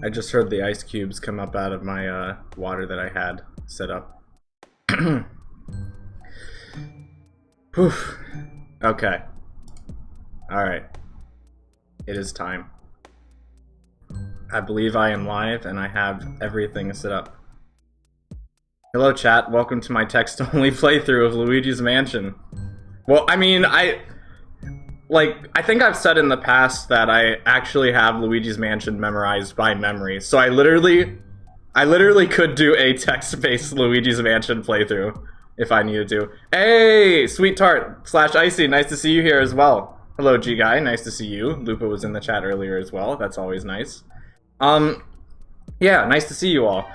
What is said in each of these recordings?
I just heard the ice cubes come up out of my water that I had set up. Poof. Okay. Alright. It is time. I believe I am live and I have everything set up. Hello chat, welcome to my text-only playthrough of Luigi's Mansion. Well, I mean, I think I've said in the past that I actually have Luigi's Mansion memorized by memory, so I literally could do a text-based Luigi's Mansion playthrough if I needed to. Hey, Sweet Tart / Icy, nice to see you here as well. Hello, G Guy, nice to see you. Lupa was in the chat earlier as well. That's always nice. Yeah, nice to see you all.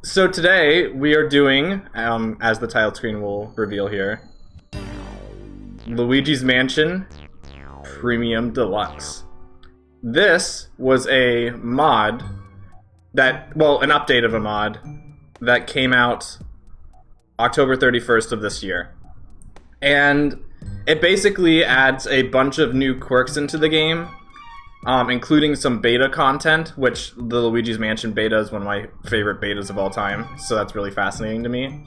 So today we are doing, as the title screen will reveal here, Luigi's Mansion Premium Deluxe. This was a mod that, well, an update of a mod that came out October 31st of this year. And it basically adds a bunch of new quirks into the game, including some beta content, which the Luigi's Mansion beta is one of my favorite betas of all time, so that's really fascinating to me.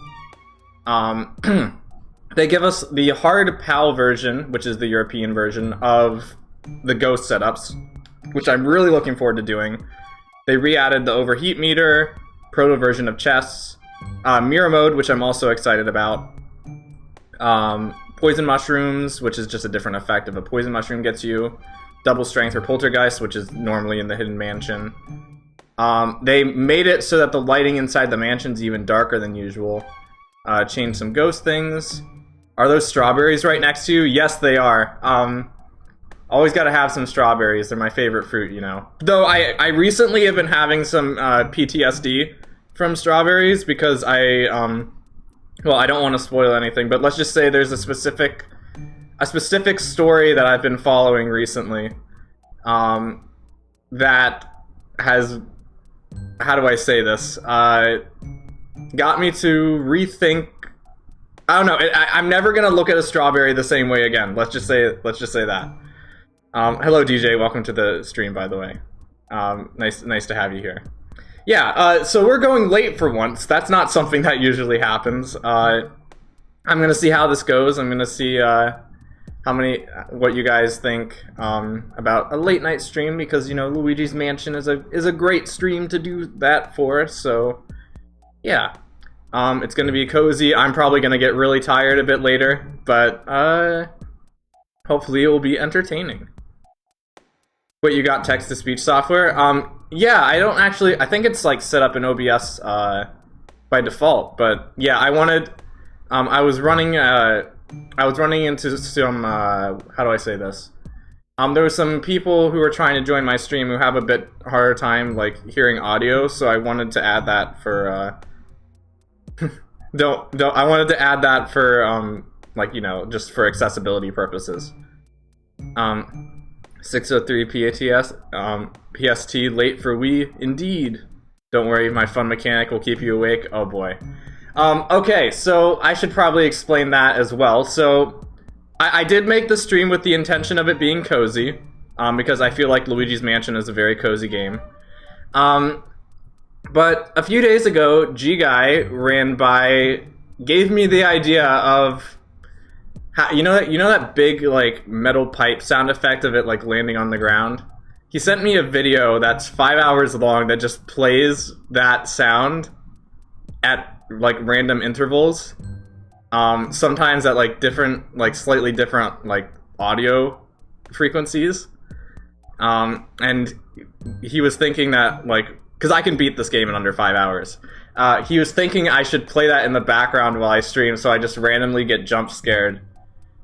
They give us the hard PAL version, which is the European version, of the ghost setups, which I'm really looking forward to doing. They re-added the overheat meter, proto version of chests, mirror mode, which I'm also excited about, poison mushrooms, which is just a different effect of a poison mushroom gets you, double strength or poltergeist, which is normally in the hidden mansion. They made it so that the lighting inside the mansion's even darker than usual. Changed some ghost things. Are those strawberries right next to you? Yes, they are. Always gotta have some strawberries. They're my favorite fruit, you know. Though I recently have been having some PTSD from strawberries because well, I don't want to spoil anything, but let's just say there's a specific story that I've been following recently that has, how do I say this, got me to rethink. I don't know. I'm never gonna look at a strawberry the same way again. Let's just say that. Hello, DJ. Welcome to the stream, by the way. Nice to have you here. Yeah. So we're going late for once. That's not something that usually happens. I'm gonna see how this goes. I'm gonna see what you guys think about a late night stream, because you know Luigi's Mansion is a great stream to do that for. So yeah. It's gonna be cozy. I'm probably gonna get really tired a bit later, but hopefully it will be entertaining. Wait, you got text-to-speech software? Yeah, I think it's like set up in OBS by default, but yeah, I was running into some, how do I say this? There were some people who were trying to join my stream who have a bit harder time like hearing audio, so I wanted to add that for I wanted to add that for like, you know, just for accessibility purposes. 603 PATS, PST late for Wii, indeed. Don't worry, my fun mechanic will keep you awake. Oh boy. Okay, so I should probably explain that as well. So I did make the stream with the intention of it being cozy, because I feel like Luigi's Mansion is a very cozy game. But a few days ago, G-Guy gave me the idea of, you know that big like metal pipe sound effect of it like landing on the ground? He sent me a video that's 5 hours long that just plays that sound at like random intervals. Sometimes at like different, like slightly different like audio frequencies. And he was thinking that like, because I can beat this game in under 5 hours. He was thinking I should play that in the background while I stream, so I just randomly get jump scared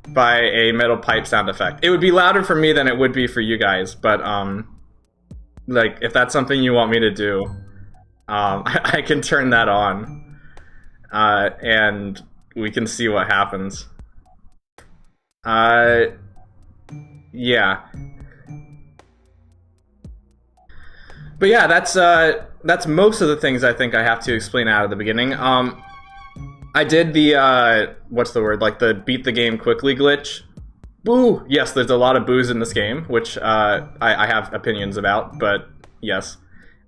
by a metal pipe sound effect. It would be louder for me than it would be for you guys, but like if that's something you want me to do, I can turn that on, and we can see what happens. Yeah. But yeah, that's most of the things I think I have to explain out of the beginning. I did the, what's the word, like the beat the game quickly glitch. Boo! Yes, there's a lot of boos in this game, which I have opinions about, but yes.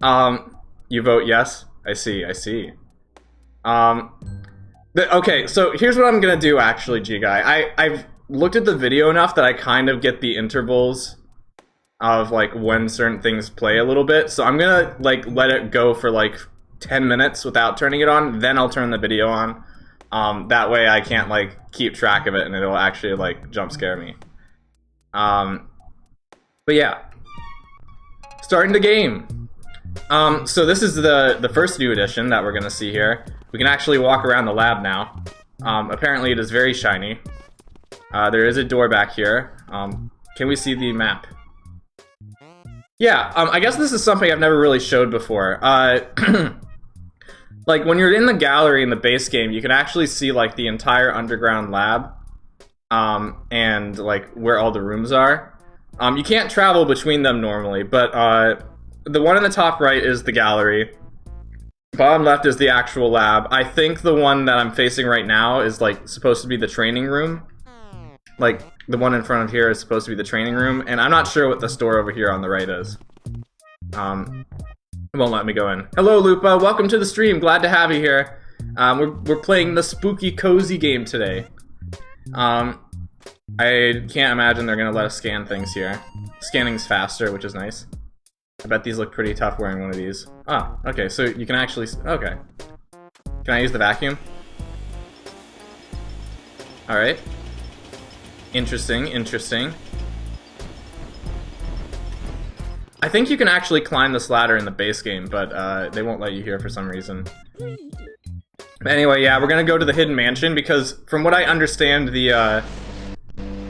You vote yes? I see, I see. Okay, so here's what I'm gonna do actually, G-Guy. I've looked at the video enough that I kind of get the intervals of like when certain things play a little bit, so I'm gonna like let it go for like 10 minutes without turning it on, then I'll turn the video on. That way I can't like keep track of it and it'll actually like jump scare me. But yeah. Starting the game. So this is the first new edition that we're gonna see here. We can actually walk around the lab now. Apparently it is very shiny. There is a door back here. Can we see the map? Yeah, I guess this is something I've never really showed before. Like, when you're in the gallery in the base game, you can actually see, like, the entire underground lab, and, like, where all the rooms are. You can't travel between them normally, but, the one in the top right is the gallery. Bottom left is the actual lab. I think the one that I'm facing right now is, like, supposed to be the training room. Like, the one in front of here is supposed to be the training room, and I'm not sure what the store over here on the right is. It won't let me go in. Hello, Lupa. Welcome to the stream. Glad to have you here. We're playing the spooky cozy game today. I can't imagine they're gonna let us scan things here. Scanning's faster, which is nice. I bet these look pretty tough wearing one of these. Ah, okay, so you can actually... Okay. Can I use the vacuum? Alright. Interesting, interesting. I think you can actually climb this ladder in the base game, but they won't let you here for some reason. Anyway, yeah, we're gonna go to the Hidden Mansion because, from what I understand, the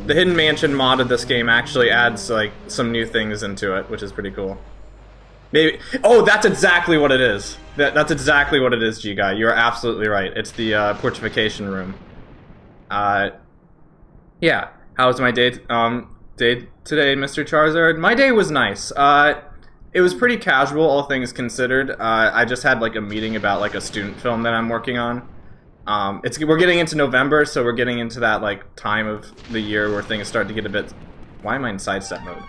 Hidden Mansion mod of this game actually adds like some new things into it, which is pretty cool. Maybe. Oh, that's exactly what it is. That's exactly what it is, G-Guy. You are absolutely right. It's the portification room. Yeah. How was my day? Day today, Mr. Charizard? My day was nice. It was pretty casual, all things considered. I just had like a meeting about like a student film that I'm working on. We're getting into November, so we're getting into that like time of the year where things start to get a bit. Why am I in sidestep mode?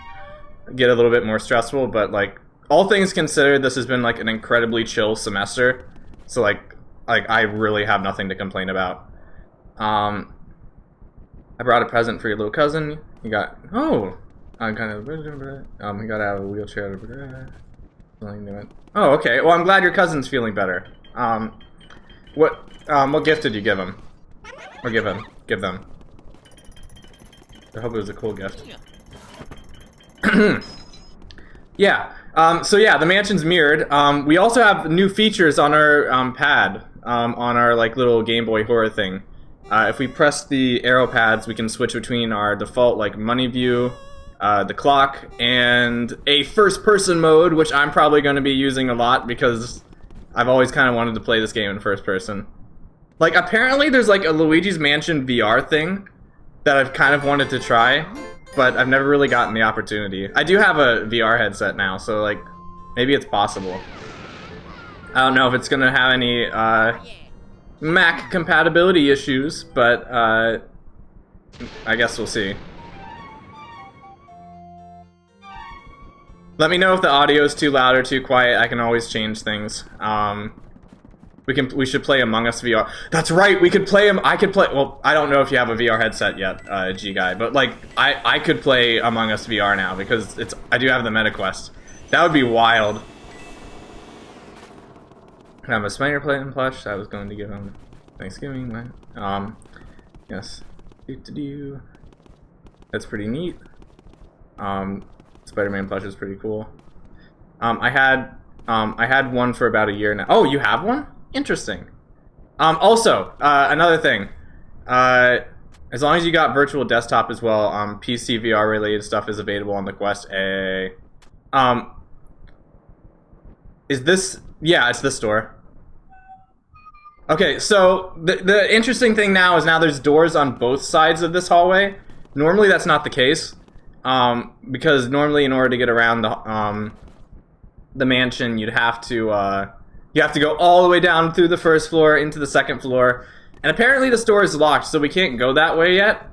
Get a little bit more stressful, but like all things considered, this has been like an incredibly chill semester. So like I really have nothing to complain about. I brought a present for your little cousin. You got I'm kind of he got out of a wheelchair. Oh, okay. Well, I'm glad your cousin's feeling better. What gift did you give him? Or give them? I hope it was a cool gift. Yeah. So yeah, the mansion's mirrored. We also have new features on our pad, on our like little Game Boy horror thing. If we press the arrow pads, we can switch between our default like money view, the clock, and a first-person mode, which I'm probably going to be using a lot because I've always kind of wanted to play this game in first person. Like, apparently there's like a Luigi's Mansion VR thing that I've kind of wanted to try, but I've never really gotten the opportunity. I do have a VR headset now, so like, maybe it's possible. I don't know if it's going to have any Mac compatibility issues, but I guess we'll see. Let me know if the audio is too loud or too quiet. I can always change things. We should play Among Us VR. That's right. We could play I could play. Well, I don't know if you have a VR headset yet, G-Guy, but like I could play Among Us VR now because I do have the MetaQuest. That would be wild. I have a Spider-Plane plush I was going to give him Thanksgiving. Yes. That's pretty neat. Spider-Man plush is pretty cool. I had one for about a year now. Oh, you have one? Interesting. Also, another thing. As long as you got virtual desktop as well, PC VR related stuff is available on the Quest A. Is this? Yeah, it's this door. Okay, so the interesting thing now is there's doors on both sides of this hallway. Normally that's not the case, because normally in order to get around the mansion, you'd have to go all the way down through the first floor into the second floor, and apparently this door is locked, so we can't go that way yet.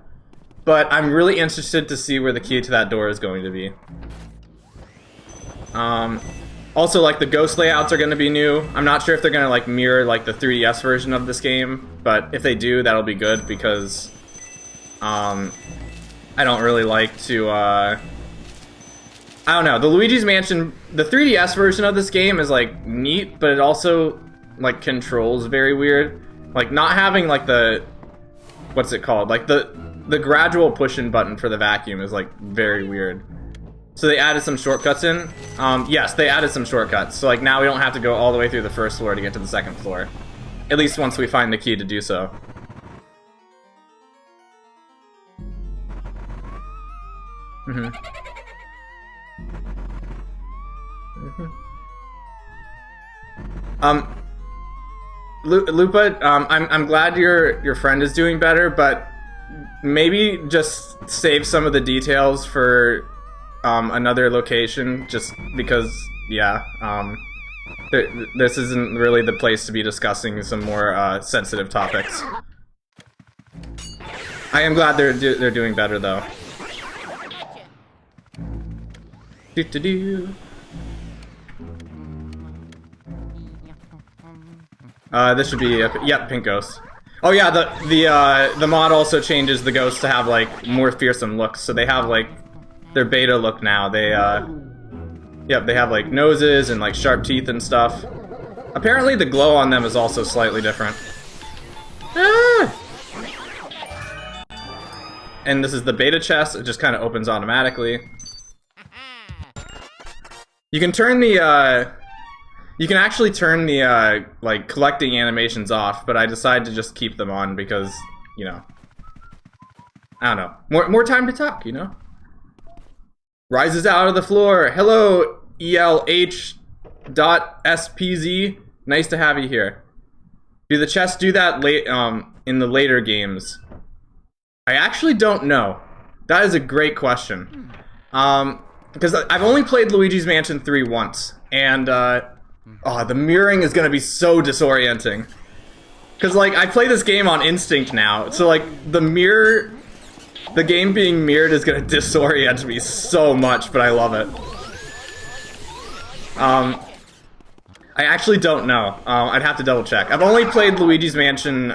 But I'm really interested to see where the key to that door is going to be. Also, like, the ghost layouts are going to be new. I'm not sure if they're going to, like, mirror, like, the 3DS version of this game, but if they do, that'll be good, because, I don't really like to, I don't know, the Luigi's Mansion, the 3DS version of this game is, like, neat, but it also, like, controls very weird. Like, not having, like, the, what's it called? Like, the gradual push-in button for the vacuum is, like, very weird. So they added some shortcuts in. Yes, they added some shortcuts. So like now we don't have to go all the way through the first floor to get to the second floor. At least once we find the key to do so. Lupa, I'm glad your friend is doing better, but maybe just save some of the details for another location, just because, yeah, this isn't really the place to be discussing some more sensitive topics. I am glad they're doing better though. This should be yep, pink ghost. Oh yeah, the mod also changes the ghosts to have like more fearsome looks, so they have like their beta look now. They, yep, they have, like, noses and, like, sharp teeth and stuff. Apparently the glow on them is also slightly different. Ah! And this is the beta chest. It just kind of opens automatically. You can turn the, you can actually turn the, like, collecting animations off, but I decided to just keep them on because, you know, I don't know. More time to talk, you know? Rises out of the floor. Hello, ELH.SPZ. Nice to have you here. Do the chests do that late in the later games? I actually don't know. That is a great question. Because I've only played Luigi's Mansion 3 once, and oh, the mirroring is gonna be so disorienting. Because like I play this game on instinct now, so like the game being mirrored is gonna disorient me so much, but I love it. I actually don't know. I'd have to double check. I've only played Luigi's Mansion,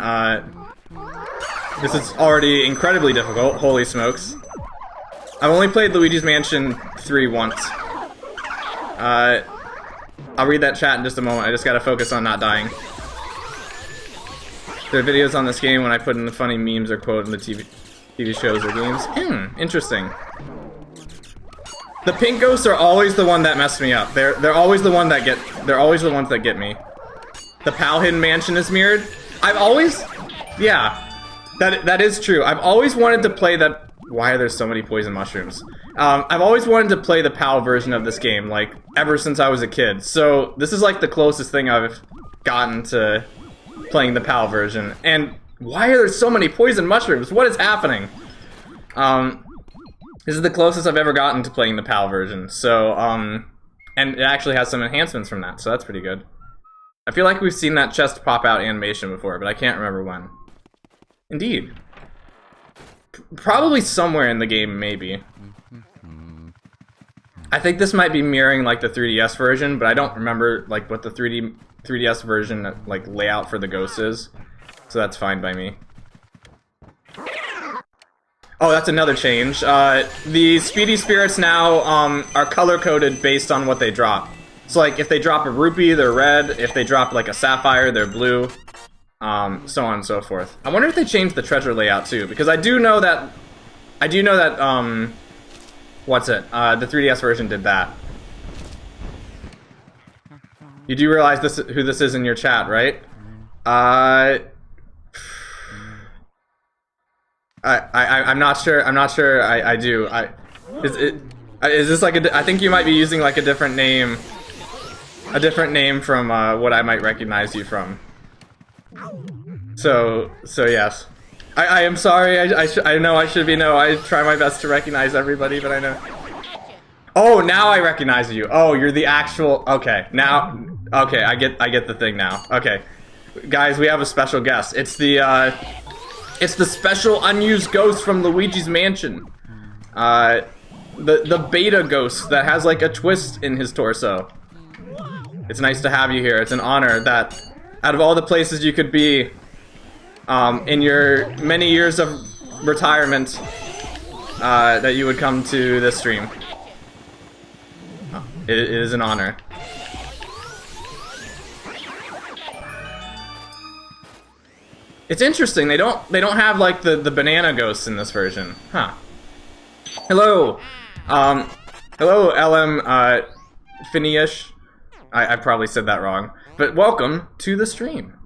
this is already incredibly difficult, holy smokes. I've only played Luigi's Mansion 3 once. I'll read that chat in just a moment, I just gotta focus on not dying. There are videos on this game when I put in the funny memes or quote in the TV shows or games. Interesting. The pink ghosts are always the one that mess me up. They're always the one that they're always the ones that get me. The PAL Hidden Mansion is mirrored. I've always, yeah, that is true. I've always wanted to play that. Why are there so many poison mushrooms? I've always wanted to play the PAL version of this game, like ever since I was a kid. So this is like the closest thing I've gotten to playing the PAL version. And why are there so many poison mushrooms? What is happening? This is the closest I've ever gotten to playing the PAL version. So, and it actually has some enhancements from that, so that's pretty good. I feel like we've seen that chest pop out animation before, but I can't remember when. Indeed. Probably somewhere in the game, maybe. I think this might be mirroring like the 3DS version, but I don't remember like what the 3DS version like layout for the ghost is. So that's fine by me. Oh, that's another change. The Speedy Spirits now are color-coded based on what they drop. So like if they drop a rupee, they're red. If they drop like a sapphire, they're blue. So on and so forth. I wonder if they changed the treasure layout too, because I do know that what's it? The 3DS version did that. You do realize who this is in your chat, right? I'm not sure. I'm not sure. I do. Is this like I think you might be using like a different name from what I might recognize you from. So yes. I am sorry. I know I should be. No, I try my best to recognize everybody, but I know. Oh, now I recognize you. Oh, you're the actual. Okay, now. Okay, I get the thing now. Okay, guys, we have a special guest. It's the special unused ghost from Luigi's Mansion. The beta ghost that has like a twist in his torso. It's nice to have you here. It's an honor that, out of all the places you could be, in your many years of retirement, that you would come to this stream. It is an honor. It's interesting. They don't have like the banana ghosts in this version, huh? Hello, hello, LM Phineas. I probably said that wrong, but welcome to the stream.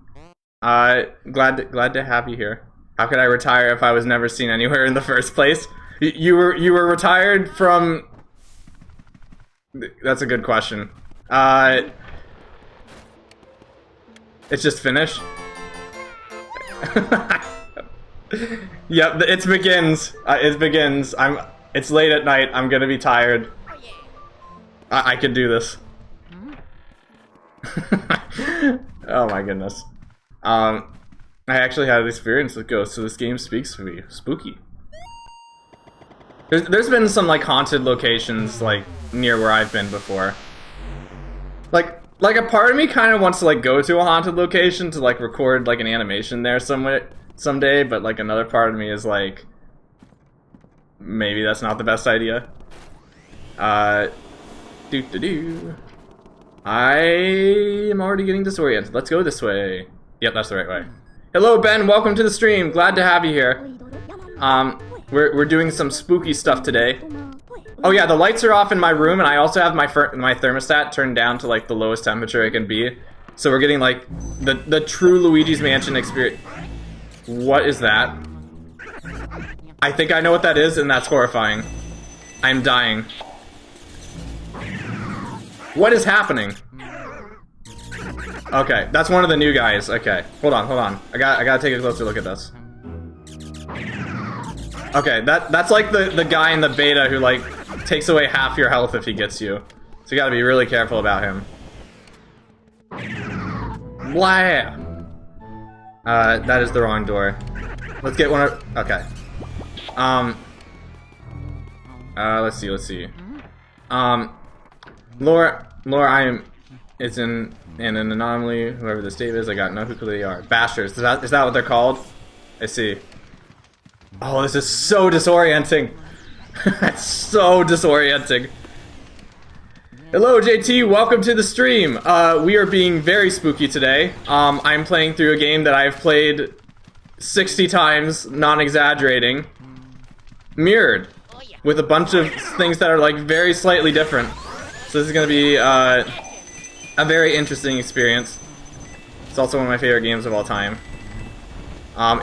Glad to have you here. How could I retire if I was never seen anywhere in the first place? You were retired from. That's a good question. It's just finished. Yep, it begins. It begins. It's late at night. I'm gonna be tired. I can do this. Oh my goodness. I actually had an experience with ghosts, so this game speaks to me. Spooky. There's been some like haunted locations like near where I've been before. Like a part of me kind of wants to like go to a haunted location to like record like an animation there someday, but like another part of me is like, maybe that's not the best idea. I am already getting disoriented. Let's go this way. Yep, that's the right way. Hello, Ben. Welcome to the stream. Glad to have you here. We're doing some spooky stuff today. Oh yeah, the lights are off in my room, and I also have my thermostat turned down to like the lowest temperature it can be. So we're getting like the true Luigi's Mansion experience. What is that? I think I know what that is, and that's horrifying. I'm dying. What is happening? Okay, that's one of the new guys. Okay, hold on. I gotta take a closer look at this. Okay, that's like the guy in the beta who like takes away half your health if he gets you. So you gotta be really careful about him. Blah! That is the wrong door. Let's get one of... Okay. Let's see. Laura, it's an anomaly, whoever this Dave is, I got no clue who they are. Bashers, is that what they're called? I see. Oh, this is so disorienting. It's so disorienting. Hello, JT, welcome to the stream. We are being very spooky today. I'm playing through a game that I've played 60 times, non-exaggerating. Mirrored. With a bunch of things that are like very slightly different. So this is gonna be a very interesting experience. It's also one of my favorite games of all time.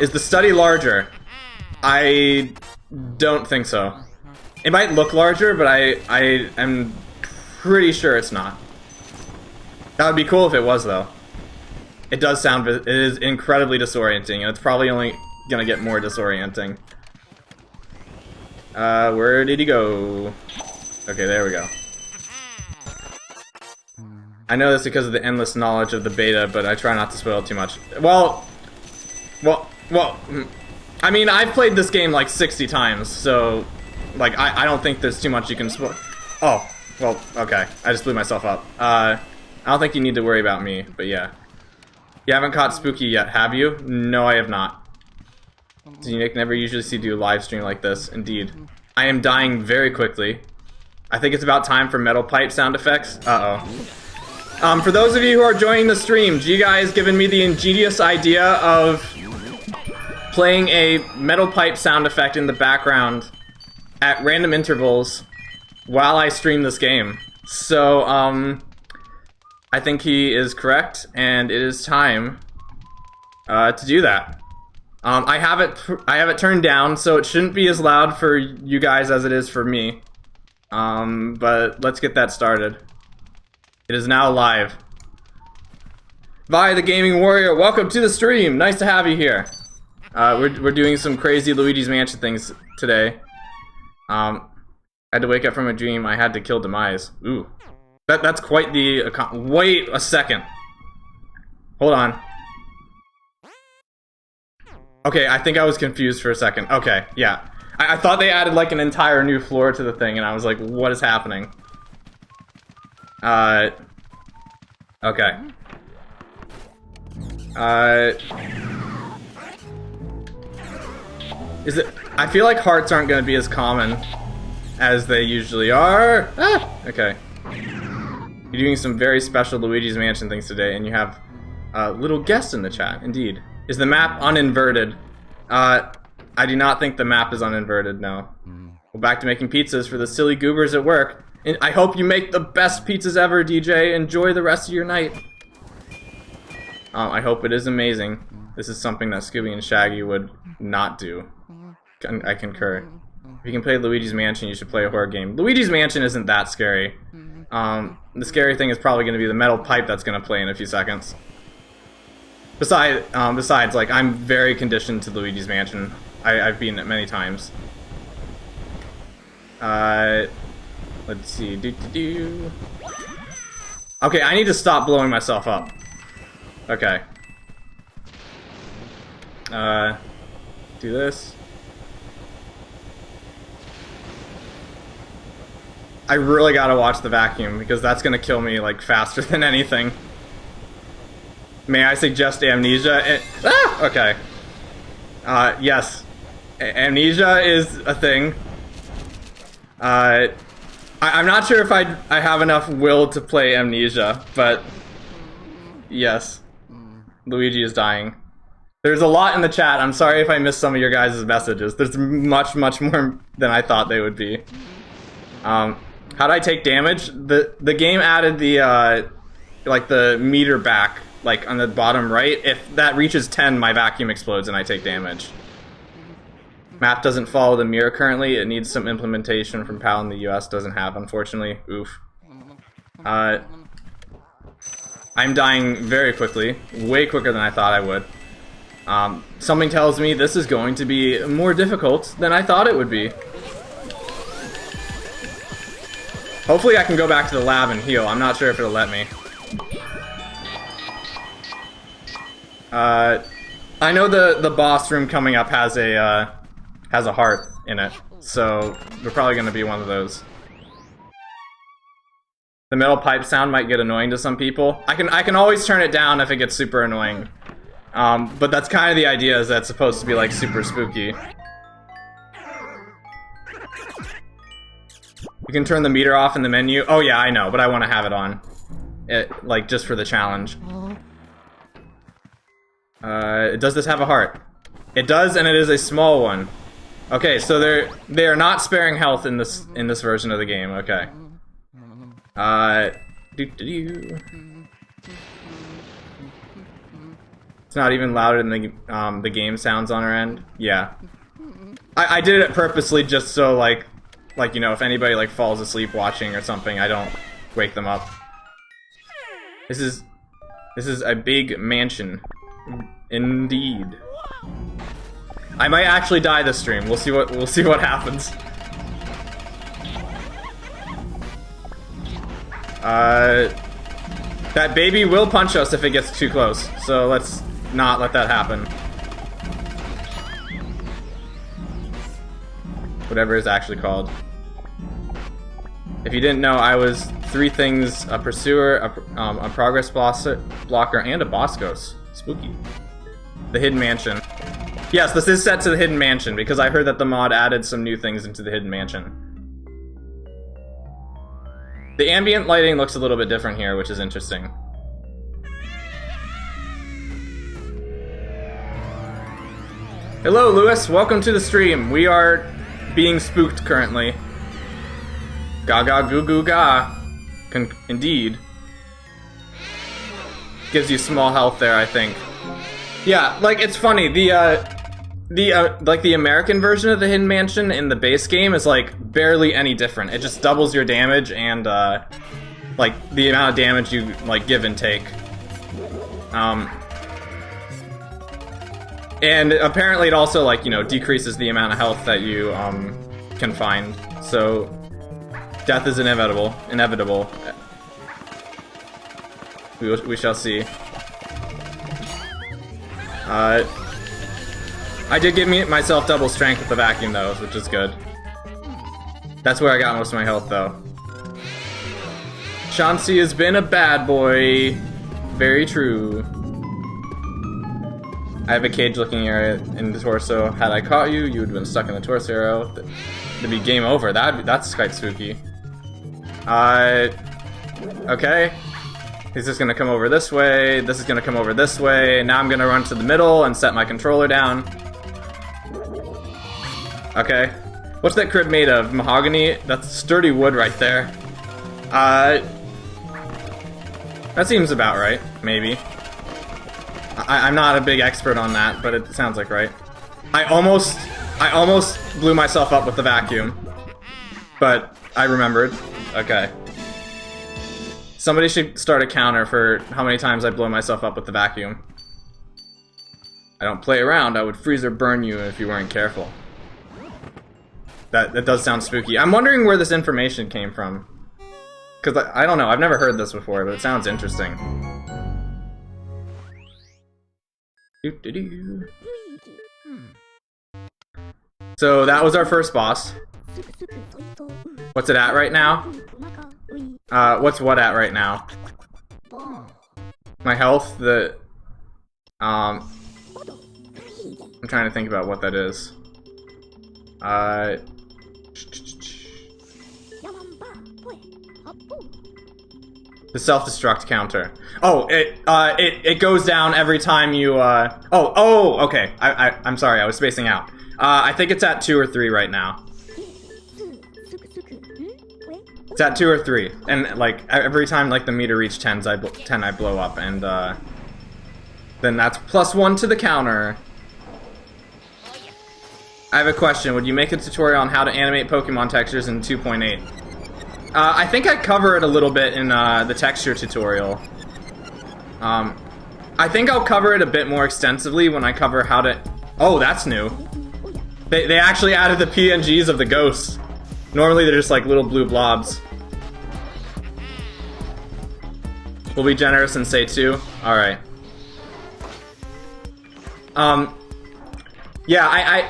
Is the study larger? I don't think so. It might look larger, but I am pretty sure it's not. That would be cool if it was, though. It does sound... It is incredibly disorienting, and it's probably only gonna get more disorienting. Where did he go? Okay, there we go. I know this because of the endless knowledge of the beta, but I try not to spoil too much. Well, I mean, I've played this game like 60 times, so, like, I don't think there's too much you can spoil. Oh, well, okay. I just blew myself up. I don't think you need to worry about me, but yeah. You haven't caught Spooky yet, have you? No, I have not. Nick never usually see you live stream like this. Indeed. I am dying very quickly. I think it's about time for metal pipe sound effects. Uh-oh. For those of you who are joining the stream, G Guy's given me the ingenious idea of playing a metal pipe sound effect in the background at random intervals while I stream this game. So, I think he is correct, and it is time to do that. I have it turned down, so it shouldn't be as loud for you guys as it is for me. But let's get that started. It is now live. Vi the Gaming Warrior, welcome to the stream. Nice to have you here. We're doing some crazy Luigi's Mansion things today. I had to wake up from a dream. I had to kill Demise. Ooh, that's quite the. Wait a second. Hold on. Okay, I think I was confused for a second. Okay, yeah. I thought they added like an entire new floor to the thing, and I was like, what is happening? Okay. Is it... I feel like hearts aren't going to be as common as they usually are. Ah! Okay. You're doing some very special Luigi's Mansion things today, and you have a little guest in the chat. Indeed. Is the map uninverted? I do not think the map is uninverted, no. Well, back to making pizzas for the silly goobers at work. And I hope you make the best pizzas ever, DJ. Enjoy the rest of your night. I hope it is amazing. This is something that Scooby and Shaggy would not do. I concur. If you can play Luigi's Mansion, you should play a horror game. Luigi's Mansion isn't that scary. The scary thing is probably going to be the metal pipe that's going to play in a few seconds. Besides, like, I'm very conditioned to Luigi's Mansion. I've beaten it many times. Let's see. Okay, I need to stop blowing myself up. Okay. Do this. I really gotta watch the vacuum, because that's gonna kill me, like, faster than anything. May I suggest amnesia? Okay. Yes. Amnesia is a thing. I'm not sure if I have enough will to play Amnesia, but... Yes. Luigi is dying. There's a lot in the chat. I'm sorry if I missed some of your guys' messages. There's much more than I thought they would be. How'd I take damage? The game added the, like, the meter back, like, on the bottom right. If that reaches 10, my vacuum explodes and I take damage. Map doesn't follow the mirror currently. It needs some implementation from PAL in the US. Doesn't have, unfortunately. Oof. I'm dying very quickly. Way quicker than I thought I would. Something tells me this is going to be more difficult than I thought it would be. Hopefully I can go back to the lab and heal. I'm not sure if it'll let me. I know the boss room coming up has a heart in it, so we're probably going to be one of those. The metal pipe sound might get annoying to some people. I can always turn it down if it gets super annoying. But that's kind of the idea, is that it's supposed to be like super spooky. You can turn the meter off in the menu. Oh yeah, I know, but I want to have it on. Like, just for the challenge. Does this have a heart? It does, and it is a small one. Okay, so they are not sparing health in this version of the game. Okay. It's not even louder than the game sounds on our end. Yeah. I did it purposely just so like you know, if anybody like falls asleep watching or something, I don't wake them up. This is a big mansion. Indeed. I might actually die this stream. We'll see what happens. That baby will punch us if it gets too close, so let's not let that happen. Whatever it's actually called. If you didn't know, I was 3 things: a pursuer, a progress blocker, and a boss ghost. Spooky. The Hidden Mansion. Yes, this is set to the Hidden Mansion, because I heard that the mod added some new things into the Hidden Mansion. The ambient lighting looks a little bit different here, which is interesting. Hello, Lewis. Welcome to the stream. We are being spooked currently. Gaga goo goo ga. Indeed. Gives you small health there, I think. Yeah, like, it's funny. Like, the American version of the Hidden Mansion in the base game is, like, barely any different. It just doubles your damage and, like, the amount of damage you, like, give and take. And apparently it also, like, you know, decreases the amount of health that you, can find. So, death is inevitable. Inevitable. We shall see. I did give myself double strength with the vacuum though, which is good. That's where I got most of my health though. Chauncey has been a bad boy. Very true. I have a cage-looking area in the torso. Had I caught you, you would have been stuck in the torso arrow. It'd be game over. That's quite spooky. Okay. He's just gonna come over this way. This is gonna come over this way. Now I'm gonna run to the middle and set my controller down. Okay. What's that crib made of? Mahogany? That's sturdy wood right there. That seems about right. Maybe. I'm not a big expert on that, but it sounds like right. I almost blew myself up with the vacuum. But I remembered. Okay. Somebody should start a counter for how many times I blow myself up with the vacuum. I don't play around. I would freeze or burn you if you weren't careful. That does sound spooky. I'm wondering where this information came from. Because I don't know. I've never heard this before, but it sounds interesting. So that was our first boss. What's it at right now? What's what at right now? My health, I'm trying to think about what that is. The self-destruct counter. Oh, it goes down every time you, oh, okay. I'm sorry, I was spacing out. I think it's at 2 or 3 right now. It's at 2 or 3, and like every time like the meter reaches 10, I blow up, and then that's +1 to the counter. I have a question. Would you make a tutorial on how to animate Pokemon textures in 2.8? I think I cover it a little bit in the texture tutorial. I think I'll cover it a bit more extensively when I cover how to... Oh, that's new. They actually added the PNGs of the ghosts. Normally they're just like little blue blobs. We'll be generous and say 2. Alright. Yeah,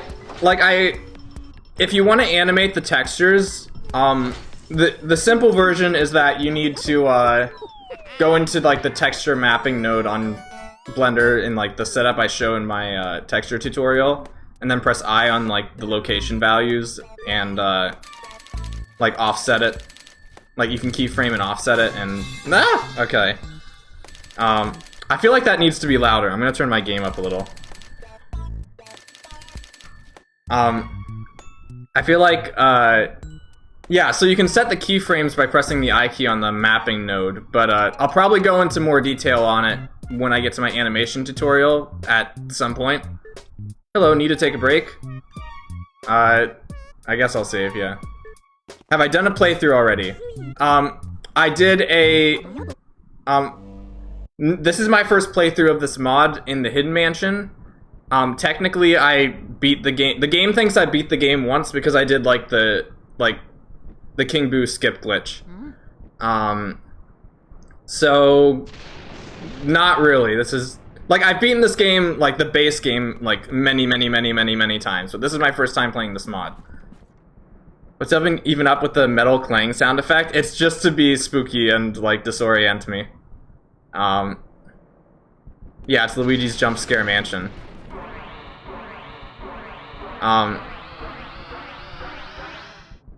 if you want to animate the textures, the simple version is that you need to go into like the texture mapping node on Blender in like the setup I show in my texture tutorial, and then press I on like the location values and like offset it. Like you can keyframe and offset it and okay. I feel like that needs to be louder. I'm gonna turn my game up a little. I feel like yeah, so you can set the keyframes by pressing the I key on the mapping node, but I'll probably go into more detail on it when I get to my animation tutorial at some point. Hello, need to take a break? I guess I'll save, yeah. Have I done a playthrough already? I did a... this is my first playthrough of this mod in the Hidden Mansion. Technically I beat the game. The game thinks I beat the game once because I did like the King Boo skip glitch. So not really. This is like I've beaten this game, like the base game, like many times, but this is my first time playing this mod. What's even up with the metal clang sound effect? It's just to be spooky and like disorient me. Yeah, it's Luigi's Jump Scare Mansion.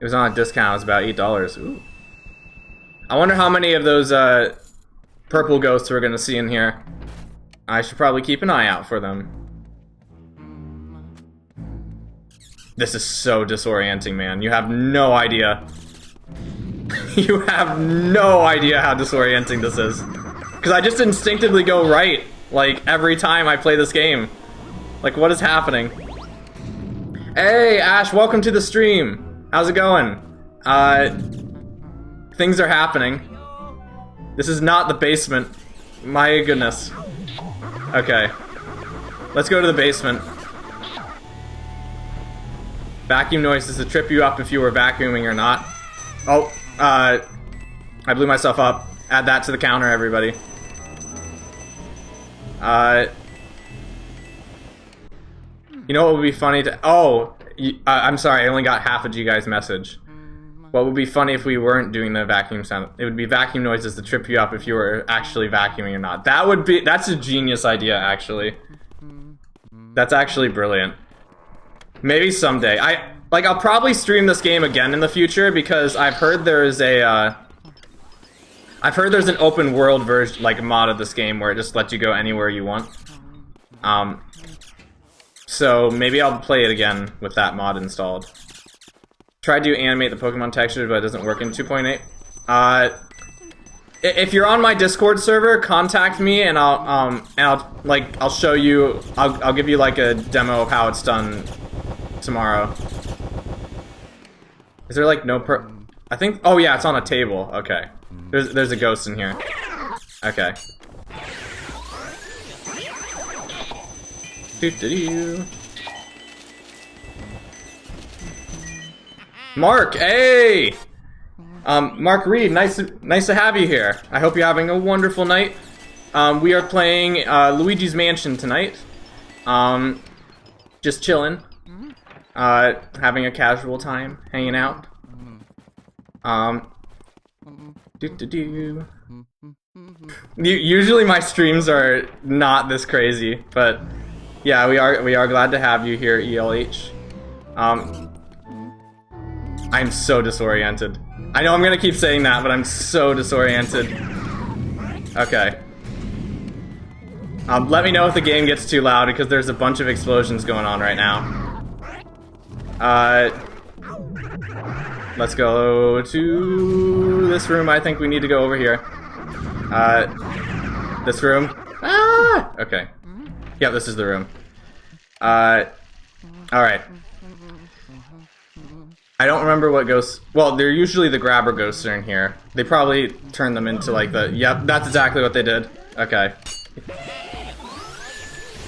It was on a discount. It was about $8. Ooh. I wonder how many of those purple ghosts we're gonna see in here. I should probably keep an eye out for them. This is so disorienting, man. You have no idea. You have no idea how disorienting this is. Because I just instinctively go right, like, every time I play this game. Like, what is happening? Hey, Ash, welcome to the stream. How's it going? Things are happening. This is not the basement. My goodness. Okay. Let's go to the basement. Vacuum noises to trip you up if you were vacuuming or not. Oh, I blew myself up. Add that to the counter, everybody. You know what would be funny to... Oh, I'm sorry, I only got half of you guys' message. What would be funny if we weren't doing the vacuum sound? It would be vacuum noises to trip you up if you were actually vacuuming or not. That's a genius idea, actually. That's actually brilliant. Maybe someday. I'll probably stream this game again in the future because I've heard there's an open world version, like mod of this game where it just lets you go anywhere you want. So maybe I'll play it again with that mod installed. Tried to animate the Pokemon textures, but it doesn't work in 2.8. If you're on my Discord server, contact me and I'll show you. I'll give you like a demo of how it's done tomorrow. Is there like no I think. Oh yeah, it's on a table. Okay. There's a ghost in here. Okay. Doo-doo-doo. Mark, hey! Mark Reed, nice to have you here. I hope you're having a wonderful night. We are playing Luigi's Mansion tonight. Just chilling. Having a casual time, hanging out. Usually my streams are not this crazy, but yeah, we are glad to have you here, ELH. I'm so disoriented. I know I'm gonna keep saying that, but I'm so disoriented. Okay. Let me know if the game gets too loud because there's a bunch of explosions going on right now. Let's go to this room. I think we need to go over here. This room. Ah! Okay. Yeah, this is the room. Alright. I don't remember what ghosts... Well, they're usually the grabber ghosts are in here. They probably turned them into like the... Yep, that's exactly what they did. Okay.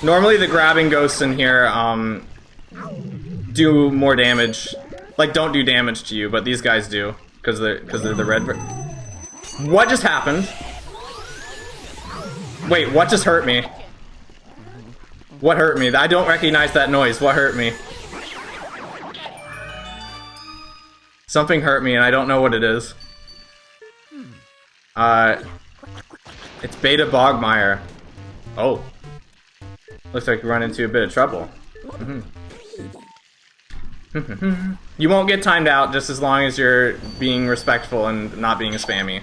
Normally the grabbing ghosts in here, do more damage. Like, don't do damage to you, but these guys do. Because they're the red... What just happened? Wait, what just hurt me? What hurt me? I don't recognize that noise. What hurt me? Something hurt me and I don't know what it is. It's Beta Bogmire. Oh. Looks like you run into a bit of trouble. You won't get timed out just as long as you're being respectful and not being a spammy.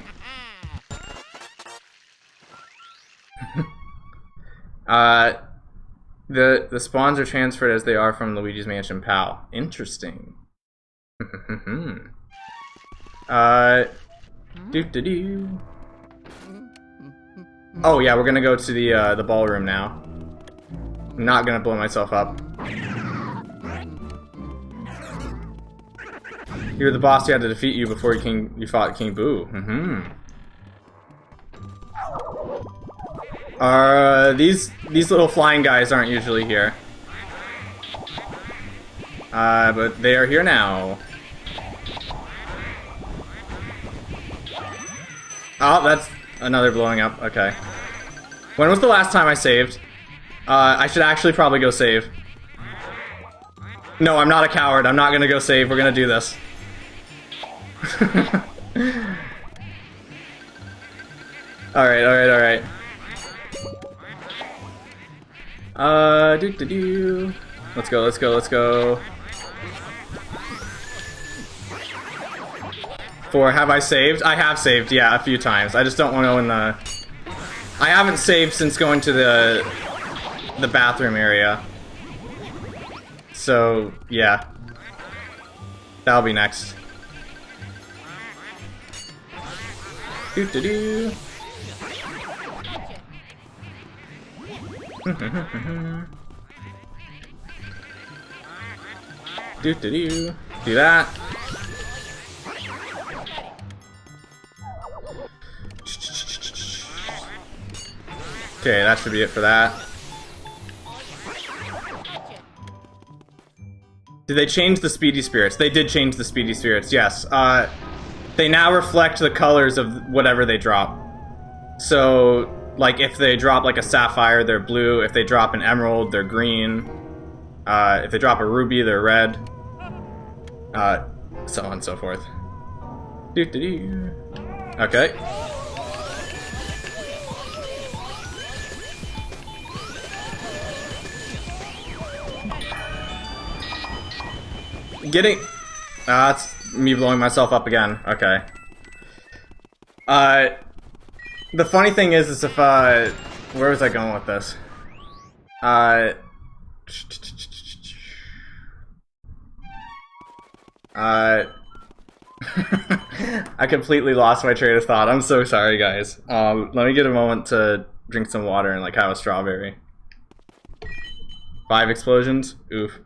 The spawns are transferred as they are from Luigi's Mansion PAL. Interesting. Doo-doo-doo. Oh yeah, we're gonna go to the ballroom now. I'm not gonna blow myself up. You're the boss who had to defeat you before you fought King Boo. These little flying guys aren't usually here. But they are here now. Oh, that's another blowing up. Okay. When was the last time I saved? I should actually probably go save. No, I'm not a coward. I'm not gonna go save. We're gonna do this. Alright, alright, alright. Doo-doo-doo. Let's go, let's go, let's go. Have I saved? I have saved, yeah, a few times. I just don't want to go in the... I haven't saved since going to the bathroom area. So, yeah. That'll be next. Doo-doo-doo. Doo-doo-doo. Do that. Okay, that should be it for that. Did they change the Speedy Spirits? They did change the Speedy Spirits, yes. They now reflect the colors of whatever they drop. So, like, if they drop, like, a Sapphire, they're blue. If they drop an Emerald, they're green. If they drop a Ruby, they're red. So on and so forth. Okay. Getting... that's me blowing myself up again. Okay. The funny thing is if, where was I going with this? I completely lost my train of thought. I'm so sorry, guys. Let me get a moment to drink some water and, like, have a strawberry. 5 explosions? Oof.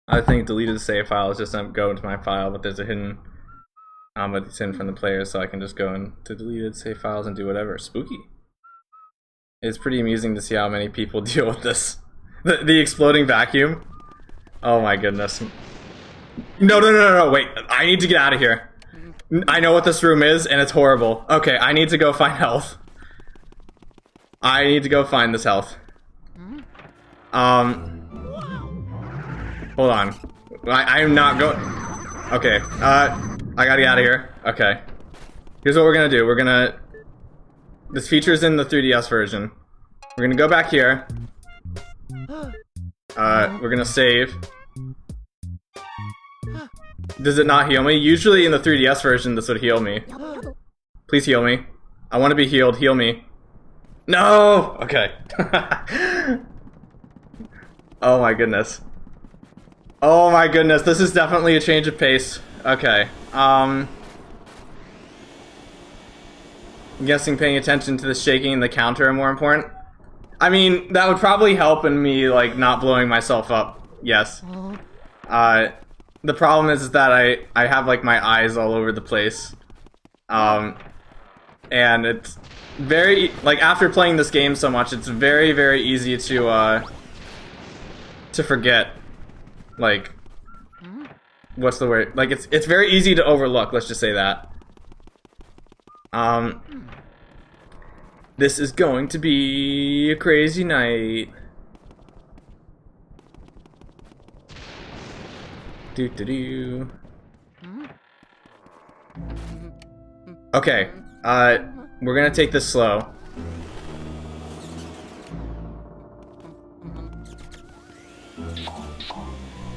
I think deleted the save file is just go into my file, but there's a hidden... but it's hidden from the player, so I can just go into deleted save files and do whatever. Spooky. It's pretty amusing to see how many people deal with this. The exploding vacuum. Oh my goodness. No, wait. I need to get out of here. I know what this room is, and it's horrible. Okay, I need to go find health. I need to go find this health. Hold on. I am not going... Okay, I gotta get out of here. Okay. Here's what we're gonna do. We're gonna... This feature's in the 3DS version. We're gonna go back here. We're gonna save. Does it not heal me? Usually in the 3DS version, this would heal me. Please heal me. I want to be healed. Heal me. No! Okay. Oh my goodness. Oh my goodness, this is definitely a change of pace. Okay, I'm guessing paying attention to the shaking and the counter are more important. I mean, that would probably help in me, like, not blowing myself up. Yes. The problem is that I have, like, my eyes all over the place. And it's very, like, after playing this game so much, it's very, very easy to forget. Like, what's the word? Like, it's very easy to overlook, let's just say that. This is going to be a crazy night. Doo-doo-doo. Okay, we're gonna take this slow.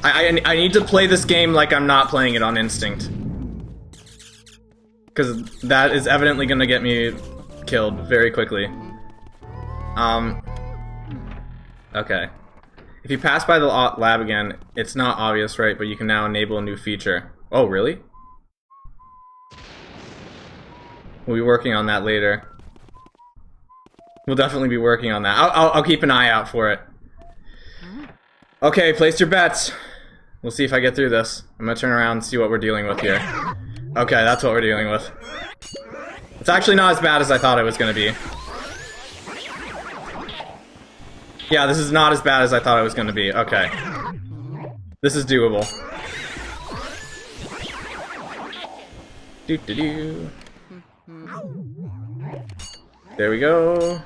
I need to play this game like I'm not playing it on instinct. Because that is evidently gonna get me killed very quickly. Okay. If you pass by the lab again, it's not obvious, right? But you can now enable a new feature. Oh, really? We'll be working on that later. We'll definitely be working on that. I'll keep an eye out for it. Okay, place your bets. We'll see if I get through this. I'm gonna turn around and see what we're dealing with here. Okay, that's what we're dealing with. It's actually not as bad as I thought it was gonna be. Yeah, this is not as bad as I thought it was gonna be. Okay. This is doable. Doo-doo-doo. There we go.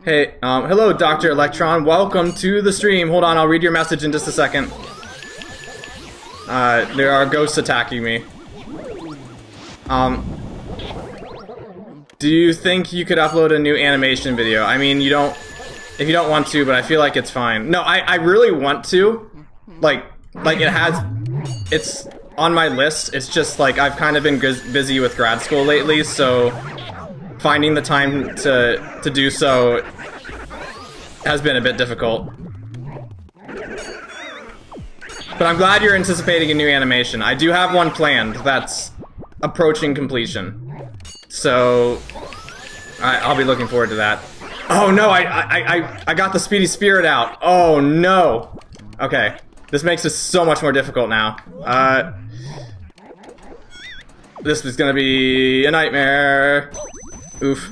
Hey, hello, Dr. Electron. Welcome to the stream. Hold on, I'll read your message in just a second. There are ghosts attacking me. Do you think you could upload a new animation video? I mean, you don't... If you don't want to, but I feel like it's fine. No, I really want to. Like it has... It's on my list. It's just, like, I've kind of been busy with grad school lately, so... Finding the time to do so has been a bit difficult. But I'm glad you're anticipating a new animation. I do have one planned that's approaching completion. So I'll be looking forward to that. Oh no, I got the Speedy Spirit out. Oh no. Okay. This makes this so much more difficult now. This is gonna be a nightmare. Oof.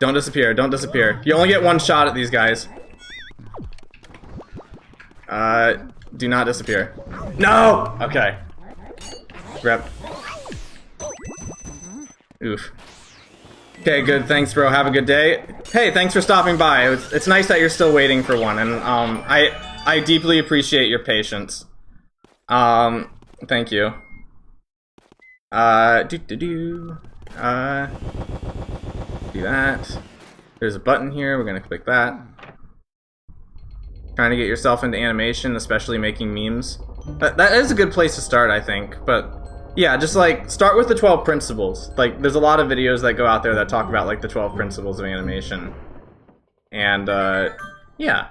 Don't disappear, don't disappear. You only get one shot at these guys. Do not disappear. No! Okay. Grab. Oof. Okay, good. Thanks, bro. Have a good day. Hey, thanks for stopping by. It's nice that you're still waiting for one, and I deeply appreciate your patience. Thank you. Do that. There's a button here. We're gonna click that. Trying to get yourself into animation, especially making memes. That is a good place to start, I think. But yeah, just like start with the 12 principles. Like, there's a lot of videos that go out there that talk about like the 12 principles of animation, and yeah.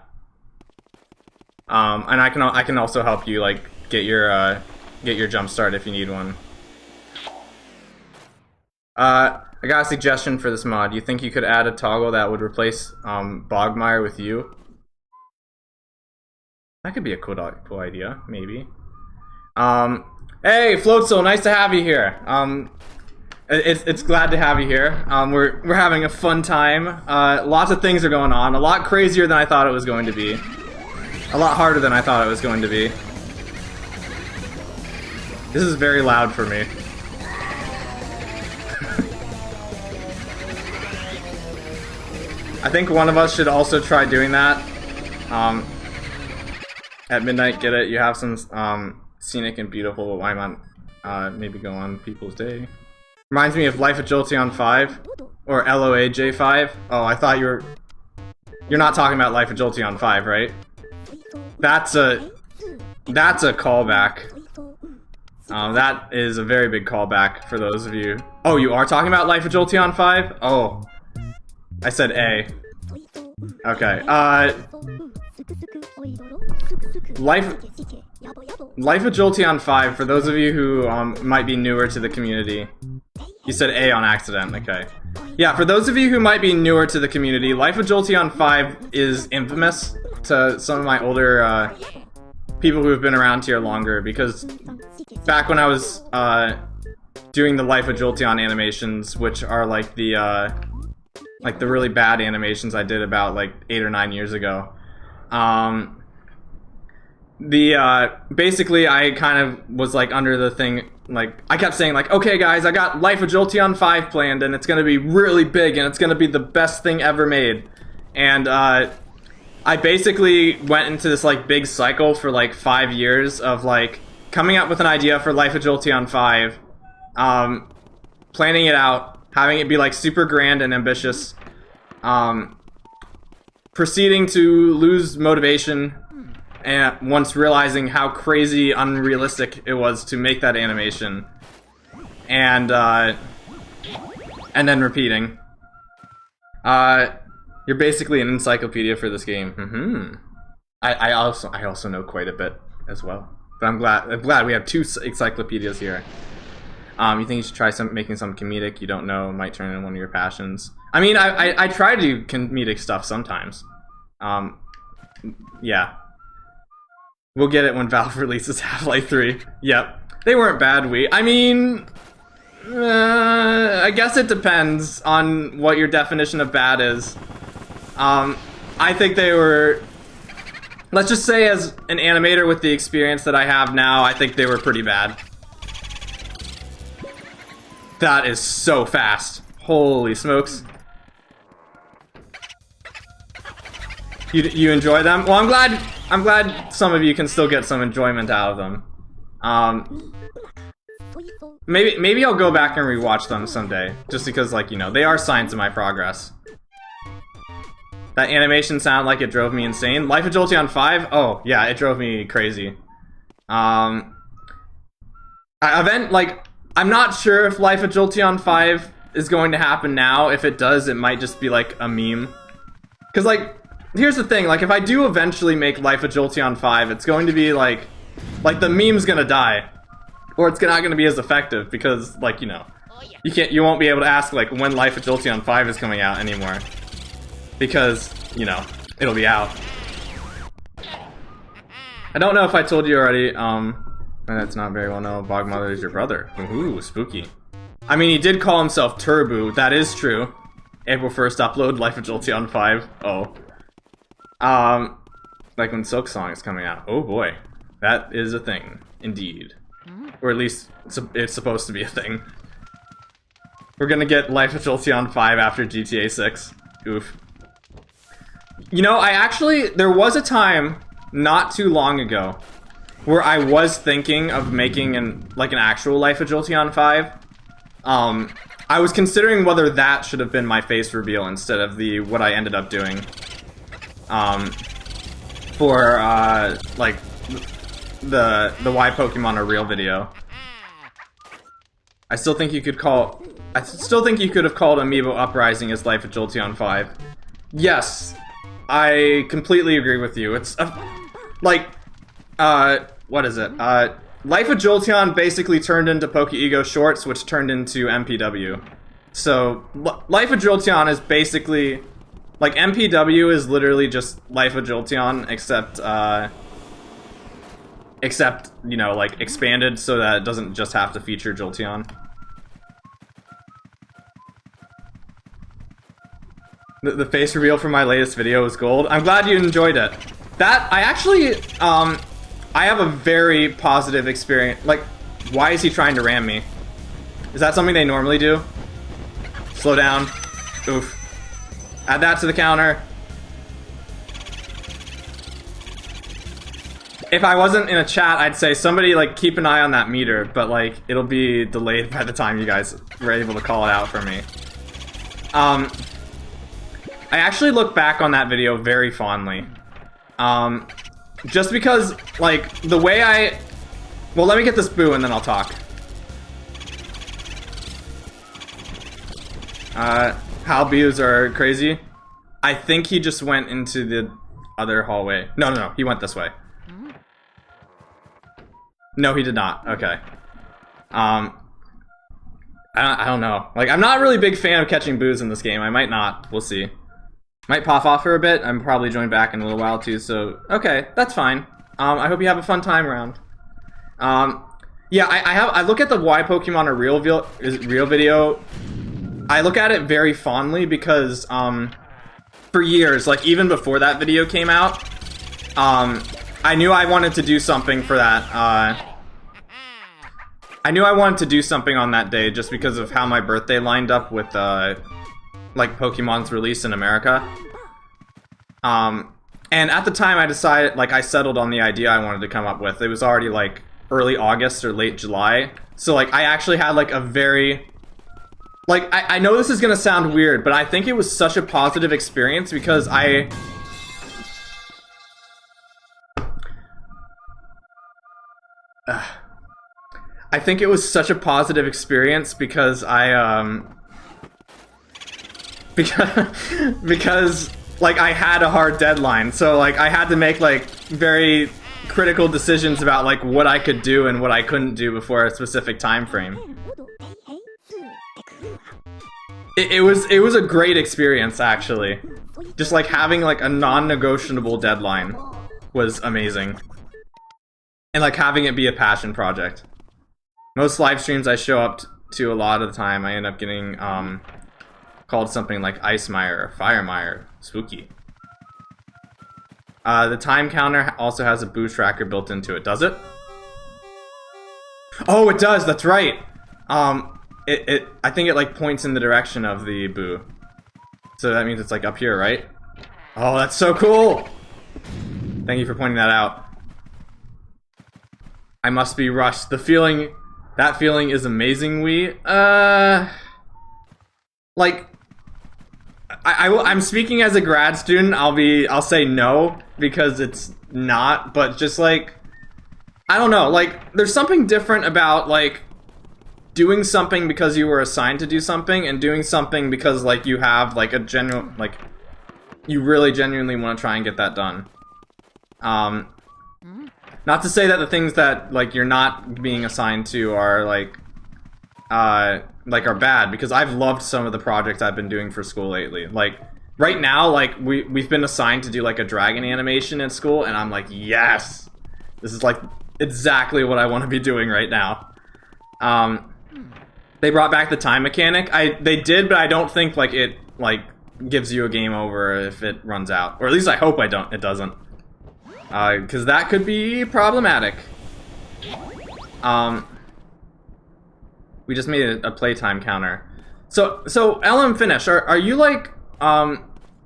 And I can also help you like get your jump start if you need one. I got a suggestion for this mod. You think you could add a toggle that would replace Bogmire with you? That could be a cool idea, maybe. Hey, Floatsoul, nice to have you here. It's glad to have you here. We're having a fun time. Lots of things are going on. A lot crazier than I thought it was going to be. A lot harder than I thought it was going to be. This is very loud for me. I think one of us should also try doing that. At midnight, get it? You have some scenic and beautiful. Why not maybe go on people's day? Reminds me of Life of Jolteon 5 or LOA J5. Oh, I thought you're not talking about Life of Jolteon 5, right? That's a callback. That is a very big callback for those of you. Oh, you are talking about Life of Jolteon 5? Oh. I said A. Okay, Life of Jolteon 5, for those of you who might be newer to the community. You said A on accident, okay. Yeah, for those of you who might be newer to the community, Life of Jolteon 5 is infamous to some of my older people who have been around here longer, because back when I was doing the Life of Jolteon animations, which are like the really bad animations I did about like 8 or 9 years ago. Basically I kind of was like under the thing, like I kept saying like, okay guys, I got Life of Jolteon 5 planned and it's gonna be really big and it's gonna be the best thing ever made. And I basically went into this like big cycle for like 5 years of like coming up with an idea for Life of Jolteon 5, planning it out, having it be like super grand and ambitious, proceeding to lose motivation, and once realizing how crazy unrealistic it was to make that animation, and then repeating. You're basically an encyclopedia for this game. I also know quite a bit as well, but I'm glad we have two encyclopedias here. You think you should try making some comedic you don't know might turn into one of your passions? I mean, I try to do comedic stuff sometimes. Yeah. We'll get it when Valve releases Half-Life 3. Yep. They weren't bad, I mean... I guess it depends on what your definition of bad is. I think they were... Let's just say as an animator with the experience that I have now, I think they were pretty bad. That is so fast. Holy smokes. You enjoy them? Well, I'm glad some of you can still get some enjoyment out of them. Maybe I'll go back and rewatch them someday, just because, like, you know, they are signs of my progress. That animation sounded like it drove me insane. Life of Jolteon 5? Oh, yeah, it drove me crazy. I'm not sure if Life of Jolteon 5 is going to happen now. If it does, it might just be like a meme. Because, like, here's the thing, like, if I do eventually make Life of Jolteon 5, it's going to be like the meme's gonna die. Or it's not gonna be as effective, because, like, you know, you won't be able to ask, like, when Life of Jolteon 5 is coming out anymore. Because, you know, it'll be out. I don't know if I told you already, that's not very well known. Bogmother is your brother. Ooh, spooky. I mean, he did call himself Turbo, that is true. April 1st upload, Life of Jolteon 5. Oh. Like when Silk Song is coming out. Oh boy. That is a thing. Indeed. Or at least, it's supposed to be a thing. We're gonna get Life of Jolteon 5 after GTA 6. Oof. You know, there was a time not too long ago where I was thinking of making an actual Life of Jolteon 5. I was considering whether that should have been my face reveal instead of what I ended up doing. For like the Why Pokemon Are Real video. I still think you could have called Amiibo Uprising as Life of Jolteon 5. Yes, I completely agree with you. It's what is it? Life of Jolteon basically turned into Poke-Ego Shorts, which turned into MPW. So, Life of Jolteon is basically... Like, MPW is literally just Life of Jolteon, except, you know, like, expanded so that it doesn't just have to feature Jolteon. The face reveal for my latest video was gold. I'm glad you enjoyed it. I actually, I have a very positive experience. Like, why is he trying to ram me? Is that something they normally do? Slow down. Oof. Add that to the counter. If I wasn't in a chat, I'd say somebody, like, keep an eye on that meter, but, like, it'll be delayed by the time you guys were able to call it out for me. I actually look back on that video very fondly. Just because, like, the way well, let me get this boo and then I'll talk. How boos are crazy. I think he just went into the other hallway. No, he went this way. No, he did not. Okay. I don't know. Like, I'm not a really big fan of catching boos in this game. I might not. We'll see. Might pop off for a bit. I'm probably join back in a little while too, so okay, that's fine. I hope you have a fun time around. Yeah, I look at the Why Pokemon Are Real video. I look at it very fondly because for years, like even before that video came out, I knew I wanted to do something for that. I knew I wanted to do something on that day just because of how my birthday lined up with like Pokemon's release in America. And at the time I decided, like, I settled on the idea I wanted to come up with. It was already like early August or late July. So like I actually had like a very, like, I know this is gonna sound weird, but I think it was such a positive experience because I think it was such a positive experience because because like I had a hard deadline, so like I had to make like very critical decisions about like what I could do and what I couldn't do before a specific time frame. It was a great experience actually. Just like having like a non-negotiable deadline was amazing. And like having it be a passion project. Most live streams I show up to a lot of the time I end up getting called something like Ice Mire or Fire Mire. Spooky. The time counter also has a boo tracker built into it. Does it? Oh, it does. That's right. I think it like points in the direction of the boo. So that means it's like up here, right? Oh, that's so cool. Thank you for pointing that out. I must be rushed. That feeling is amazing, like, I'm speaking as a grad student. I'll say no because it's not, but just like, I don't know, like there's something different about like doing something because you were assigned to do something and doing something because like you have like a genuine, like you really genuinely want to try and get that done. Not to say that the things that like you're not being assigned to are like are bad, because I've loved some of the projects I've been doing for school lately. Like right now, like we've been assigned to do like a dragon animation at school, and I'm like, yes, this is like exactly what I want to be doing right now. They brought back the time mechanic. They did, but I don't think like it like gives you a game over if it runs out, or at least I hope it doesn't. Because that could be problematic. We just made a playtime counter. So LM Finish, are you like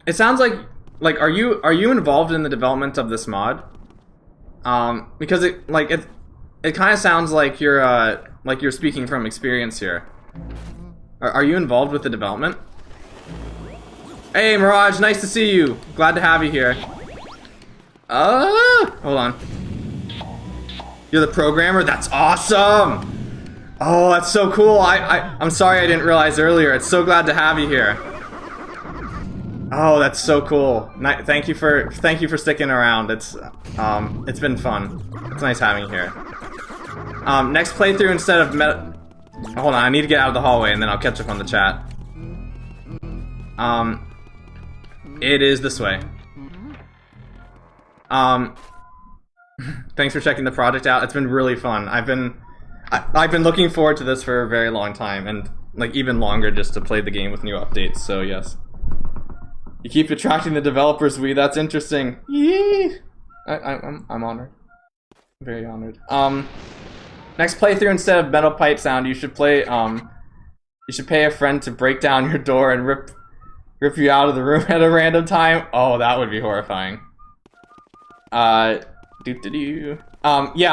it sounds like are you involved in the development of this mod? Because it kind of sounds like you're speaking from experience here. Are you involved with the development? Hey Mirage, nice to see you. Glad to have you here. Hold on. You're the programmer? That's awesome! Oh, that's so cool. I'm sorry I didn't realize earlier. It's so glad to have you here. Oh, that's so cool. Thank you for sticking around. It's been fun. It's nice having you here. Next playthrough instead of hold on, I need to get out of the hallway and then I'll catch up on the chat. It is this way. Thanks for checking the project out. It's been really fun. I've been looking forward to this for a very long time, and like even longer just to play the game with new updates. So yes, you keep attracting the developers. That's interesting. Yee! I'm honored. Very honored. Next playthrough instead of metal pipe sound, you should play. You should pay a friend to break down your door and rip you out of the room at a random time. Oh, that would be horrifying. Yeah,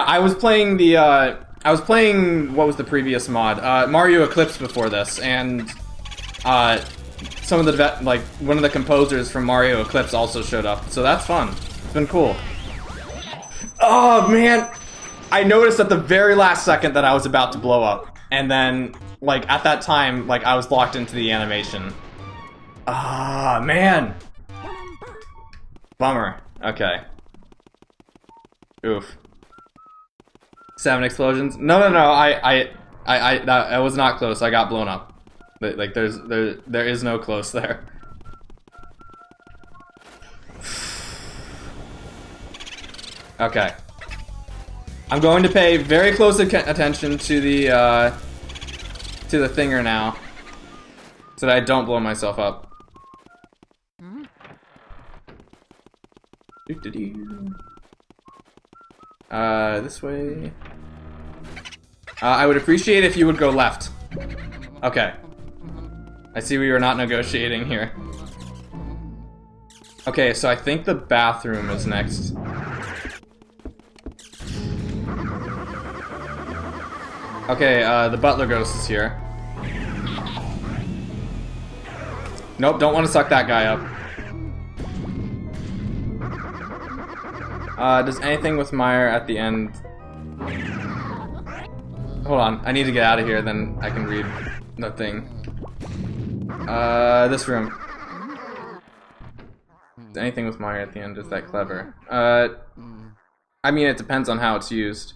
I was playing the what was the previous mod? Mario Eclipse before this, and some of the one of the composers from Mario Eclipse also showed up, so that's fun. It's been cool. Oh man, I noticed at the very last second that I was about to blow up, and then like at that time, like I was locked into the animation. Ah man, bummer. Okay. Oof. 7 explosions? No, I was not close. I got blown up. Like there is no close there. Okay. I'm going to pay very close attention to the thinger now, so that I don't blow myself up. This way. I would appreciate if you would go left. Okay. I see we were not negotiating here. Okay, so I think the bathroom is next. Okay, the butler ghost is here. Nope, don't want to suck that guy up. Does anything with Meyer at the end? Hold on, I need to get out of here, then I can read the thing. This room. Does anything with Meyer at the end, is that clever? I mean, it depends on how it's used.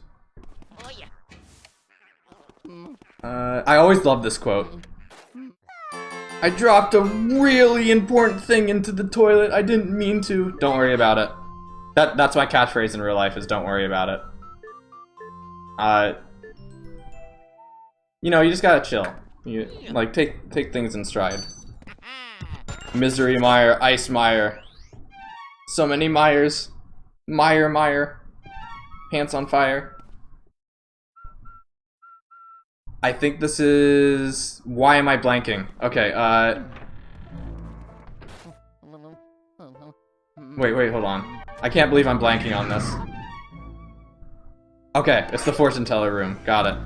I always love this quote. I dropped a really important thing into the toilet, I didn't mean to. Don't worry about it. That's my catchphrase in real life, is don't worry about it. You know, you just gotta chill. You like take things in stride. Misery Meyer, Ice Meyer. So many Myers. Meyer. Pants on fire. I think this is... Why am I blanking? Okay, Wait, hold on. I can't believe I'm blanking on this. Okay, it's the fortune teller room. Got it.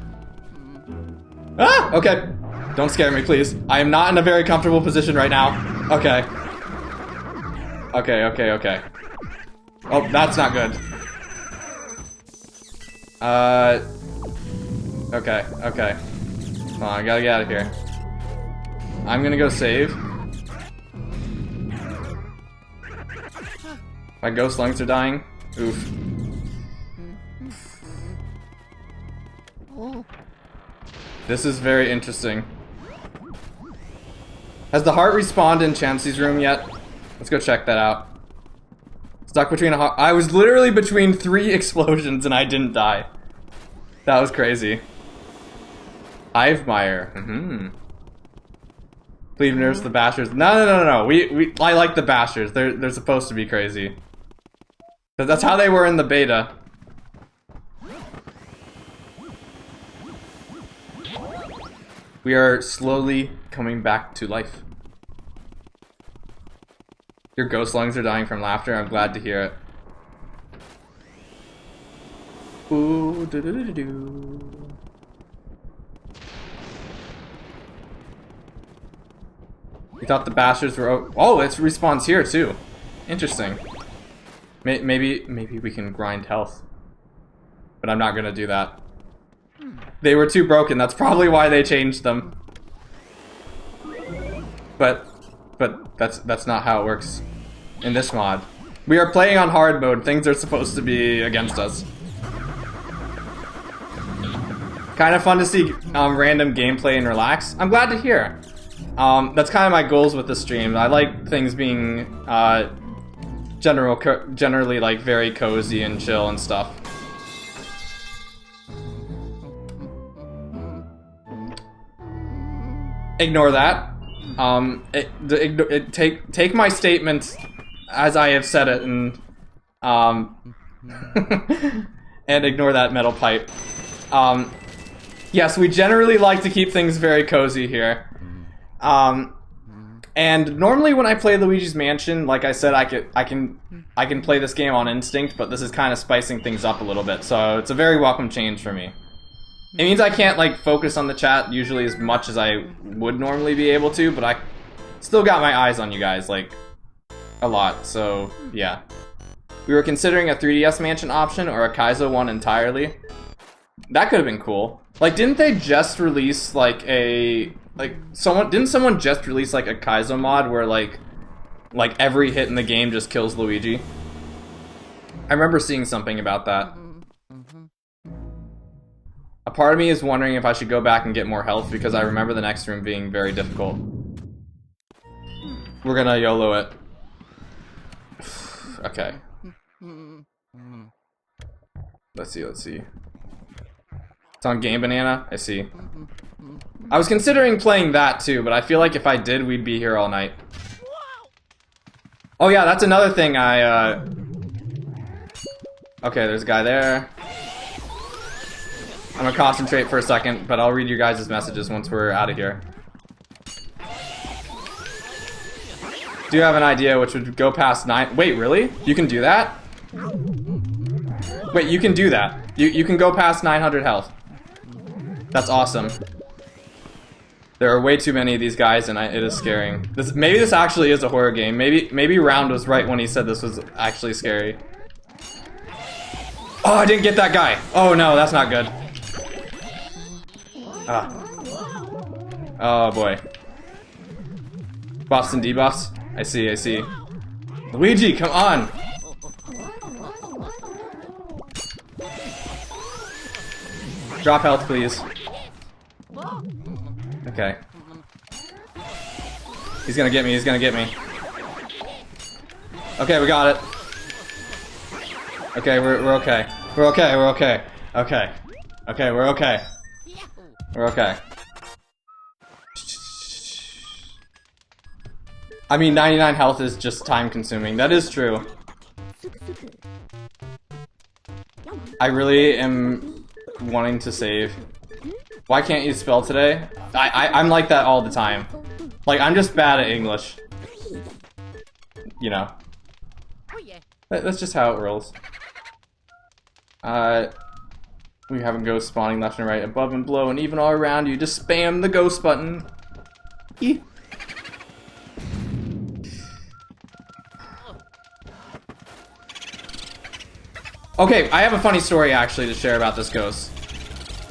Ah! Okay. Don't scare me, please. I am not in a very comfortable position right now. Okay. Okay. Oh, that's not good. Okay. Hold on, I gotta get out of here. I'm gonna go save. My ghost lungs are dying. Oof. This is very interesting. Has the heart respawned in Chansey's room yet? Let's go check that out. Stuck between a heart. I was literally between 3 explosions and I didn't die. That was crazy. Hivemire. Please nurse the Bashers. No. I like the Bashers. They're supposed to be crazy. But that's how they were in the beta. We are slowly coming back to life. Your ghost lungs are dying from laughter. I'm glad to hear it. Ooh, do do do do do. We thought the bastards were. Oh, it respawns here too. Interesting. Maybe we can grind health, but I'm not gonna do that. They were too broken. That's probably why they changed them. But that's not how it works in this mod. We are playing on hard mode. Things are supposed to be against us. Kind of fun to see random gameplay and relax. I'm glad to hear. That's kind of my goals with the stream. I like things being generally like very cozy and chill and stuff. Ignore that. Take my statement as I have said it, and and ignore that metal pipe. Yes, we generally like to keep things very cozy here. And normally when I play Luigi's Mansion, like I said, I can play this game on instinct, but this is kind of spicing things up a little bit, so it's a very welcome change for me. It means I can't like focus on the chat usually as much as I would normally be able to, but I still got my eyes on you guys, like, a lot, so yeah. We were considering a 3DS Mansion option or a Kaizo one entirely. That could have been cool. Like, didn't they just release like a didn't someone just release like a Kaizo mod where like every hit in the game just kills Luigi? I remember seeing something about that. A part of me is wondering if I should go back and get more health because I remember the next room being very difficult. We're gonna YOLO it. Okay. Let's see. It's on Game Banana? I see. I was considering playing that too, but I feel like if I did, we'd be here all night. Oh yeah, that's another thing Okay, there's a guy there. I'm gonna concentrate for a second, but I'll read your guys' messages once we're out of here. Do you have an idea which would go past 9? Wait, really? You can do that? Wait, you can do that. You can go past 900 health. That's awesome. There are way too many of these guys, and it is scaring. Maybe this actually is a horror game. Maybe Round was right when he said this was actually scary. Oh, I didn't get that guy. Oh no, that's not good. Ah. Oh boy. Buffs and debuffs. I see. Luigi, come on! Drop health, please. Okay. He's gonna get me. Okay, we got it. Okay, we're okay. We're okay. Okay, we're okay. We're okay. I mean, 99 health is just time consuming. That is true. I really am wanting to save. Why can't you spell today? I'm like that all the time. Like, I'm just bad at English. You know. That's just how it rolls. We have a ghost spawning left and right, above and below, and even all around you. Just spam the ghost button. Eeh. Okay, I have a funny story actually to share about this ghost.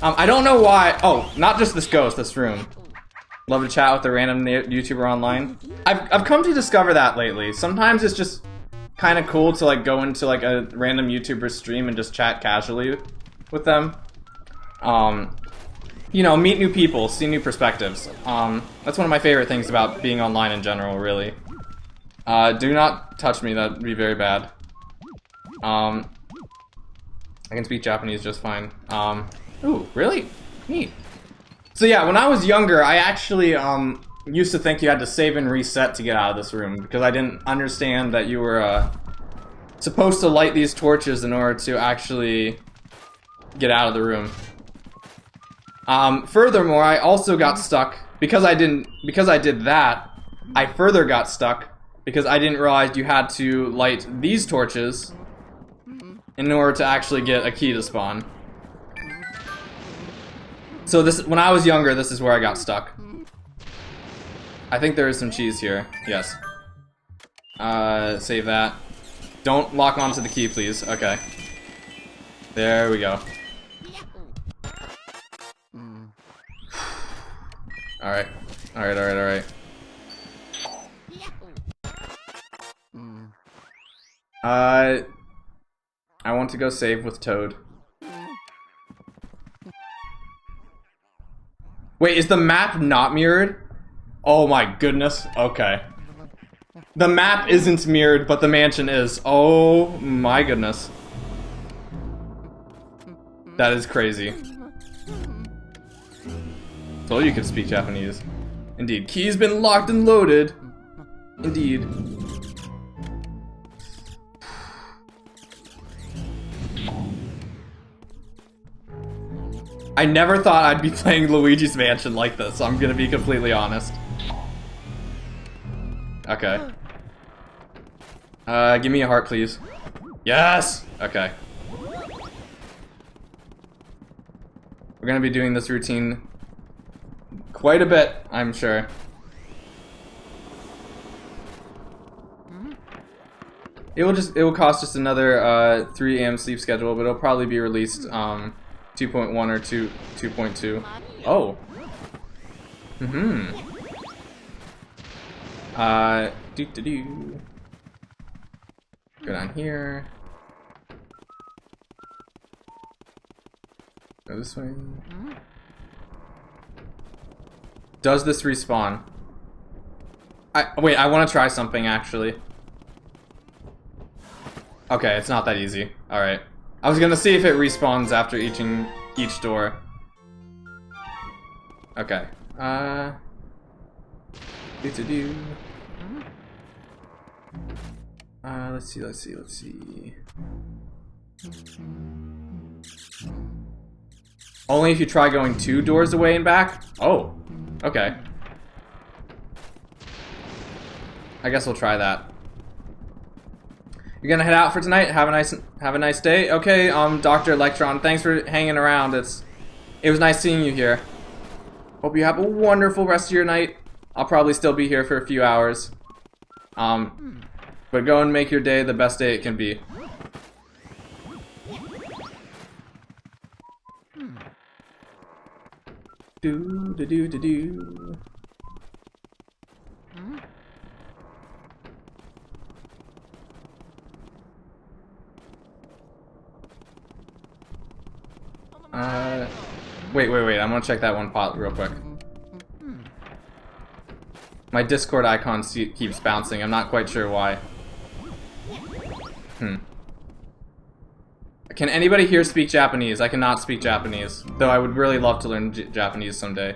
I don't know why. Oh, not just this ghost, this room. Love to chat with a random YouTuber online. I've come to discover that lately. Sometimes it's just kind of cool to like go into like a random YouTuber stream and just chat casually with them. You know, meet new people, see new perspectives. That's one of my favorite things about being online in general, really. Do not touch me, that'd be very bad. I can speak Japanese just fine. Ooh, really? Neat. So yeah, when I was younger, I actually used to think you had to save and reset to get out of this room because I didn't understand that you were supposed to light these torches in order to actually get out of the room. Furthermore, I also got stuck because I did that. I further got stuck because I didn't realize you had to light these torches in order to actually get a key to spawn. So when I was younger, this is where I got stuck. I think there is some cheese here. Yes. Save that. Don't lock onto the key, please. Okay. There we go. Alright. Alright. I want to go save with Toad. Wait, is the map not mirrored? Oh my goodness. Okay. The map isn't mirrored, but the mansion is. Oh my goodness. That is crazy. Told you could speak Japanese. Indeed. Key's been locked and loaded. Indeed. I never thought I'd be playing Luigi's Mansion like this, I'm gonna be completely honest. Okay. Give me a heart, please. Yes! Okay. We're gonna be doing this routine quite a bit, I'm sure. It will cost just another 3 AM sleep schedule, but it'll probably be released 2.1 or 2.2. Oh. Do. Go down here. Go this way. Does this respawn? Wait, I want to try something actually. Okay, it's not that easy. Alright. I was gonna see if it respawns after each door. Okay. Do. Let's see. Only if you try going 2 doors away and back? Oh. Okay. I guess we'll try that. You're gonna head out for tonight. Have a nice day. Okay, Dr. Electron, thanks for hanging around. It was nice seeing you here. Hope you have a wonderful rest of your night. I'll probably still be here for a few hours. But go and make your day the best day it can be. Do. Wait, I'm gonna check that one pot real quick. My Discord icon keeps bouncing, I'm not quite sure why. Can anybody here speak Japanese? I cannot speak Japanese, though I would really love to learn Japanese someday.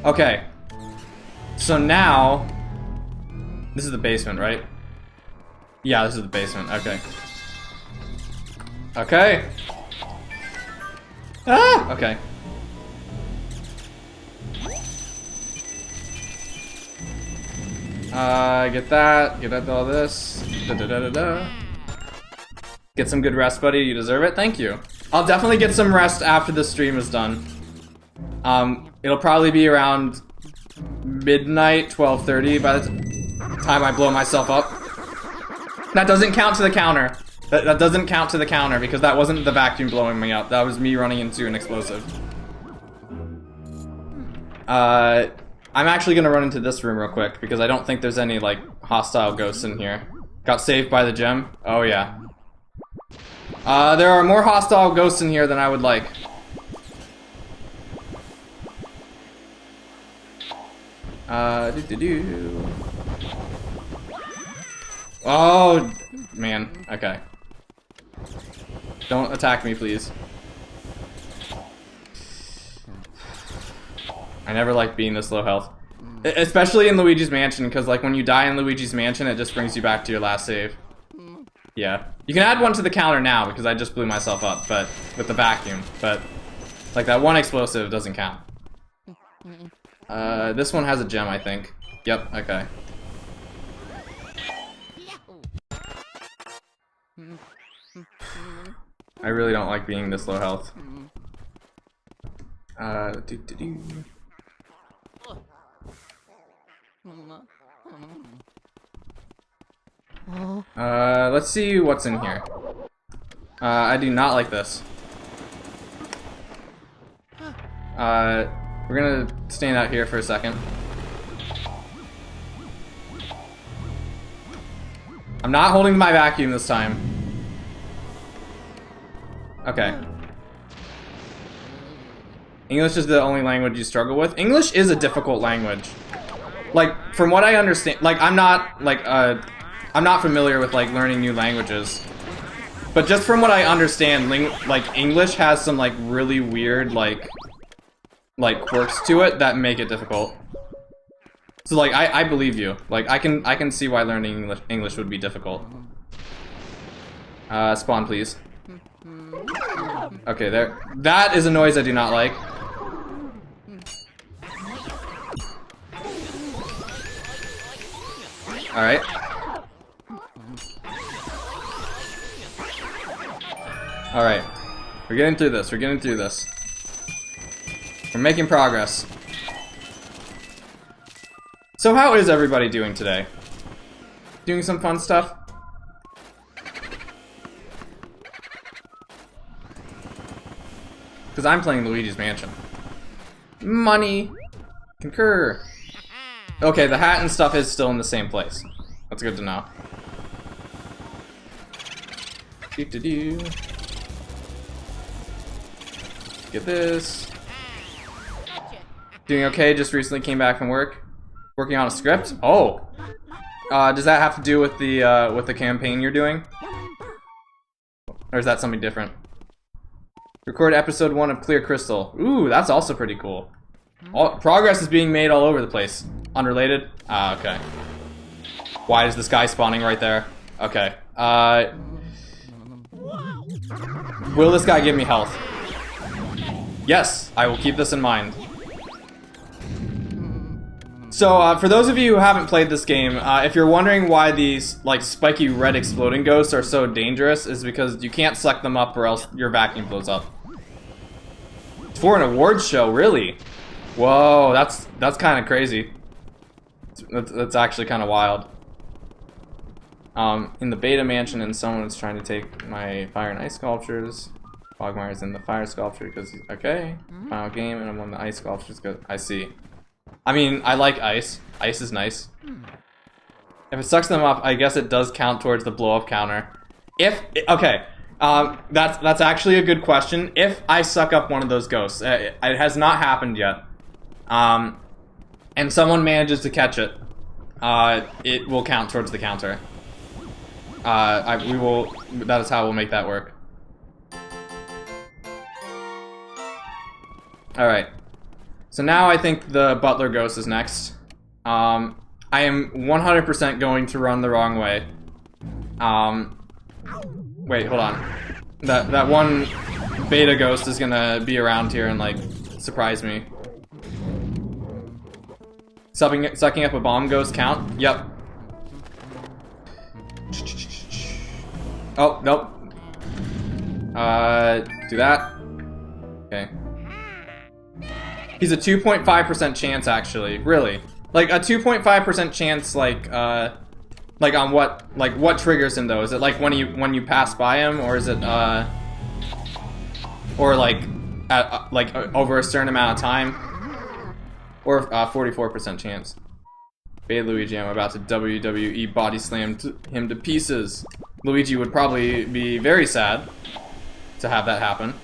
Okay. So now, this is the basement, right? Yeah, this is the basement, okay. Okay. Ah! Okay. Get that. Get all this. Get some good rest, buddy. You deserve it. Thank you. I'll definitely get some rest after the stream is done. It'll probably be around midnight, 12:30 by the time I blow myself up. That doesn't count to the counter. That doesn't count to the counter because that wasn't the vacuum blowing me up. That was me running into an explosive. I'm actually gonna run into this room real quick because I don't think there's any like hostile ghosts in here. Got saved by the gem? Oh yeah. There are more hostile ghosts in here than I would like. Oh, man. Okay. Don't attack me, please. I never like being this low health. Especially in Luigi's Mansion, because like when you die in Luigi's Mansion, it just brings you back to your last save. Yeah. You can add one to the counter now because I just blew myself up, but with the vacuum. But like that one explosive doesn't count. This one has a gem, I think. Yep, okay. I really don't like being this low health. Let's see what's in here. I do not like this. We're gonna stand out here for a second. I'm not holding my vacuum this time. Okay. English is the only language you struggle with. English is a difficult language. Like, from what I understand, like, I'm not familiar with, like, learning new languages. But just from what I understand, like, English has some, like, really weird, like quirks to it that make it difficult. So, like, I believe you. Like, I can see why learning English would be difficult. Spawn, please. Okay, there. That is a noise I do not like. Alright. Alright. We're getting through this. We're getting through this. We're making progress. So how is everybody doing today? Doing some fun stuff? Because I'm playing Luigi's Mansion. Money! Concur! Okay, the hat and stuff is still in the same place. That's good to know. Do-do-do. Get this. Doing okay, just recently came back from work. Working on a script? Oh! Does that have to do with the campaign you're doing? Or is that something different? Record episode 1 of Clear Crystal. Ooh, that's also pretty cool. Progress is being made all over the place. Unrelated? Ah, okay. Why is this guy spawning right there? Okay. Will this guy give me health? Yes, I will keep this in mind. So, for those of you who haven't played this game, if you're wondering why these, like, spiky red exploding ghosts are so dangerous, is because you can't suck them up or else your vacuum blows up. It's for an awards show, really? Whoa, that's kind of crazy. That's actually kind of wild. In the beta mansion, and someone is trying to take my fire and ice sculptures. Quagmire's in the fire sculpture because he's okay. Final game, and I'm on the ice sculptures because I see. I mean, I like ice. Ice is nice. If it sucks them up, I guess it does count towards the blow up counter. Okay, that's actually a good question. If I suck up one of those ghosts, it has not happened yet. And someone manages to catch it, it will count towards the counter. That is how we'll make that work. Alright. So now I think the butler ghost is next. I am 100% going to run the wrong way. Wait, hold on. That one beta ghost is gonna be around here and, like, surprise me. Sucking up a bomb ghost count? Yep. Oh, nope. Do that. Okay. He's a 2.5% chance, actually. Really. Like, a 2.5% chance, like on what triggers him, though? Is it, like, when you pass by him, or is it, or, like, at, over a certain amount of time? Or 44% chance. Beta Luigi, I'm about to WWE body slam him to pieces. Luigi would probably be very sad to have that happen.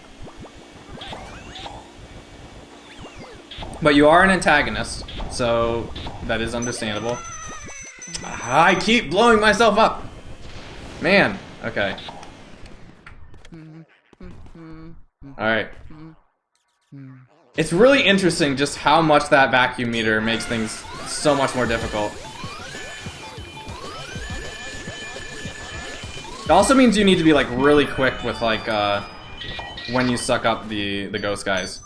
But you are an antagonist, so that is understandable. I keep blowing myself up! Man, okay. Alright. It's really interesting just how much that vacuum meter makes things so much more difficult. It also means you need to be like really quick with like when you suck up the ghost guys.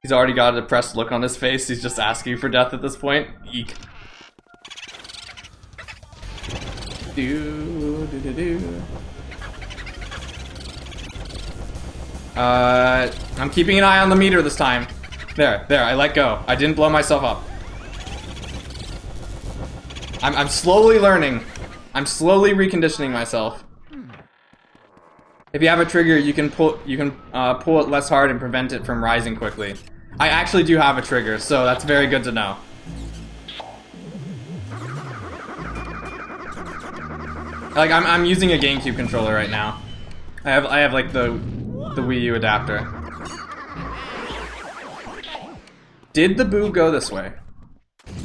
He's already got a depressed look on his face. He's just asking for death at this point. Eek. I'm keeping an eye on the meter this time. There, I let go. I didn't blow myself up. I'm slowly learning. I'm slowly reconditioning myself. If you have a trigger, you can pull it less hard and prevent it from rising quickly. I actually do have a trigger, so that's very good to know. Like I'm using a GameCube controller right now. I have like the Wii U adapter. Did the boo go this way?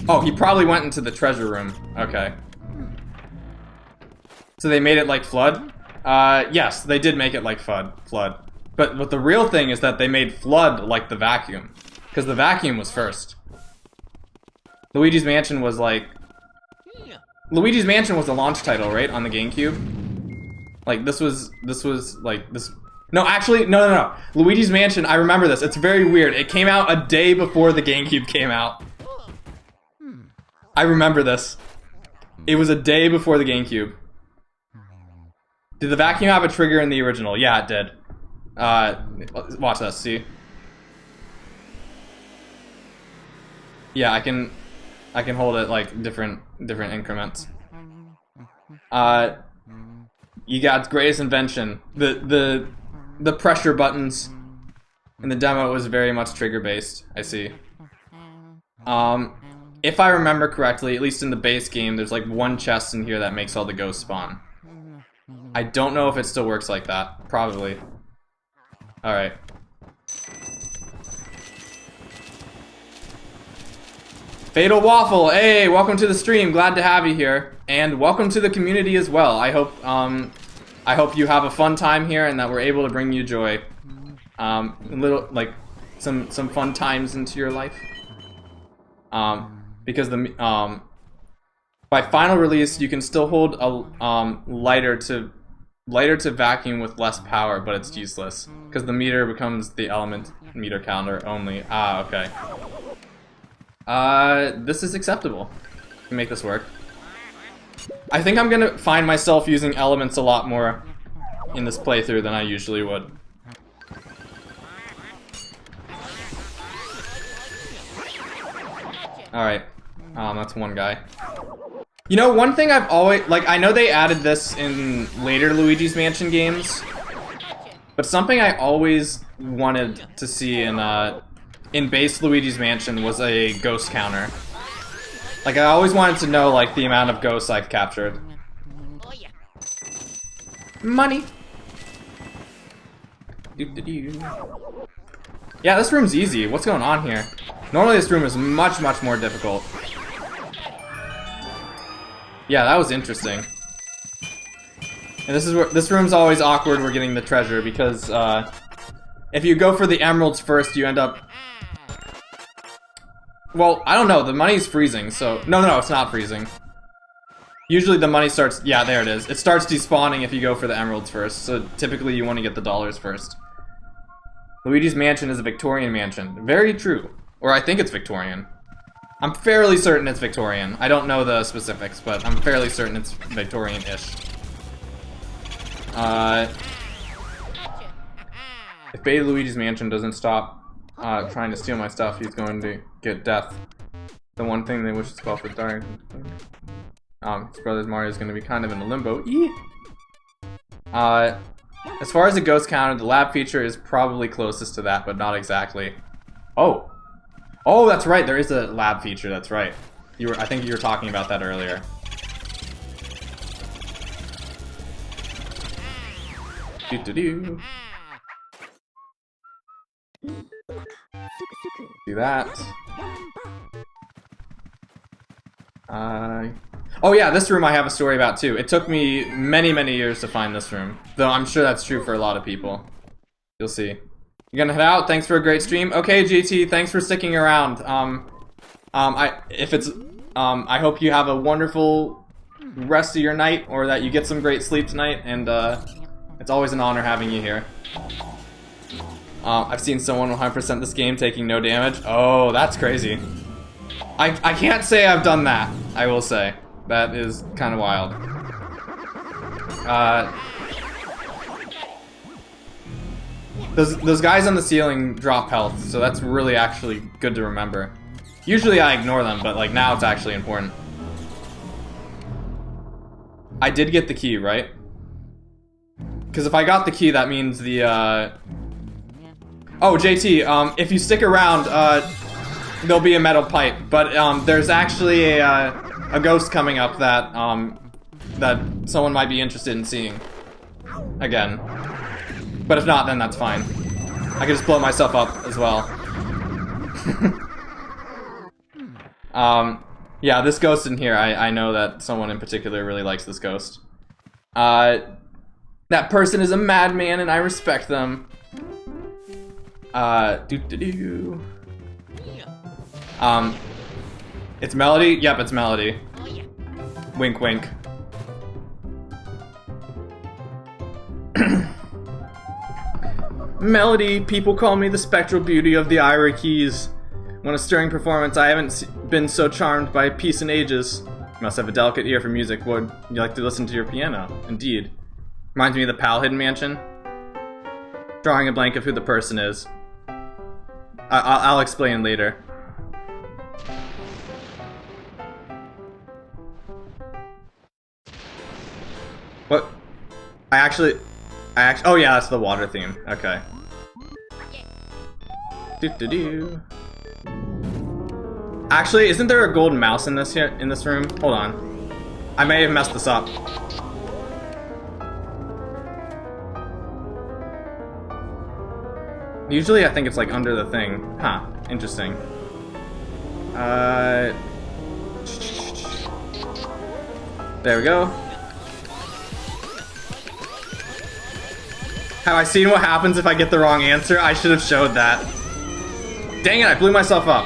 Oh, he probably went into the treasure room. Okay. So they made it like Flood? Yes, they did make it like Flood. But the real thing is that they made Flood like the vacuum. Because the vacuum was first. Luigi's Mansion was like... Luigi's Mansion was the launch title, right? On the GameCube? Like, this was like, this... No, actually, no. Luigi's Mansion, I remember this. It's very weird. It came out a day before the GameCube came out. I remember this. It was a day before the GameCube. Did the vacuum have a trigger in the original? Yeah, it did. Watch this, see? Yeah, I can hold it like different increments. You got greatest invention. The pressure buttons in the demo was very much trigger based. I see. If I remember correctly, at least in the base game, there's like one chest in here that makes all the ghosts spawn. I don't know if it still works like that. Probably. Alright. Fatal Waffle, hey, welcome to the stream. Glad to have you here. And welcome to the community as well. I hope you have a fun time here and that we're able to bring you joy. A little, like, some fun times into your life. Because by final release, you can still hold a lighter to vacuum with less power, but it's useless because the meter becomes the element meter counter only. Ah, okay. This is acceptable. We can make this work. I think I'm gonna find myself using elements a lot more in this playthrough than I usually would. Alright. That's one guy. You know, one thing I've always... Like, I know they added this in later Luigi's Mansion games, but something I always wanted to see in base Luigi's Mansion was a ghost counter. Like, I always wanted to know, like, the amount of ghosts I've captured. Money! Yeah, this room's easy. What's going on here? Normally this room is much more difficult. Yeah, that was interesting. And this room's always awkward. We're getting the treasure because if you go for the emeralds first, you end up. Well, I don't know. The money's freezing, so no, it's not freezing. Usually the money starts. Yeah, there it is. It starts despawning if you go for the emeralds first. So typically you want to get the dollars first. Luigi's Mansion is a Victorian mansion. Very true. Or I think it's Victorian. I'm fairly certain it's Victorian. I don't know the specifics, but I'm fairly certain it's Victorian-ish. If Beta Luigi's Mansion doesn't stop trying to steal my stuff, he's going to get death. The one thing they wish to spell for dying. His brother's Mario is going to be kind of in a limbo. As far as the ghost counter, the lab feature is probably closest to that, but not exactly. Oh! Oh, that's right, there is a lab feature, that's right. I think you were talking about that earlier. Do that. Oh yeah, this room I have a story about too. It took me many years to find this room. Though I'm sure that's true for a lot of people. You'll see. You're gonna head out? Thanks for a great stream. Okay, GT, thanks for sticking around. I hope you have a wonderful rest of your night, or that you get some great sleep tonight, and it's always an honor having you here. I've seen someone 100% this game taking no damage. Oh, that's crazy. I can't say I've done that, I will say. That is kind of wild. Those guys on the ceiling drop health, so that's really actually good to remember. Usually I ignore them, but like now it's actually important. I did get the key, right? Because if I got the key, that means the, Oh, JT, if you stick around, there'll be a metal pipe. But, there's actually a ghost coming up that, that someone might be interested in seeing. Again. But if not, then that's fine. I can just blow myself up as well. Yeah, this ghost in here, I know that someone in particular really likes this ghost. That person is a madman and I respect them. It's Melody? Yep, it's Melody. Wink, wink. Melody, people call me the spectral beauty of the Ira Keys. When a stirring performance, I haven't been so charmed by peace in ages. You must have a delicate ear for music. Would you like to listen to your piano? Indeed. Reminds me of the PAL Hidden Mansion. Drawing a blank of who the person is. I'll explain later. What? Oh yeah, that's the water theme. Okay. Actually, isn't there a golden mouse in this room? Hold on. I may have messed this up. Usually I think it's like under the thing. Huh, interesting. There we go. Have I seen what happens if I get the wrong answer? I should have showed that. Dang it, I blew myself up.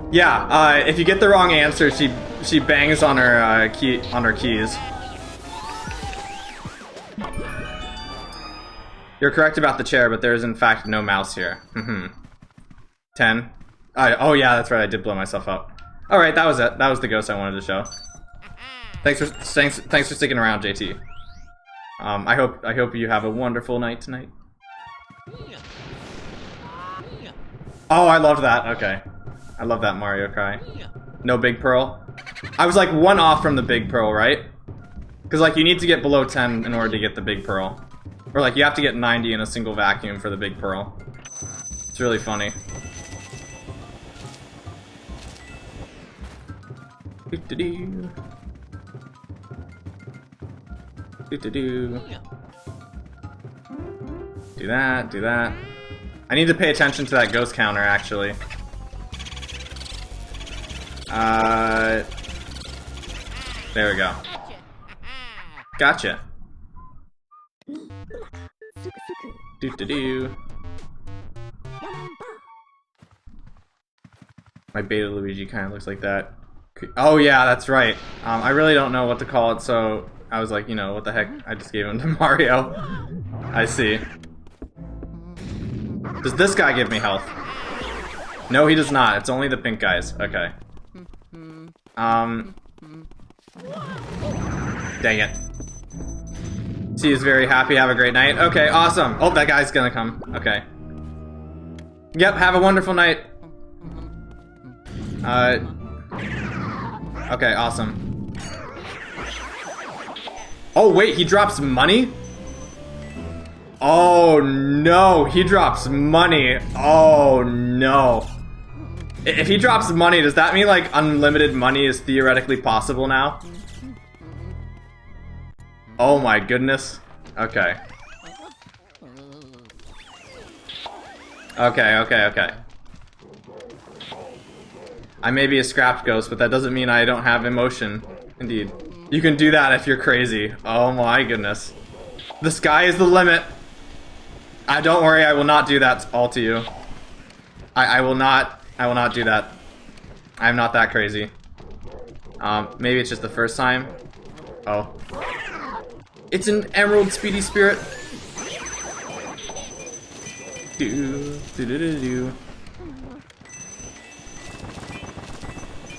Yeah, if you get the wrong answer, she bangs on her keys. You're correct about the chair, but there is in fact no mouse here. 10. Oh yeah, that's right. I did blow myself up. All right, that was it. That was the ghost I wanted to show. Thanks for sticking around, JT. I hope you have a wonderful night tonight. Oh, I loved that. Okay, I love that Mario cry. No big pearl. I was like one off from the big pearl, right? Because like you need to get below 10 in order to get the big pearl. Or like you have to get 90 in a single vacuum for the big pearl. It's really funny. Do that, do that. I need to pay attention to that ghost counter, actually. There we go. Gotcha. My beta Luigi kind of looks like that. Oh yeah, that's right. I really don't know what to call it, so I was like, you know, what the heck? I just gave him to Mario. I see. Does this guy give me health? No, he does not. It's only the pink guys. Okay. Dang it. He is very happy. Have a great night. Okay, awesome. Oh, that guy's gonna come. Okay. Yep, have a wonderful night. Okay, awesome. Oh, wait, he drops money? Oh, no, he drops money. Oh, no. If he drops money, does that mean, like, unlimited money is theoretically possible now? Oh my goodness. Okay. Okay. I may be a scrapped ghost, but that doesn't mean I don't have emotion. Indeed. You can do that if you're crazy. Oh my goodness. The sky is the limit. Don't worry, I will not do that all to you. I will not do that. I'm not that crazy. Maybe it's just the first time. Oh. It's an Emerald Speedy Spirit. Do, do, do, do, do.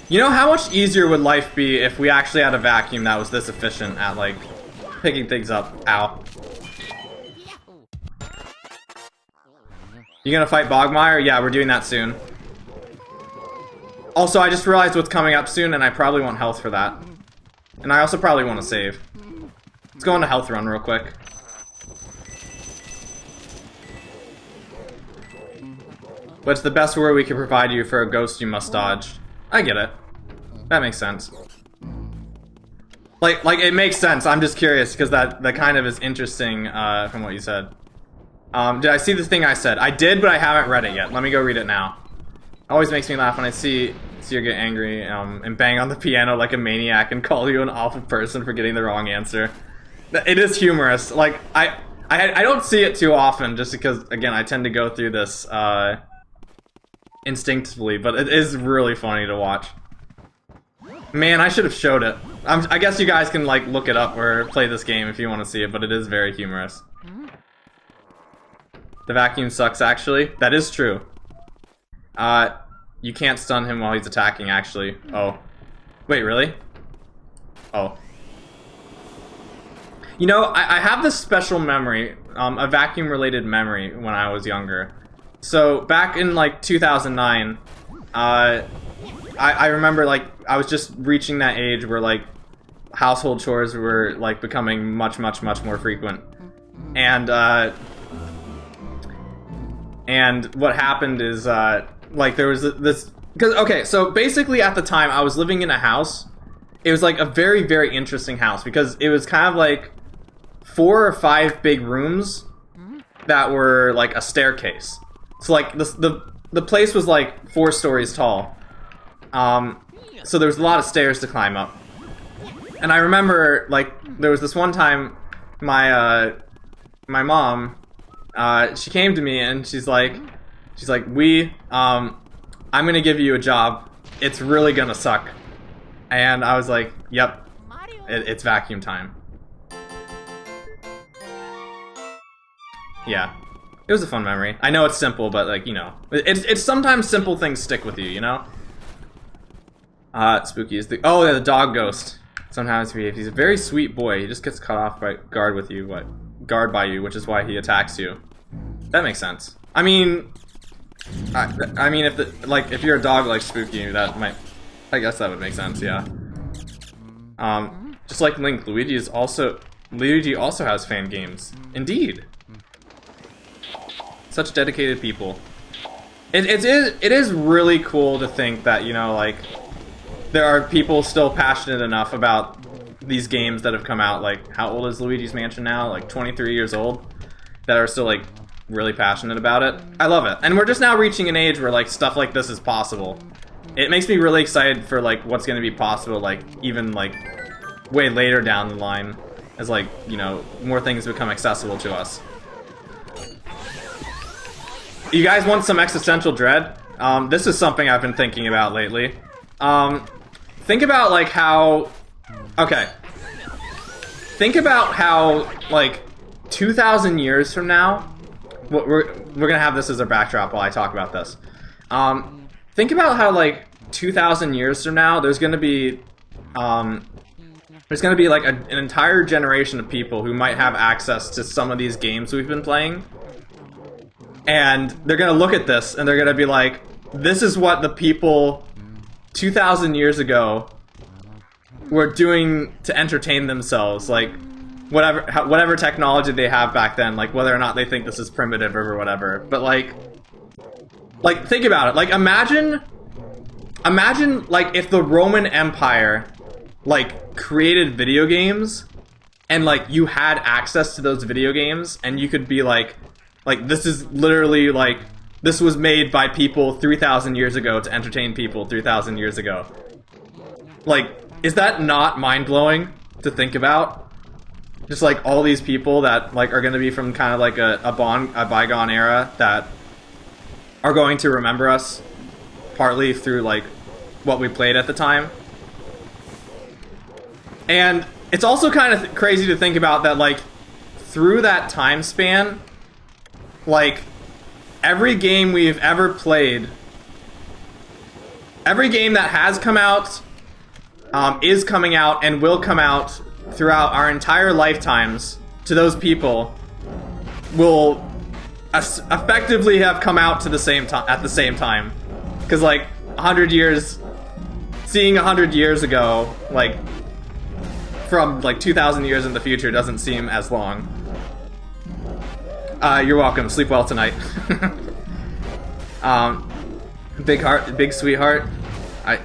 You know, how much easier would life be if we actually had a vacuum that was this efficient at, like, picking things up? Ow. You gonna fight Bogmire? Yeah, we're doing that soon. Also, I just realized what's coming up soon, and I probably want health for that. And I also probably want to save. Let's go on a health run real quick. What's the best word we can provide you for a ghost you must dodge? I get it. That makes sense. Like it makes sense. I'm just curious because that kind of is interesting from what you said. Did I see the thing I said? I did, but I haven't read it yet. Let me go read it now. Always makes me laugh when I see you get angry and bang on the piano like a maniac and call you an awful person for getting the wrong answer. It is humorous. Like I don't see it too often just because again I tend to go through this instinctively, but it is really funny to watch. Man, I should have showed it. I guess you guys can like look it up or play this game if you want to see it, but it is very humorous. The vacuum sucks, actually. That is true. You can't stun him while he's attacking, actually. Oh. Wait, really? Oh. You know, I have this special memory, a vacuum-related memory when I was younger. So, back in, like, 2009, I remember, like, I was just reaching that age where, like, household chores were, like, becoming much more frequent. And what happened is, like, there was this... Because, okay, so basically at the time, I was living in a house. It was, like, a very interesting house. Because it was kind of, like, 4 or 5 big rooms that were, like, a staircase. So, like, the place was, like, 4 stories tall. So there was a lot of stairs to climb up. And I remember, like, there was this one time, my mom, she came to me and she's like, I'm gonna give you a job. It's really gonna suck. And I was like, yep, it's vacuum time. Yeah. It was a fun memory. I know it's simple, but, like, you know, it's sometimes simple things stick with you, you know? Spooky is the... Oh, yeah, the dog ghost. Sometimes he's a very sweet boy. He just gets cut off by guard by you, which is why he attacks you. That makes sense. I mean... I mean, if you're a dog like Spooky, that might... I guess that would make sense, yeah. Just like Link, Luigi also has fan games. Indeed. Such dedicated people. It is really cool to think that, you know, like, there are people still passionate enough about these games that have come out. Like, how old is Luigi's Mansion now? Like 23 years old, that are still, like, really passionate about it. I love it. And we're just now reaching an age where, like, stuff like this is possible. It makes me really excited for, like, what's going to be possible, like, even, like, way later down the line, as, like, you know, more things become accessible to us. You guys want some existential dread? This is something I've been thinking about lately. Think about, like, how... Okay. Think about how, like, 2,000 years from now... We're gonna have this as our backdrop while I talk about this. Think about how, like, 2,000 years from now, there's gonna be, like, an entire generation of people who might have access to some of these games we've been playing. And they're gonna look at this, and they're gonna be like, this is what the people 2,000 years ago were doing to entertain themselves, like, whatever technology they have back then, like, whether or not they think this is primitive or whatever. But, like, think about it. Like, imagine, like, if the Roman Empire, like, created video games, and, like, you had access to those video games, and you could be like, this is literally, like, this was made by people 3,000 years ago to entertain people 3,000 years ago. Like, is that not mind-blowing to think about? Just, like, all these people that, like, are gonna be from kind of, like, a bygone era that are going to remember us partly through, like, what we played at the time. And it's also kind of crazy to think about that, like, through that time span, like, every game we've ever played, every game that has come out, is coming out, and will come out throughout our entire lifetimes to those people, will effectively have come out to the same time at the same time. Because, like, 100 years, seeing 100 years ago, like, from like 2,000 years in the future doesn't seem as long. You're welcome. Sleep well tonight. Big heart, big sweetheart.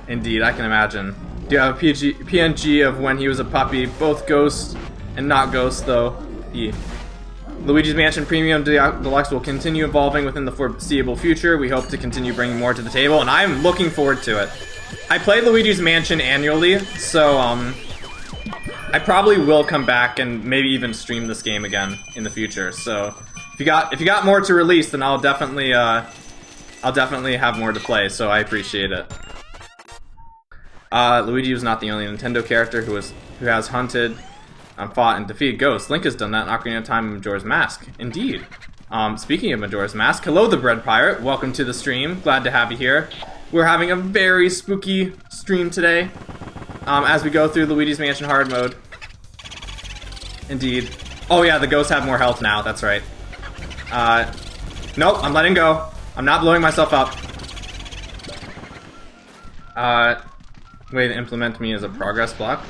Indeed, I can imagine. Do you have a PNG of when he was a puppy? Both ghost and not ghost, though. Luigi's Mansion Premium Deluxe will continue evolving within the foreseeable future. We hope to continue bringing more to the table, and I'm looking forward to it. I play Luigi's Mansion annually, so I probably will come back and maybe even stream this game again in the future. So if you got more to release, then I'll definitely have more to play. So I appreciate it. Luigi was not the only Nintendo character who has hunted, fought, and defeated ghosts. Link has done that in Ocarina of Time and Majora's Mask. Indeed. Speaking of Majora's Mask, hello, the Bread Pirate. Welcome to the stream. Glad to have you here. We're having a very spooky stream today, as we go through Luigi's Mansion Hard Mode. Indeed. Oh yeah, the ghosts have more health now. That's right. Nope, I'm letting go. I'm not blowing myself up. Way to implement me as a progress block.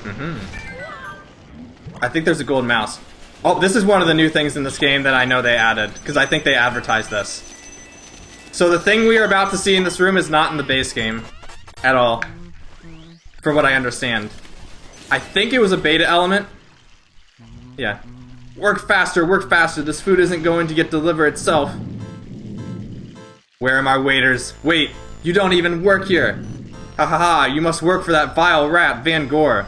I think there's a gold mouse. Oh, this is one of the new things in this game that I know they added, because I think they advertised this. So the thing we are about to see in this room is not in the base game at all, from what I understand. I think it was a beta element. Yeah. Work faster, work faster. This food isn't going to get delivered itself. Where are my waiters? Wait, you don't even work here. Ha ha ha, you must work for that vile rat, Van Gore.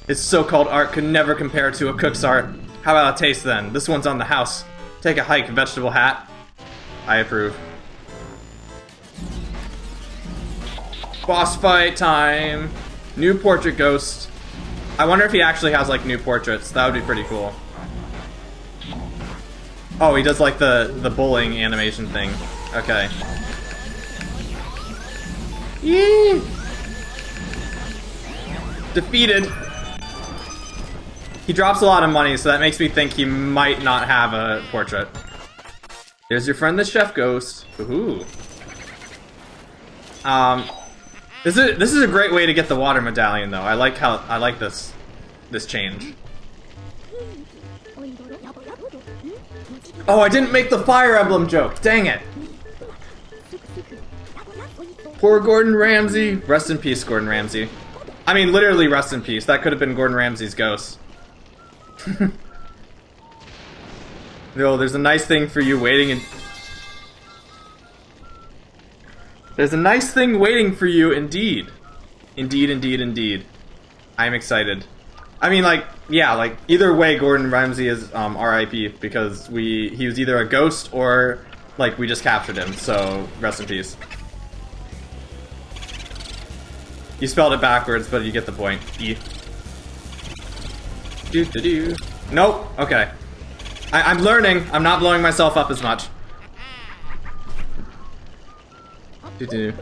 His so-called art could never compare to a cook's art. How about a taste then? This one's on the house. Take a hike, vegetable hat. I approve. Boss fight time. New portrait ghost. I wonder if he actually has like new portraits. That would be pretty cool. Oh, he does like the bullying animation thing. Okay. Yee! Defeated. He drops a lot of money, so that makes me think he might not have a portrait. There's your friend the chef ghost. Ooh. This is a great way to get the water medallion though. I like this change. Oh, I didn't make the Fire Emblem joke. Dang it. Poor Gordon Ramsay. Rest in peace, Gordon Ramsay. I mean, literally rest in peace. That could have been Gordon Ramsay's ghost. No, there's a nice thing for you waiting in... There's a nice thing waiting for you, indeed. Indeed, indeed, indeed. I'm excited. I mean, like, yeah, like, either way, Gordon Ramsay is RIP, because he was either a ghost or, like, we just captured him, so rest in peace. You spelled it backwards, but you get the point. E. Do-do-do. Nope. Okay. I'm learning. I'm not blowing myself up as much. Do-do.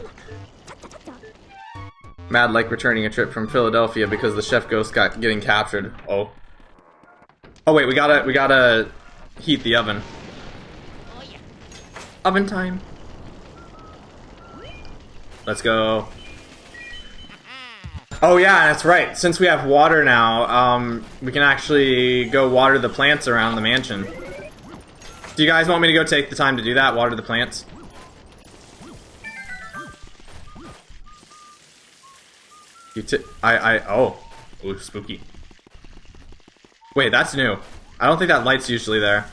Mad like returning a trip from Philadelphia because the chef ghost getting captured. Oh. Oh wait, we gotta heat the oven. Oven time. Let's go. Oh yeah, that's right. Since we have water now, we can actually go water the plants around the mansion. Do you guys want me to go take the time to do that? Water the plants? Oh. Ooh, spooky. Wait, that's new. I don't think that light's usually there.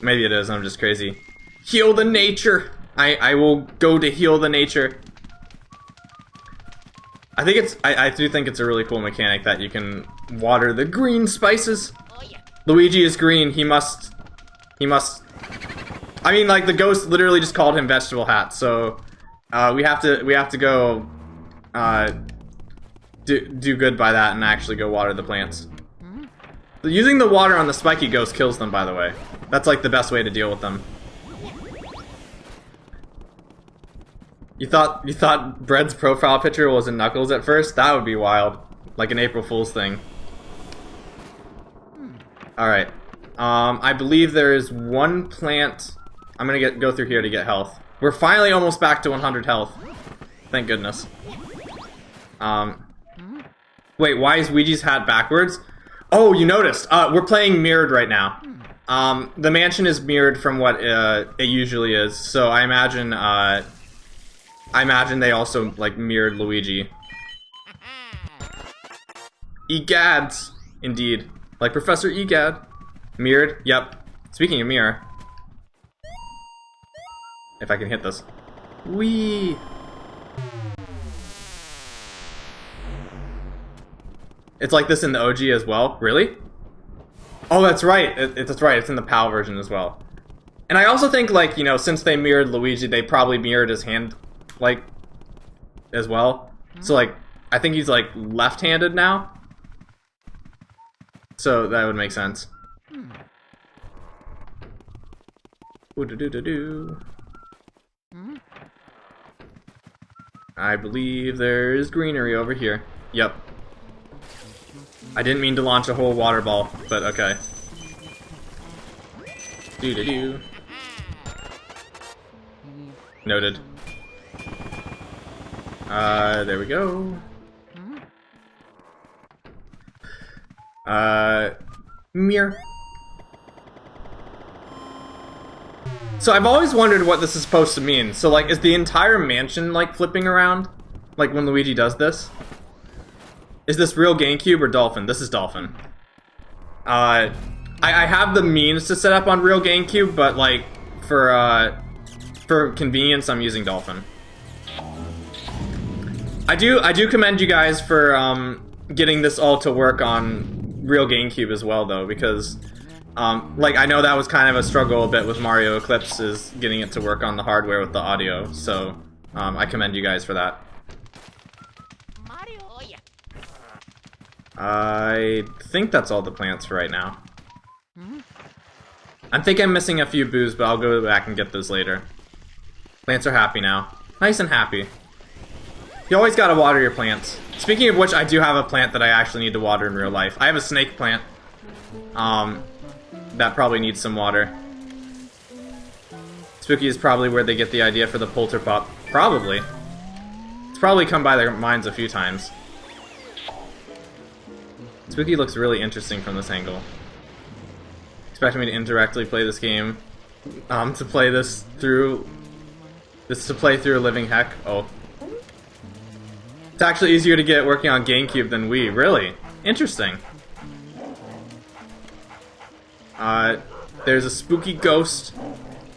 Maybe it is, I'm just crazy. Heal the nature! I will go to heal the nature. I do think it's a really cool mechanic that you can water the green spices. Luigi is green, he must... I mean, like, the ghost literally just called him Vegetable Hat, so... we have to go... do good by that and actually go water the plants. Using the water on the spiky ghost kills them, by the way. That's like the best way to deal with them. You thought Bread's profile picture was in Knuckles at first? That would be wild. Like an April Fool's thing. Alright. I believe there is one plant. I'm gonna go through here to get health. We're finally almost back to 100 health. Thank goodness. Wait, why is Ouija's hat backwards? Oh, you noticed. We're playing mirrored right now. The mansion is mirrored from what it usually is, so I imagine they also like mirrored Luigi. Egads, indeed, like Professor Egad. Mirrored. Yep. Speaking of mirror, if I can hit this, whee. It's like this in the OG as well. Really? Oh, that's right. That's right. It's in the PAL version as well. And I also think, like, you know, since they mirrored Luigi, they probably mirrored his hand, like, as well. So, like, I think he's, like, left-handed now. So that would make sense. Ooh-doo-doo-doo-doo. I believe there's greenery over here. Yep. I didn't mean to launch a whole water ball, but okay. Doo-doo-doo. Noted. There we go. Mirror. So I've always wondered what this is supposed to mean. So, like, is the entire mansion, like, flipping around? Like, when Luigi does this? Is this real GameCube or Dolphin? This is Dolphin. I have the means to set up on real GameCube, but, like, for convenience, I'm using Dolphin. I do commend you guys for, getting this all to work on real GameCube as well, though, because... like, I know that was kind of a struggle a bit with Mario Eclipse, is getting it to work on the hardware with the audio, so I commend you guys for that. I think that's all the plants for right now. I think I'm missing a few boos, but I'll go back and get those later. Plants are happy now. Nice and happy. You always gotta water your plants. Speaking of which, I do have a plant that I actually need to water in real life. I have a snake plant. That probably needs some water. Spooky is probably where they get the idea for the Polterpup. Probably. It's probably come by their minds a few times. Spooky looks really interesting from this angle. Expecting me to indirectly play this game. To play this through... to play through a living heck. Oh. It's actually easier to get working on GameCube than Wii. Really? Interesting. There's a spooky ghost.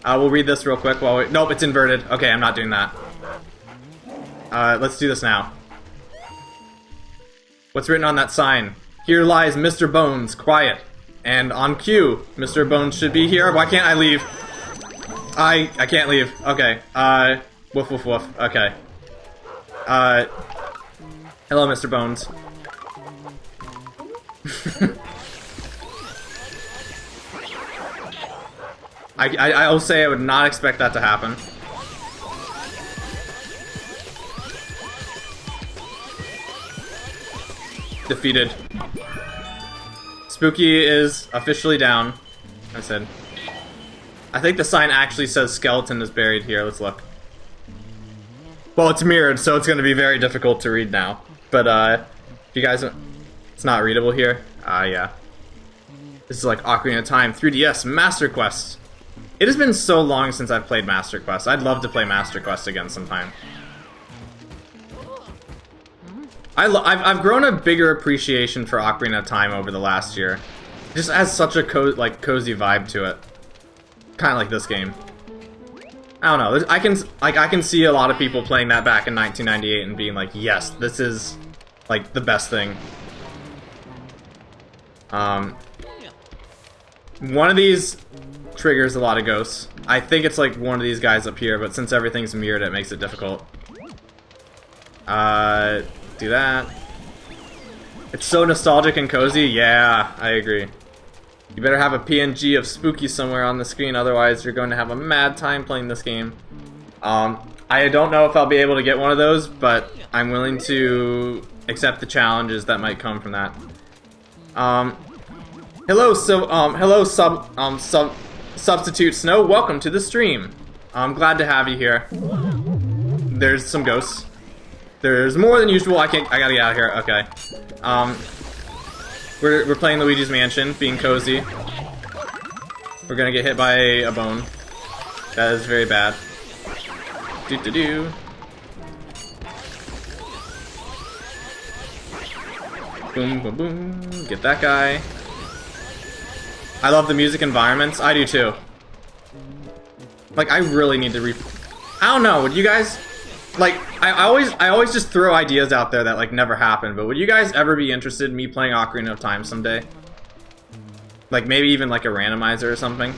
We'll read this real quick while we... Nope, it's inverted. Okay, I'm not doing that. Let's do this now. What's written on that sign? Here lies Mr. Bones, quiet. And on cue, Mr. Bones should be here. Why can't I leave? I can't leave. Okay. Woof woof woof. Okay. Hello, Mr. Bones. I'll say I would not expect that to happen. Defeated. Spooky is officially down. I said. I think the sign actually says skeleton is buried here. Let's look. Well, it's mirrored, so it's going to be very difficult to read now. But, if you guys... It's not readable here? Yeah. This is like Ocarina of Time 3DS Master Quest. It has been so long since I've played Master Quest. I'd love to play Master Quest again sometime. I've grown a bigger appreciation for Ocarina of Time over the last year. It just has such a cozy vibe to it. Kind of like this game. I don't know. I can see a lot of people playing that back in 1998 and being like, yes, this is like the best thing. One of these triggers a lot of ghosts. I think it's like one of these guys up here, but since everything's mirrored, it makes it difficult. Do that. It's so nostalgic and cozy. Yeah, I agree. You better have a PNG of Spooky somewhere on the screen, otherwise you're going to have a mad time playing this game. I don't know if I'll be able to get one of those, but I'm willing to accept the challenges that might come from that. Hello, Substitute Snow. Welcome to the stream. I'm glad to have you here. There's some ghosts. There's more than usual. I gotta get out of here. Okay. We're playing Luigi's Mansion, being cozy. We're gonna get hit by a bone. That is very bad. Do. Boom, boom, boom. Get that guy. I love the music environments. I do too. Like, I really need to I don't know, would you guys... Like, I always just throw ideas out there that, like, never happen, but would you guys ever be interested in me playing Ocarina of Time someday? Like, maybe even, like, a randomizer or something?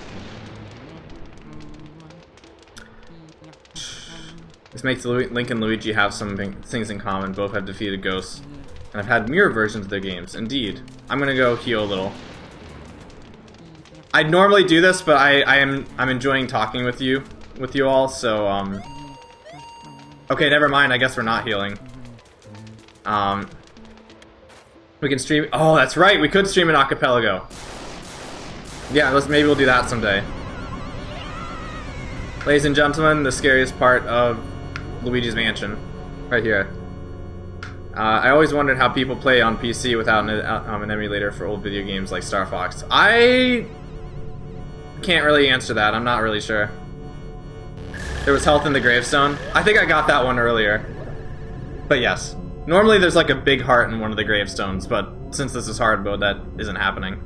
This makes Link and Luigi have some things in common. Both have defeated ghosts. And I've had mirror versions of their games. Indeed. I'm gonna go heal a little. I'd normally do this, but I'm enjoying talking with you all, so, okay, never mind. I guess we're not healing. We can stream... Oh, that's right! We could stream an Archipelago. Yeah, maybe we'll do that someday. Ladies and gentlemen, the scariest part of Luigi's Mansion. Right here. I always wondered how people play on PC without an emulator for old video games like Star Fox. I can't really answer that. I'm not really sure. There was health in the gravestone. I think I got that one earlier. But yes. Normally there's like a big heart in one of the gravestones, but since this is hard mode, that isn't happening.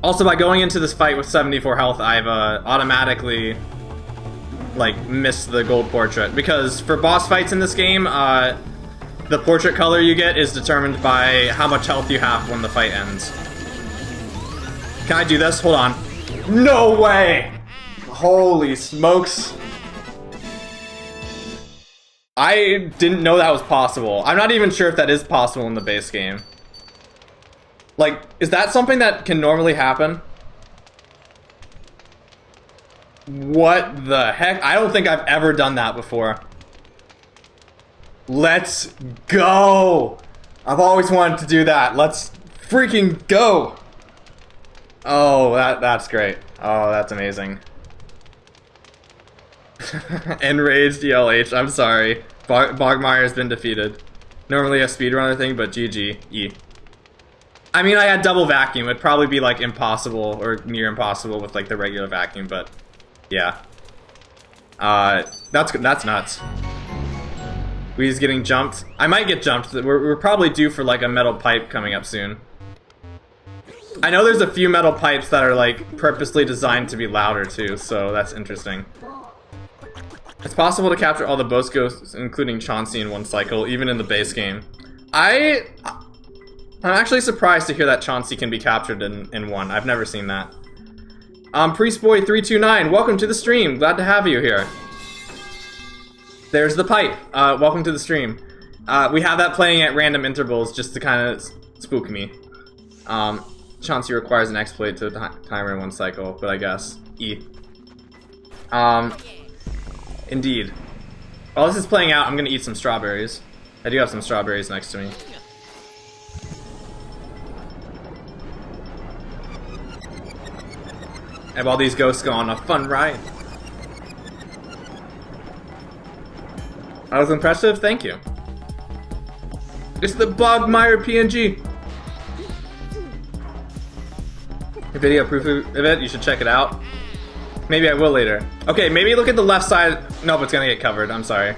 Also, by going into this fight with 74 health, I've automatically like missed the gold portrait. Because for boss fights in this game, the portrait color you get is determined by how much health you have when the fight ends. Can I do this? Hold on. No way! Holy smokes. I didn't know that was possible. I'm not even sure if that is possible in the base game. Like, is that something that can normally happen? What the heck? I don't think I've ever done that before. Let's go! I've always wanted to do that. Let's freaking go! Oh, that's great. Oh, that's amazing. Enraged ELH, I'm sorry. Bogmire's been defeated. Normally a speedrunner thing, but GG. E. I mean, I had double vacuum. It'd probably be like impossible or near impossible with like the regular vacuum, but yeah. That's nuts. We's getting jumped. I might get jumped. We're probably due for like a metal pipe coming up soon. I know there's a few metal pipes that are like purposely designed to be louder too, so that's interesting. It's possible to capture all the boss ghosts, including Chauncey, in one cycle, even in the base game. I'm actually surprised to hear that Chauncey can be captured in one. I've never seen that. Priestboy329, welcome to the stream. Glad to have you here. There's the pipe. Welcome to the stream. We have that playing at random intervals just to kind of spook me. Chauncey requires an exploit to timer in one cycle, but I guess E. Indeed. While this is playing out, I'm gonna eat some strawberries. I do have some strawberries next to me. And while these ghosts go on a fun ride. That was impressive, thank you. It's the Bogmire PNG. Video proof of it, you should check it out. Maybe I will later. Okay, maybe look at the left side. Nope, it's gonna get covered, I'm sorry.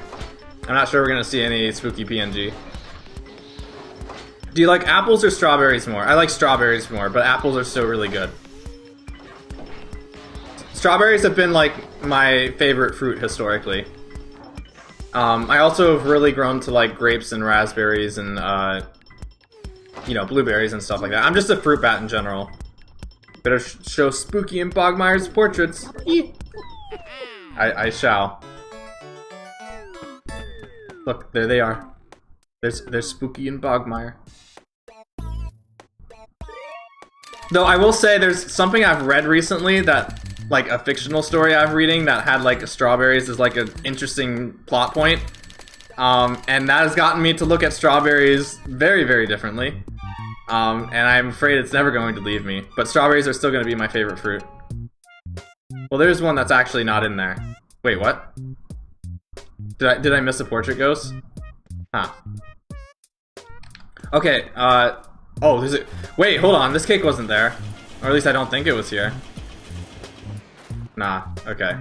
I'm not sure we're gonna see any spooky PNG. Do you like apples or strawberries more? I like strawberries more, but apples are still really good. Strawberries have been like my favorite fruit historically. I also have really grown to like grapes and raspberries and you know, blueberries and stuff like that. I'm just a fruit bat in general. Better show Spooky and Bogmire's portraits. I shall. Look, there they are. There's Spooky and Bogmire. Though I will say there's something I've read recently that, like a fictional story I've reading that had like strawberries as like an interesting plot point. And that has gotten me to look at strawberries very, very differently. And I'm afraid it's never going to leave me. But strawberries are still going to be my favorite fruit. Well, there's one that's actually not in there. Wait, what? Did I miss a portrait ghost? Huh. Okay, oh, there's a... Wait, hold on, this cake wasn't there. Or at least I don't think it was here. Nah, okay.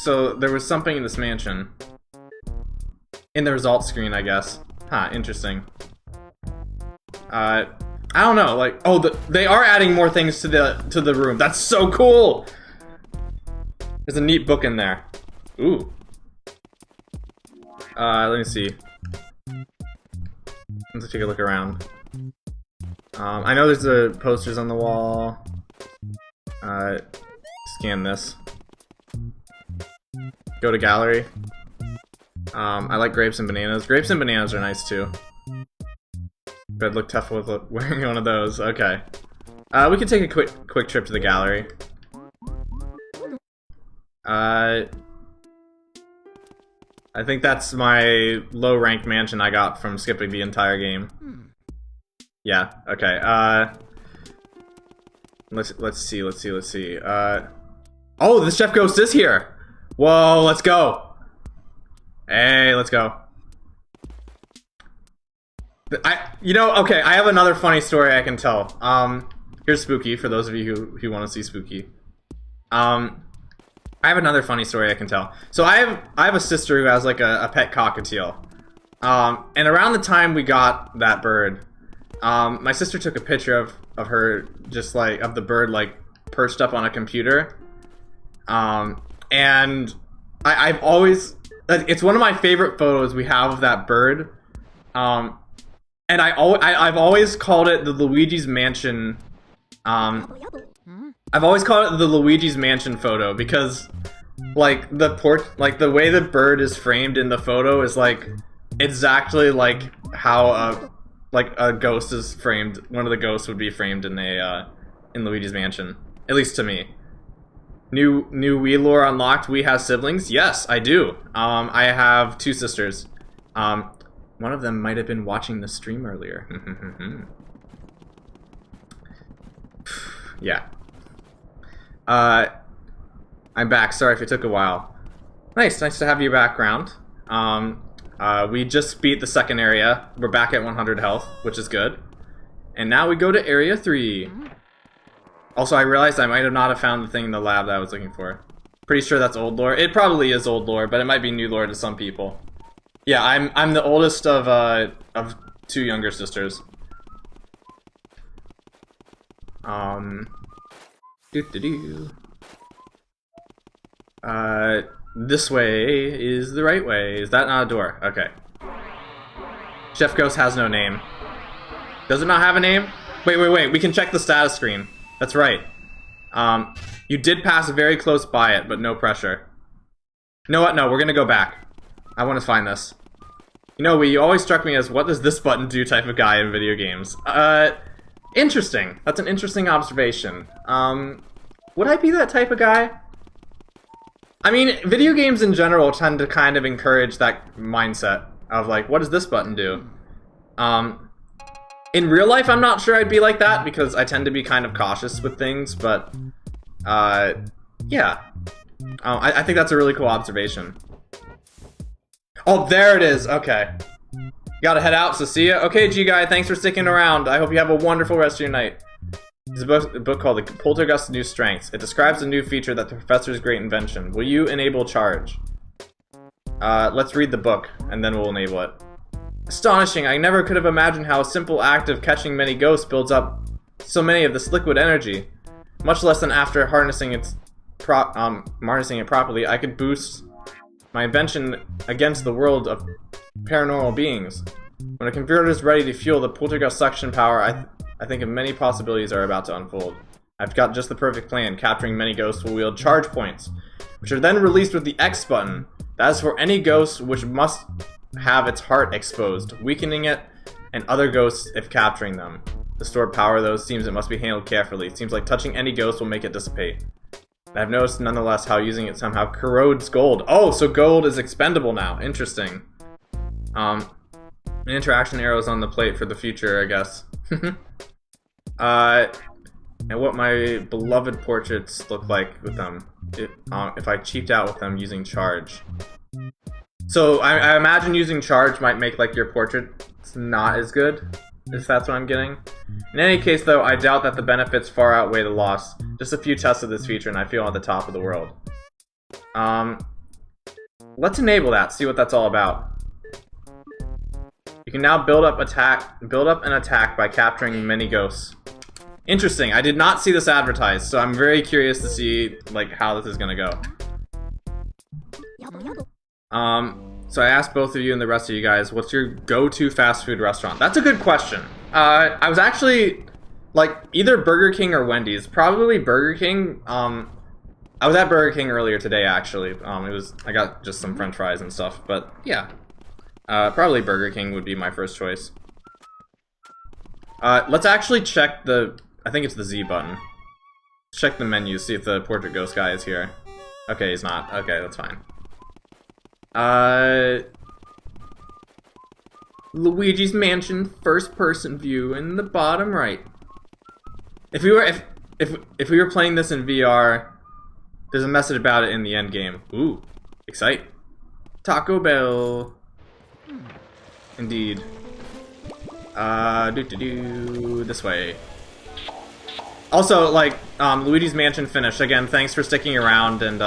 So there was something in this mansion. In the results screen, I guess. Huh, interesting. I don't know, like, oh, they are adding more things to the room. That's so cool! There's a neat book in there. Ooh. Let me see. Let's take a look around. I know there's the posters on the wall. Scan this. Go to gallery. I like grapes and bananas. Grapes and bananas are nice too. But I'd look tough with wearing one of those. Okay. We could take a quick trip to the gallery. I think that's my low-ranked mansion I got from skipping the entire game. Yeah, okay, let's see. Oh, the chef ghost is here! Whoa, let's go! Hey, let's go. You know, okay, I have another funny story I can tell. Here's Spooky, for those of you who want to see Spooky. I have another funny story I can tell. So I have a sister who has like a pet cockatiel. And around the time we got that bird, my sister took a picture of her, just like, of the bird like perched up on a computer. And I've always, it's one of my favorite photos we have of that bird. And I've always called it the Luigi's Mansion. I've always called it the Luigi's Mansion photo because, like, the way the bird is framed in the photo is like exactly like how a ghost is framed. One of the ghosts would be framed in in Luigi's Mansion, at least to me. New Wii lore unlocked. Wii has siblings. Yes, I do. I have two sisters. One of them might have been watching the stream earlier. Yeah. I'm back. Sorry if it took a while. Nice to have you back around. We just beat the second area. We're back at 100 health, which is good. And now we go to area 3. Also, I realized I might have not have found the thing in the lab that I was looking for. Pretty sure that's old lore. It probably is old lore, but it might be new lore to some people. Yeah, I'm the oldest of two younger sisters. This way is the right way. Is that not a door? Okay. Chef Ghost has no name. Does it not have a name? Wait. We can check the status screen. That's right. You did pass very close by it, but no pressure. You know what? No, we're gonna go back. I want to find this. You know, you always struck me as what does this button do type of guy in video games. Interesting. That's an interesting observation. Would I be that type of guy? I mean, video games in general tend to kind of encourage that mindset of like, what does this button do? In real life, I'm not sure I'd be like that because I tend to be kind of cautious with things, but yeah. I think that's a really cool observation. Oh, there it is. Okay. Gotta head out, so see ya. Okay, G-Guy, thanks for sticking around. I hope you have a wonderful rest of your night. There's a book called The Poltergeist's New Strengths. It describes a new feature that the professor's great invention. Will you enable charge? Let's read the book, and then we'll enable it. Astonishing! I never could have imagined how a simple act of catching many ghosts builds up so many of this liquid energy. Much less than after harnessing it properly, I could boost my invention against the world of paranormal beings. When a converter is ready to fuel the poltergeist suction power, I think many possibilities are about to unfold. I've got just the perfect plan. Capturing many ghosts will wield charge points, which are then released with the X button. That is for any ghost which must have its heart exposed, weakening it, and other ghosts if capturing them. To store power, though, seems it must be handled carefully. It seems like touching any ghost will make it dissipate. I've noticed, nonetheless, how using it somehow corrodes gold. Oh, so gold is expendable now. Interesting. An interaction arrow is on the plate for the future, I guess. And what my beloved portraits look like with them. If I cheaped out with them using charge. So, I imagine using charge might make, like, your portraits not as good. If that's what I'm getting. In any case, though, I doubt that the benefits far outweigh the loss. Just a few tests of this feature and I feel at the top of the world. Let's enable that, see what that's all about. You can now build up an attack by capturing many ghosts. Interesting, I did not see this advertised, so I'm very curious to see, like, how this is gonna go. So I asked both of you and the rest of you guys, what's your go-to fast food restaurant? That's a good question. I was actually, like, either Burger King or Wendy's. Probably Burger King. I was at Burger King earlier today, actually. I got just some french fries and stuff, but yeah. Probably Burger King would be my first choice. Let's actually check I think it's the Z button. Check the menu, see if the Portrait Ghost guy is here. Okay, he's not. Okay, that's fine. Luigi's Mansion first person view in the bottom right. If we were playing this in VR, there's a message about it in the end game. Ooh, excite. Taco Bell. Indeed. This way. Also, like, Luigi's Mansion finished. Again, thanks for sticking around and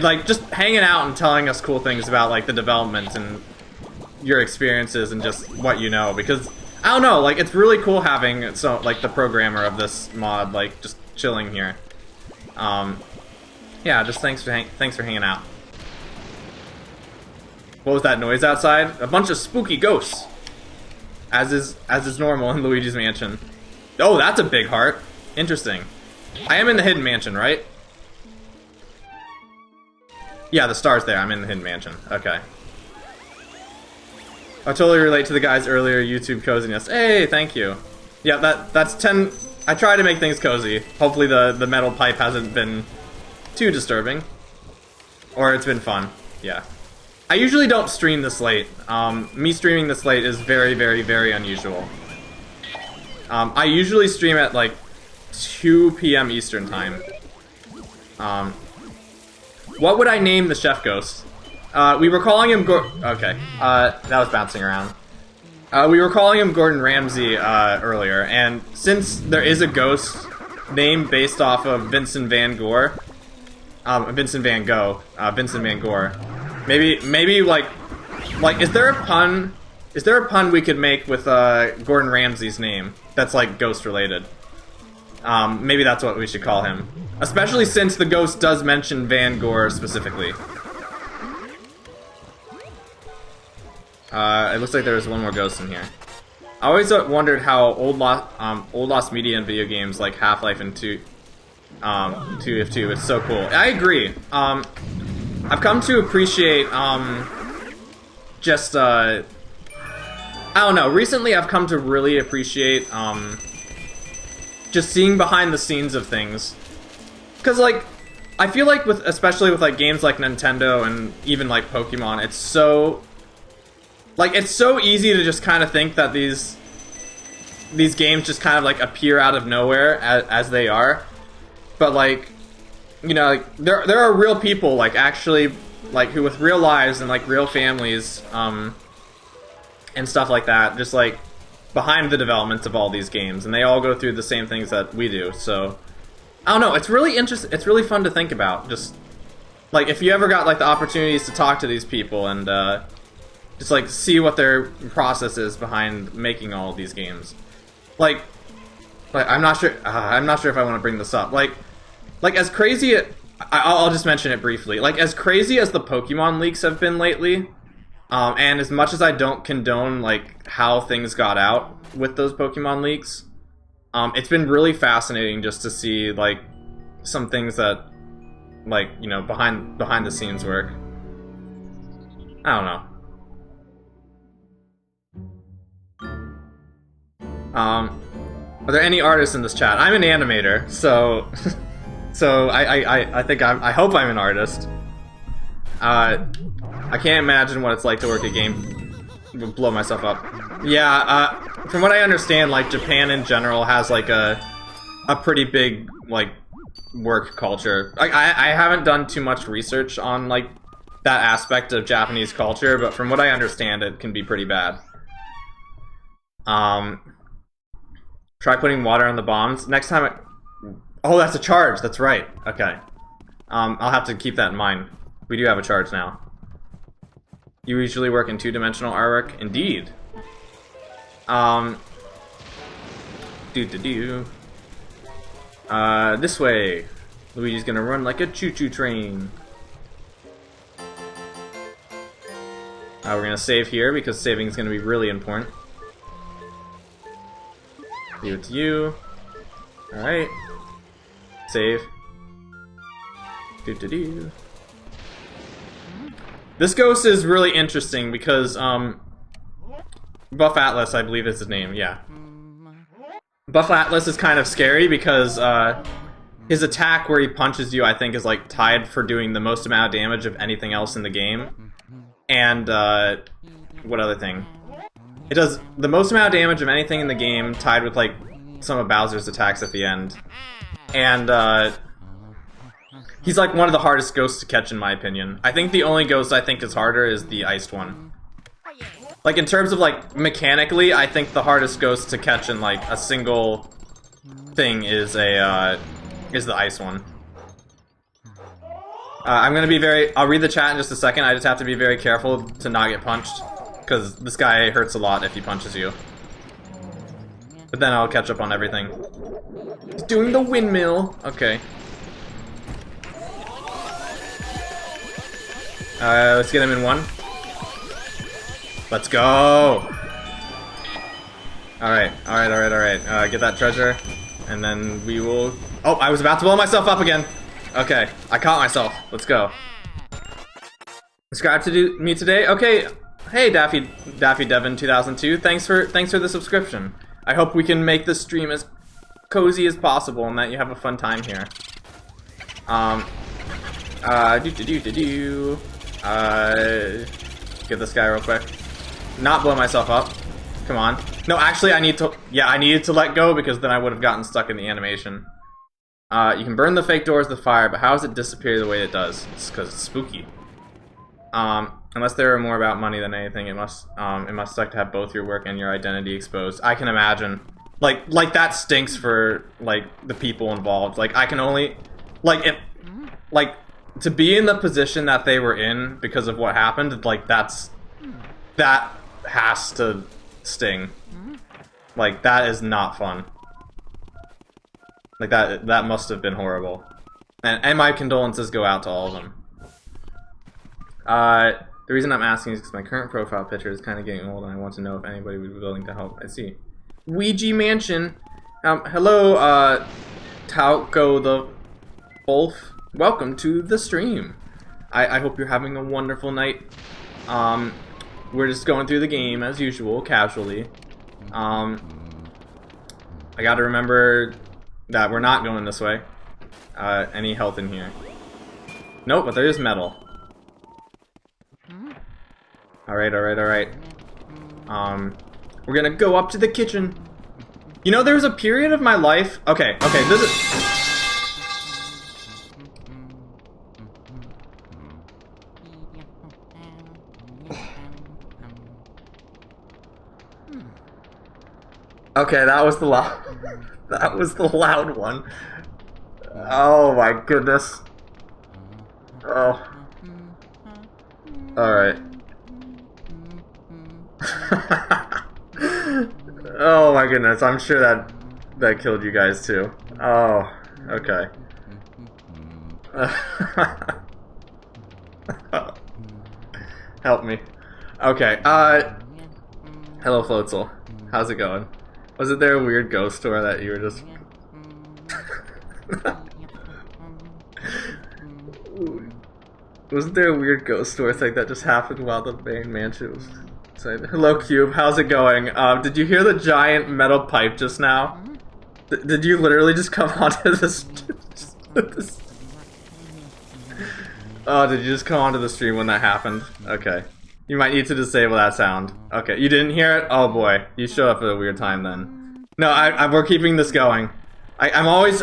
like, just hanging out and telling us cool things about, like, the development and your experiences and just what you know, because, I don't know, like, it's really cool having, like, the programmer of this mod, like, just chilling here. Yeah, just thanks for hanging out. What was that noise outside? A bunch of spooky ghosts! As is normal in Luigi's Mansion. Oh, that's a big heart. Interesting. I am in the Hidden Mansion, right? Yeah, the star's there. I'm in the Hidden Mansion. Okay. I totally relate to the guys earlier YouTube coziness. Hey, thank you. Yeah, that's 10... I try to make things cozy. Hopefully the metal pipe hasn't been too disturbing. Or it's been fun. Yeah. I usually don't stream this late. Me streaming this late is very, very, very unusual. I usually stream at, like, 2 p.m. Eastern time. What would I name the chef ghost? We were calling him okay, that was bouncing around. We were calling him Gordon Ramsay earlier, and since there is a ghost name based off of Vincent Van Gogh, Vincent Van Gogh, maybe like, is there a pun we could make with Gordon Ramsay's name that's, like, ghost related? Maybe that's what we should call him. Especially since the ghost does mention Van Gogh specifically. It looks like there's one more ghost in here. I always wondered how old lost media in video games like Half-Life and 2F2, it's so cool. I agree. I've come to appreciate, just, I don't know, recently I've come to really appreciate, just seeing behind the scenes of things. Because, like, I feel like especially with, like, games like Nintendo and even, like, Pokemon, it's so easy to just kind of think that these games just kind of, like, appear out of nowhere as they are. But, like, you know, like, there are real people, like, actually, like, who with real lives and, like, real families, and stuff like that, just, like, behind the developments of all these games, and they all go through the same things that we do, so... I don't know, it's really interesting, it's really fun to think about, just... Like, if you ever got, like, the opportunities to talk to these people and, just, like, see what their process is behind making all of these games. Like, I'm not sure if I want to bring this up. Like as crazy, I'll just mention it briefly. Like, as crazy as the Pokemon leaks have been lately, and as much as I don't condone, like, how things got out with those Pokemon leaks, it's been really fascinating just to see, like, some things that, like, you know, behind the scenes work. I don't know. Are there any artists in this chat? I'm an animator, so so I think I hope I'm an artist. I can't imagine what it's like to work a game. Blow myself up. Yeah, from what I understand, like Japan in general has like a pretty big like work culture. Like I haven't done too much research on like that aspect of Japanese culture, but from what I understand, it can be pretty bad. Try putting water on the bombs. Next time oh, that's a charge. That's right. Okay. I'll have to keep that in mind. We do have a charge now. You usually work in two-dimensional artwork? Indeed. This way. Luigi's gonna run like a choo-choo train. We're gonna save here because saving is gonna be really important. Leave it to you. Alright. Save. This ghost is really interesting because, Buff Atlas, I believe is his name, yeah. Buff Atlas is kind of scary because, his attack where he punches you, I think, is, like, tied for doing the most amount of damage of anything else in the game. And, what other thing? It does the most amount of damage of anything in the game, tied with, like, some of Bowser's attacks at the end. And, he's, like, one of the hardest ghosts to catch, in my opinion. I think the only ghost I think is harder is the iced one. Like, in terms of, like, mechanically, I think the hardest ghost to catch in, like, a single thing is the ice one. I'm gonna be I'll read the chat in just a second. I just have to be very careful to not get punched, because this guy hurts a lot if he punches you. But then I'll catch up on everything. He's doing the windmill! Okay. Let's get him in one. Let's go! Alright. Get that treasure, and then we will... Oh, I was about to blow myself up again! Okay, I caught myself. Let's go. Subscribe to me today? Okay. Hey, Daffy Devin 2002. Thanks for the subscription. I hope we can make this stream as cozy as possible and that you have a fun time here. Get this guy real quick. Not blow myself up. Come on. No, actually, I needed to let go because then I would have gotten stuck in the animation. You can burn the fake doors with fire, but how does it disappear the way it does? It's because it's spooky. Unless they were more about money than anything, it must suck to have both your work and your identity exposed. I can imagine. Like that stinks for, like, the people involved. Like, I can only... to be in the position that they were in because of what happened, like, that has to sting. Like, that is not fun. Like, that must have been horrible. And my condolences go out to all of them. The reason I'm asking is because my current profile picture is kind of getting old and I want to know if anybody would be willing to help. I see. Luigi Mansion. Hello, Tauco the Wolf. Welcome to the stream. I hope you're having a wonderful night. We're just going through the game as usual, casually. I gotta remember that we're not going this way. Any health in here? Nope, but there is metal. Alright. We're gonna go up to the kitchen. You know, there was a period of my life... Okay, this is... Okay, that was the loud one. Oh my goodness. Oh. Alright. Oh my goodness, I'm sure that killed you guys too. Oh, okay. Help me. Okay, hello Floatzel. How's it going? Wasn't there a weird ghost tour that you were just... Wasn't there a weird ghost store thing that just happened while the main mansion was inside? Hello, Cube. How's it going? Did you hear the giant metal pipe just now? Did you literally just come onto this? Oh, did you just come onto the stream when that happened? Okay. You might need to disable that sound. Okay, you didn't hear it? Oh boy, you showed up at a weird time then. No, we're keeping this going. I'm always...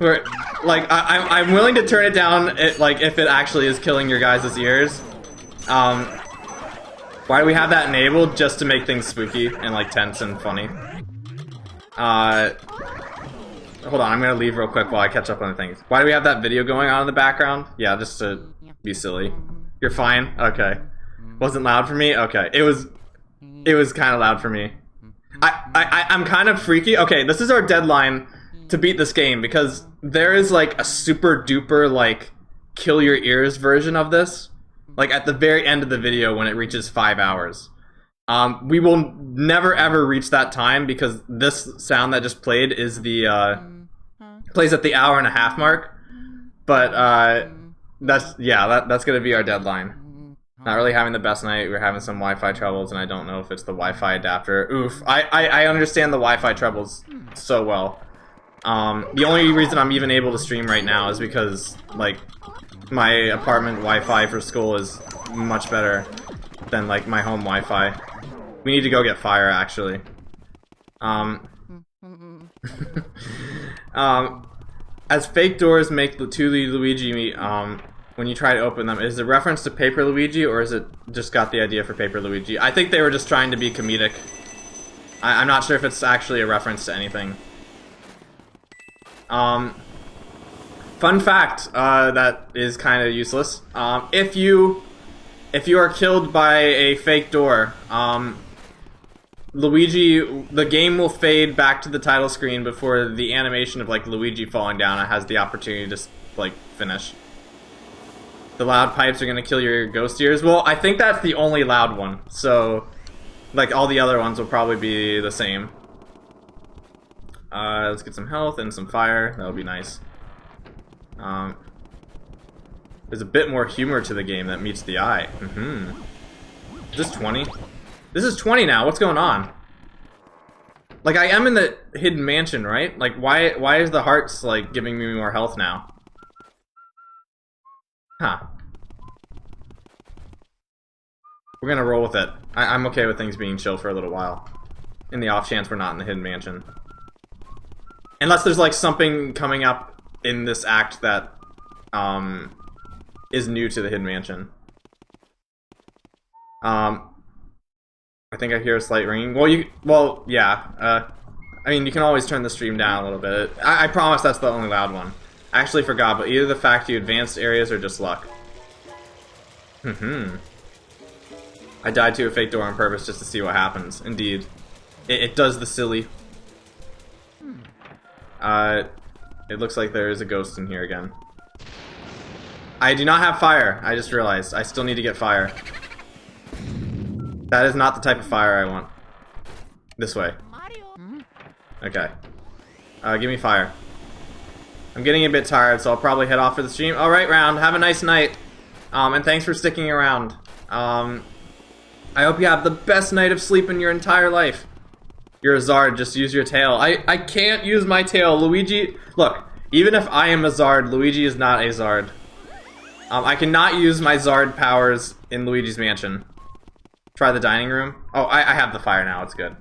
we're, like, I'm willing to turn it down, like, if it actually is killing your guys' ears. Why do we have that enabled? Just to make things spooky and, like, tense and funny. Hold on, I'm gonna leave real quick while I catch up on the things. Why do we have that video going on in the background? Yeah, just to be silly. You're fine? Okay. Wasn't loud for me? Okay. It was kind of loud for me. I'm kind of freaky. Okay, this is our deadline to beat this game because there is like a super duper like kill your ears version of this. Like at the very end of the video when it reaches 5 hours. We will never ever reach that time because this sound that just played is the plays at the 1.5 hour mark. But that's gonna be our deadline. Not really having the best night. We're having some Wi-Fi troubles, and I don't know if it's the Wi-Fi adapter. Oof. I understand the Wi-Fi troubles so well. The only reason I'm even able to stream right now is because, like, my apartment Wi-Fi for school is much better than, like, my home Wi-Fi. We need to go get fire, actually. As fake doors make the two Luigi, when you try to open them, is it a reference to Paper Luigi, or is it just got the idea for Paper Luigi? I think they were just trying to be comedic. I'm not sure if it's actually a reference to anything. Fun fact, that is kind of useless. If you are killed by a fake door, Luigi, the game will fade back to the title screen before the animation of, like, Luigi falling down. It has the opportunity to, like, finish. The loud pipes are gonna kill your ghost ears. Well, I think that's the only loud one. So, like, all the other ones will probably be the same. Let's get some health and some fire. That'll be nice. There's a bit more humor to the game that meets the eye. Is this 20? This is 20 now. What's going on? Like, I am in the hidden mansion, right? Like, why is the hearts, like, giving me more health now? Huh. We're gonna roll with it. I'm okay with things being chill for a little while. In the off chance we're not in the hidden mansion. Unless there's, like, something coming up in this act that, is new to the hidden mansion. I think I hear a slight ringing. Well, yeah. I mean, you can always turn the stream down a little bit. I promise that's the only loud one. I actually forgot, but either the fact you advanced areas or just luck. I died to a fake door on purpose just to see what happens. Indeed. It does the silly. It looks like there is a ghost in here again. I do not have fire. I just realized. I still need to get fire. That is not the type of fire I want. This way. Okay. Give me fire. I'm getting a bit tired, so I'll probably head off for the stream. Alright, Round. Have a nice night. And thanks for sticking around. I hope you have the best night of sleep in your entire life. You're a Zard, just use your tail. I can't use my tail. Luigi... Look, even if I am a Zard, Luigi is not a Zard. I cannot use my Zard powers in Luigi's mansion. Try the dining room. Oh, I have the fire now. It's good.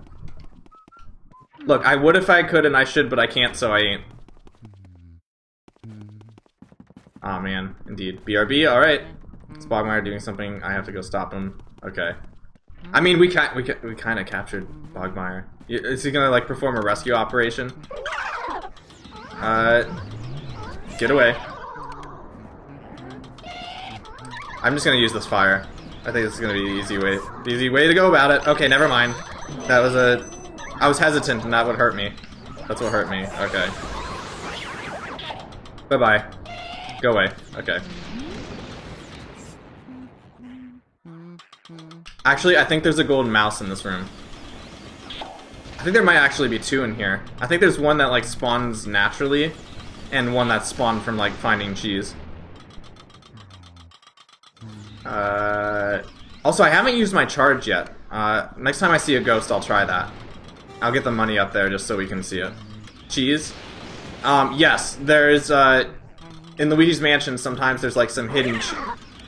Look, I would if I could, and I should, but I can't, so I ain't. Aw, man. Indeed. BRB? Alright. Is Bogmire doing something? I have to go stop him. Okay. I mean, we kind of captured Bogmire. Is he gonna, like, perform a rescue operation? Get away. I'm just gonna use this fire. I think this is gonna be the easy way to go about it. Okay, never mind. That was I was hesitant and that would hurt me. That's what hurt me. Okay. Bye-bye. Go away. Okay. Actually, I think there's a golden mouse in this room. I think there might actually be two in here. I think there's one that, like, spawns naturally, and one that's spawned from, like, finding cheese. Also, I haven't used my charge yet. Next time I see a ghost, I'll try that. I'll get the money up there just so we can see it. Cheese? Yes, there's, in Luigi's Mansion, sometimes there's, like, some hidden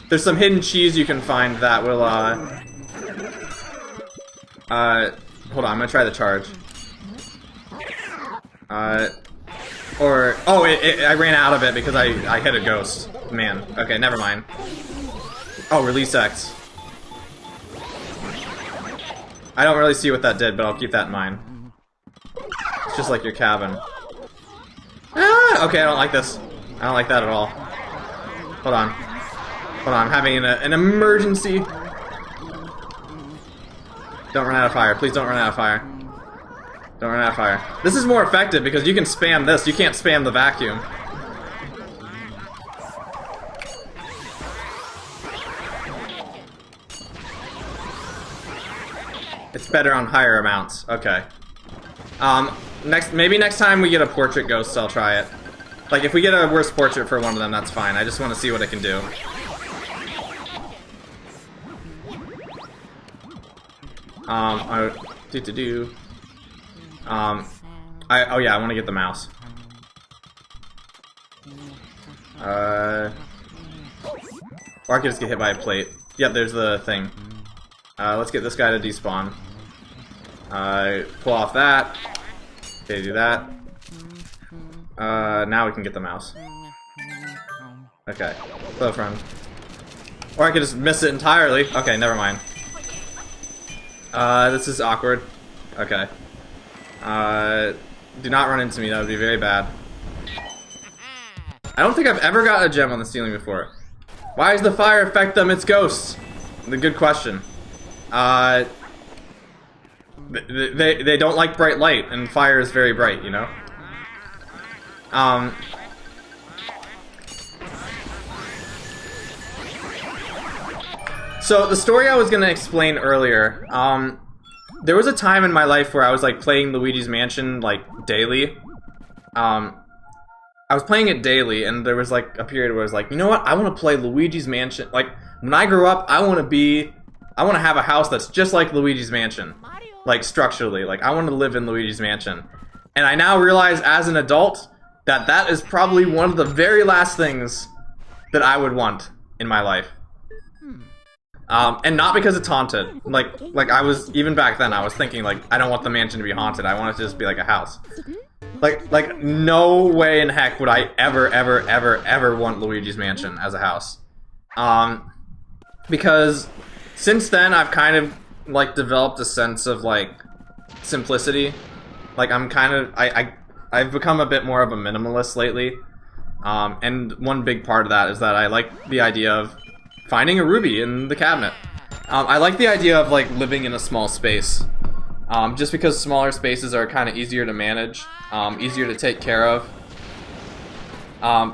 there's some hidden cheese you can find that will, hold on, I'm gonna try the charge. I ran out of it because I hit a ghost. Man, okay, never mind. Oh, release X. I don't really see what that did, but I'll keep that in mind. It's just like your cabin. Ah, okay, I don't like this. I don't like that at all. Hold on. Hold on, I'm having an emergency. Don't run out of fire. Please don't run out of fire. Don't run out of fire. This is more effective because you can spam this. You can't spam the vacuum. It's better on higher amounts. Okay. Maybe next time we get a portrait ghost, I'll try it. Like, if we get a worse portrait for one of them, that's fine. I just want to see what it can do. Oh yeah, I want to get the mouse. Or I could just get hit by a plate. Yep, there's the thing. Let's get this guy to despawn. Pull off that. Okay, do that. Now we can get the mouse. Okay, hello friend. Or I could just miss it entirely. Okay, never mind. This is awkward. Okay. Do not run into me, that would be very bad. I don't think I've ever gotten a gem on the ceiling before. Why does the fire affect them? It's ghosts. The good question. They don't like bright light, and fire is very bright, you know? So, the story I was gonna explain earlier, there was a time in my life where I was, like, playing Luigi's Mansion, like, daily. I was playing it daily, and there was, like, a period where I was like, you know what, I want to play Luigi's Mansion. Like, when I grow up, I want to have a house that's just like Luigi's Mansion. Like, structurally. Like, I want to live in Luigi's Mansion. And I now realize, as an adult, that that is probably one of the very last things that I would want in my life. And not because it's haunted. Like I was, even back then, I was thinking, like, I don't want the mansion to be haunted. I want it to just be like a house. Like, no way in heck would I ever want Luigi's Mansion as a house. Because since then, I've kind of, like, developed a sense of, like, simplicity. Like, I'm kind of, I've become a bit more of a minimalist lately. And one big part of that is that I like the idea of finding a ruby in the cabinet. I like the idea of, like, living in a small space. Just because smaller spaces are kind of easier to manage, easier to take care of.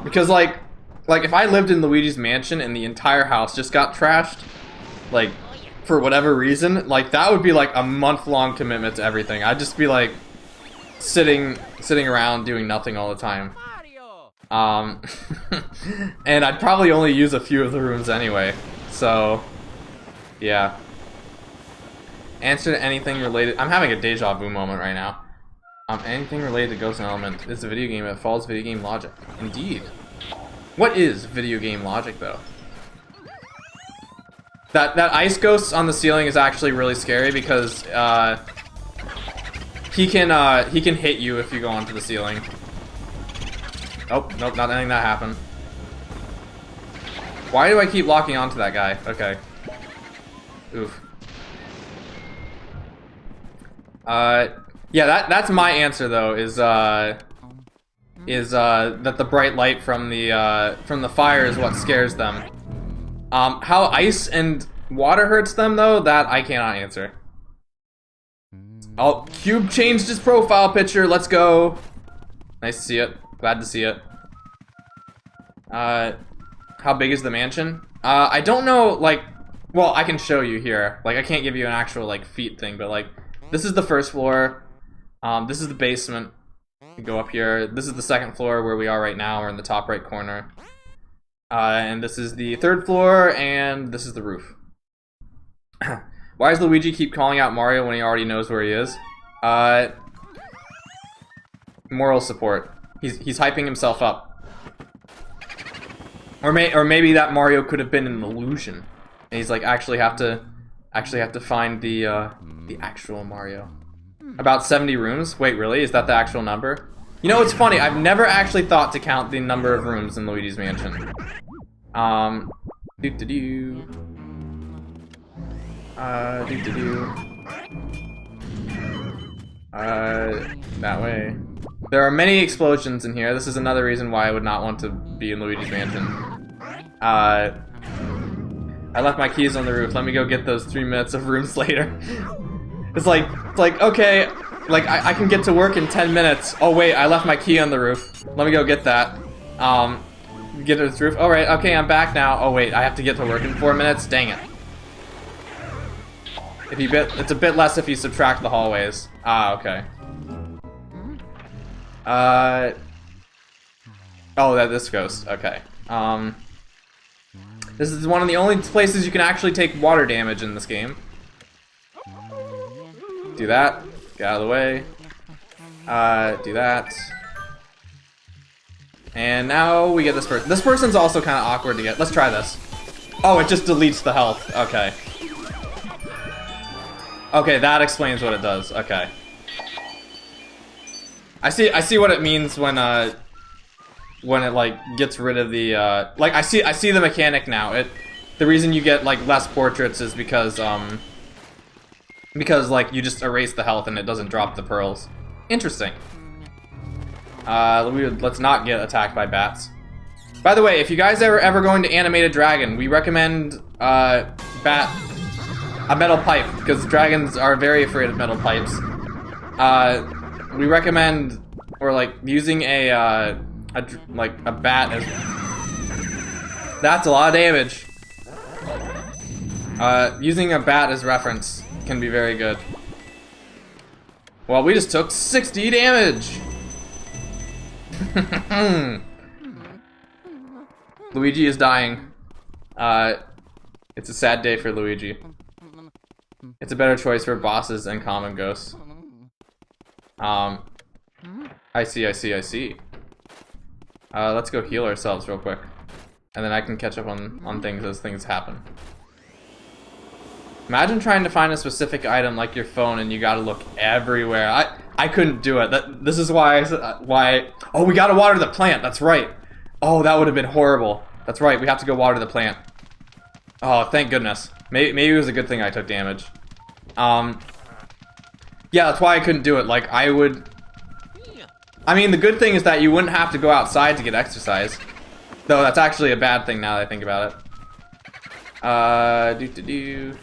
Because, like if I lived in Luigi's Mansion and the entire house just got trashed, like, for whatever reason, like, that would be, like, a month-long commitment to everything. I'd just be, like, sitting around doing nothing all the time. And I'd probably only use a few of the rooms anyway, so, yeah. Answer to anything related. I'm having a deja vu moment right now. Anything related to Ghost Element is a video game that follows video game logic. Indeed. What is video game logic, though? That ice ghost on the ceiling is actually really scary because he can hit you if you go onto the ceiling. Oh, nope, not letting that happen. Why do I keep locking onto that guy? Okay. Oof. Yeah, that's my answer though, is that the bright light from the fire is what scares them. How ice and water hurts them though, that I cannot answer. Oh, Cube changed his profile picture, let's go. Nice to see it. Glad to see it. How big is the mansion? I don't know, like, well, I can show you here. Like, I can't give you an actual, like, feet thing, but, like, this is the first floor. This is the basement. You go up here. This is the second floor where we are right now. We're in the top right corner. And this is the third floor, and this is the roof. Why does Luigi keep calling out Mario when he already knows where he is? Moral support. He's hyping himself up. Or maybe that Mario could have been an illusion, and he's like actually have to find the actual Mario. About 70 rooms? Wait, really? Is that the actual number? You know, it's funny. I've never actually thought to count the number of rooms in Luigi's Mansion. That way. There are many explosions in here. This is another reason why I would not want to be in Luigi's Mansion. I left my keys on the roof. Let me go get those 3 minutes of rooms later. It's like, okay, like I can get to work in 10 minutes. Oh wait, I left my key on the roof. Let me go get that. Get to the roof. All right, okay, I'm back now. Oh wait, I have to get to work in 4 minutes. Dang it. It's a bit less if you subtract the hallways. Ah, okay. Oh, this ghost. Okay. This is one of the only places you can actually take water damage in this game. Do that. Get out of the way. Do that. And now we get this person. This person's also kind of awkward to get. Let's try this. Oh, it just deletes the health. Okay. Okay, that explains what it does. Okay. I see what it means when it like gets rid of the like I see the mechanic now. The reason you get like less portraits is because like you just erase the health and it doesn't drop the pearls. Interesting. Let's not get attacked by bats. By the way, if you guys are ever going to animate a dragon, we recommend a metal pipe, because dragons are very afraid of metal pipes. We recommend, or like using a bat as. That's a lot of damage. Using a bat as reference can be very good. Well, we just took 60 damage. Luigi is dying. It's a sad day for Luigi. It's a better choice for bosses and common ghosts. I see. Let's go heal ourselves real quick. And then I can catch up on things as things happen. Imagine trying to find a specific item like your phone and you gotta look everywhere. I couldn't do it. This is why oh, we gotta water the plant, that's right. Oh, that would have been horrible. That's right, we have to go water the plant. Oh, thank goodness. Maybe it was a good thing I took damage. Yeah, that's why I couldn't do it. Like, I mean, the good thing is that you wouldn't have to go outside to get exercise. Though, that's actually a bad thing now that I think about it.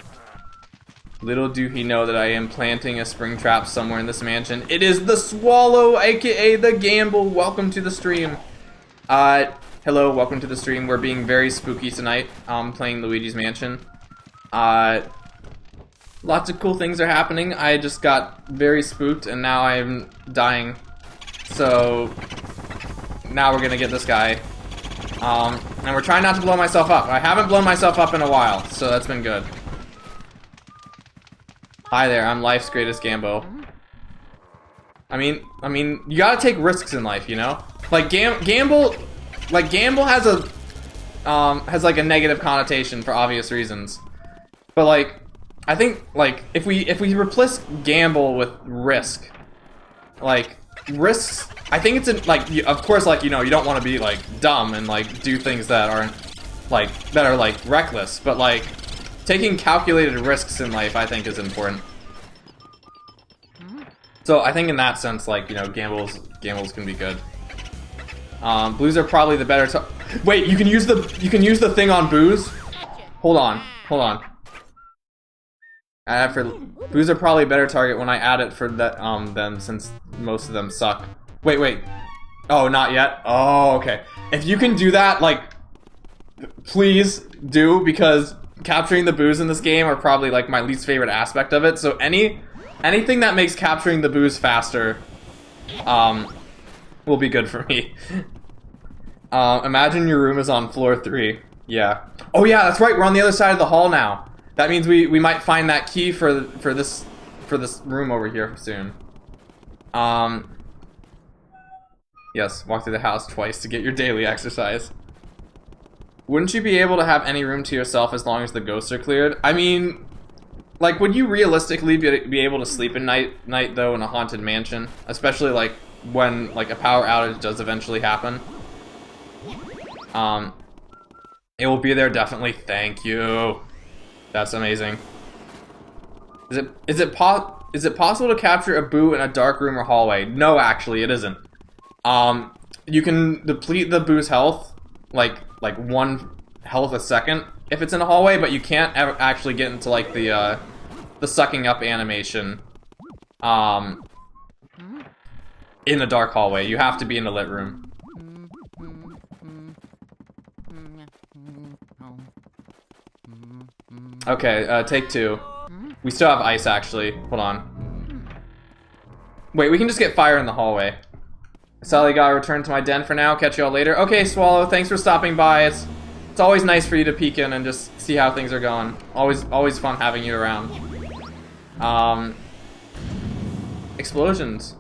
Little do he know that I am planting a spring trap somewhere in this mansion. It is the Swallow, aka the Gamble. Welcome to the stream. Hello, welcome to the stream. We're being very spooky tonight, playing Luigi's Mansion. Lots of cool things are happening. I just got very spooked and now I'm dying. So now we're gonna get this guy. And we're trying not to blow myself up. I haven't blown myself up in a while, so that's been good. Hi there, I'm life's greatest Gambo. I mean, you gotta take risks in life, you know? Like gamble has like a negative connotation for obvious reasons. But like, I think like if we replace gamble with risk, like risks, I think it's like of course like you know you don't want to be like dumb and like do things that aren't like reckless, but like taking calculated risks in life I think is important. So I think in that sense like you know gambles can be good. Blues are probably the better. Wait, you can use the thing on booze. Hold on. Booze are probably a better target when I add it for that them since most of them suck. Wait. Oh, not yet. Oh, okay. If you can do that, like, please do, because capturing the booze in this game are probably like my least favorite aspect of it. So anything that makes capturing the booze faster, will be good for me. Imagine your room is on floor 3. Yeah. Oh yeah, that's right. We're on the other side of the hall now. That means we might find that key for this room over here soon. Yes, walk through the house twice to get your daily exercise. Wouldn't you be able to have any room to yourself as long as the ghosts are cleared? I mean, like, would you realistically be able to sleep at night though in a haunted mansion, especially like when like a power outage does eventually happen? It will be there definitely. Thank you. That's amazing. Is it possible to capture a boo in a dark room or hallway? No, actually, it isn't. You can deplete the boo's health, like 1 health a second if it's in a hallway, but you can't ever actually get into like the sucking up animation in a dark hallway. You have to be in a lit room. Okay, take 2. We still have ice, actually. Hold on. Wait, we can just get fire in the hallway. Sally, gotta return to my den for now. Catch y'all later. Okay, Swallow, thanks for stopping by. It's always nice for you to peek in and just see how things are going. Always fun having you around. Explosions.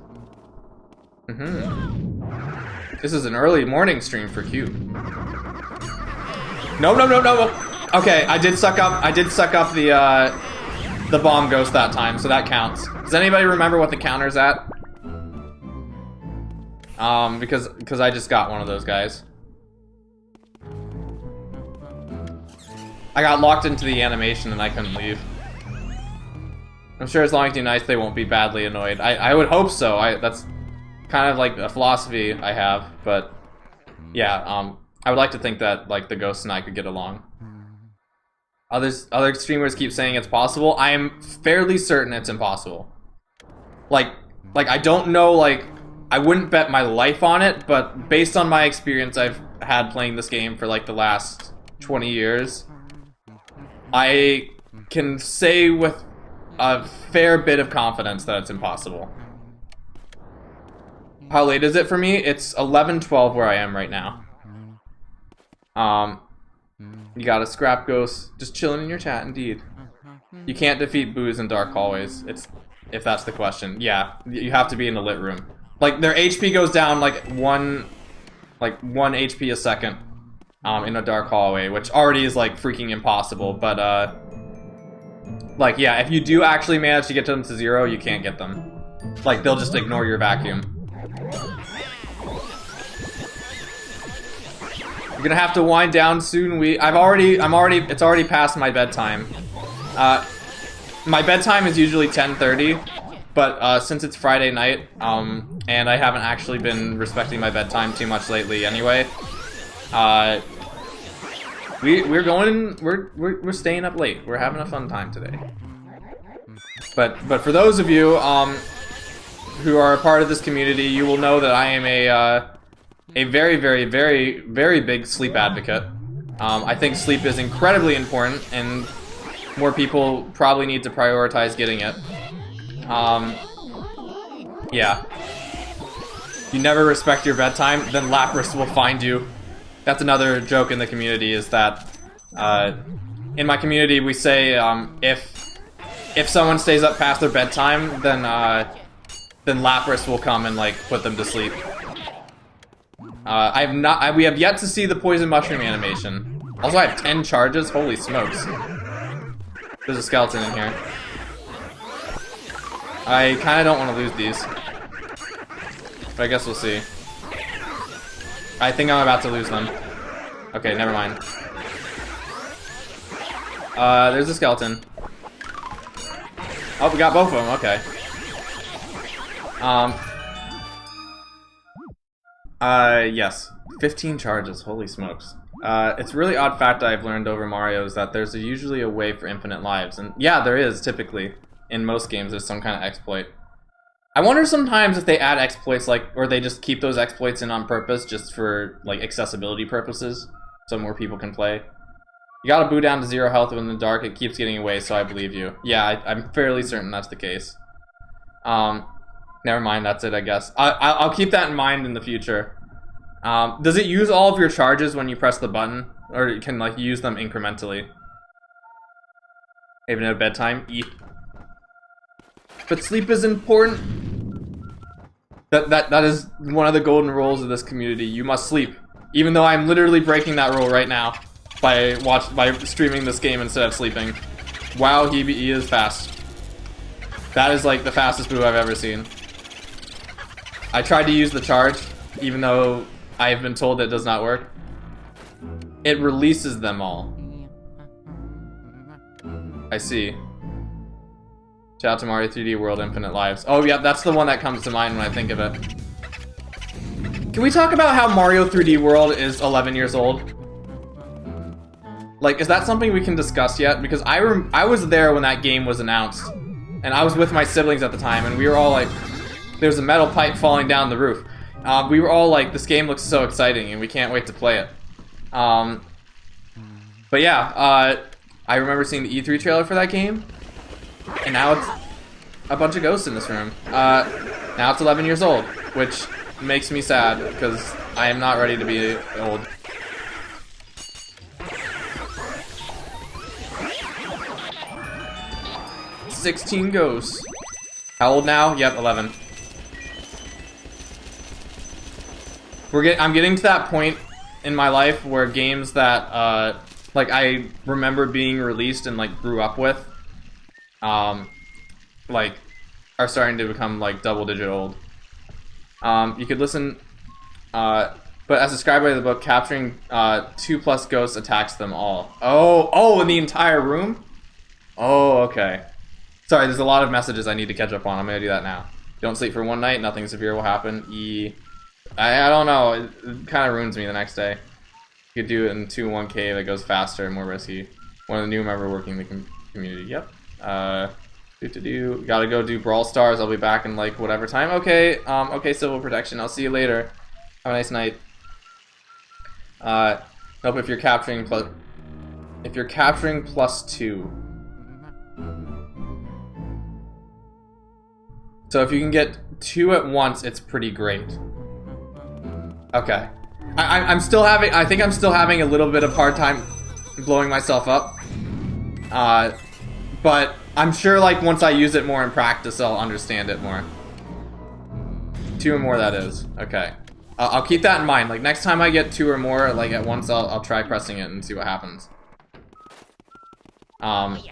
This is an early morning stream for Q. No. Okay, I did suck up the bomb ghost that time, so that counts. Does anybody remember what the counter's at? Because I just got one of those guys. I got locked into the animation and I couldn't leave. I'm sure as long as you're nice, they won't be badly annoyed. I would hope so. That's kind of like a philosophy I have, but yeah, I would like to think that like the ghosts and I could get along. Other streamers keep saying it's possible. I am fairly certain it's impossible. Like I don't know, like, I wouldn't bet my life on it, but based on my experience I've had playing this game for like the last 20 years, I can say with a fair bit of confidence that it's impossible. How late is it for me? It's 11:12 where I am right now. You got a scrap ghost just chilling in your chat, indeed. You can't defeat boos in dark hallways. If that's the question. Yeah, you have to be in a lit room. Like, their HP goes down like one HP a second in a dark hallway, which already is like freaking impossible, but like, yeah, if you do actually manage to get them to 0, you can't get them. Like, they'll just ignore your vacuum. You're gonna have to wind down soon. It's already past my bedtime. My bedtime is usually 10:30, but since it's Friday night, and I haven't actually been respecting my bedtime too much lately anyway, we're staying up late. We're having a fun time today. But for those of you who are a part of this community, you will know that I am a very, very, very, very big sleep advocate. I think sleep is incredibly important, and more people probably need to prioritize getting it. Yeah. You never respect your bedtime, then Lapras will find you. That's another joke in the community, is that in my community we say if someone stays up past their bedtime, then Lapras will come and like put them to sleep. We have yet to see the poison mushroom animation. Also, I have 10 charges. Holy smokes! There's a skeleton in here. I kind of don't want to lose these, but I guess we'll see. I think I'm about to lose them. Okay, never mind. There's a skeleton. Oh, we got both of them. Okay. Yes. 15 charges. Holy smokes. It's a really odd fact I've learned over Mario is that there's usually a way for infinite lives. And yeah, there is, typically. In most games, there's some kind of exploit. I wonder sometimes if they add exploits, like, or they just keep those exploits in on purpose just for, like, accessibility purposes, so more people can play. You gotta boo down to 0 health in the dark, it keeps getting away, so I believe you. Yeah, I'm fairly certain that's the case. Never mind, that's it, I guess. I'll keep that in mind in the future. Does it use all of your charges when you press the button? Or you can, like, use them incrementally? Even at bedtime? But sleep is important. That is one of the golden rules of this community. You must sleep. Even though I'm literally breaking that rule right now by streaming this game instead of sleeping. Wow, he is fast. That is like the fastest move I've ever seen. I tried to use the charge, even though I have been told it does not work. It releases them all. I see. Shout out to Mario 3D World Infinite Lives. Oh yeah, that's the one that comes to mind when I think of it. Can we talk about how Mario 3D World is 11 years old? Like, is that something we can discuss yet? Because I was there when that game was announced. And I was with my siblings at the time, and we were all like, there's a metal pipe falling down the roof. We were all like, this game looks so exciting, and we can't wait to play it. But yeah, I remember seeing the E3 trailer for that game. And now it's a bunch of ghosts in this room. Now it's 11 years old, which makes me sad, because I am not ready to be old. "16 ghosts." How old now? Yep, 11. I'm getting to that point in my life where games that, like, I remember being released and, like, grew up with, like, are starting to become, like, double-digit old. You could listen, but as described by the book, capturing 2+ ghosts attacks them all. Oh, in the entire room? Oh, okay. Sorry, there's a lot of messages I need to catch up on. I'm gonna do that now. Don't sleep for one night, nothing severe will happen. I don't know, it kind of ruins me the next day. You could do it in 2-1K that goes faster and more risky. One of the new member working the community. Yep. Gotta go do Brawl Stars. I'll be back in like whatever time. Okay. Okay, Civil Protection. I'll see you later. Have a nice night. Nope. If you're capturing +2. So if you can get 2 at once, it's pretty great. Okay. I'm still having. I think I'm still having a little bit of hard time blowing myself up. But I'm sure, like, once I use it more in practice, I'll understand it more. 2 or more, that is. Okay. I'll keep that in mind. Like, next time I get 2 or more, like, at once, I'll try pressing it and see what happens. But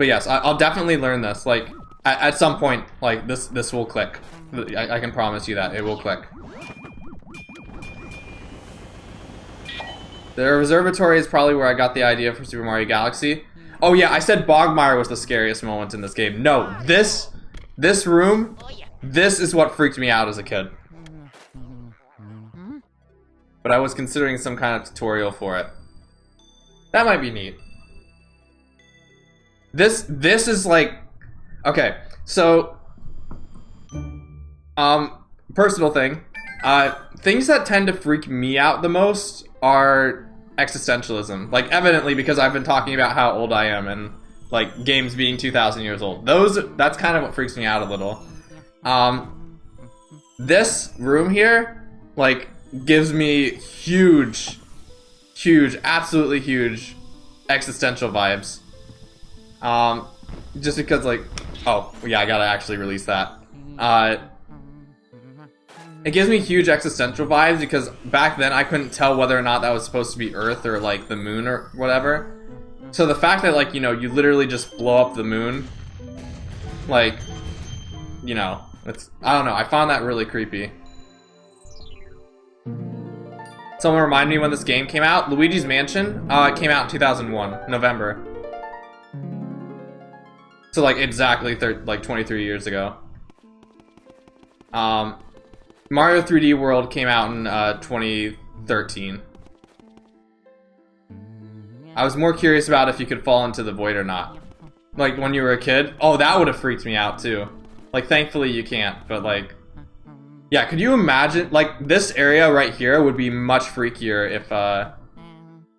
yes, I'll definitely learn this. Like, at some point, like, this will click. I can promise you that. It will click. The observatory is probably where I got the idea for Super Mario Galaxy. Oh yeah, I said Bogmire was the scariest moment in this game. No, this room, this is what freaked me out as a kid. But I was considering some kind of tutorial for it. That might be neat. This is like, okay, so, personal thing. Things that tend to freak me out the most are existentialism. Like, evidently, because I've been talking about how old I am and, like, games being 2,000 years old. That's kind of what freaks me out a little. This room here, like, gives me huge, absolutely huge existential vibes. Just because, like, oh, yeah, I gotta actually release that. It gives me huge existential vibes because back then I couldn't tell whether or not that was supposed to be Earth or like the moon or whatever. So the fact that, like, you know, you literally just blow up the moon, like, you know, I don't know, I found that really creepy. Someone remind me when this game came out. Luigi's Mansion, it came out in 2001, November. So like exactly 23 years ago. Mario 3D World came out in 2013. I was more curious about if you could fall into the void or not. Like, when you were a kid. Oh, that would have freaked me out, too. Like, thankfully you can't, but like... Yeah, could you imagine... Like, this area right here would be much freakier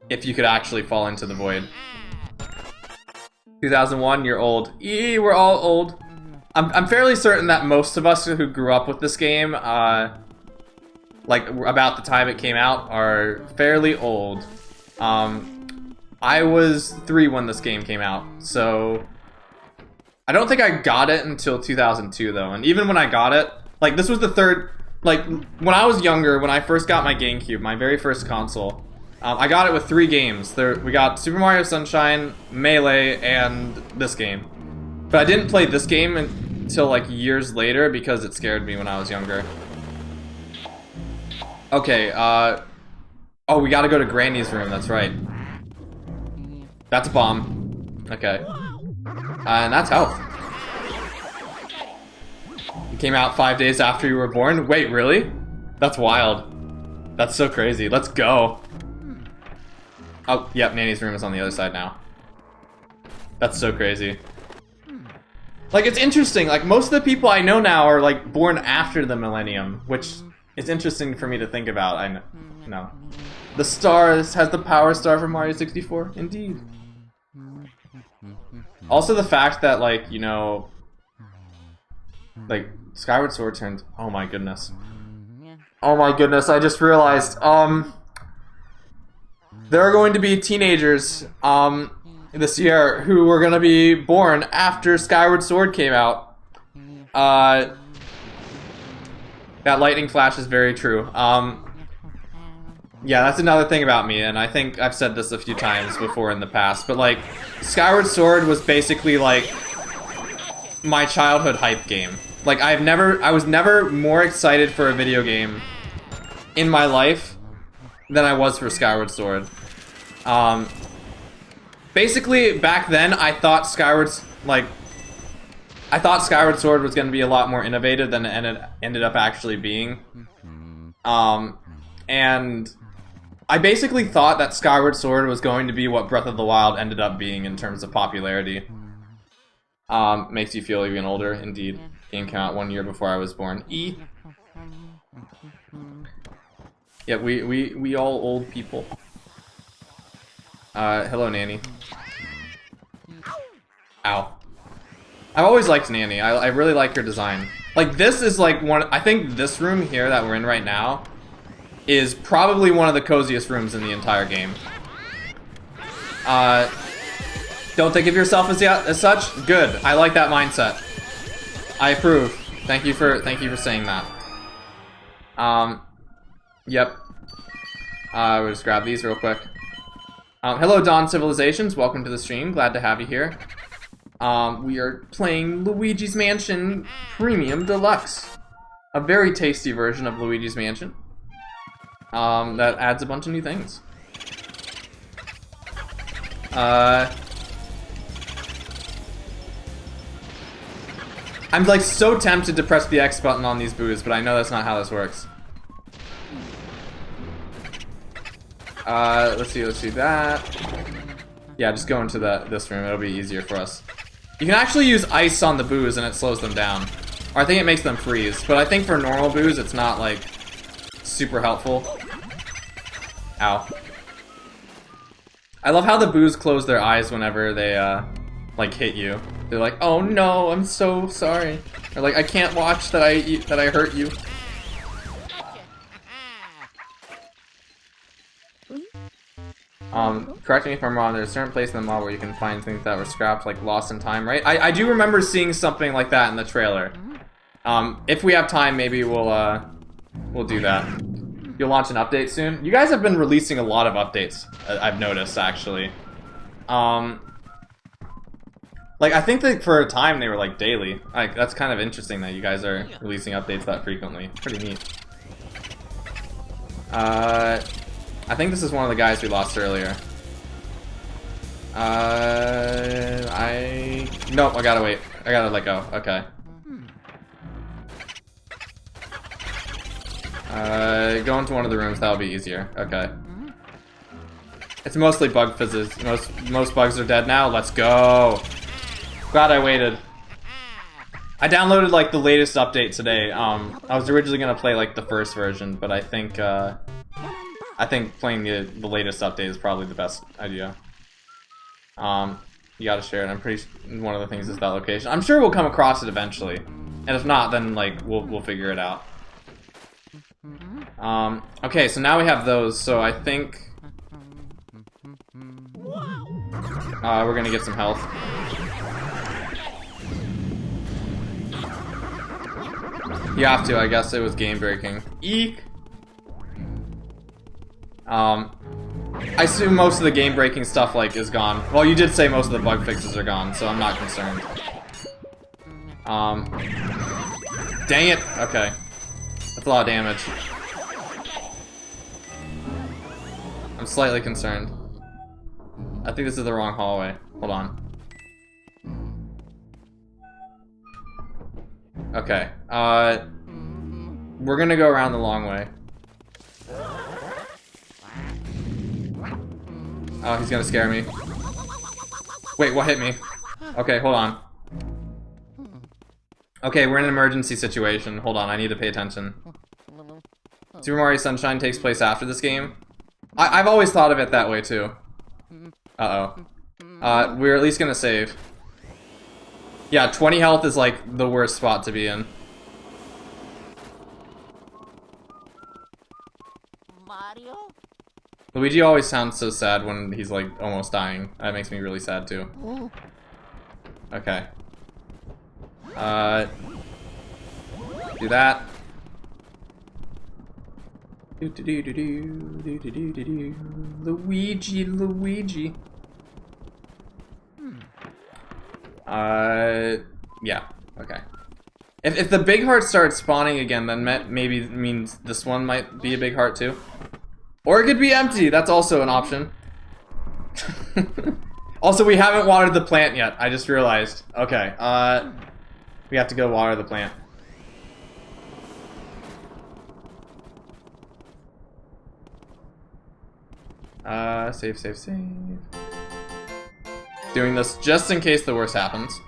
if you could actually fall into the void. 2001, you're old. We're all old. I'm fairly certain that most of us who grew up with this game, like about the time it came out, are fairly old. I was 3 when this game came out, so I don't think I got it until 2002 though. And even when I got it, like this was the third, like when I was younger, when I first got my GameCube, my very first console, I got it with 3 games. We got Super Mario Sunshine, Melee, and this game. But I didn't play this game until like years later because it scared me when I was younger. Okay, oh, we gotta go to Granny's room, that's right. That's a bomb. Okay. And that's health. You came out 5 days after you were born? Wait, really? That's wild. That's so crazy. Let's go. Oh, yep, Nanny's room is on the other side now. That's so crazy. Like, it's interesting. Like, most of the people I know now are, like, born after the millennium, which is interesting for me to think about. I know. The stars has the power star from Mario 64. Indeed. Also, the fact that, like, you know, like, Skyward Sword turned. Oh my goodness. Oh my goodness, I just realized. There are going to be teenagers, this year who are going to be born after Skyward Sword came out. That lightning flash is very true. Yeah, that's another thing about me, and I think I've said this a few times before in the past, but like, Skyward Sword was basically like my childhood hype game. Like, I was never more excited for a video game in my life than I was for Skyward Sword. Basically, back then, I thought Skyward Sword was going to be a lot more innovative than it ended up actually being. And I basically thought that Skyward Sword was going to be what Breath of the Wild ended up being in terms of popularity. Makes you feel even older, indeed. Game came out 1 year before I was born. Yeah, we all old people. Hello, Nanny. Ow. I've always liked Nanny. I really like her design. Like, this is like I think this room here that we're in right now is probably one of the coziest rooms in the entire game. Don't think of yourself as such? Good. I like that mindset. I approve. Thank you for saying that. Yep. We'll just grab these real quick. Hello, Dawn Civilizations. Welcome to the stream. Glad to have you here. We are playing Luigi's Mansion Premium Deluxe. A very tasty version of Luigi's Mansion. That adds a bunch of new things. I'm like so tempted to press the X button on these boos, but I know that's not how this works. Let's see that. Yeah, just go into this room, it'll be easier for us. You can actually use ice on the boos and it slows them down. Or I think it makes them freeze, but I think for normal boos it's not like super helpful. Ow. I love how the boos close their eyes whenever they like hit you. They're like, "Oh no, I'm so sorry." Or like, "I can't watch that I hurt you." Correct me if I'm wrong, there's a certain place in the model where you can find things that were scrapped, like Lost in Time, right? I do remember seeing something like that in the trailer. If we have time, maybe we'll do that. You'll launch an update soon? You guys have been releasing a lot of updates, I've noticed, actually. Like, I think that for a time they were, like, daily. Like, that's kind of interesting that you guys are releasing updates that frequently. Pretty neat. I think this is one of the guys we lost earlier. Nope, I gotta wait. I gotta let go. Okay. Go into one of the rooms, that'll be easier. Okay. It's mostly bug fizzes. Most bugs are dead now. Let's go. Glad I waited. I downloaded like the latest update today. I was originally gonna play like the first version, but I think playing the latest update is probably the best idea. You gotta share it. I'm pretty sure one of the things is that location. I'm sure we'll come across it eventually. And if not, then like we'll figure it out. Okay, so now we have those, so I think we're gonna get some health. You have to, I guess it was game breaking. Eek! I assume most of the game breaking stuff like is gone. Well, you did say most of the bug fixes are gone, so I'm not concerned. Dang it! Okay. That's a lot of damage. I'm slightly concerned. I think this is the wrong hallway. Hold on. Okay. We're gonna go around the long way. Oh, he's gonna scare me. Wait, what hit me? Okay, hold on. Okay, we're in an emergency situation. Hold on, I need to pay attention. Super Mario Sunshine takes place after this game. I've always thought of it that way too. Uh-oh. We're at least gonna save. Yeah, 20 health is like the worst spot to be in. Mario? Luigi always sounds so sad when he's like almost dying. That makes me really sad too. Okay. Do that. Luigi. Yeah. Okay. If the big heart starts spawning again, then maybe it means this one might be a big heart too. Or it could be empty. That's also an option. Also, we haven't watered the plant yet. I just realized. Okay. We have to go water the plant. Save. Doing this just in case the worst happens.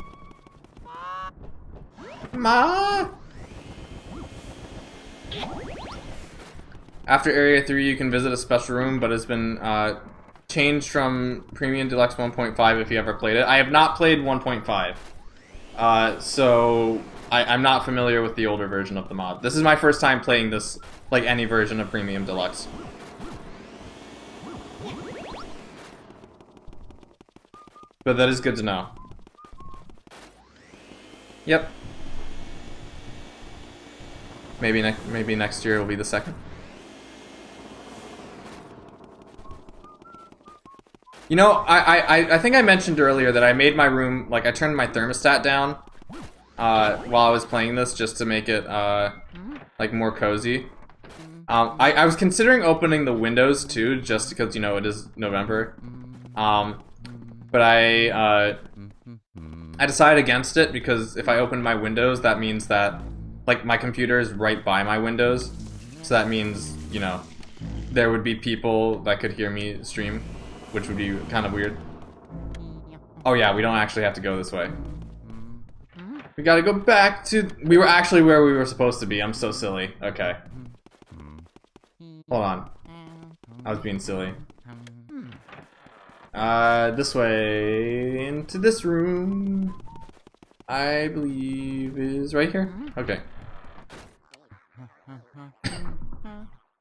Ma! After Area 3, you can visit a special room, but it's been changed from Premium Deluxe 1.5 if you ever played it. I have not played 1.5. So I'm not familiar with the older version of the mod. This is my first time playing this, like any version of Premium Deluxe. But that is good to know. Yep. Maybe next year will be the second. You know, I think I mentioned earlier that I made my room, like I turned my thermostat down while I was playing this just to make it like more cozy. I was considering opening the windows too, just because, you know, it is November. But I decided against it because if I open my windows, that means that like my computer is right by my windows, so that means, you know, there would be people that could hear me stream, which would be kind of weird. Oh yeah, we don't actually have to go this way. We gotta go back to... We were actually where we were supposed to be. I'm so silly. Okay. Hold on. I was being silly. This way into this room. I believe is right here. Okay.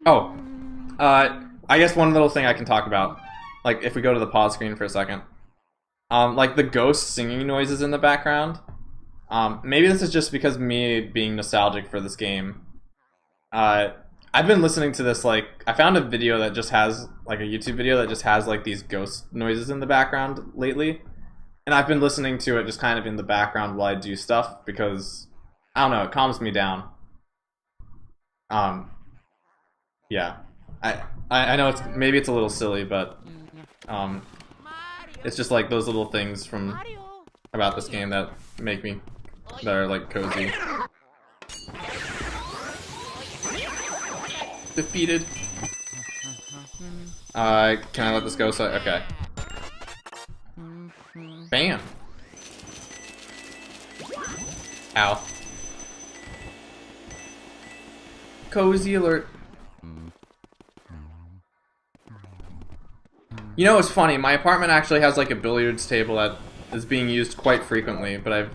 Oh. I guess one little thing I can talk about. Like, if we go to the pause screen for a second. Like the ghost singing noises in the background. Maybe this is just because me being nostalgic for this game. I've been listening to this, like, I found a video that just has, like a YouTube video that just has like these ghost noises in the background lately. And I've been listening to it just kind of in the background while I do stuff because, I don't know, it calms me down. Yeah. I know maybe it's a little silly, but it's just like those little things from about this game that make me, that are like cozy. Defeated. Can I let this go? So, okay. Bam. Ow. Cozy alert. You know, it's funny, my apartment actually has like a billiards table that is being used quite frequently, but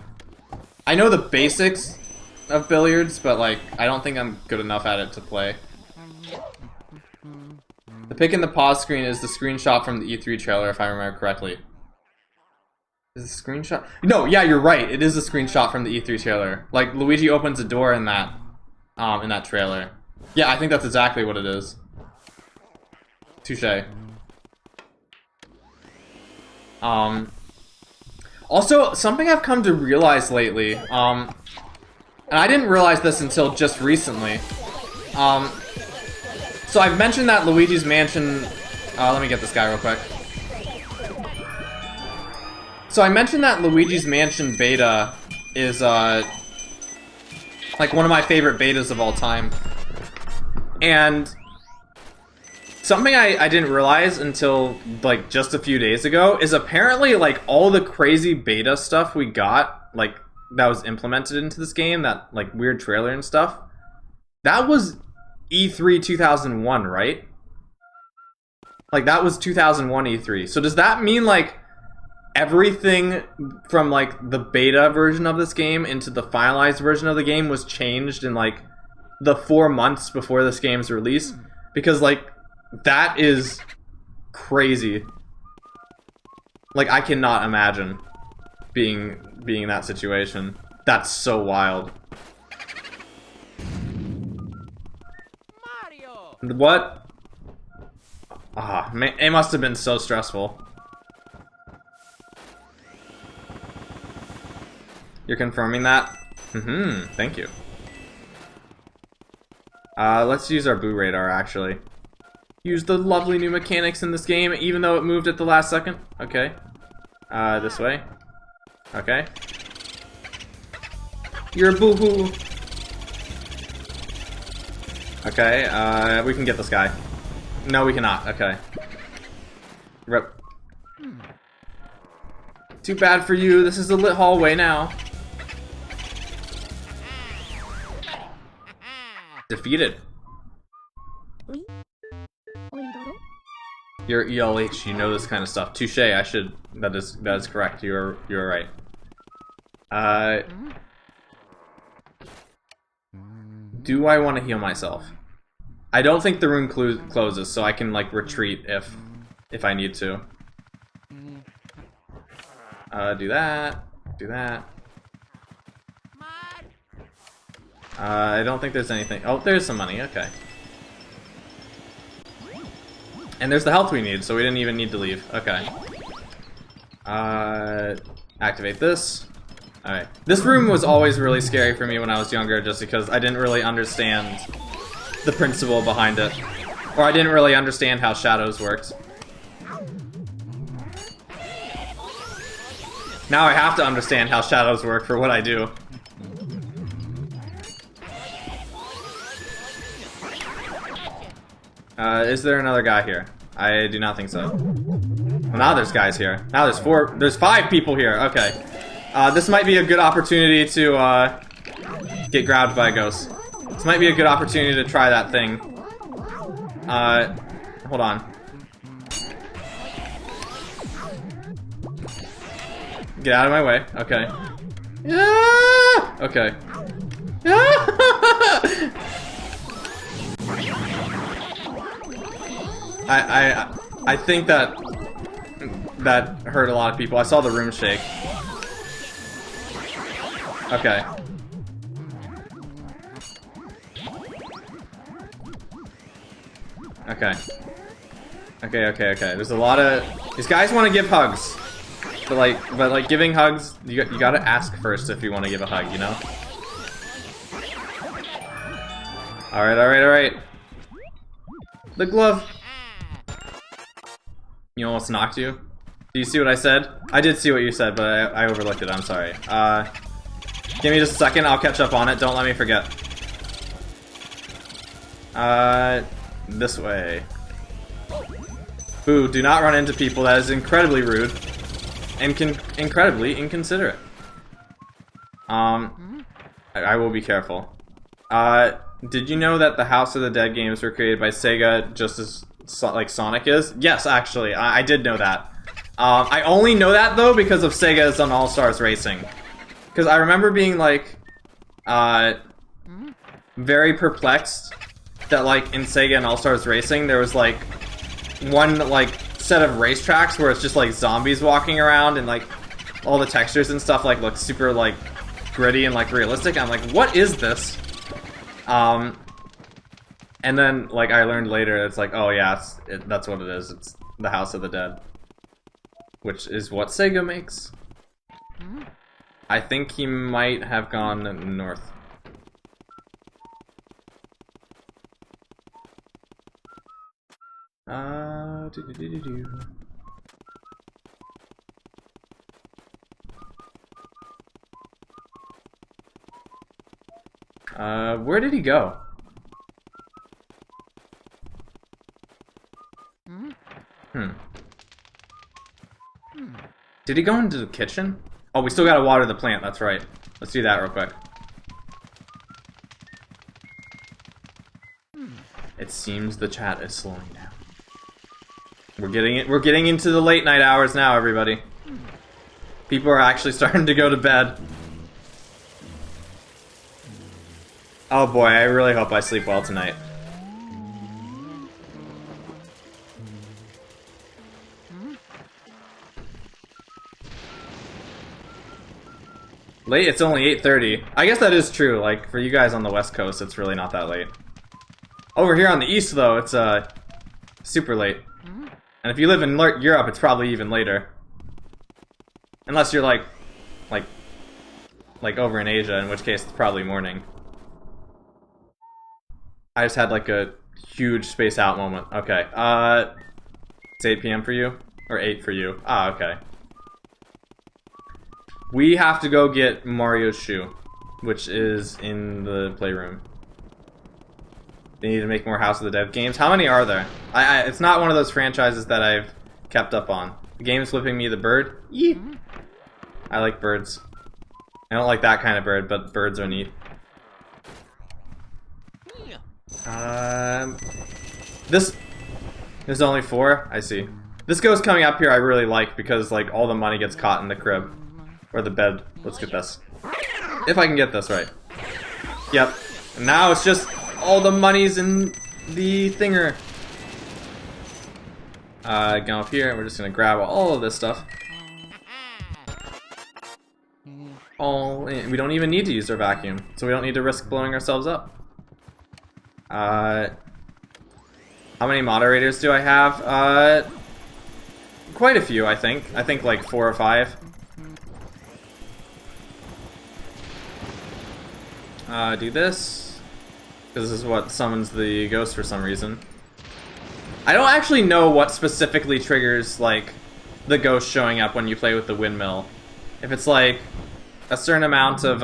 I know the basics of billiards, but like I don't think I'm good enough at it to play. The pic in the pause screen is the screenshot from the E3 trailer, if I remember correctly. Is it a screenshot? No, yeah, you're right. It is a screenshot from the E3 trailer. Like Luigi opens a door in that trailer. Yeah, I think that's exactly what it is. Touché. Also, something I've come to realize lately, and I didn't realize this until just recently. So I've mentioned that Luigi's Mansion. Let me get this guy real quick. So I mentioned that Luigi's Mansion beta is like one of my favorite betas of all time. And something I didn't realize until like just a few days ago is apparently like all the crazy beta stuff we got, like that was implemented into this game, that like weird trailer and stuff, that was E3 2001, right? Like that was 2001 E3. So does that mean like everything from like the beta version of this game into the finalized version of the game was changed in like the 4 months before this game's release? Because like that is crazy. Like I cannot imagine being in that situation. That's so wild. Mario. What? Ah, man, it must have been so stressful. You're confirming that? Thank you. Let's use our boo radar, actually. Use the lovely new mechanics in this game, even though it moved at the last second. Okay. This way. Okay. You're a boo-hoo. Okay, we can get this guy. No, we cannot. Okay. Rip. Too bad for you. This is a lit hallway now. Defeated. You're ELH, you know this kind of stuff. Touche, I should. That is correct. You're right. Do I want to heal myself? I don't think the room closes, so I can like retreat if I need to. Do that. Do that. I don't think there's anything. Oh, there's some money. Okay. And there's the health we need, so we didn't even need to leave. Okay. Activate this. Alright. This room was always really scary for me when I was younger, just because I didn't really understand the principle behind it. Or I didn't really understand how shadows worked. Now I have to understand how shadows work for what I do. Is there another guy here? I do not think so. Well, now there's guys here. Now there's 5 people here. Okay. This might be a good opportunity to get grabbed by a ghost. This might be a good opportunity to try that thing. Hold on. Get out of my way. Okay. Yeah! Okay. I think that hurt a lot of people. I saw the room shake. Okay. Okay. Okay. There's a lot of these guys want to give hugs, but like giving hugs, you gotta ask first if you want to give a hug, you know. All right. The glove. You almost knocked you. Do you see what I said? I did see what you said, but I overlooked it. I'm sorry. Give me just a second. I'll catch up on it. Don't let me forget. This way. Boo, do not run into people. That is incredibly rude. And incredibly inconsiderate. I will be careful. Did you know that the House of the Dead games were created by Sega just as like Sonic is? Yes, actually, I did know that. I only know that though because of Sega's on All Stars Racing. Because I remember being like, very perplexed that like in Sega and All Stars Racing there was like one like set of racetracks where it's just like zombies walking around and like all the textures and stuff like look super like gritty and like realistic. I'm like, what is this? And then like I learned later it's like, oh yeah, that's what it is. It's the House of the Dead, which is what Sega makes. I think he might have gone north. Where did he go? Did he go into the kitchen? Oh, we still gotta water the plant, that's right. Let's do that real quick. It seems the chat is slowing down. We're getting into the late night hours now, everybody. People are actually starting to go to bed. Oh boy, I really hope I sleep well tonight. Late? It's only 8:30. I guess that is true. Like, for you guys on the West Coast, it's really not that late. Over here on the East, though, it's super late. And if you live in Europe, it's probably even later. Unless you're like over in Asia, in which case it's probably morning. I just had like a huge space out moment. Okay, it's 8 p.m. for you? Or 8 for you? Ah, okay. We have to go get Mario's shoe, which is in the playroom. They need to make more House of the Dead games. How many are there? It's not one of those franchises that I've kept up on. The game is flipping me the bird. Yee. I like birds. I don't like that kind of bird, but birds are neat. There's only 4? I see. This ghost coming up here I really like because like all the money gets caught in the crib. Or the bed. Let's get this. If I can get this right. Yep. And now it's just all the money's in the thinger. Go up here and we're just gonna grab all of this stuff. We don't even need to use our vacuum, so we don't need to risk blowing ourselves up. How many moderators do I have? Quite a few, I think. I think like 4 or 5. Do this, because this is what summons the ghost for some reason. I don't actually know what specifically triggers, like, the ghost showing up when you play with the windmill. If it's, like, a certain amount of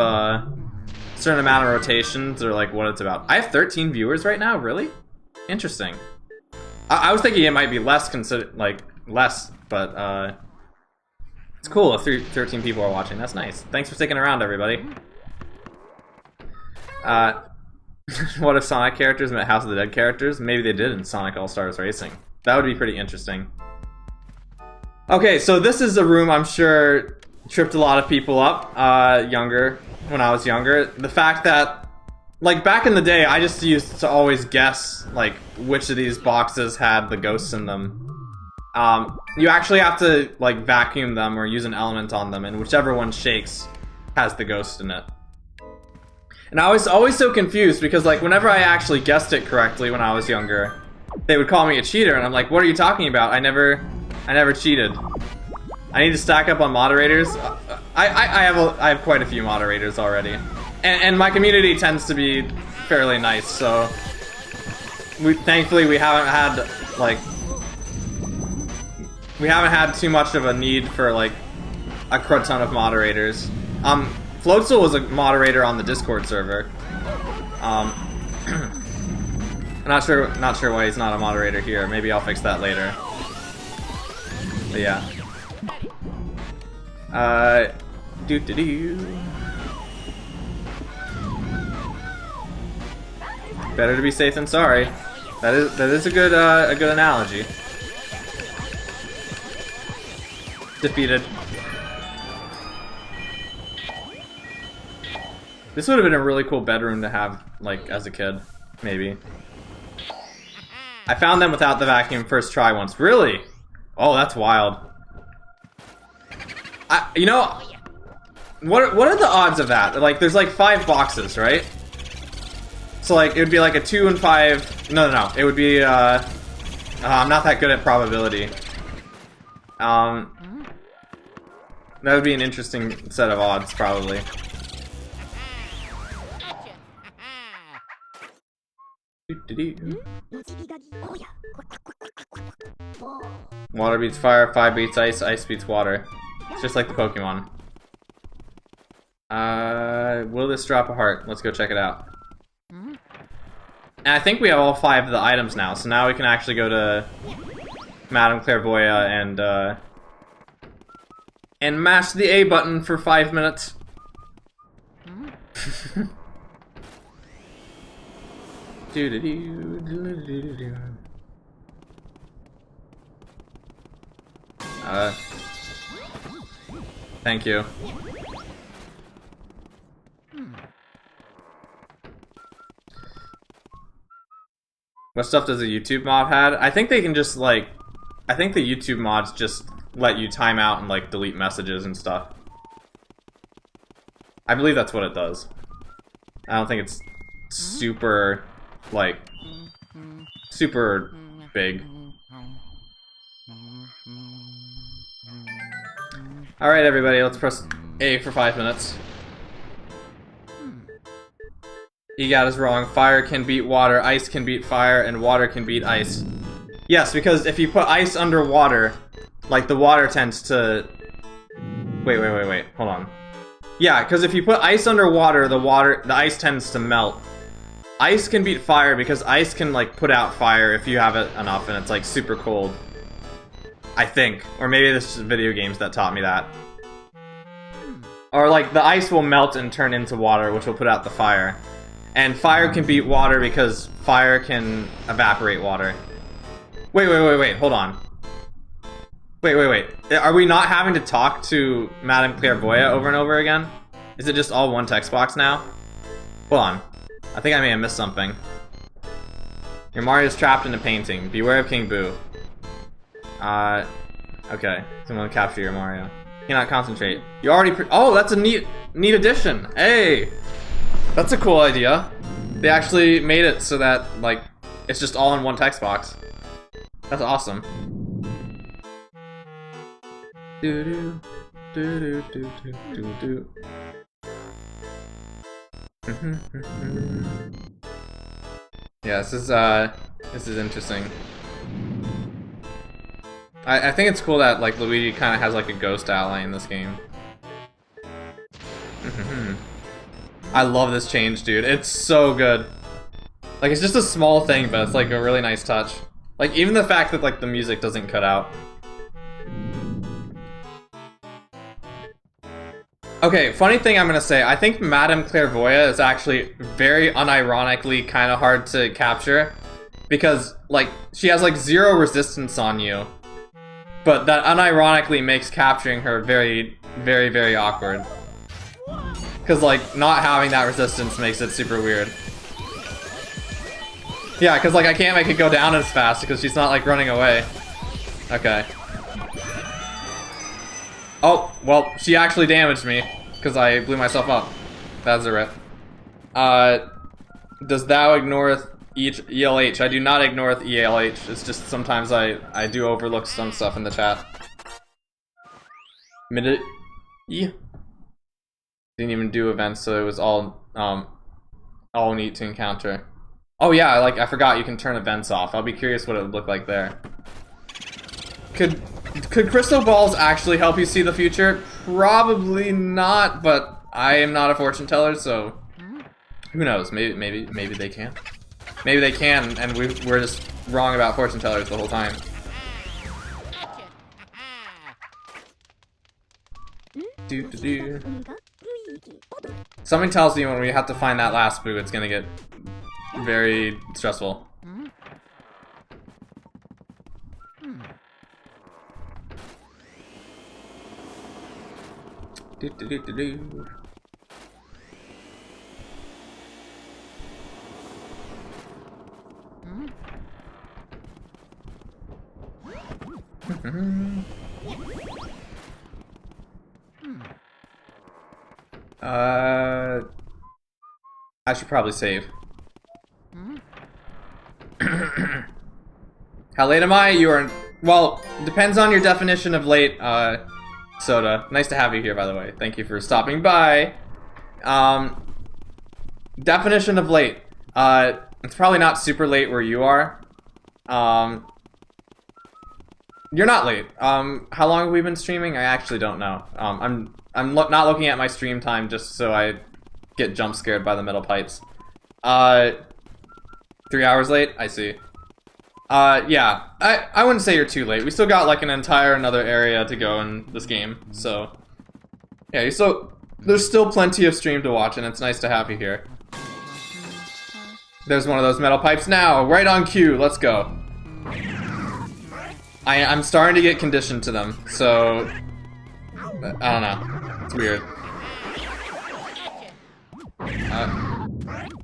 rotations, or, like, what it's about. I have 13 viewers right now? Really? Interesting. I was thinking it might be less, but, it's cool if 13 people are watching. That's nice. Thanks for sticking around, everybody. What if Sonic characters met House of the Dead characters? Maybe they did in Sonic All-Stars Racing. That would be pretty interesting. Okay, so this is a room I'm sure tripped a lot of people up, when I was younger. The fact that, like, back in the day, I just used to always guess, like, which of these boxes had the ghosts in them. You actually have to, like, vacuum them or use an element on them, and whichever one shakes has the ghost in it. And I was always so confused because, like, whenever I actually guessed it correctly when I was younger, they would call me a cheater, and I'm like, what are you talking about? I never cheated. I need to stack up on moderators. I have quite a few moderators already, and my community tends to be fairly nice. So thankfully we haven't had too much of a need for like a crud ton of moderators. Floatzel was a moderator on the Discord server. I'm not sure why he's not a moderator here. Maybe I'll fix that later. But yeah. Better to be safe than sorry. That is a good analogy. Defeated. This would have been a really cool bedroom to have, like, as a kid. Maybe. I found them without the vacuum first try once. Really? Oh, that's wild. You know, what are the odds of that? Like, there's like 5 boxes, right? So like, it would be like a 2 and 5. No. It would be. I'm not that good at probability. That would be an interesting set of odds, probably. Water beats fire, fire beats ice, ice beats water. It's just like the Pokemon. Will this drop a heart? Let's go check it out. And I think we have all 5 of the items now, so now we can actually go to Madame Clairvoyant and mash the A button for 5 minutes. Thank you. What stuff does a YouTube mod had? I think they can just like, I think the YouTube mods just let you time out and like delete messages and stuff. I believe that's what it does. I don't think it's super, like, super big. Alright everybody, let's press A for 5 minutes. EGAT is wrong. Fire can beat water, ice can beat fire, and water can beat ice. Yes, because if you put ice under water, like the water tends to... Wait, hold on. Yeah, because if you put ice under water, the ice tends to melt. Ice can beat fire because ice can like put out fire if you have it enough and it's like super cold. I think. Or maybe this is video games that taught me that. Or like the ice will melt and turn into water, which will put out the fire. And fire can beat water because fire can evaporate water. Wait, hold on. Wait. Are we not having to talk to Madame Clairvoyant over and over again? Is it just all one text box now? Hold on. I think I may have missed something. Your Mario's trapped in a painting. Beware of King Boo. Okay. Someone capture your Mario. Cannot concentrate. You already oh, that's a neat addition. Hey! That's a cool idea. They actually made it so that, like, it's just all in one text box. That's awesome. Do. Yeah, this is interesting. I think it's cool that like Luigi kind of has like a ghost ally in this game. I love this change, dude. It's so good. Like, it's just a small thing, but it's like a really nice touch. Like, even the fact that like the music doesn't cut out. Okay, funny thing I'm gonna say, I think Madame Clairvoyant is actually very unironically kind of hard to capture. Because, like, she has like 0 resistance on you. But that unironically makes capturing her very, very, very awkward. Because, like, not having that resistance makes it super weird. Yeah, because, like, I can't make it go down as fast because she's not, like, running away. Okay. Oh, well, she actually damaged me because I blew myself up. That's a rip. Does thou ignoreth each ELH? I do not ignore the ELH. It's just sometimes I do overlook some stuff in the chat. Minute. Yeah. Didn't even do events, so it was all neat to encounter. Oh yeah, I forgot you can turn events off. I'll be curious what it would look like there. Could crystal balls actually help you see the future? Probably not, but I am not a fortune teller, so who knows? Maybe they can. Maybe they can, and we're just wrong about fortune tellers the whole time. Something tells me when we have to find that last boo, it's gonna get very stressful. Do, do, do, do, do. I should probably save. How late am I? You are... Well, depends on your definition of late, Soda. Nice to have you here, by the way. Thank you for stopping by. Definition of late. It's probably not super late where you are. You're not late. How long have we been streaming? I actually don't know. I'm not looking at my stream time just so I get jump scared by the metal pipes. 3 hours late? I see. Yeah. I wouldn't say you're too late. We still got like an entire another area to go in this game, so yeah, there's still plenty of stream to watch, and it's nice to have you here. There's one of those metal pipes now, right on cue. Let's go. I'm starting to get conditioned to them, so I don't know. It's weird.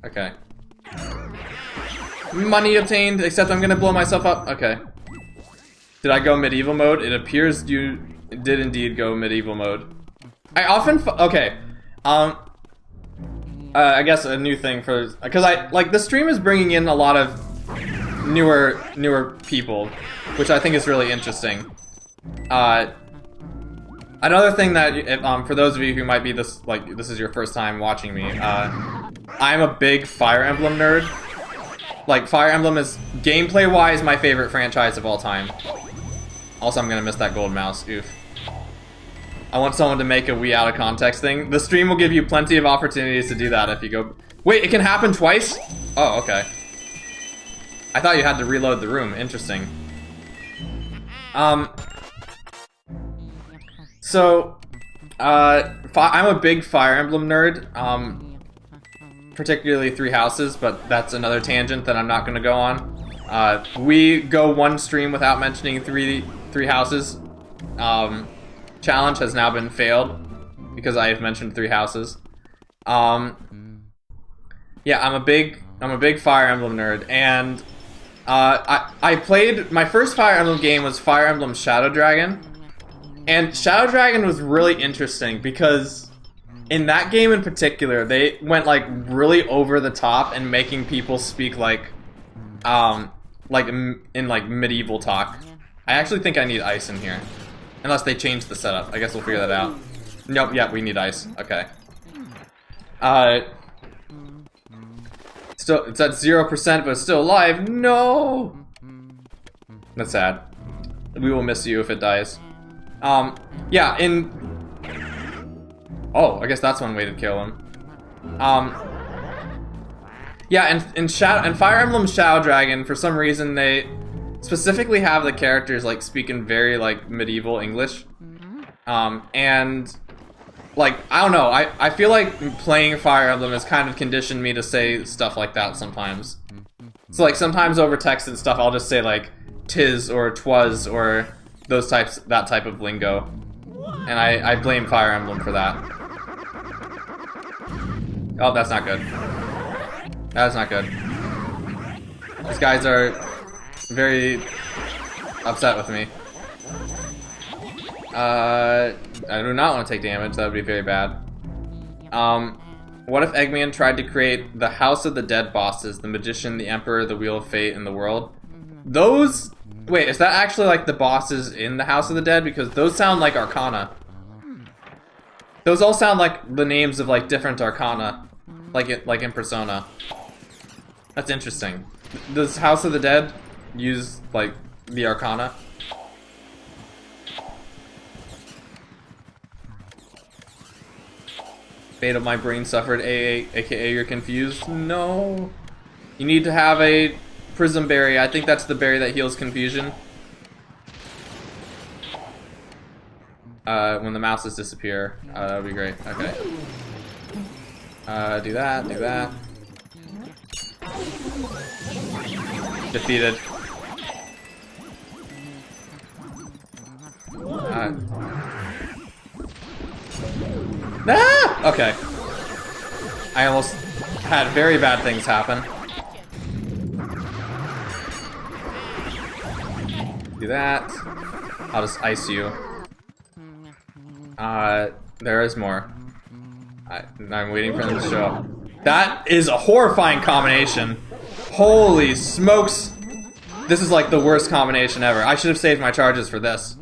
Okay. Money obtained, except I'm gonna blow myself up. Okay. Did I go medieval mode? It appears you did indeed go medieval mode. I often okay. I guess a new thing for, because the stream is bringing in a lot of newer people, which I think is really interesting. Another thing that, for those of you who might be this is your first time watching me, I'm a big Fire Emblem nerd. Like, Fire Emblem is, gameplay-wise, my favorite franchise of all time. Also, I'm gonna miss that gold mouse. Oof. I want someone to make a Wii out of context thing. The stream will give you plenty of opportunities to do that if you go... Wait, it can happen twice? Oh, okay. I thought you had to reload the room. Interesting. So, I'm a big Fire Emblem nerd. Particularly Three Houses, but that's another tangent that I'm not going to go on. We go one stream without mentioning Three Houses. Challenge has now been failed because I have mentioned Three Houses. Yeah, I'm a big Fire Emblem nerd, and I played, my first Fire Emblem game was Fire Emblem Shadow Dragon, and Shadow Dragon was really interesting because in that game in particular, they went like really over the top and making people speak like in like medieval talk. I actually think I need ice in here, unless they change the setup. I guess we'll figure that out. Nope, yeah, we need ice. Okay. Still, it's at 0%, but it's still alive. No. That's sad. We will miss you if it dies. Yeah, oh, I guess that's one way to kill him. Yeah, in Fire Emblem Shadow Dragon, for some reason they specifically have the characters like speaking very like medieval English. And like, I don't know, I feel like playing Fire Emblem has kind of conditioned me to say stuff like that sometimes. So like sometimes over text and stuff I'll just say like tis or twas or that type of lingo. And I blame Fire Emblem for that. Oh, that's not good. That's not good. These guys are very upset with me. I do not want to take damage. That would be very bad. What if Eggman tried to create the House of the Dead bosses, the Magician, the Emperor, the Wheel of Fate, and the World? Those... Wait, is that actually like the bosses in the House of the Dead? Because those sound like Arcana. Those all sound like the names of like different Arcana, like in Persona. That's interesting. Does House of the Dead use like the Arcana? Fate of my brain suffered, aka you're confused. No, you need to have a Prism Berry. I think that's the berry that heals confusion. When the mouses disappear, that would be great. Okay. Do that. Defeated. Ah! Okay. I almost had very bad things happen. Do that. I'll just ice you. There is more. I'm waiting for them to show up. That is a horrifying combination. Holy smokes. This is like the worst combination ever. I should have saved my charges for this.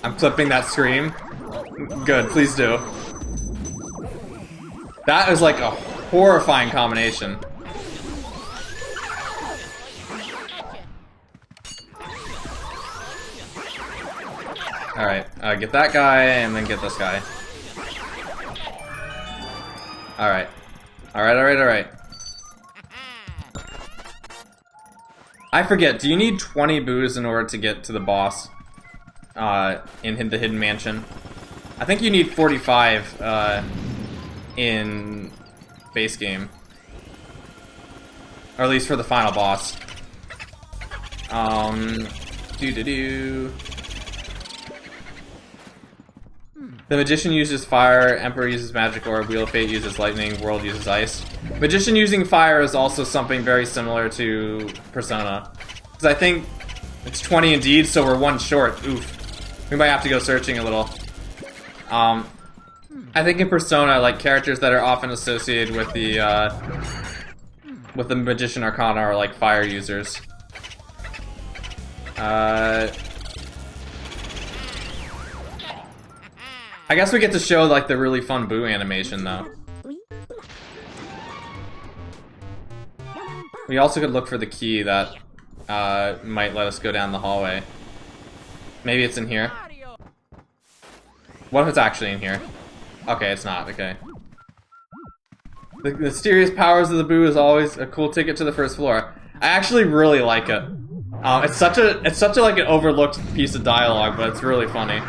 I'm clipping that scream. Good, please do. That is like a horrifying combination. Alright, get that guy and then get this guy. Alright. Alright. I forget, do you need 20 boos in order to get to the boss? In the Hidden Mansion? I think you need 45, in base game. Or at least for the final boss. The Magician uses fire, Emperor uses magic orb, Wheel of Fate uses lightning, World uses ice. Magician using fire is also something very similar to Persona. Because I think it's 20 indeed, so we're one short. Oof. We might have to go searching a little. I think in Persona, like, characters that are often associated with the Magician Arcana are like fire users. I guess we get to show like the really fun boo animation though. We also could look for the key that might let us go down the hallway. Maybe it's in here. What if it's actually in here? Okay, it's not. Okay. The mysterious powers of the boo is always a cool ticket to the first floor. I actually really like it. It's such a like an overlooked piece of dialogue, but it's really funny.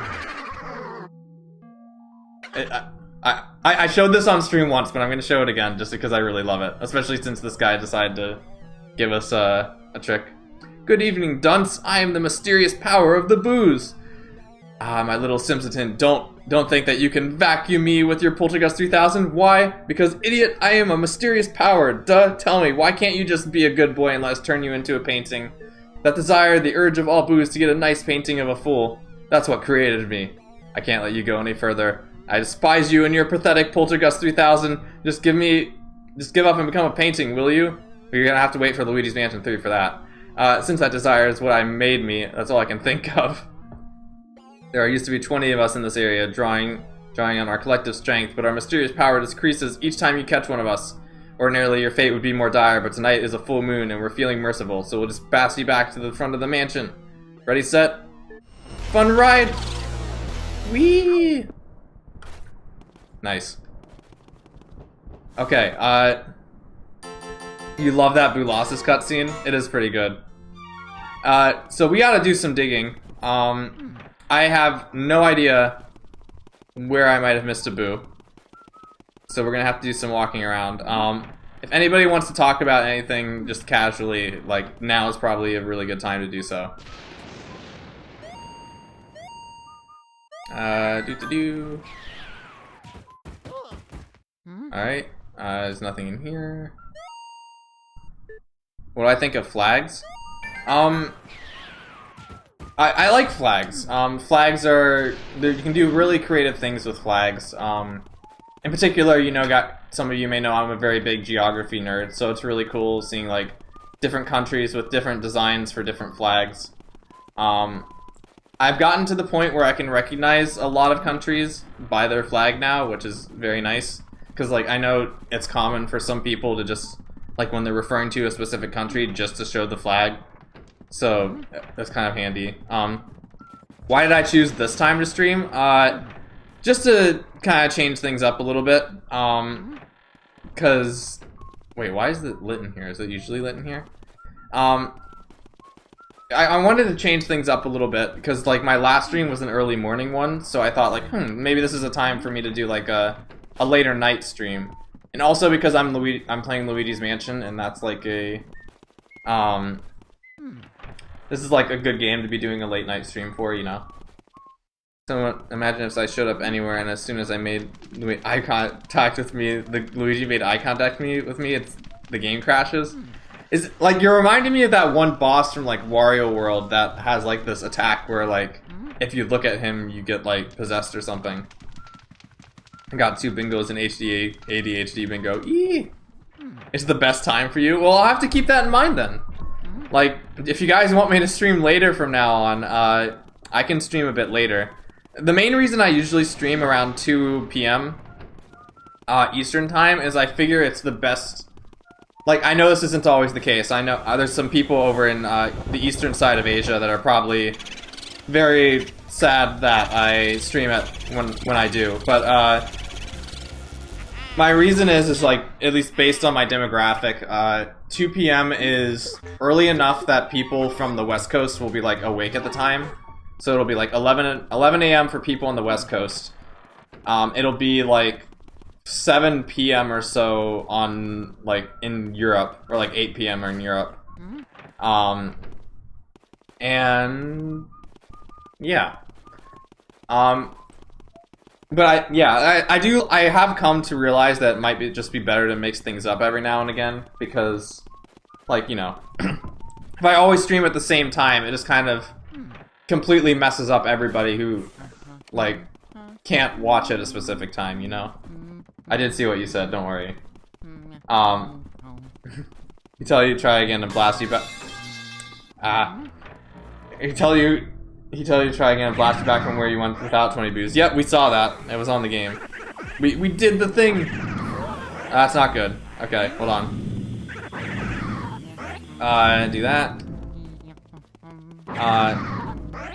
I showed this on stream once, but I'm going to show it again just because I really love it. Especially since this guy decided to give us a trick. Good evening, dunce. I am the mysterious power of the booze. My little Simpleton, don't think that you can vacuum me with your Poltergust 3000. Why? Because, idiot, I am a mysterious power. Duh, tell me, why can't you just be a good boy and let us turn you into a painting? That desire, the urge of all booze to get a nice painting of a fool. That's what created me. I can't let you go any further. I despise you and your pathetic Poltergust 3000. Just give up and become a painting, will you? Or you're gonna have to wait for Luigi's Mansion 3 for that. Since that desire is what I made me, that's all I can think of. There used to be 20 of us in this area, drawing on our collective strength, but our mysterious power decreases each time you catch one of us. Ordinarily, your fate would be more dire, but tonight is a full moon and we're feeling merciful, so we'll just pass you back to the front of the mansion. Ready, set, fun ride! Whee! Nice. Okay, you love that Boolossus cutscene? It is pretty good. So we gotta do some digging. I have no idea where I might have missed a boo. So we're gonna have to do some walking around. If anybody wants to talk about anything just casually, like, now is probably a really good time to do so. Alright, there's nothing in here. What do I think of flags? I like flags. Flags are... you can do really creative things with flags. In particular, you know, some of you may know I'm a very big geography nerd, so it's really cool seeing, like, different countries with different designs for different flags. I've gotten to the point where I can recognize a lot of countries by their flag now, which is very nice. Because, like, I know it's common for some people to just, like, when they're referring to a specific country, just to show the flag. So, that's kind of handy. Why did I choose this time to stream? Just to kind of change things up a little bit. Because... Wait, why is it lit in here? Is it usually lit in here? I wanted to change things up a little bit, because, like, my last stream was an early morning one, so I thought, like, maybe this is a time for me to do, like, a later night stream. And also because I'm playing Luigi's Mansion, and that's, like, a... This is like a good game to be doing a late night stream for, you know. So imagine if I showed up anywhere and as soon as I made eye contact with me, Luigi made eye contact with me, the game crashes. Is like you're reminding me of that one boss from like Wario World that has like this attack where like if you look at him you get like possessed or something. I got 2 bingos in ADHD bingo. Eee! It's the best time for you? Well, I'll have to keep that in mind then. Like, if you guys want me to stream later from now on, I can stream a bit later. The main reason I usually stream around 2 p.m. Eastern time is I figure it's the best. Like, I know this isn't always the case. I know there's some people over in the eastern side of Asia that are probably very sad that I stream at when I do. But my reason is like, at least based on my demographic, 2 p.m. is early enough that people from the West Coast will be like awake at the time. So it'll be like 11 a.m. for people on the West Coast. It'll be like 7 p.m. or so on like in Europe, or like 8 p.m. in Europe. And yeah. But I have come to realize that it might just be better to mix things up every now and again, because like, you know, if I always stream at the same time, it just kind of completely messes up everybody who like can't watch at a specific time, you know. I did see what you said, don't worry. He tell you to try again and blast you back. He tell you to try again and blast you back from where you went without 20 boosts. Yep, we saw that. It was on the game. We did the thing. That's not good. Okay, hold on. Do that.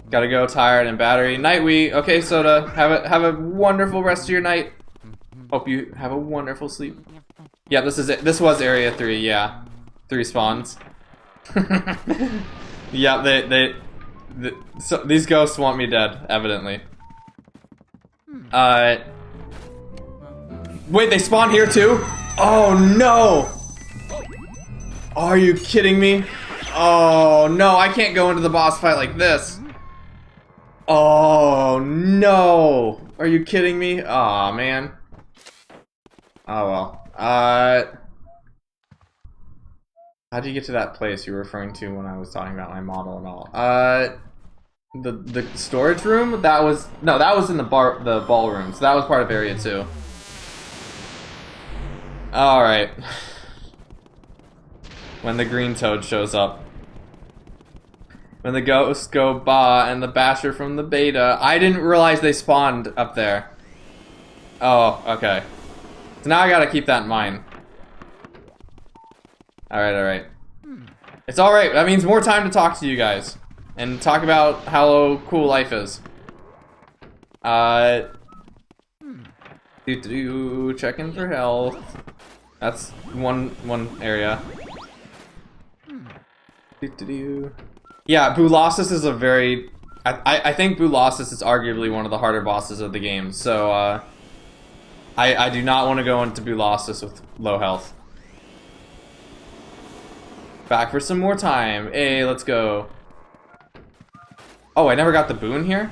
Gotta go, tired and battery. Nightwee. Okay, Soda. Have a wonderful rest of your night. Hope you have a wonderful sleep. Yeah, this is it. This was Area 3. Yeah, 3 spawns. Yeah, so these ghosts want me dead, evidently. Wait, they spawn here too? Oh no! Are you kidding me? Oh no, I can't go into the boss fight like this. Oh no! Are you kidding me? Aw, man. Oh well. How'd you get to that place you were referring to when I was talking about my model and all? The storage room? That was in the ballroom, so that was part of Area 2. Alright. When the green toad shows up. When the ghosts go bah and the basher from the beta. I didn't realize they spawned up there. Oh, okay. So now I gotta keep that in mind. Alright. It's alright, that means more time to talk to you guys. And talk about how cool life is. Checking for health. That's one area. Yeah, Boolossus is a very... I think Boolossus is arguably one of the harder bosses of the game, so I do not want to go into Boolossus with low health. Back for some more time. Hey, let's go. Oh, I never got the boon here?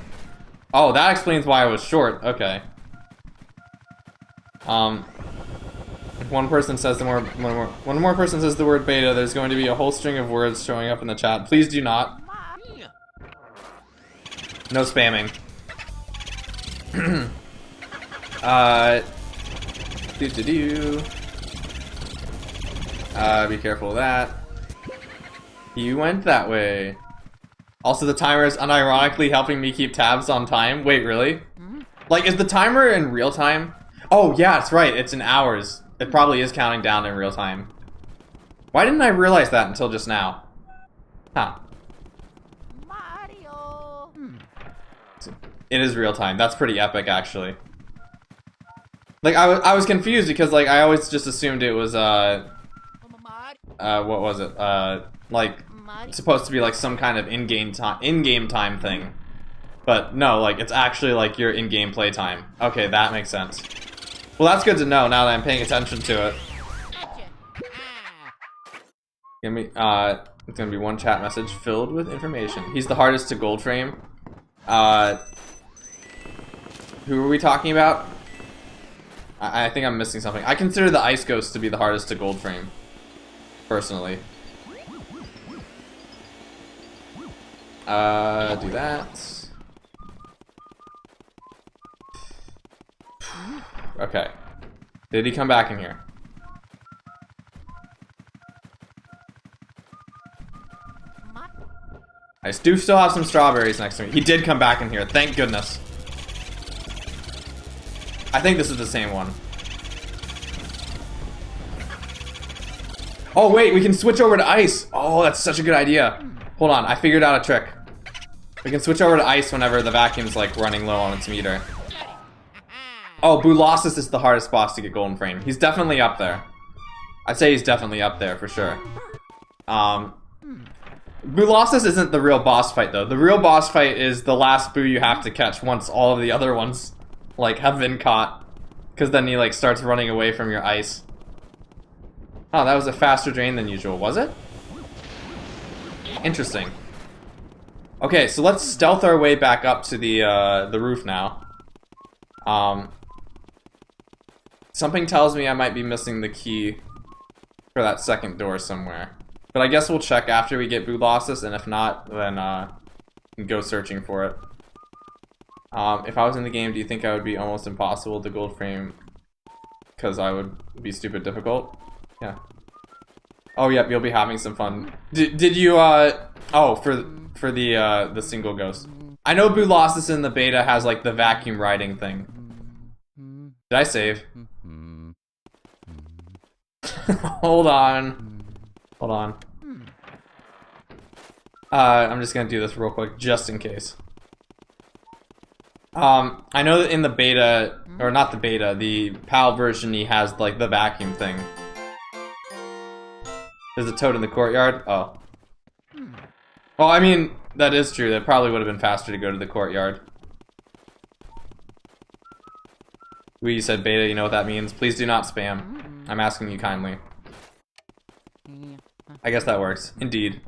Oh, that explains why I was short. Okay. If one person says one more person says the word beta, there's going to be a whole string of words showing up in the chat. Please do not. No spamming. Be careful of that. You went that way. Also, the timer is unironically helping me keep tabs on time. Wait, really? Like, is the timer in real time? Oh, yeah, it's right. It's in hours. It probably is counting down in real time. Why didn't I realize that until just now? Huh. Mario. It is real time. That's pretty epic, actually. Like, I was confused because, like, I always just assumed it was, what was it? Like, it's supposed to be like some kind of in-game time thing. But no, like, it's actually like your in-game playtime. Okay, that makes sense. Well, that's good to know now that I'm paying attention to it. It's gonna be one chat message filled with information. He's the hardest to gold frame. Who are we talking about? I think I'm missing something. I consider the Ice Ghost to be the hardest to gold frame, personally. Do that. Okay. Did he come back in here? I do still have some strawberries next to me. He did come back in here. Thank goodness. I think this is the same one. Oh wait, we can switch over to ice. Oh, that's such a good idea. Hold on, I figured out a trick. We can switch over to ice whenever the vacuum's like running low on its meter. Oh, Bulossus is the hardest boss to get golden frame. He's definitely up there. I'd say he's definitely up there for sure. Bulossus isn't the real boss fight though. The real boss fight is the last Boo you have to catch once all of the other ones like have been caught, because then he like starts running away from your ice. Oh, that was a faster drain than usual, was it? Interesting. Okay, so let's stealth our way back up to the roof now. Something tells me I might be missing the key for that second door somewhere, but I guess we'll check after we get Bulossus, and if not, then go searching for it. If I was in the game, do you think I would be almost impossible to gold frame because I would be stupid difficult? Yeah. Oh, yep, you'll be having some fun. Did you, oh, for the single ghost. I know Bulossus in the beta has, like, the vacuum riding thing. Did I save? Hold on. Hold on. I'm just gonna do this real quick, just in case. I know that in the beta, or not the beta, the PAL version, he has, like, the vacuum thing. There's a toad in the courtyard? Oh. Well, I mean, that is true. That probably would have been faster to go to the courtyard. We said beta, you know what that means? Please do not spam. I'm asking you kindly. I guess that works. Indeed.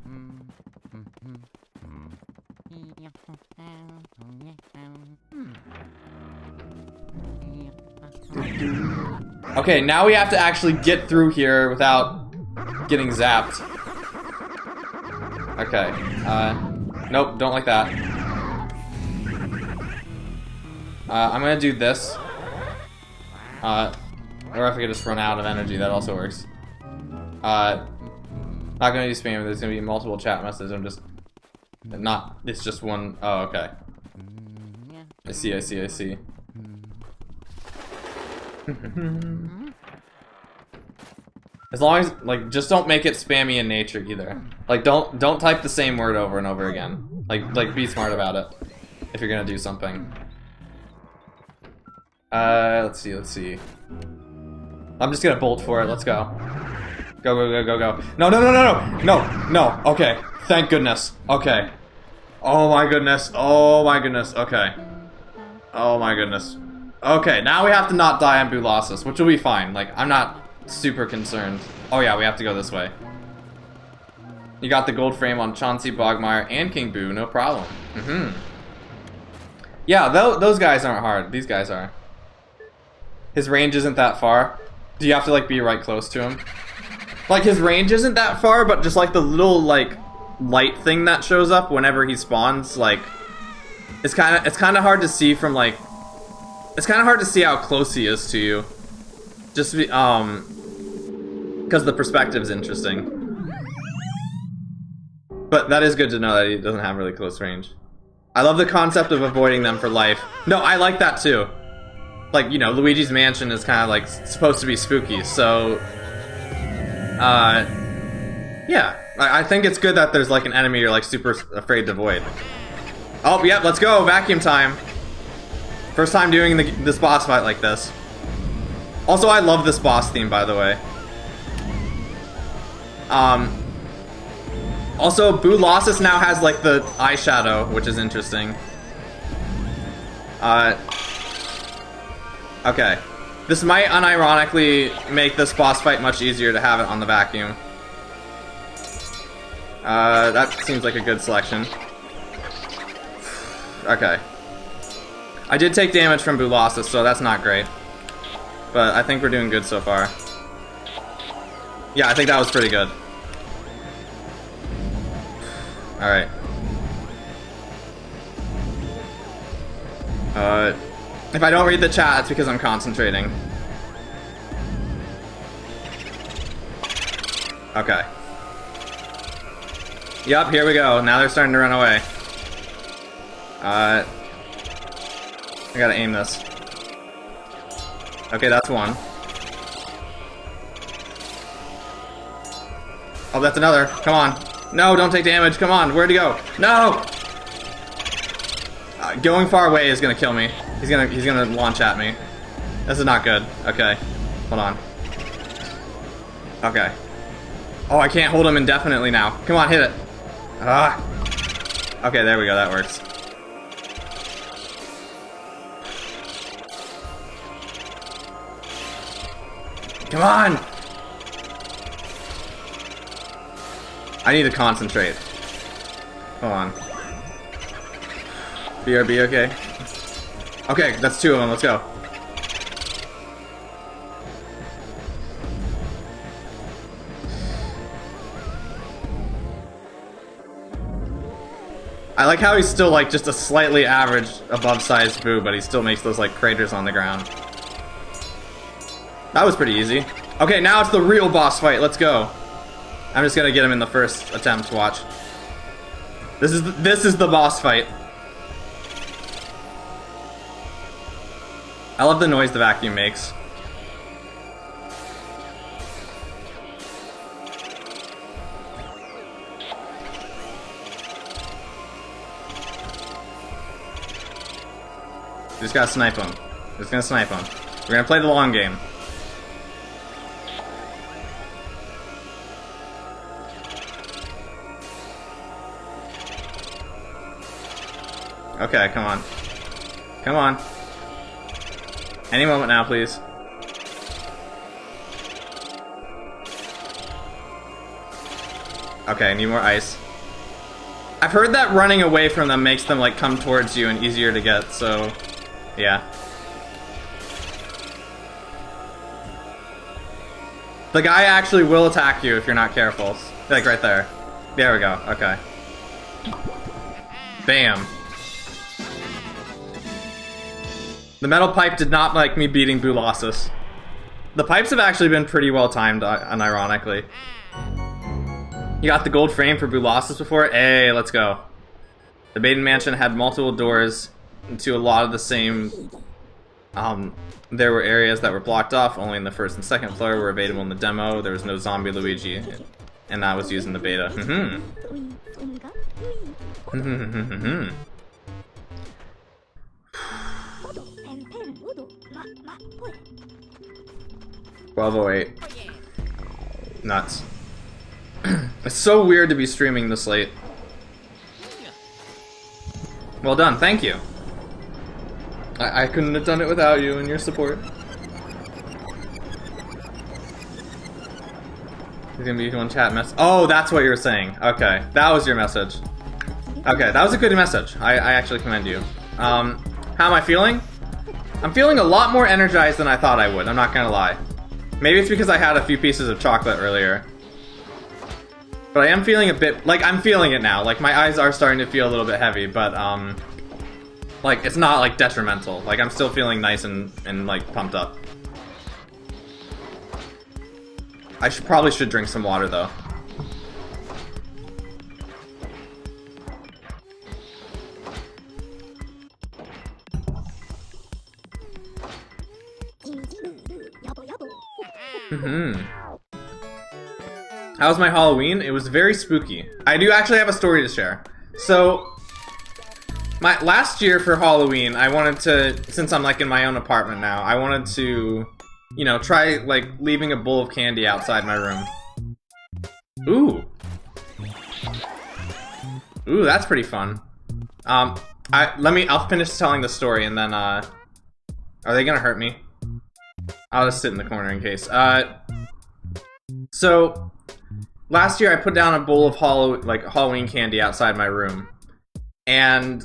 Okay, now we have to actually get through here without getting zapped. Okay, nope, don't like that. I'm gonna do this. Or if I could just run out of energy, that also works. Not gonna do spam, there's gonna be multiple chat messages, I'm just... Not, it's just one, oh, okay. I see, I see, I see. As long as, like, just don't make it spammy in nature either. Like, don't type the same word over and over again. Like be smart about it if you're gonna do something. Let's see. I'm just gonna bolt for it. Let's go. Go. No. Okay. Thank goodness. Okay. Oh my goodness. Okay. Oh my goodness. Okay, now we have to not die on Bulossus, which will be fine. Like, I'm not super concerned. Oh yeah, we have to go this way. You got the gold frame on Chauncey, Bogmire, and King Boo, no problem. Yeah, those guys aren't hard. These guys are. His range isn't that far. Do you have to, like, be right close to him? Like, his range isn't that far, but just, like, the little, like, light thing that shows up whenever he spawns, like, it's kind of hard to see from, like, it's kind of hard to see how close he is to you. Just because the perspective is interesting. But that is good to know that he doesn't have really close range. I love the concept of avoiding them for life. No, I like that too. Like, you know, Luigi's Mansion is kind of like supposed to be spooky, so yeah. I think it's good that there's like an enemy you're like super afraid to avoid. Oh, yeah, let's go, vacuum time. First time doing this boss fight like this. Also, I love this boss theme, by the way. Also, Bulossus now has, like, the eyeshadow, which is interesting. Okay. This might unironically make this boss fight much easier to have it on the vacuum. That seems like a good selection. Okay. I did take damage from Boolossus, so that's not great. But I think we're doing good so far. Yeah, I think that was pretty good. Alright. If I don't read the chat, it's because I'm concentrating. Okay. Yup, here we go. Now they're starting to run away. I gotta aim this. Okay, that's one. Oh, that's another. Come on. No, don't take damage. Come on. Where'd he go? No! Going far away is gonna kill me. He's gonna launch at me. This is not good. Okay. Hold on. Okay. Oh, I can't hold him indefinitely now. Come on, hit it. Ah. Okay, there we go. That works. Come on! I need to concentrate. Hold on. BRB, okay? Okay, that's two of them. Let's go. I like how he's still like just a slightly average above sized boo, but he still makes those like craters on the ground. That was pretty easy. Okay, now it's the real boss fight. Let's go. I'm just gonna get him in the first attempt. Watch. This is the boss fight. I love the noise the vacuum makes. Just gotta snipe him. Just gonna snipe him. We're gonna play the long game. Okay, come on. Come on. Any moment now, please. Okay, I need more ice. I've heard that running away from them makes them like come towards you and easier to get, so yeah. The guy actually will attack you if you're not careful. Like right there. There we go, okay. Bam. The metal pipe did not like me beating Boolossus. The pipes have actually been pretty well timed, unironically. You got the gold frame for Boolossus before? Hey, let's go. The Baden Mansion had multiple doors to a lot of the same... there were areas that were blocked off, only in the first and second floor were available in the demo. There was no zombie Luigi, and that was used in the beta. 1208. Nuts. It's so weird to be streaming this late. Well done, thank you. I couldn't have done it without you and your support. There's gonna be one chat mess. Oh, that's what you were saying. Okay, that was your message. Okay, that was a good message. I actually commend you. How am I feeling? I'm feeling a lot more energized than I thought I would, I'm not gonna lie. Maybe it's because I had a few pieces of chocolate earlier. But I am feeling a bit, like, I'm feeling it now. Like, my eyes are starting to feel a little bit heavy, but, like, it's not, like, detrimental. Like, I'm still feeling nice and like, pumped up. I probably should drink some water, though. How was my Halloween? It was very spooky. I do actually have a story to share. So, my last year for Halloween, I wanted to, since I'm like in my own apartment now, I wanted to, you know, try like leaving a bowl of candy outside my room. Ooh. Ooh, that's pretty fun. I'll finish telling the story and then, are they gonna hurt me? I'll just sit in the corner in case. So, last year I put down a bowl of Halloween candy outside my room, and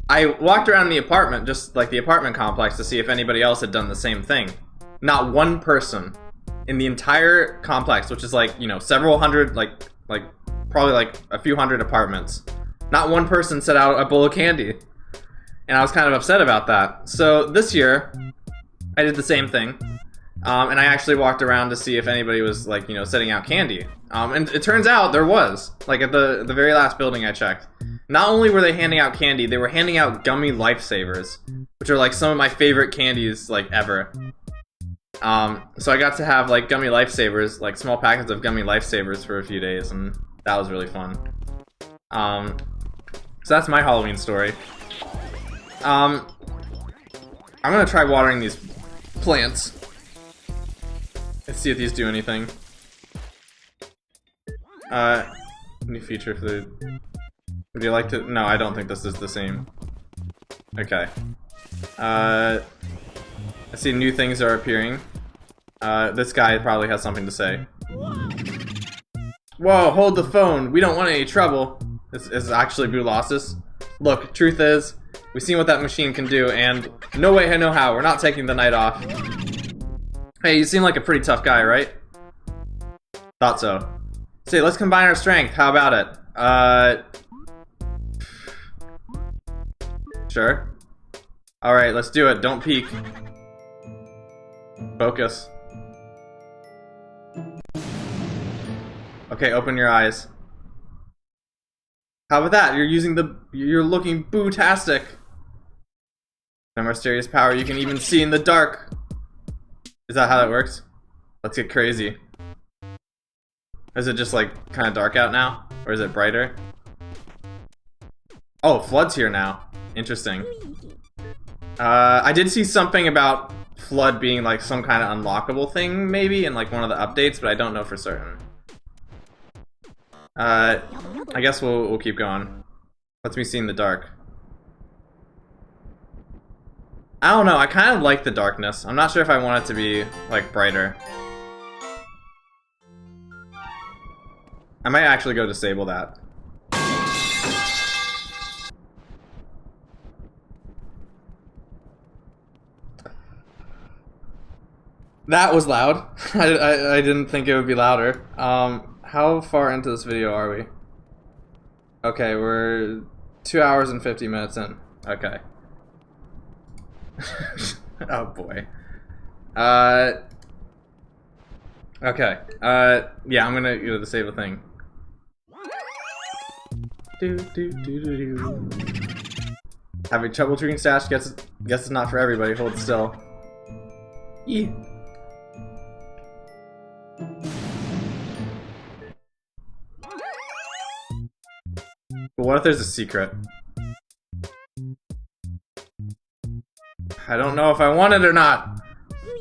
I walked around the apartment, just like the apartment complex, to see if anybody else had done the same thing. Not one person in the entire complex, which is like, you know, several hundred, like probably like a few hundred apartments. Not one person set out a bowl of candy. And I was kind of upset about that. So this year, I did the same thing. And I actually walked around to see if anybody was, like, you know, setting out candy. And it turns out there was. Like, at the very last building I checked. Not only were they handing out candy, they were handing out gummy lifesavers, which are, like, some of my favorite candies, like, ever. So I got to have, like, gummy lifesavers, like, small packets of gummy lifesavers for a few days, and that was really fun. So that's my Halloween story. I'm gonna try watering these plants. Let's see if these do anything. New feature for the... Would you like to... No, I don't think this is the same. Okay. I see new things are appearing. This guy probably has something to say. Whoa, hold the phone. We don't want any trouble. This is actually Boolossus. Look, truth is, we've seen what that machine can do, and no way, no how, we're not taking the night off. Hey, you seem like a pretty tough guy, right? Thought so. Say, let's combine our strength. How about it? Sure. Alright, let's do it. Don't peek. Focus. Okay, open your eyes. How about that? You're looking boo-tastic. The mysterious power you can even see in the dark. Is that how that works? Let's get crazy. Is it just like kind of dark out now? Or is it brighter? Oh, Flood's here now. Interesting. I did see something about Flood being like some kind of unlockable thing, maybe, in like one of the updates, but I don't know for certain. I guess we'll keep going. Lets me see in the dark. I don't know, I kind of like the darkness. I'm not sure if I want it to be, like, brighter. I might actually go disable that. That was loud. I didn't think it would be louder. How far into this video are we? Okay, we're 2 hours and 50 minutes in. Okay. Oh boy. Okay. Yeah, I'm gonna disable the thing. Having trouble treating stash, guess it's not for everybody. Hold still. Yee. But what if there's a secret? I don't know if I want it or not.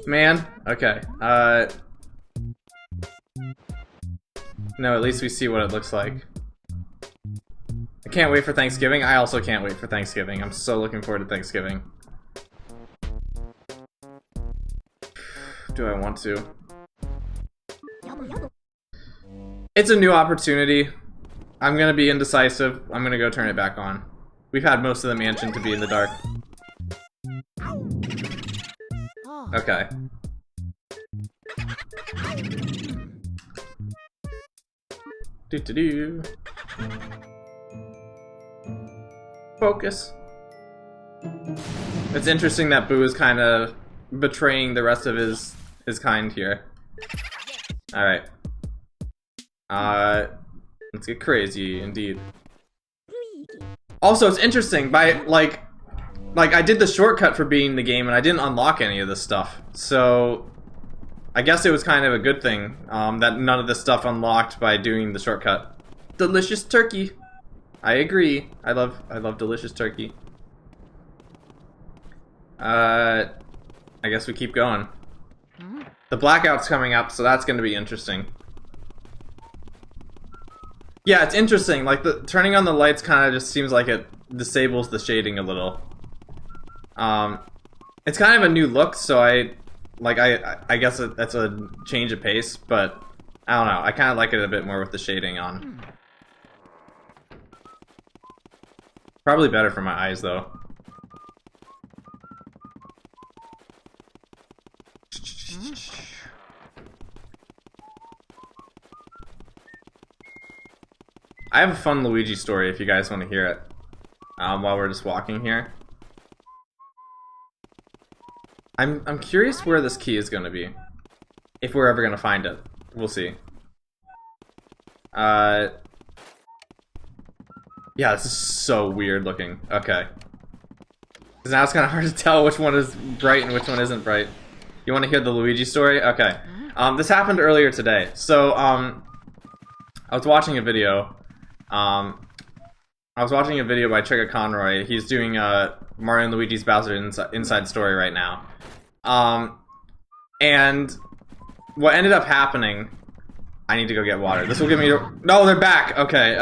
Man. Okay. No, at least we see what it looks like. I can't wait for Thanksgiving. I also can't wait for Thanksgiving. I'm so looking forward to Thanksgiving. Do I want to? It's a new opportunity. I'm gonna be indecisive. I'm gonna go turn it back on. We've had most of the mansion to be in the dark. Okay. Do. Focus. It's interesting that Boo is kind of betraying the rest of his kind here. Alright. Let's get crazy, indeed. Also, it's interesting, by, like, I did the shortcut for beating the game and I didn't unlock any of this stuff. So, I guess it was kind of a good thing, that none of this stuff unlocked by doing the shortcut. Delicious turkey! I agree. I love delicious turkey. I guess we keep going. The blackout's coming up, so that's gonna be interesting. Yeah, it's interesting. Like, the turning on the lights kind of just seems like it disables the shading a little. It's kind of a new look, so I guess that's a change of pace, but I don't know. I kind of like it a bit more with the shading on. Probably better for my eyes, though. I have a fun Luigi story if you guys want to hear it. While we're just walking here. I'm curious where this key is going to be. If we're ever going to find it. We'll see. Yeah, this is so weird looking. Okay. Because now it's kind of hard to tell which one is bright and which one isn't bright. You want to hear the Luigi story? Okay. This happened earlier today. So, I was watching a video. I was watching a video by Trigger Conroy. He's doing Mario and Luigi's Bowser Inside Story right now. And what ended up happening... I need to go get water. This will give me... No, they're back! Okay,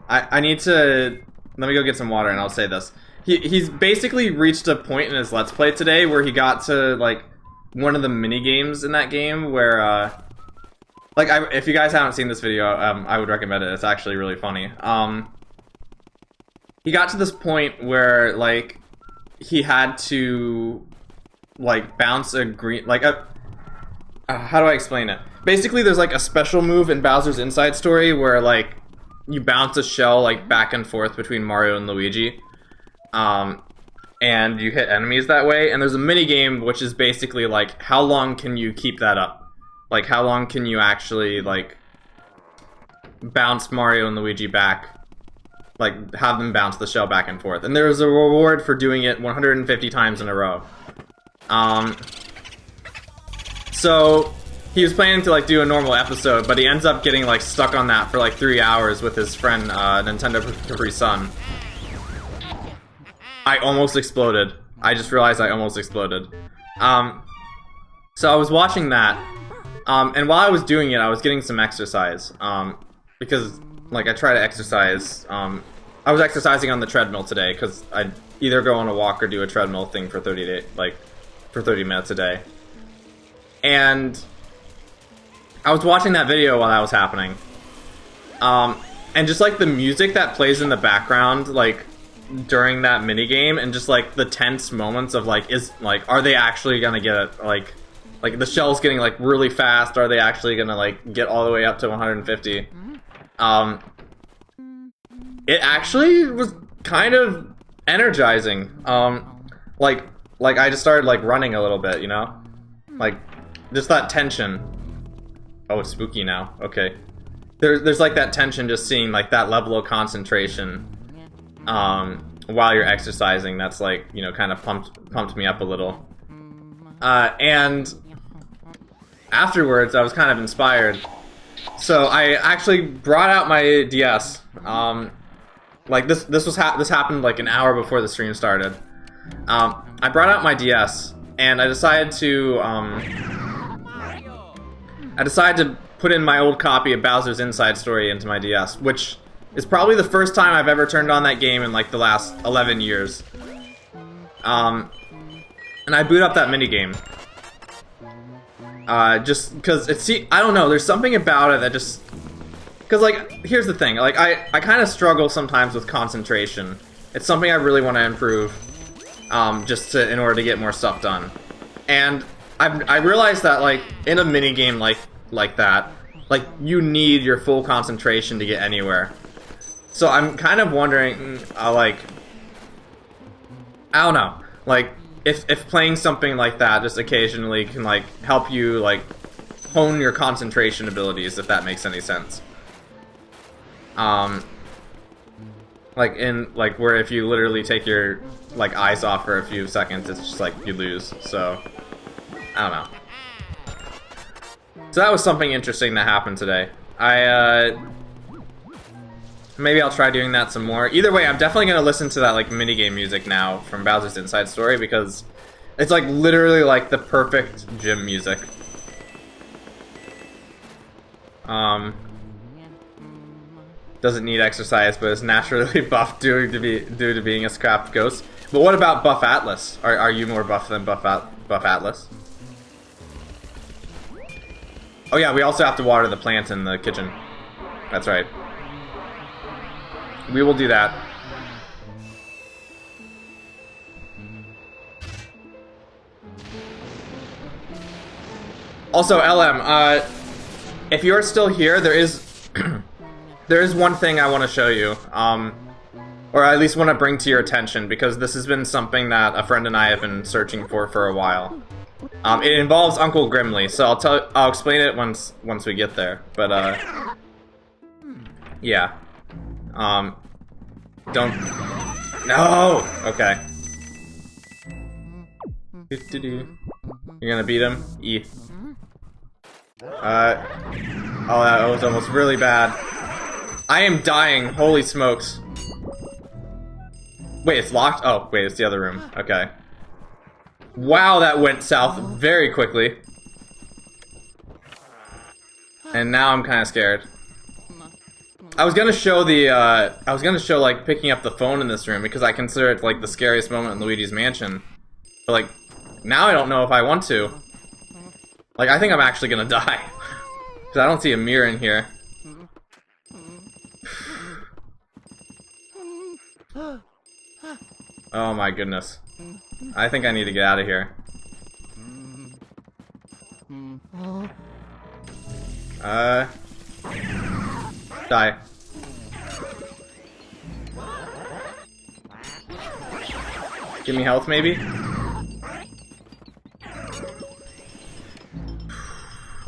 I need to... Let me go get some water and I'll say this. He's basically reached a point in his Let's Play today where he got to, like, one of the mini-games in that game where, if you guys haven't seen this video, I would recommend it. It's actually really funny. He got to this point where, like, he had to, like, bounce a green... Like, how do I explain it? Basically, there's, like, a special move in Bowser's Inside Story where, like, you bounce a shell, like, back and forth between Mario and Luigi. And you hit enemies that way. And there's a mini-game which is basically, like, how long can you keep that up? Like, how long can you actually, like, bounce Mario and Luigi back? Like, have them bounce the shell back and forth. And there's a reward for doing it 150 times in a row. So, he was planning to, like, do a normal episode, but he ends up getting, like, stuck on that for, like, 3 hours with his friend, Nintendo Capri Sun. I almost exploded. I just realized I almost exploded. So I was watching that, and while I was doing it, I was getting some exercise, because, like, I try to exercise, I was exercising on the treadmill today, because I'd either go on a walk or do a treadmill thing for 30 minutes a day. And I was watching that video while that was happening, and just, like, the music that plays in the background, like, during that minigame, and just, like, the tense moments of, like, are they actually gonna get it, like, the shell's getting, like, really fast, are they actually gonna, like, get all the way up to 150? It actually was kind of energizing. Like, I just started, like, running a little bit, you know? Like, just that tension. Oh, it's spooky now. Okay. There's, like, that tension just seeing, like, that level of concentration, while you're exercising. That's, like, you know, kind of pumped me up a little. And afterwards, I was kind of inspired. So I actually brought out my DS. Like, this happened, like, an hour before the stream started. I brought out my DS, and I decided to, put in my old copy of Bowser's Inside Story into my DS, which is probably the first time I've ever turned on that game in, like, the last 11 years. And I boot up that minigame. Just because I don't know, there's something about it that just... Because, like, here's the thing, like, I kind of struggle sometimes with concentration. It's something I really want to improve, in order to get more stuff done. And I realized that, like, in a minigame like that, like, you need your full concentration to get anywhere. So I'm kind of wondering, like, I don't know, like, if playing something like that just occasionally can, like, help you, like, hone your concentration abilities, if that makes any sense. Like, where if you literally take your, like, eyes off for a few seconds, it's just, like, you lose, so, I don't know. So that was something interesting that happened today. Maybe I'll try doing that some more. Either way, I'm definitely gonna listen to that, like, minigame music now from Bowser's Inside Story, because it's, like, literally, like, the perfect gym music. Doesn't need exercise, but is naturally buff due to being a scrapped ghost. But what about Buff Atlas? Are you more buff than Buff Atlas? Oh yeah, we also have to water the plant in the kitchen. That's right. We will do that. Also, LM, if you're still here, there is there is one thing I want to show you, or at least want to bring to your attention, because this has been something that a friend and I have been searching for a while. It involves Uncle Grimly, so I'll explain it once we get there. But yeah, don't. No. Okay. You're gonna beat him. E. Oh, that was almost really bad. I am dying. Holy smokes. Wait, it's locked? Oh, wait, it's the other room. Okay. Wow, that went south very quickly. And now I'm kind of scared. I was gonna show like picking up the phone in this room because I consider it like the scariest moment in Luigi's Mansion. But like, now I don't know if I want to. Like, I think I'm actually gonna die. Because I don't see a mirror in here. Oh my goodness. I think I need to get out of here. Die. Give me health, maybe?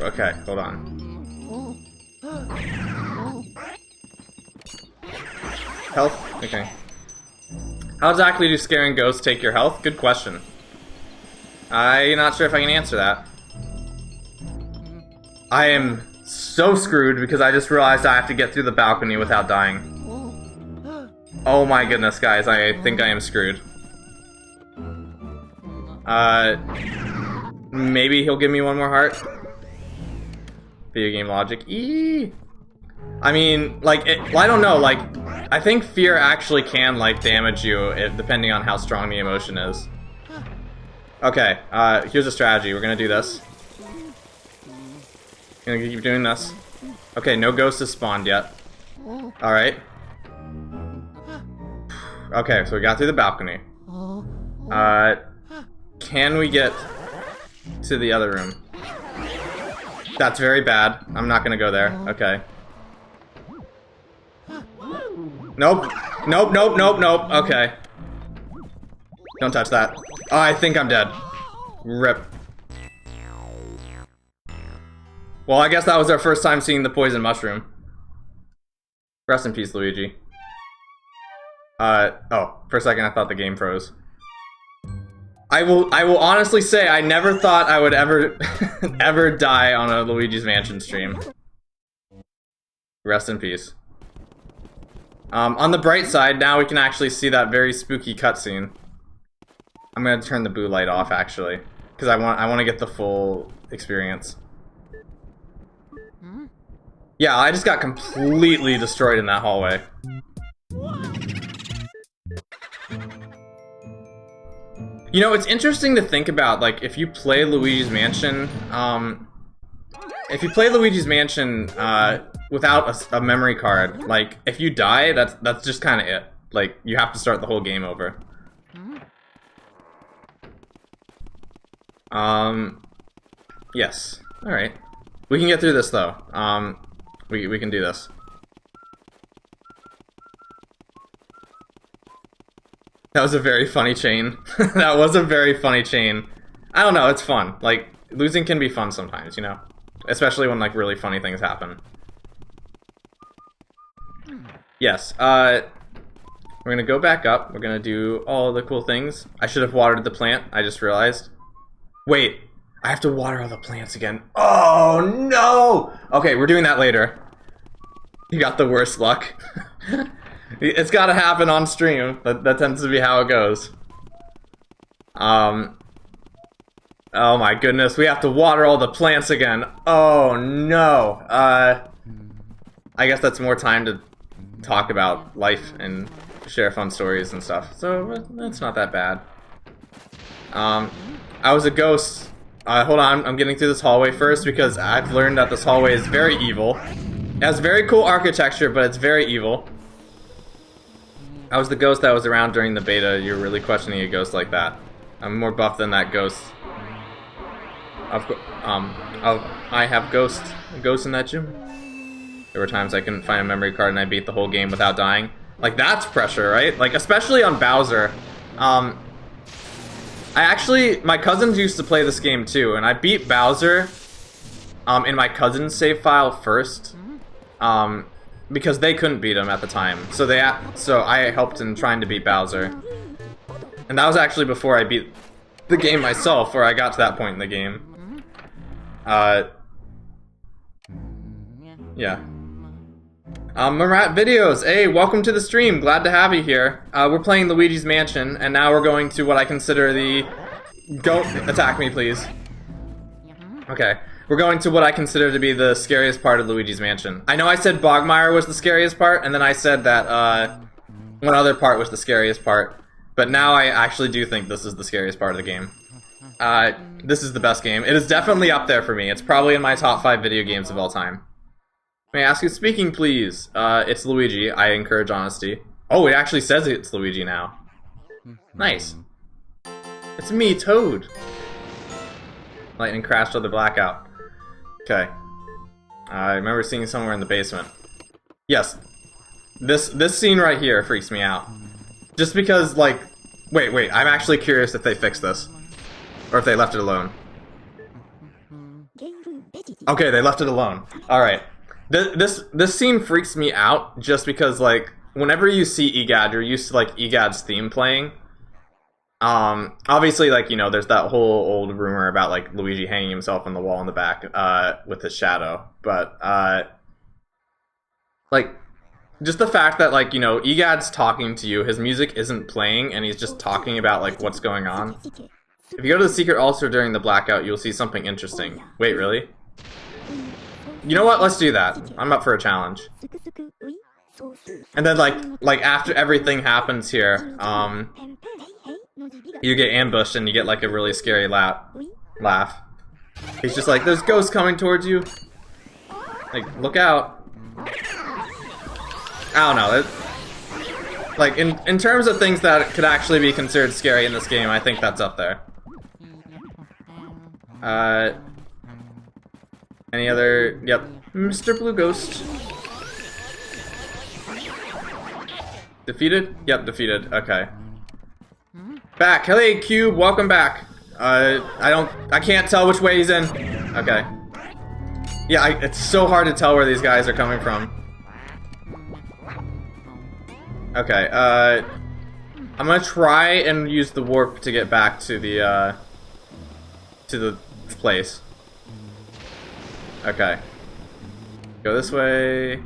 Okay, hold on. Health? Okay. How exactly do scaring ghosts take your health? Good question. I'm not sure if I can answer that. I am so screwed because I just realized I have to get through the balcony without dying. Oh my goodness, guys, I think I am screwed. Maybe he'll give me one more heart. Video game logic. Eee! I mean, like, well, I don't know, like, I think fear actually can, like, damage you depending on how strong the emotion is. Okay, here's a strategy. We're gonna do this. Gonna keep doing this. Okay, no ghost has spawned yet. Alright. Okay, so we got through the balcony. Can we get to the other room? That's very bad. I'm not gonna go there. Okay. Nope. Nope, nope, nope, nope. Okay. Don't touch that. Oh, I think I'm dead. Rip. Well, I guess that was our first time seeing the poison mushroom. Rest in peace, Luigi. Oh, for a second I thought the game froze. I will honestly say I never thought I would ever ever die on a Luigi's Mansion stream. Rest in peace. On the bright side, now we can actually see that very spooky cutscene. I'm gonna turn the boo light off actually, because I want to get the full experience. Yeah, I just got completely destroyed in that hallway. You know, it's interesting to think about, like, if you play Luigi's Mansion, without a memory card, like, if you die, that's just kind of it. Like, you have to start the whole game over. Yes. Alright. We can get through this, though. We can do this. That was a very funny chain. That was a very funny chain. I don't know, it's fun. Like, losing can be fun sometimes, you know? Especially when, like, really funny things happen. Yes, we're gonna go back up. We're gonna do all the cool things. I should have watered the plant, I just realized. Wait, I have to water all the plants again. Oh, no! Okay, we're doing that later. You got the worst luck. It's gotta happen on stream. That tends to be how it goes. Oh my goodness, we have to water all the plants again. Oh no. I guess that's more time to talk about life and share fun stories and stuff. So that's not that bad. I was a ghost Hold on, I'm getting through this hallway first because I've learned that this hallway is very evil. It has very cool architecture, but it's very evil. I was the ghost that was around during the beta. You're really questioning a ghost like that. I'm more buff than that ghost. I have ghosts in that gym. There were times I couldn't find a memory card and I beat the whole game without dying. Like, that's pressure, right? Like, especially on Bowser. My cousins used to play this game too, and I beat Bowser in my cousin's save file first. Because they couldn't beat him at the time. So I helped in trying to beat Bowser. And that was actually before I beat the game myself, where I got to that point in the game. Yeah. Marat Videos, hey, welcome to the stream. Glad to have you here. We're playing Luigi's Mansion, and now we're going to what I consider the... Don't attack me, please. Okay. We're going to what I consider to be the scariest part of Luigi's Mansion. I know I said Bogmire was the scariest part, and then I said that, one other part was the scariest part. But now I actually do think this is the scariest part of the game. This is the best game. It is definitely up there for me. It's probably in my top 5 video games of all time. May I ask you speaking, please? It's Luigi. I encourage honesty. Oh, it actually says it's Luigi now. Nice. It's me, Toad. Lightning crashed on the blackout. Okay. I remember seeing somewhere in the basement. Yes. This scene right here freaks me out. Just because, like... Wait, I'm actually curious if they fixed this. Or if they left it alone. Okay, they left it alone. Alright. This scene freaks me out just because, like, whenever you see EGAD, you're used to, like, EGAD's theme playing. Obviously, like, you know, there's that whole old rumor about, like, Luigi hanging himself on the wall in the back, with his shadow. But, like, just the fact that, like, you know, EGAD's talking to you, his music isn't playing, and he's just talking about, like, what's going on. If you go to the secret altar during the blackout, you'll see something interesting. Wait, really? You know what? Let's do that. I'm up for a challenge. And then, like after everything happens here, you get ambushed and you get, like, a really scary laugh. He's just like, there's ghosts coming towards you. Like, look out. I don't know. Like, in terms of things that could actually be considered scary in this game, I think that's up there. Any other... Yep. Mr. Blue Ghost. Defeated? Yep, defeated. Okay. Back. Hey, Cube. Welcome back. I can't tell which way he's in. Okay. Yeah, it's so hard to tell where these guys are coming from. Okay, I'm gonna try and use the warp to get back to the place. Okay. Go this way.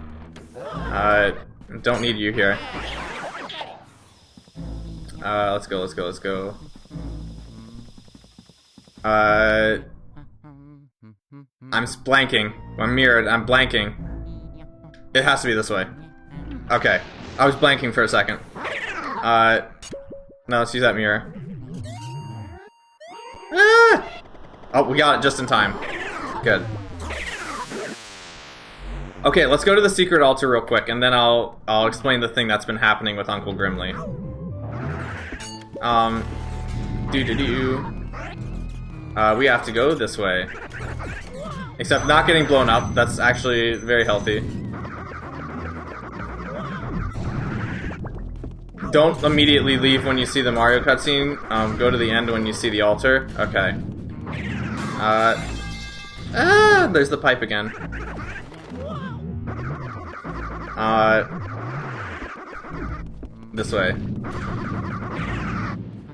Don't need you here. Let's go. I'm blanking. I'm mirrored. I'm blanking. It has to be this way. Okay. I was blanking for a second. No, let's use that mirror. Ah! Oh, we got it just in time. Good. Okay, let's go to the secret altar real quick, and then I'll explain the thing that's been happening with Uncle Grimly. We have to go this way. Except not getting blown up. That's actually very healthy. Don't immediately leave when you see the Mario cutscene. Go to the end when you see the altar. Okay. There's the pipe again. This way.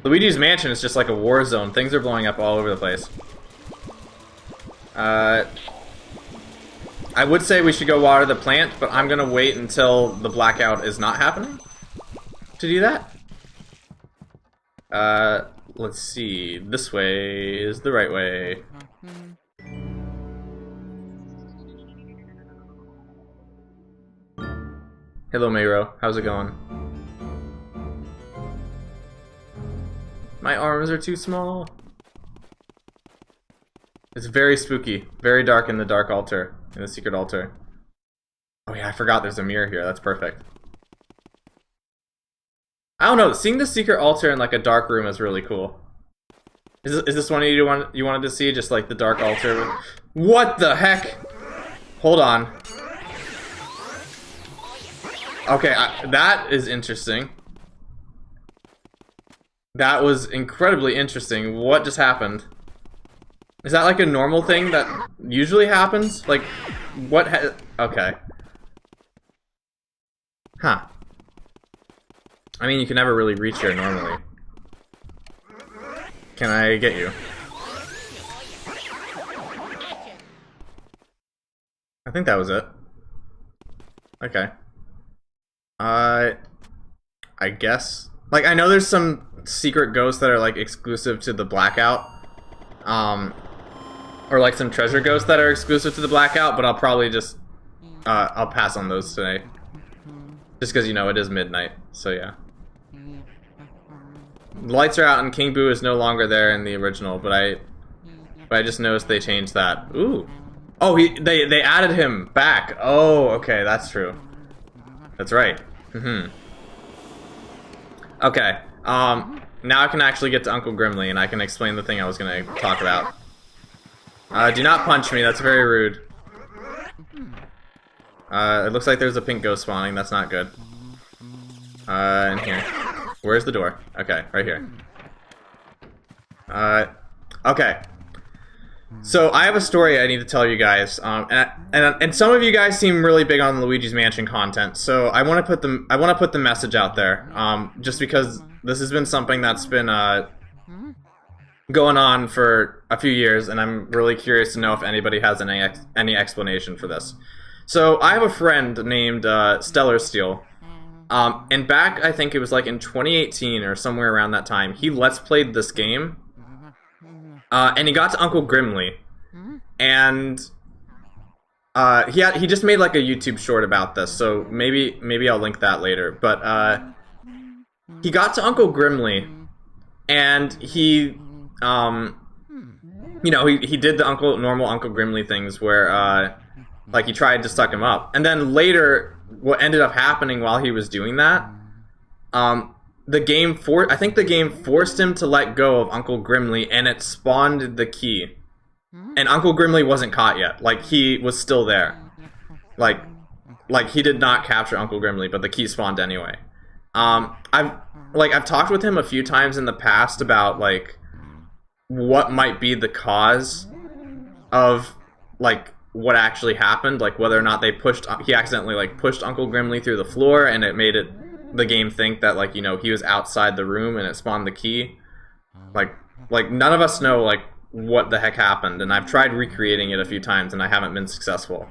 Luigi's Mansion is just like a war zone. Things are blowing up all over the place. I would say we should go water the plant, but I'm gonna wait until the blackout is not happening to do that. Let's see. This way is the right way. Hello, Mayro. How's it going? My arms are too small. It's very spooky. Very dark in the dark altar. In the secret altar. Oh yeah, I forgot there's a mirror here. That's perfect. I don't know. Seeing the secret altar in like a dark room is really cool. Is this one you wanted to see? Just like the dark altar? What the heck? Hold on. Okay, that is interesting. That was incredibly interesting. What just happened? Is that like a normal thing that usually happens? Like, what okay. Huh. I mean, you can never really reach here normally. Can I get you? I think that was it. Okay. I guess. Like, I know there's some secret ghosts that are, like, exclusive to the Blackout. Or, like, some treasure ghosts that are exclusive to the Blackout, but I'll probably just, I'll pass on those today. Just because, you know, it is midnight, so yeah. The lights are out and King Boo is no longer there in the original, but I just noticed they changed that. Ooh. Oh, they added him back. Oh, okay, that's true. That's right. Okay. Now I can actually get to Uncle Grimly and I can explain the thing I was gonna talk about. Do not punch me, that's very rude. It looks like there's a pink ghost spawning, that's not good. In here. Where's the door? Okay, right here. Okay. So I have a story I need to tell you guys, and some of you guys seem really big on Luigi's Mansion content. So I want to put the message out there, just because this has been something that's been going on for a few years, and I'm really curious to know if anybody has any explanation for this. So I have a friend named Stellar Steel. And back, I think it was like in 2018 or somewhere around that time, he Let's Played this game. And he got to Uncle Grimly. And he just made like a YouTube short about this, so maybe I'll link that later. But he got to Uncle Grimly, and he you know, he did the normal Uncle Grimly things where like he tried to suck him up. And then later, what ended up happening while he was doing that, I think the game forced him to let go of Uncle Grimly, and it spawned the key. And Uncle Grimly wasn't caught yet. Like, he was still there. Like he did not capture Uncle Grimly, but the key spawned anyway. I've talked with him a few times in the past about like what might be the cause of like what actually happened, like whether or not he accidentally like pushed Uncle Grimly through the floor and it made the game think that, like, you know, he was outside the room and it spawned the key. Like none of us know like what the heck happened, and I've tried recreating it a few times and I haven't been successful.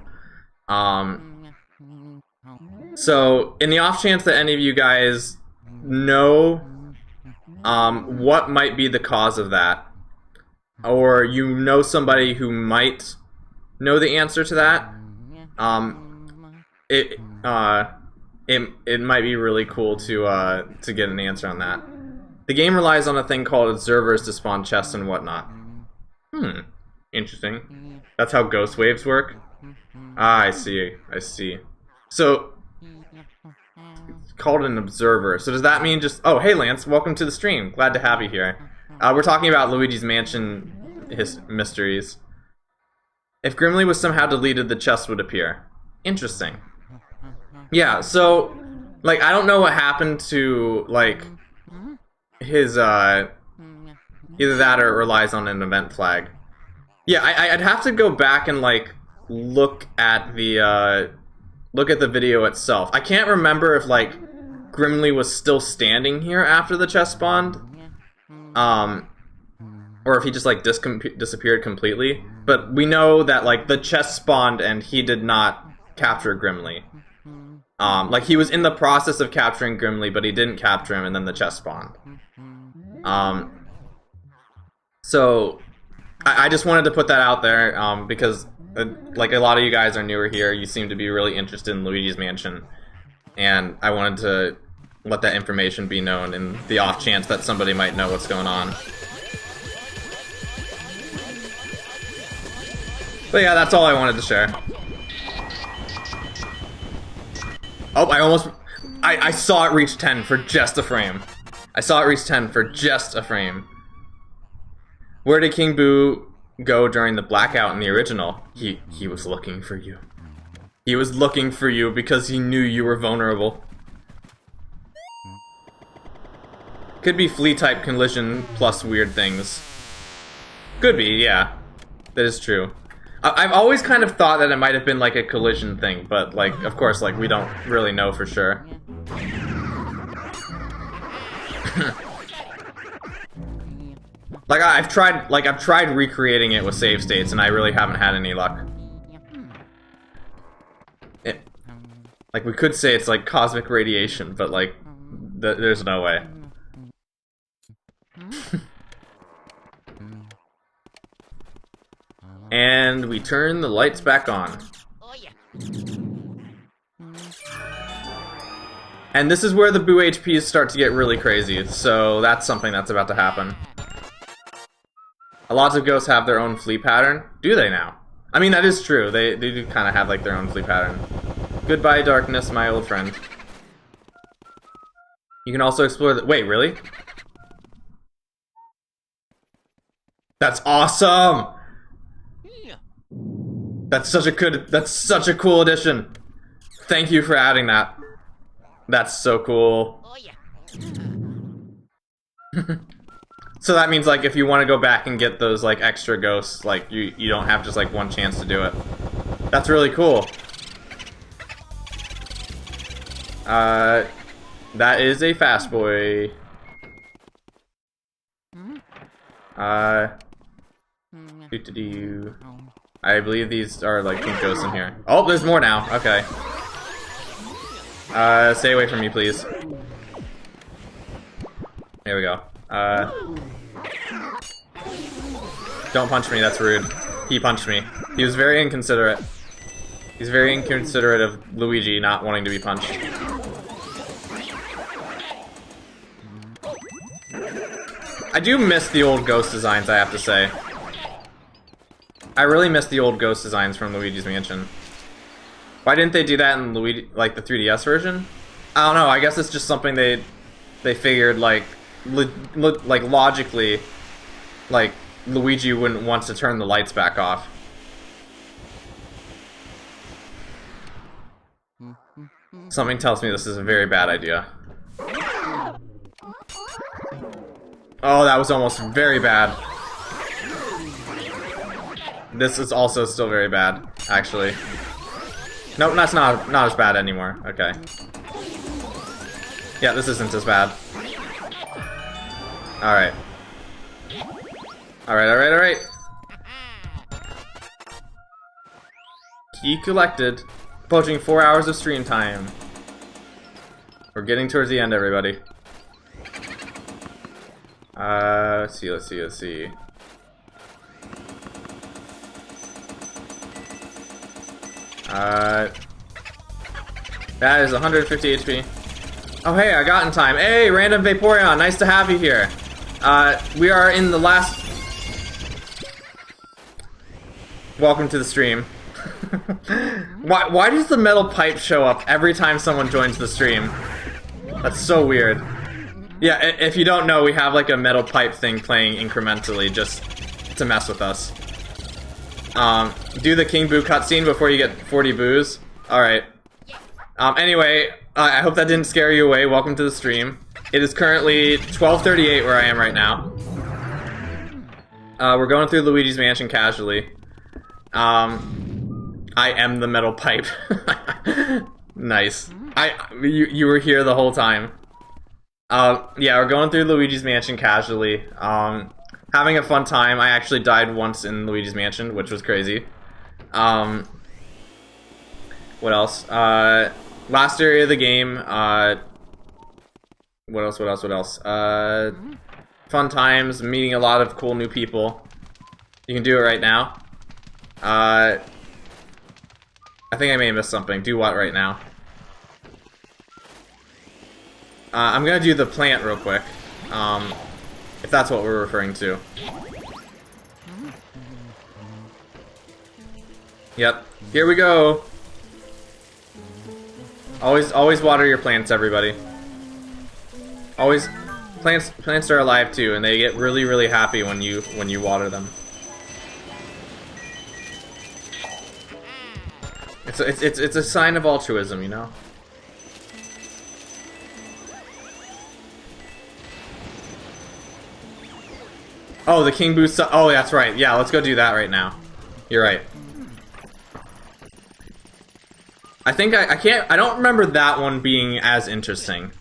So in the off chance that any of you guys know what might be the cause of that, or you know somebody who might know the answer to that, it might be really cool to get an answer on that. The game relies on a thing called observers to spawn chests and whatnot. Interesting. That's how ghost waves work? Ah, I see. So, it's called an observer. So does that mean just... Oh, hey Lance, welcome to the stream. Glad to have you here. We're talking about Luigi's Mansion mysteries. If Grimly was somehow deleted, the chest would appear. Interesting. Yeah, so, like, I don't know what happened to, like, his, either that or it relies on an event flag. Yeah, I'd have to go back and, like, look at the video itself. I can't remember if, like, Grimly was still standing here after the chest spawned. Or if he just, like, disappeared completely. But we know that, like, the chest spawned and he did not capture Grimly. Like, he was in the process of capturing Grimly, but he didn't capture him, and then the chest spawned. So, I just wanted to put that out there, because, like, a lot of you guys are newer here. You seem to be really interested in Luigi's Mansion. And I wanted to let that information be known in the off chance that somebody might know what's going on. But yeah, that's all I wanted to share. Oh, I saw it reach 10 for just a frame. I saw it reach 10 for just a frame. Where did King Boo go during the blackout in the original? He was looking for you. He was looking for you because he knew you were vulnerable. Could be flea-type collision plus weird things. Could be, yeah. That is true. I've always kind of thought that it might have been like a collision thing, but like, of course, like we don't really know for sure. Like I've tried recreating it with save states, and I really haven't had any luck. Like we could say it's like cosmic radiation, but like there's no way. And we turn the lights back on. And this is where the Boo HPs start to get really crazy, so that's something that's about to happen. A lot of ghosts have their own flea pattern. Do they now? I mean, that is true. They do kind of have like their own flea pattern. Goodbye, darkness, my old friend. You can also explore the... Wait, really? That's awesome! That's such a cool addition. Thank you for adding that. That's so cool. So that means like if you want to go back and get those like extra ghosts, like you don't have just like one chance to do it. That's really cool. That is a fast boy. I believe these are like pink ghosts in here. Oh, there's more now. Okay. Stay away from me, please. There we go. Don't punch me, that's rude. He punched me. He was very inconsiderate. He's very inconsiderate of Luigi not wanting to be punched. I do miss the old ghost designs, I have to say. I really miss the old ghost designs from Luigi's Mansion. Why didn't they do that in Luigi, like the 3DS version? I don't know. I guess it's just something they figured like logically, like Luigi wouldn't want to turn the lights back off. Something tells me this is a very bad idea. Oh, that was almost very bad. This is also still very bad, actually. Nope, that's not as bad anymore. Okay. Yeah, this isn't as bad. Alright. Alright. Key collected. Approaching 4 hours of stream time. We're getting towards the end, everybody. Let's see. That is 150 HP. Oh hey, I got in time. Hey, Random Vaporeon, nice to have you here. We are in the last... Welcome to the stream. Why does the metal pipe show up every time someone joins the stream? That's so weird. Yeah, if you don't know, we have like a metal pipe thing playing incrementally just to mess with us. Do the King Boo cutscene before you get 40 boos. Alright. Anyway, I hope that didn't scare you away. Welcome to the stream. It is currently 12:38 where I am right now. We're going through Luigi's Mansion casually. I am the metal pipe. Nice. You were here the whole time. Yeah, we're going through Luigi's Mansion casually. Having a fun time. I actually died once in Luigi's Mansion, which was crazy. What else? Last area of the game. What else? Fun times, meeting a lot of cool new people. You can do it right now. I think I may have missed something. Do what right now? I'm gonna do the plant real quick. If that's what we're referring to. Yep. Here we go. Always water your plants, everybody. Always, plants are alive too, and they get really happy when you water them. It's a sign of altruism, you know. Oh, the King Boost. Oh, that's right. Yeah, let's go do that right now. You're right. I think I don't remember that one being as interesting.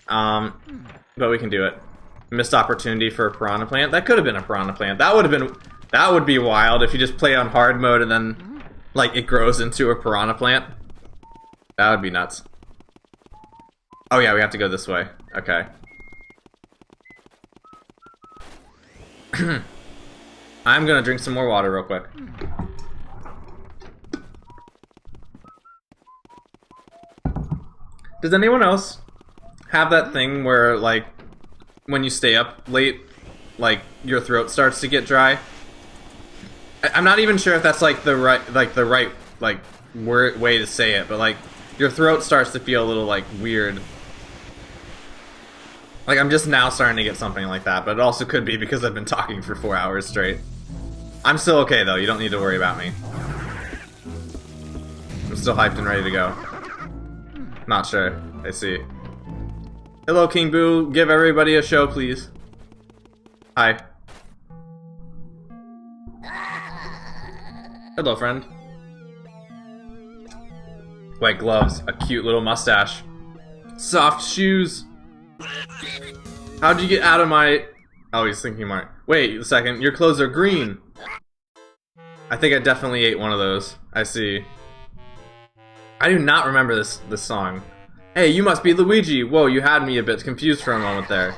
But we can do it. Missed opportunity for a piranha plant. That could have been a piranha plant. That would be wild if you just play on hard mode and then like it grows into a piranha plant. That would be nuts. Oh yeah, we have to go this way. Okay. I'm gonna drink some more water real quick. Does anyone else have that thing where, like, when you stay up late, like, your throat starts to get dry? I'm not even sure if that's, like, the right way to say it, but, like, your throat starts to feel a little, like, weird. Like, I'm just now starting to get something like that, but it also could be because I've been talking for 4 hours straight. I'm still okay, though. You don't need to worry about me. I'm still hyped and ready to go. Not sure. I see. Hello, King Boo. Give everybody a show, please. Hi. Hello, friend. White gloves. A cute little mustache. Soft shoes. How'd you get out of my... Oh, he's thinking Mark. Wait a second. Your clothes are green. I think I definitely ate one of those. I see. I do not remember this song. Hey, you must be Luigi. Whoa, you had me a bit confused for a moment there.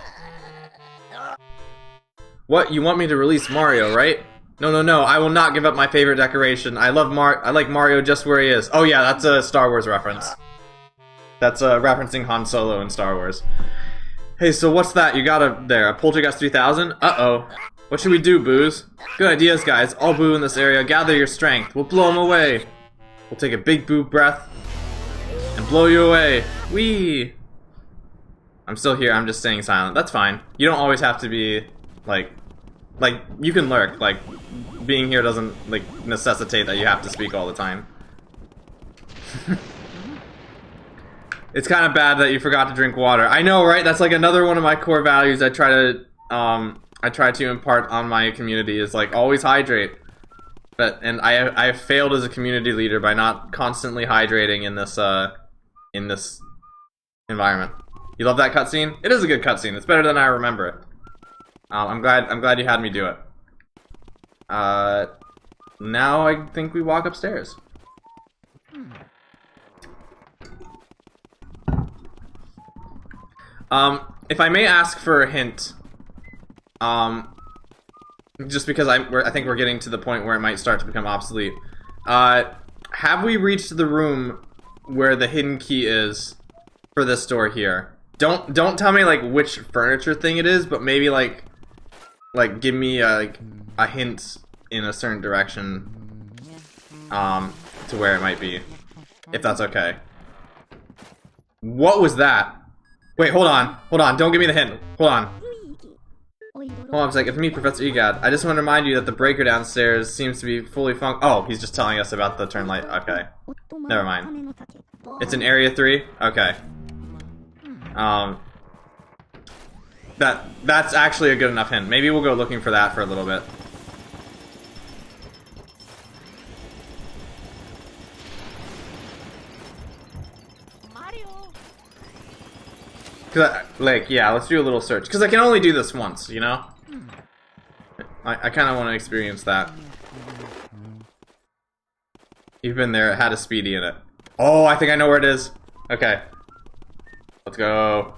What? You want me to release Mario, right? No. I will not give up my favorite decoration. I like Mario just where he is. Oh yeah, that's a Star Wars reference. That's referencing Han Solo in Star Wars. Hey, so what's that you got up there? A Poltergeist 3000? Uh-oh. What should we do, Boos? Good ideas, guys. All Boo in this area. Gather your strength. We'll blow them away. We'll take a big Boo breath and blow you away. Whee! I'm still here. I'm just staying silent. That's fine. You don't always have to be, like, you can lurk. Like, being here doesn't, like, necessitate that you have to speak all the time. It's kind of bad that you forgot to drink water. I know, right? That's like another one of my core values I try to impart on my community is like always hydrate. And I have failed as a community leader by not constantly hydrating in this environment. You love that cutscene? It is a good cutscene. It's better than I remember it. I'm glad you had me do it. Now I think we walk upstairs. If I may ask for a hint, just because I think we're getting to the point where it might start to become obsolete. Have we reached the room where the hidden key is for this door here? Don't tell me like which furniture thing it is, but maybe like give me a hint in a certain direction, to where it might be, if that's okay. What was that? Wait, hold on, don't give me the hint. Hold on a sec, it's me, Professor Egad. I just want to remind you that the breaker downstairs seems to be fully oh, he's just telling us about the turn light. Okay. Never mind. It's in Area 3? Okay. That's actually a good enough hint. Maybe we'll go looking for that for a little bit. Like, yeah, let's do a little search. Because I can only do this once, you know? I kind of want to experience that. You've been there, it had a speedy in it. Oh, I think I know where it is. Okay. Let's go.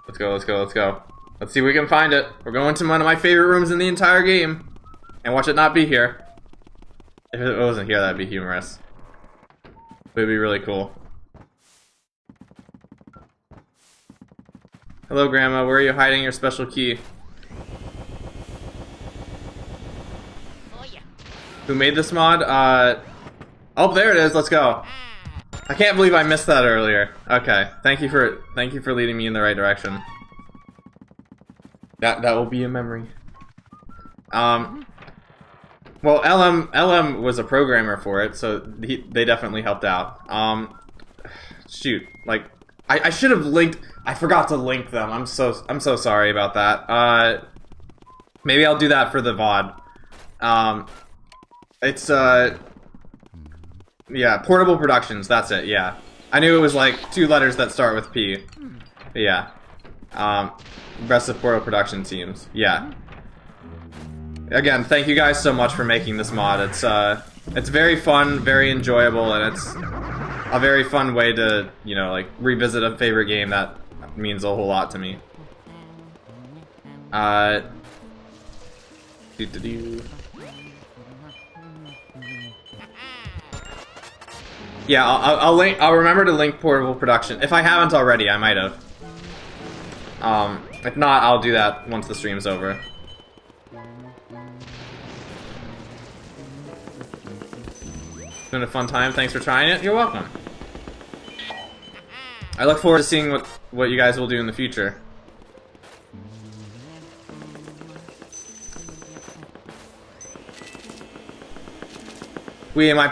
Let's go. Let's see if we can find it. We're going to one of my favorite rooms in the entire game. And watch it not be here. If it wasn't here, that'd be humorous. But it'd be really cool. Hello, Grandma. Where are you hiding your special key? Who made this mod? Oh, there it is. Let's go. I can't believe I missed that earlier. Okay, thank you for leading me in the right direction. That will be a memory. Well, LM was a programmer for it, so they definitely helped out. Shoot, like I should have linked. I forgot to link them. I'm so sorry about that. Maybe I'll do that for the VOD. It's yeah, Portable Productions. That's it. Yeah, I knew it was like 2 letters that start with P. But yeah, Best of Portable Production teams. Yeah. Again, thank you guys so much for making this mod. It's very fun, very enjoyable, and it's a very fun way to, you know, like, revisit a favorite game that means a whole lot to me. Yeah, I'll remember to link Portable Production. If I haven't already, I might have. If not, I'll do that once the stream's over. It's been a fun time. Thanks for trying it. You're welcome. I look forward to seeing what you guys will do in the future. Am I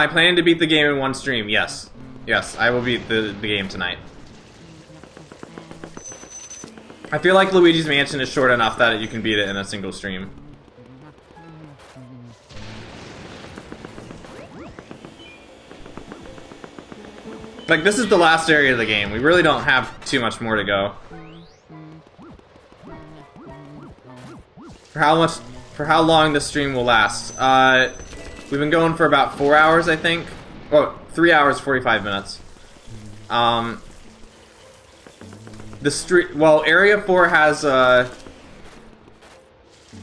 planning to beat the game in one stream? Yes. Yes, I will beat the game tonight. I feel like Luigi's Mansion is short enough that you can beat it in a single stream. Like, this is the last area of the game. We really don't have too much more to go. For how long this stream will last? We've been going for about 4 hours, I think. Oh, 3 hours, 45 minutes. Well, Area 4 has,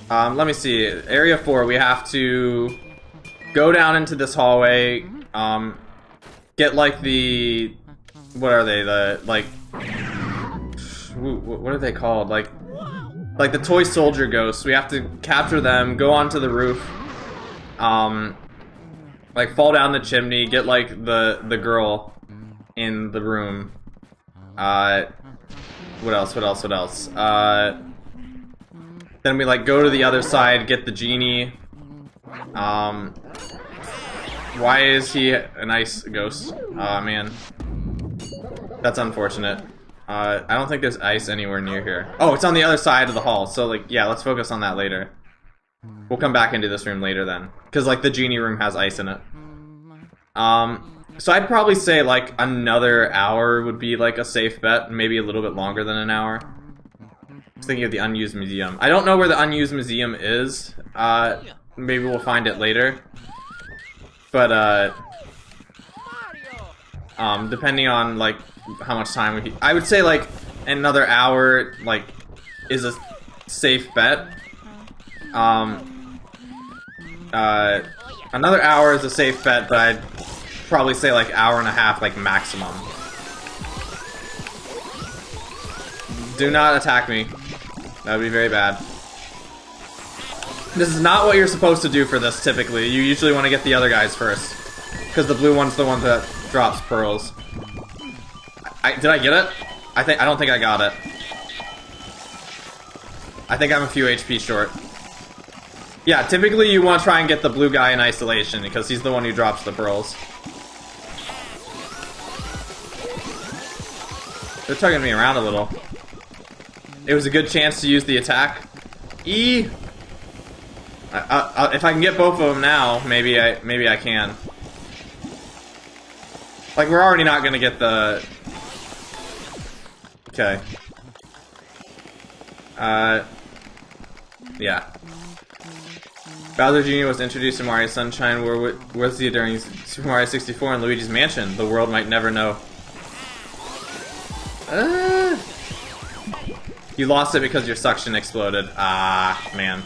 let me see. Area 4, we have to go down into this hallway, get, like, the... What are they? The, like... What are they called? Like the toy soldier ghosts. We have to capture them, go onto the roof, like, fall down the chimney, get, like, the girl in the room. What else? Then we, like, go to the other side, get the genie. Why is he an ice ghost? Aw, man. That's unfortunate. I don't think there's ice anywhere near here. Oh, it's on the other side of the hall, so, like, yeah, let's focus on that later. We'll come back into this room later then. Because, like, the genie room has ice in it. So I'd probably say, like, another hour would be, like, a safe bet. Maybe a little bit longer than an hour. I was thinking of the unused museum. I don't know where the unused museum is. Maybe we'll find it later. But, depending on, like, how much time we... I would say, like, another hour, like, is a safe bet. Another hour is a safe bet, but I'd probably say, like, hour and a half, like, maximum. Do not attack me. That would be very bad. This is not what you're supposed to do for this, typically. You usually want to get the other guys first. Because the blue one's the one that drops pearls. Did I get it? I don't think I got it. I think I'm a few HP short. Yeah, typically you want to try and get the blue guy in isolation, because he's the one who drops the pearls. They're tugging me around a little. It was a good chance to use the attack. If I can get both of them now, maybe I can. Like, we're already not gonna get the... Okay. Yeah. Bowser Jr. was introduced to Mario Sunshine. Where was he during Super Mario 64 and Luigi's Mansion? The world might never know. You lost it because your suction exploded. Ah, man.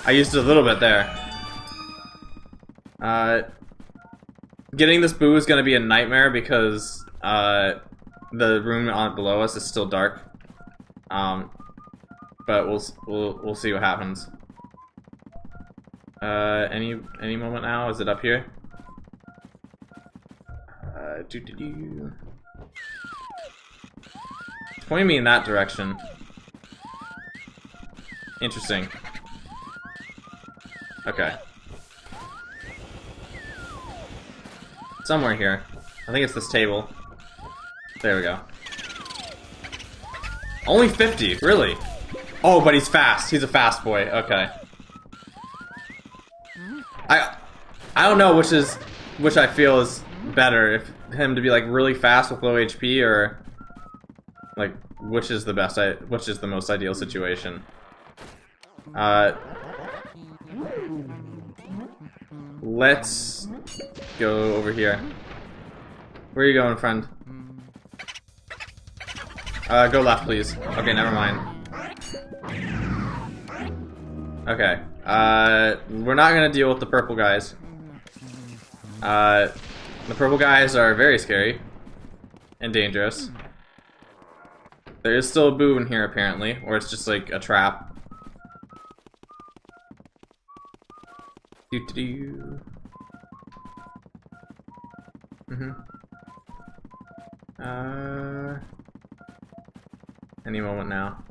I used it a little bit there. Getting this boo is gonna be a nightmare because the room below us is still dark. But we'll see what happens. Any moment now? Is it up here? It's pointing me in that direction. Interesting. Okay. Somewhere here. I think it's this table. There we go. Only 50, really? Oh, but he's fast. He's a fast boy. Okay. I don't know which I feel is better, if him to be like really fast with low HP, or like which is the most ideal situation. Let's go over here. Where are you going, friend? Go left, please. Okay, never mind. Okay. We're not gonna deal with the purple guys. The purple guys are very scary and dangerous. There is still a boo in here, apparently, or it's just like a trap. Any moment now.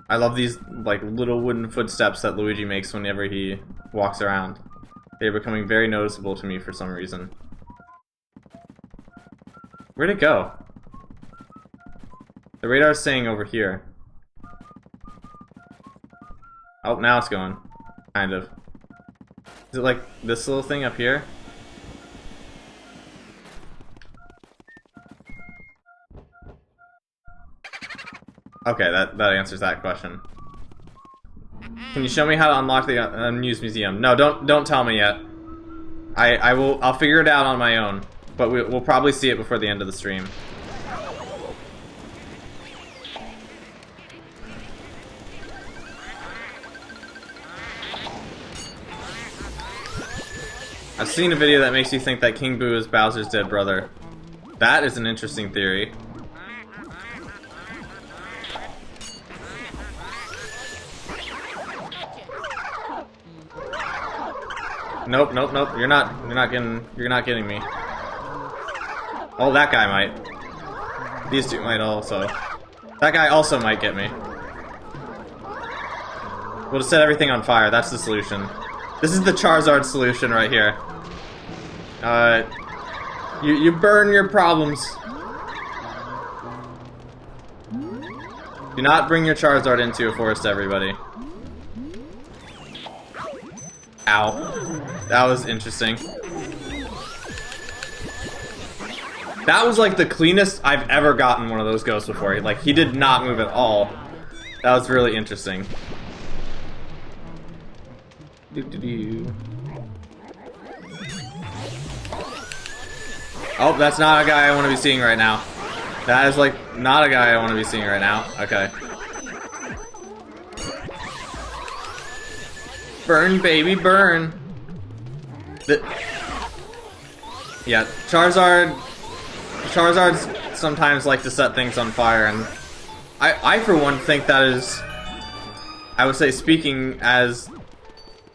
I love these like little wooden footsteps that Luigi makes whenever he walks around. They're becoming very noticeable to me for some reason. Where'd it go? The radar's saying over here. Oh, now it's going. Kind of. Is it like this little thing up here? Okay, that answers that question. Can you show me how to unlock the unused museum? No, don't tell me yet. I'll figure it out on my own, but we'll probably see it before the end of the stream. I've seen a video that makes you think that King Boo is Bowser's dead brother. That is an interesting theory. Nope. You're not getting me. Oh, that guy might. These two might also. That guy also might get me. We'll just set everything on fire. That's the solution. This is the Charizard solution right here. You burn your problems. Do not bring your Charizard into a forest, everybody. Ow. That was interesting. That was like the cleanest I've ever gotten one of those ghosts before. Like, he did not move at all. That was really interesting. Oh, that's not a guy I want to be seeing right now. That is like not a guy I want to be seeing right now. Okay. Burn, baby, burn. Yeah, Charizards sometimes like to set things on fire, and I for one think that is, I would say, speaking as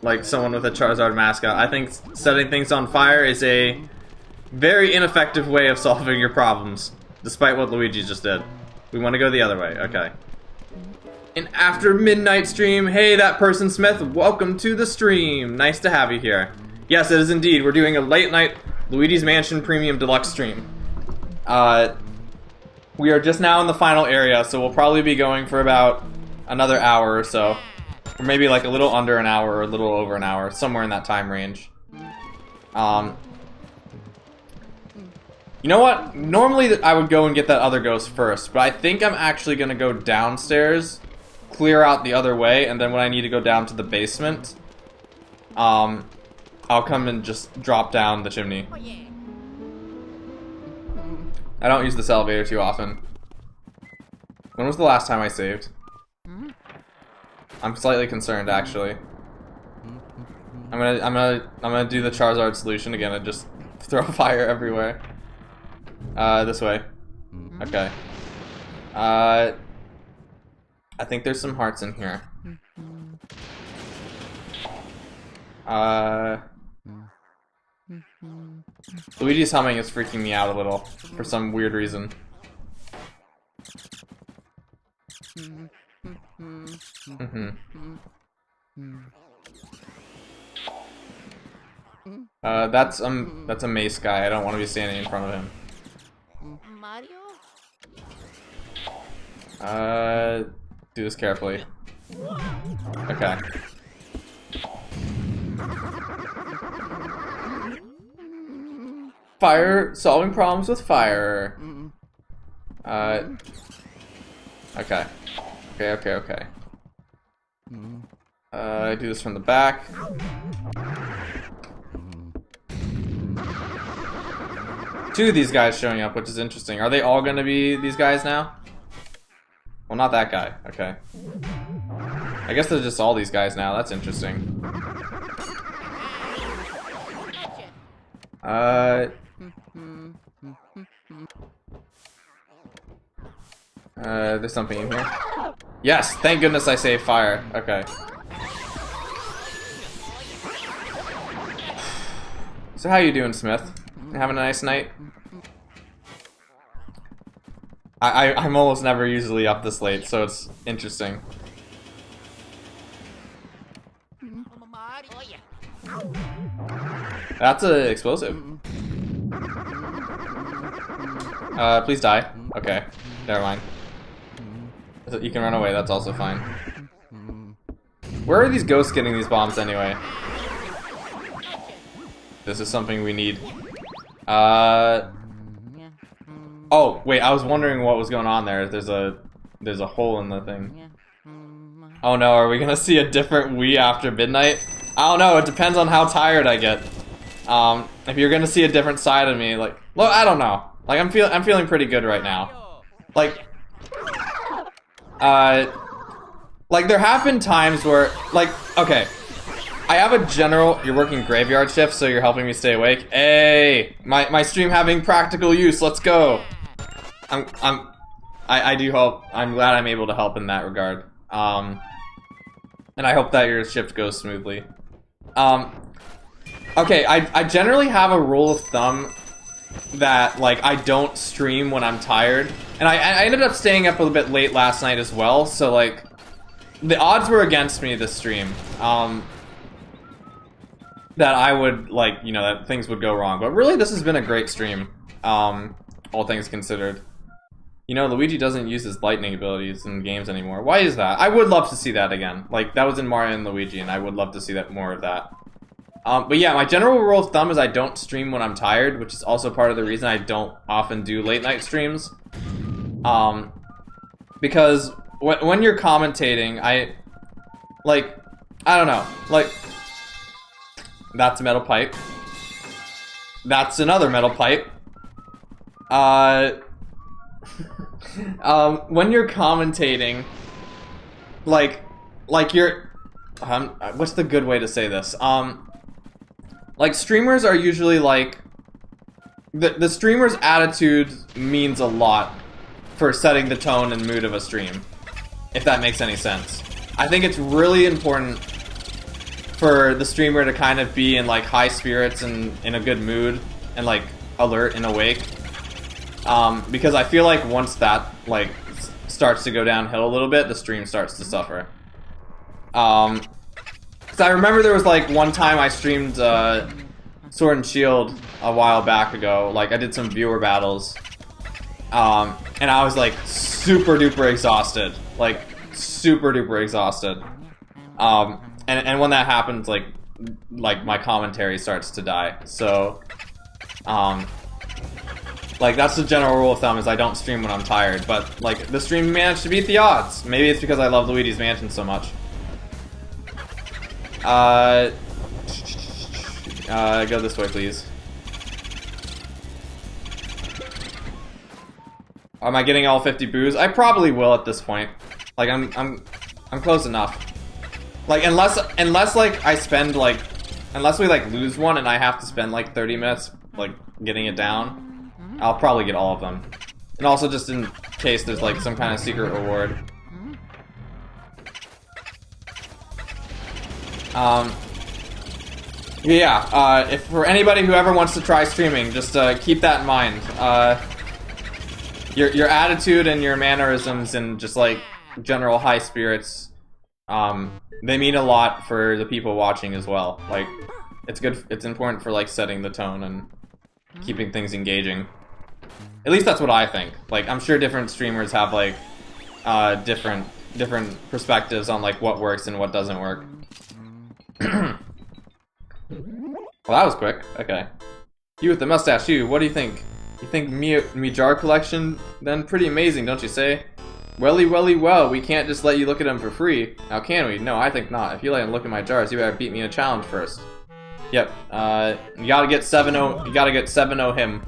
like someone with a Charizard mascot, I think setting things on fire is a very ineffective way of solving your problems, despite what Luigi just did. We want to go the other way, okay. An after midnight stream. Hey, that person Smith, welcome to the stream. Nice to have you here. Yes, it is indeed. We're doing a late night Luigi's Mansion Premium Deluxe stream. We are just now in the final area, so we'll probably be going for about another hour or so. Or maybe like a little under an hour or a little over an hour, somewhere in that time range. You know what? Normally I would go and get that other ghost first, but I think I'm actually going to go downstairs, clear out the other way, and then when I need to go down to the basement, I'll come and just drop down the chimney. I don't use this elevator too often. When was the last time I saved? I'm slightly concerned, actually. I'm gonna do the Charizard solution again and just throw fire everywhere. This way. Okay. I think there's some hearts in here. Luigi's humming is freaking me out a little for some weird reason. That's a mace guy. I don't want to be standing in front of him. Mario? Do this carefully. Okay. Fire, solving problems with fire. Okay. Okay. Do this from the back. Two of these guys showing up, which is interesting. Are they all gonna be these guys now? Well, not that guy. Okay. I guess they're just all these guys now. That's interesting. There's something in here. Yes, thank goodness I saved fire. Okay. So how you doing, Smith? Having a nice night? I'm almost never usually up this late, so it's interesting. That's a explosive. Please die. Okay, never mind. You can run away, that's also fine. Where are these ghosts getting these bombs anyway? This is something we need. Oh, wait, I was wondering what was going on there. There's a hole in the thing. Oh no, are we gonna see a different Wii after midnight? I don't know, it depends on how tired I get. If you're gonna see a different side of me, like, well, I don't know. Like, I'm feeling pretty good right now. Like, there have been times where, like, okay, I have a general, you're working graveyard shift, so you're helping me stay awake. Hey, my stream having practical use, let's go. I do hope, I'm glad I'm able to help in that regard. And I hope that your shift goes smoothly. Okay, I generally have a rule of thumb that, like, I don't stream when I'm tired. And I ended up staying up a little bit late last night as well, so, like, the odds were against me this stream. That I would, like, you know, that things would go wrong. But really, this has been a great stream, all things considered. You know, Luigi doesn't use his lightning abilities in games anymore. Why is that? I would love to see that again. Like, that was in Mario and Luigi, and I would love to see that more of that. But yeah, my general rule of thumb is I don't stream when I'm tired, which is also part of the reason I don't often do late night streams. Because when you're commentating, I don't know, like, that's a metal pipe. That's another metal pipe. When you're commentating, like you're, what's the good way to say this? Like, streamers are usually like, the streamer's attitude means a lot for setting the tone and mood of a stream, if that makes any sense. I think it's really important for the streamer to kind of be in, like, high spirits and in a good mood and, like, alert and awake. Because I feel like once that, like, starts to go downhill a little bit, the stream starts to suffer. Because I remember there was, like, one time I streamed Sword and Shield a while back ago. Like, I did some viewer battles. And I was, like, super duper exhausted. Like, super duper exhausted. And when that happens, like my commentary starts to die. So, like, that's the general rule of thumb, is I don't stream when I'm tired. But, like, the stream managed to beat the odds. Maybe it's because I love Luigi's Mansion so much. Go this way, please. Am I getting all 50 boos? I probably will at this point. Like, I'm close enough. Like, unless like I spend, like, unless we, like, lose one and I have to spend, like, 30 minutes, like, getting it down, I'll probably get all of them. And also just in case there's like some kind of secret reward. Yeah, if for anybody who ever wants to try streaming, just keep that in mind. Your attitude and your mannerisms and just like general high spirits, they mean a lot for the people watching as well. Like, it's good. It's important for like setting the tone and keeping things engaging. At least that's what I think. Like, I'm sure different streamers have like different perspectives on like what works and what doesn't work. Well, that was quick. Okay. You with the mustache, you. What do you think? You think me jar collection? Then pretty amazing, don't you say? Welly, well, we can't just let you look at them for free. Now can we? No, I think not. If you let him look at my jars, you better beat me in a challenge first. Yep. You gotta get 7-0. You gotta get 7-0 him.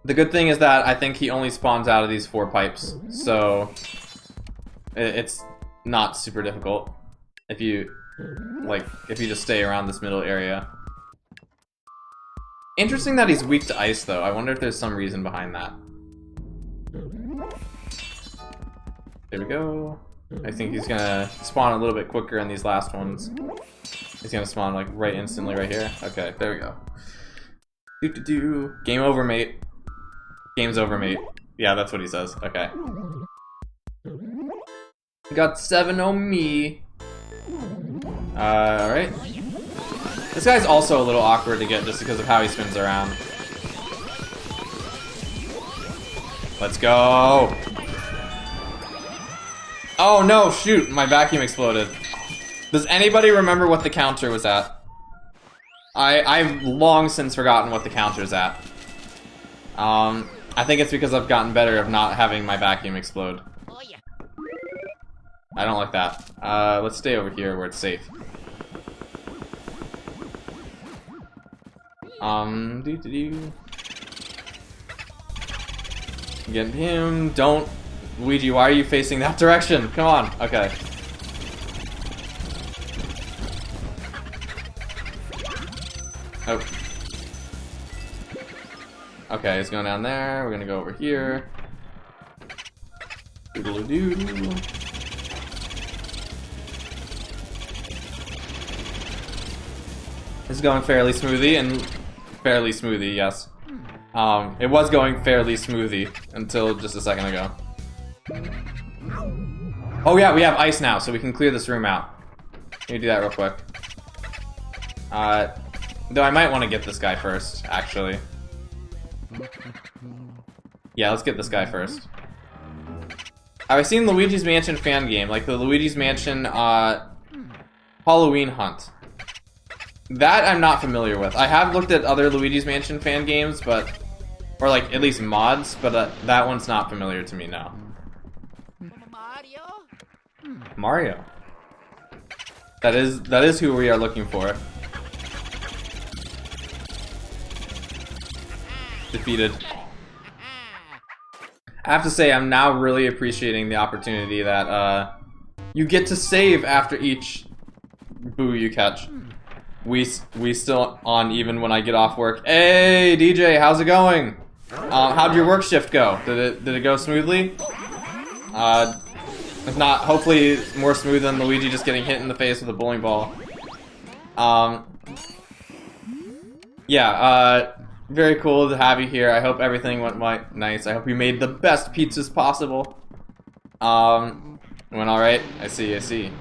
The good thing is that I think he only spawns out of these 4 pipes, so it's not super difficult if you just stay around this middle area. Interesting that he's weak to ice, though. I wonder if there's some reason behind that. There we go. I think he's gonna spawn a little bit quicker in these last ones. He's gonna spawn like right instantly right here. Okay, there we go. Game over, mate. Game's over, mate. Yeah, that's what he says. Okay. Got 7-0 me. Alright. This guy's also a little awkward to get just because of how he spins around. Let's go! Oh no, shoot! My vacuum exploded. Does anybody remember what the counter was at? I've long since forgotten what the counter's at. I think it's because I've gotten better of not having my vacuum explode. I don't like that. Let's stay over here where it's safe. Get him. Don't. Luigi, why are you facing that direction? Come on. Okay. Oh. Okay, he's going down there. We're gonna go over here. Doodle-doo. This is going fairly smoothly yes. It was going fairly smoothly until just a second ago. Oh yeah, we have ice now, so we can clear this room out. Let me do that real quick. Though I might want to get this guy first, actually. Yeah, let's get this guy first. I've seen Luigi's Mansion fan game, like the Luigi's Mansion Halloween Hunt. That I'm not familiar with. I have looked at other Luigi's Mansion fan games, but... or like, at least mods, but that one's not familiar to me now. Mario? That is who we are looking for. Defeated. I have to say, I'm now really appreciating the opportunity that, you get to save after each boo you catch. We still on even when I get off work. Hey, DJ, how's it going? How'd your work shift go? Did it go smoothly? If not, hopefully more smooth than Luigi just getting hit in the face with a bowling ball. Yeah, very cool to have you here. I hope everything went nice. I hope you made the best pizzas possible. Went alright? I see.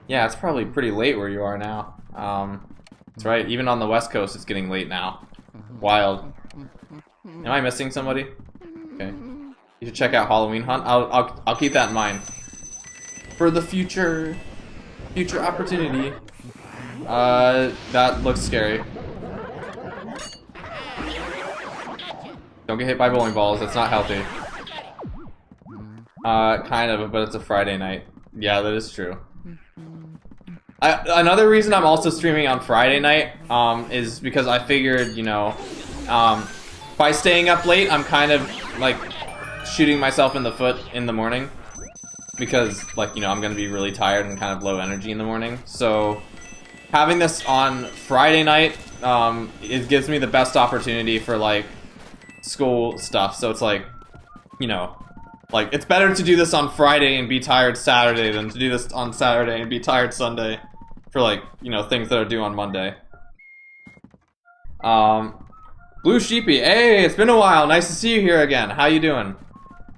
Yeah, it's probably pretty late where you are now. That's right, even on the West Coast it's getting late now. Wild. Am I missing somebody? Okay. You should check out Halloween Hunt. I'll keep that in mind. For the future opportunity. That looks scary. Don't get hit by bowling balls, that's not healthy. Kind of, but it's a Friday night. Yeah, that is true. Another reason I'm also streaming on Friday night is because I figured, you know, by staying up late, I'm kind of like shooting myself in the foot in the morning because, like, you know, I'm gonna be really tired and kind of low energy in the morning. So having this on Friday night, it gives me the best opportunity for like school stuff, so it's like, you know, like, it's better to do this on Friday and be tired Saturday than to do this on Saturday and be tired Sunday for, like, you know, things that are due on Monday. Blue Sheepy, hey, it's been a while. Nice to see you here again. How you doing?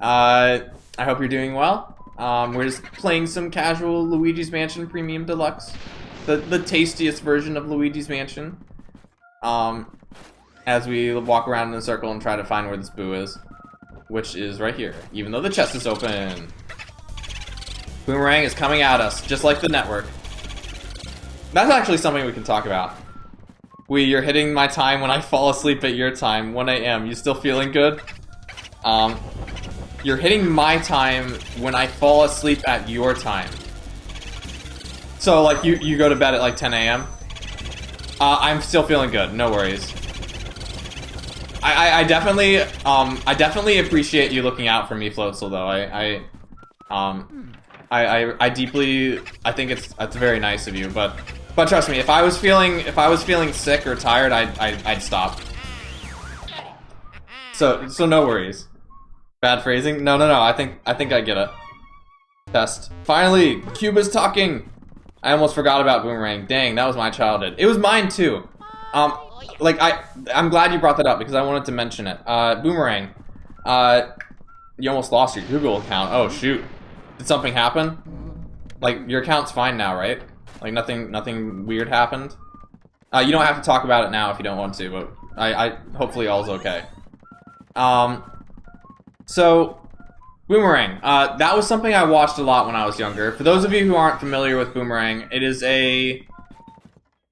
I hope you're doing well. We're just playing some casual Luigi's Mansion Premium Deluxe. The tastiest version of Luigi's Mansion. As we walk around in a circle and try to find where this boo is. Which is right here, even though the chest is open. Boomerang is coming at us, just like the network. That's actually something we can talk about. You're hitting my time when I fall asleep at your time, 1 AM. You still feeling good? You're hitting my time when I fall asleep at your time. So, like, you go to bed at, like, 10 AM? I'm still feeling good, no worries. I definitely appreciate you looking out for me, Floatzel, though. I deeply, I think it's very nice of you, but trust me, if I was feeling sick or tired, I'd stop. So no worries. Bad phrasing? No. I think I get it. Test. Finally, Cube is talking. I almost forgot about Boomerang. Dang, that was my childhood. It was mine too. Like, I'm glad you brought that up because I wanted to mention it. Boomerang. You almost lost your Google account. Oh, shoot. Did something happen? Like, your account's fine now, right? Like, nothing weird happened? You don't have to talk about it now if you don't want to, but hopefully all's okay. So, Boomerang. That was something I watched a lot when I was younger. For those of you who aren't familiar with Boomerang, it is a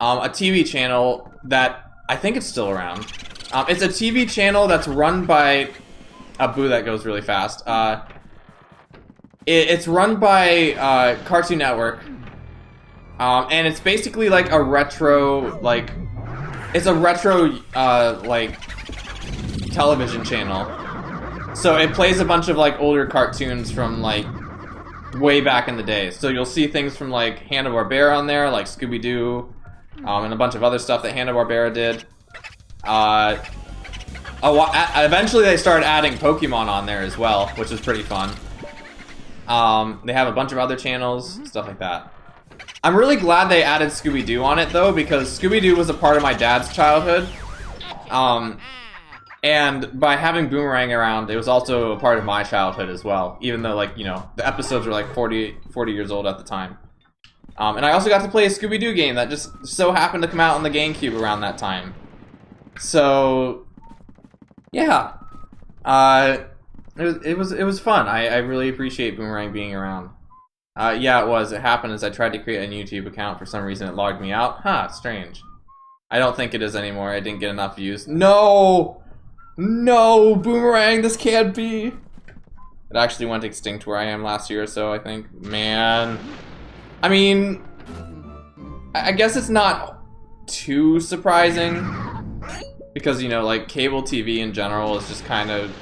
TV channel that I think it's still around. It's a TV channel that's run by a boo that goes really fast. It's run by Cartoon Network, and it's basically like a retro, like, it's a retro like television channel. So it plays a bunch of like older cartoons from like way back in the day. So you'll see things from like Hanna-Barbera on there, like Scooby-Doo. And a bunch of other stuff that Hanna-Barbera did. Eventually they started adding Pokemon on there as well, which is pretty fun. They have a bunch of other channels, stuff like that. I'm really glad they added Scooby-Doo on it, though, because Scooby-Doo was a part of my dad's childhood. And by having Boomerang around, it was also a part of my childhood as well, even though, like, you know, the episodes were like 40 years old at the time. And I also got to play a Scooby-Doo game that just so happened to come out on the GameCube around that time. So, yeah. It was fun. I really appreciate Boomerang being around. Yeah, it was. It happened as I tried to create a YouTube account. For some reason, it logged me out. Huh, strange. I don't think it is anymore. I didn't get enough views. No! No, Boomerang, this can't be. It actually went extinct where I am last year or so, I think. Man. I mean, I guess it's not too surprising because, you know, like, cable TV in general is just kind of,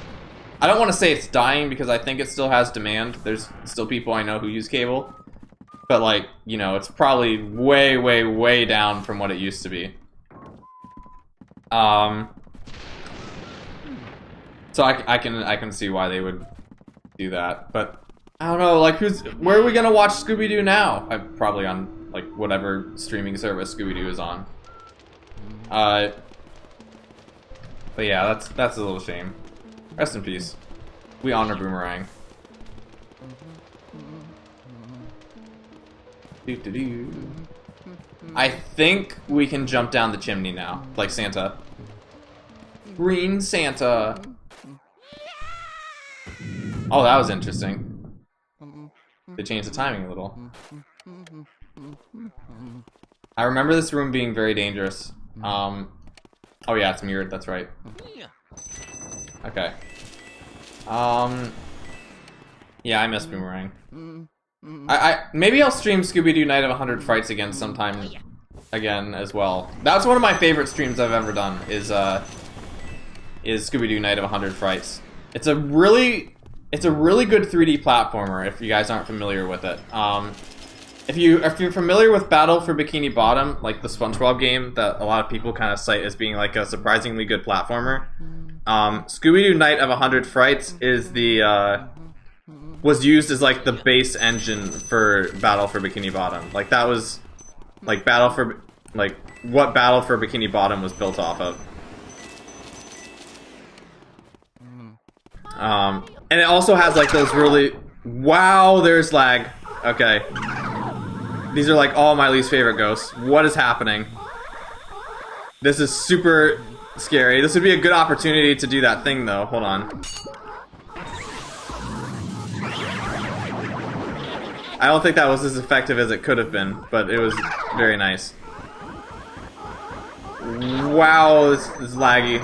I don't want to say it's dying because I think it still has demand. There's still people I know who use cable, but, like, you know, it's probably way, way, way down from what it used to be. So I can see why they would do that, but I don't know, like, where are we gonna watch Scooby-Doo now? I'm probably on, like, whatever streaming service Scooby-Doo is on. But yeah, that's a little shame. Rest in peace. We honor Boomerang. Doo-doo-doo. I think we can jump down the chimney now, like Santa. Green Santa. Oh, that was interesting. They changed the timing a little. I remember this room being very dangerous. Oh yeah, it's mirrored, that's right. Okay. Yeah, I miss Boomerang. Maybe I'll stream Scooby-Doo Night of 100 Frights again sometime again as well. That's one of my favorite streams I've ever done, is Scooby-Doo Night of 100 Frights. It's a really good 3D platformer if you guys aren't familiar with it. If you're familiar with Battle for Bikini Bottom, like the SpongeBob game that a lot of people kind of cite as being like a surprisingly good platformer, Scooby-Doo Night of 100 Frights is the, was used as, like, the base engine for Battle for Bikini Bottom. Like, that was, like, what Battle for Bikini Bottom was built off of. And it also has, like, those really... Wow, there's lag. Okay. These are, like, all my least favorite ghosts. What is happening? This is super scary. This would be a good opportunity to do that thing, though. Hold on. I don't think that was as effective as it could have been, but it was very nice. Wow, this is laggy.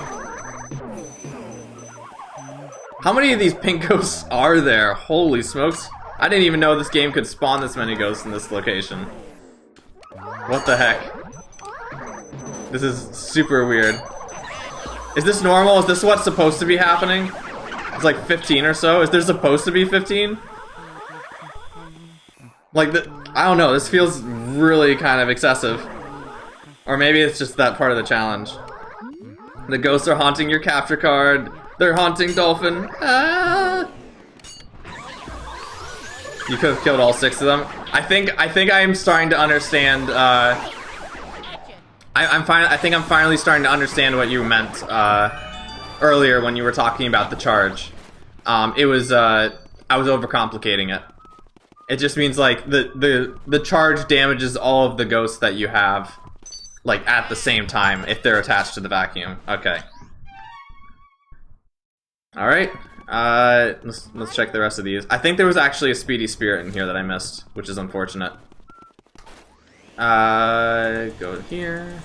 How many of these pink ghosts are there? Holy smokes. I didn't even know this game could spawn this many ghosts in this location. What the heck? This is super weird. Is this normal? Is this what's supposed to be happening? It's like 15 or so? Is there supposed to be 15? Like, I don't know, this feels really kind of excessive. Or maybe it's just that part of the challenge. The ghosts are haunting your capture card. They're haunting Dolphin. Ah! You could have killed all 6 of them. I think I'm starting to understand, I think I'm finally starting to understand what you meant, earlier when you were talking about the charge. I was overcomplicating it. It just means, like, the charge damages all of the ghosts that you have, like, at the same time, if they're attached to the vacuum. Okay. Alright. Let's check the rest of these. I think there was actually a Speedy Spirit in here that I missed, which is unfortunate. Go here.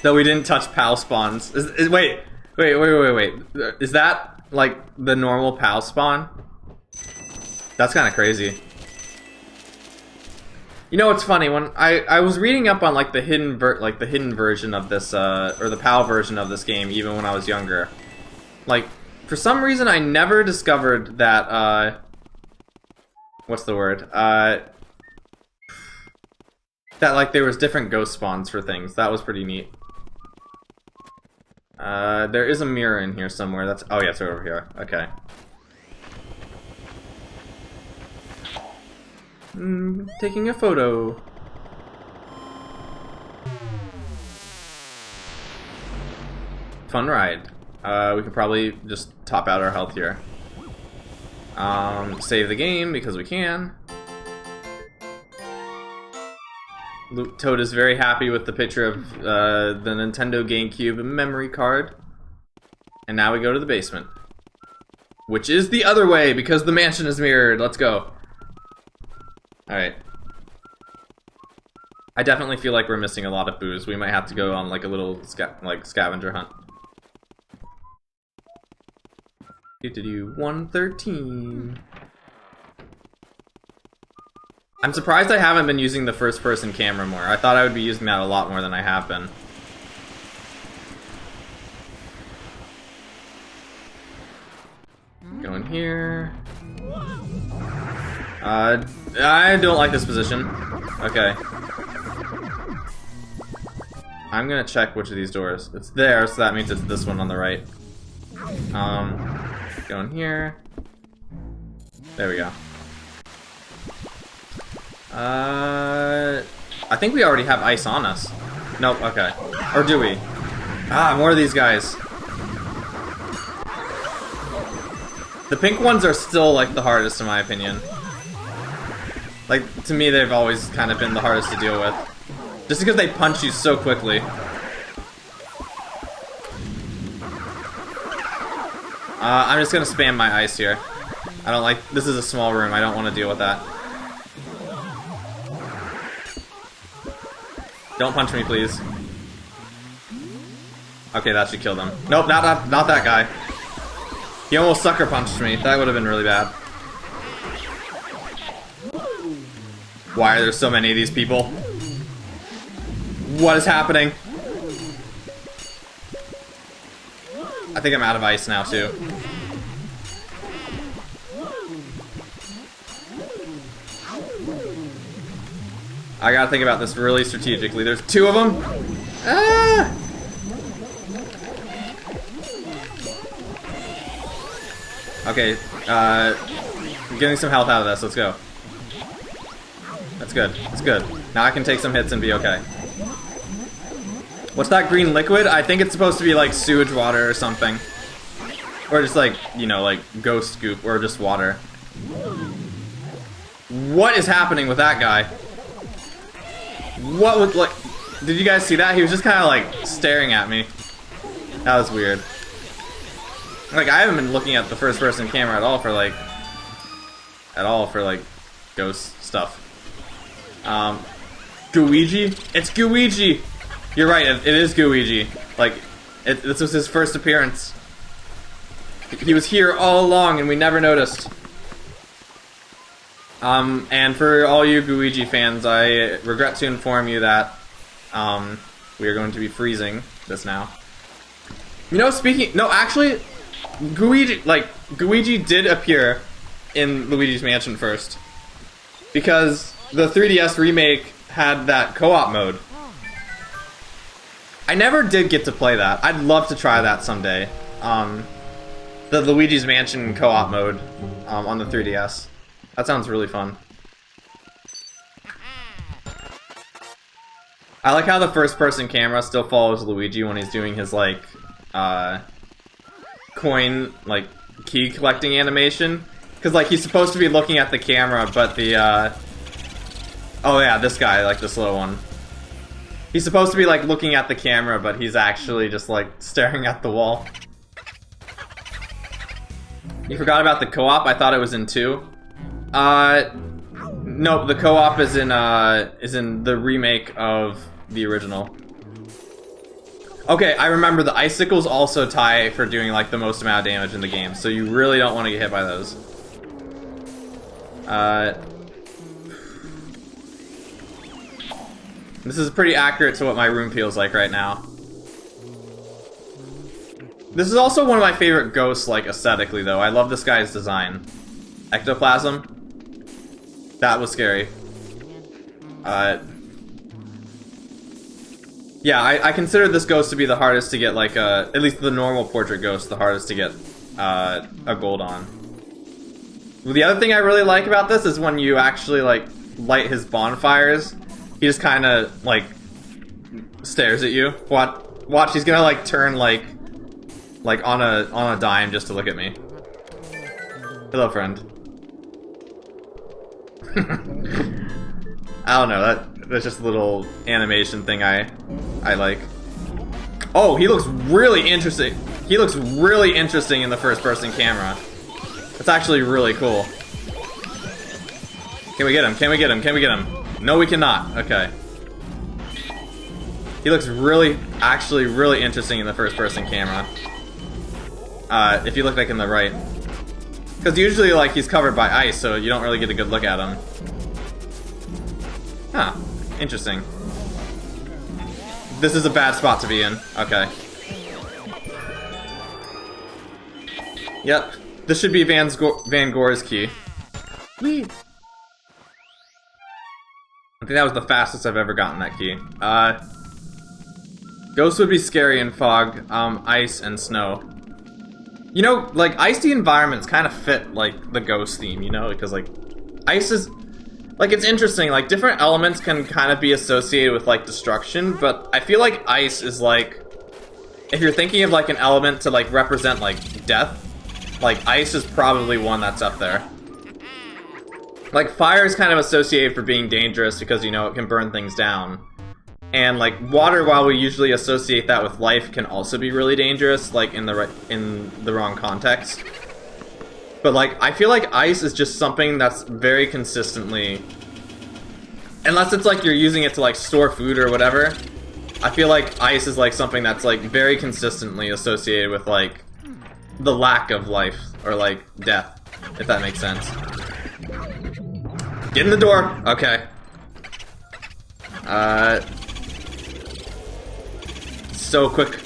Though we didn't touch PAL spawns. Wait. Is that, like, the normal PAL spawn? That's kind of crazy. You know what's funny? When I was reading up on, like, the hidden version of this, or the PAL version of this game, even when I was younger. Like, for some reason I never discovered that, what's the word? That, like, there was different ghost spawns for things. That was pretty neat. There is a mirror in here somewhere. That's, oh yeah, it's over here. Okay. Taking a photo. Fun ride. We could probably just top out our health here. Save the game because we can. Toad is very happy with the picture of the Nintendo GameCube memory card. And now we go to the basement. Which is the other way because the mansion is mirrored. Let's go. Alright. I definitely feel like we're missing a lot of booze. We might have to go on, like, a little scavenger hunt. 113. I'm surprised I haven't been using the first-person camera more. I thought I would be using that a lot more than I have been. Go in here. I don't like this position. Okay. I'm gonna check which of these doors. It's there, so that means it's this one on the right. Go in here. There we go. I think we already have ice on us. Nope, okay. Or do we? Ah, more of these guys. The pink ones are still, like, the hardest in my opinion. Like, to me, they've always kind of been the hardest to deal with. Just because they punch you so quickly. I'm just gonna spam my ice here. I don't like... This is a small room, I don't want to deal with that. Don't punch me, please. Okay, that should kill them. Nope, not that guy. He almost sucker punched me. That would have been really bad. Why are there so many of these people? What is happening? I think I'm out of ice now, too. I gotta think about this really strategically. There's 2 of them. Ah! Okay, I'm getting some health out of this. Let's go. That's good. That's good. Now I can take some hits and be okay. What's that green liquid? I think it's supposed to be like sewage water or something. Or just like, you know, like ghost goop or just water. What is happening with that guy? What was, like, did you guys see that? He was just kind of like staring at me. That was weird. Like, I haven't been looking at the first person camera at all for like ghost stuff. Luigi? It's Luigi! You're right, it is Luigi. Like, this was his first appearance. He was here all along and we never noticed. And for all you Luigi fans, I regret to inform you that, we are going to be freezing this now. You know, actually, Luigi did appear in Luigi's Mansion first. Because the 3DS remake had that co-op mode. I never did get to play that. I'd love to try that someday. The Luigi's Mansion co-op mode, on the 3DS. That sounds really fun. I like how the first-person camera still follows Luigi when he's doing his, like, coin, like, key collecting animation. Because, like, he's supposed to be looking at the camera, but the, oh yeah, this guy, like, this little one. He's supposed to be, like, looking at the camera, but he's actually just, like, staring at the wall. You forgot about the co-op? I thought it was in 2. No, the co-op is in the remake of the original. Okay, I remember the icicles also tie for doing like the most amount of damage in the game, so you really don't want to get hit by those. This is pretty accurate to what my room feels like right now. This is also one of my favorite ghosts, like, aesthetically, though. I love this guy's design. Ectoplasm. That was scary. Yeah, I consider this ghost to be the hardest to get, like, at least the normal portrait ghost, the hardest to get, a gold on. The other thing I really like about this is when you actually, like, light his bonfires, he just kind of, like, stares at you. Watch, he's gonna, like, turn, like on a dime just to look at me. Hello, friend. I don't know, that's just a little animation thing I like. Oh, he looks really interesting. He looks really interesting in the first-person camera. That's actually really cool. Can we get him? Can we get him? Can we get him? No, we cannot. Okay. He looks actually really interesting in the first-person camera. If you look like in the right. Because usually, like, he's covered by ice, so you don't really get a good look at him. Huh. Interesting. This is a bad spot to be in. Okay. Yep. This should be Van Gore's key. Whee! I think that was the fastest I've ever gotten that key. Ghosts would be scary in fog, ice, and snow. You know, like, icy environments kind of fit, like, the ghost theme, you know? Because, like, ice is... Like, it's interesting, like, different elements can kind of be associated with, like, destruction, but I feel like ice is, like... If you're thinking of, like, an element to, like, represent, like, death, like, ice is probably one that's up there. Like, fire is kind of associated for being dangerous because, you know, it can burn things down. And, like, water, while we usually associate that with life, can also be really dangerous, like, in the wrong context. But, like, I feel like ice is just something that's very consistently... Unless it's, like, you're using it to, like, store food or whatever, I feel like ice is, like, something that's, like, very consistently associated with, like, the lack of life, or, like, death, if that makes sense. Get in the door! Okay. So quick.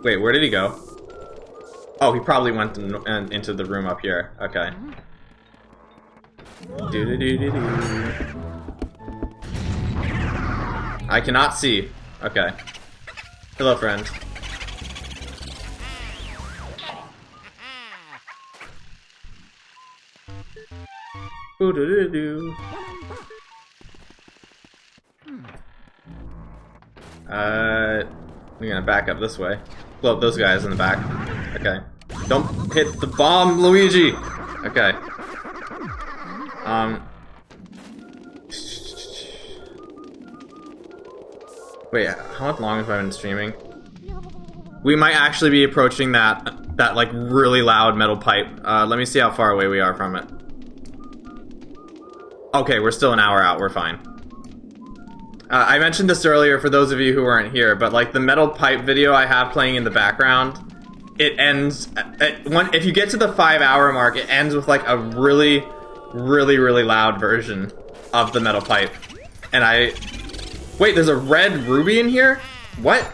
Wait, where did he go? Oh, he probably went into the room up here. Okay. I cannot see. Okay. Hello, friend. Boo-doo-doo-doo. We're gonna back up this way. Blow up those guys in the back. Okay. Don't hit the bomb, Luigi! Okay. Wait, how much long have I been streaming? We might actually be approaching that like really loud metal pipe. Let me see how far away we are from it. Okay, we're still an hour out, we're fine. I mentioned this earlier for those of you who weren't here, but like the metal pipe video I have playing in the background, it ends, if you get to the 5-hour mark, it ends with like a really loud version of the metal pipe. And wait, there's a red ruby in here? What?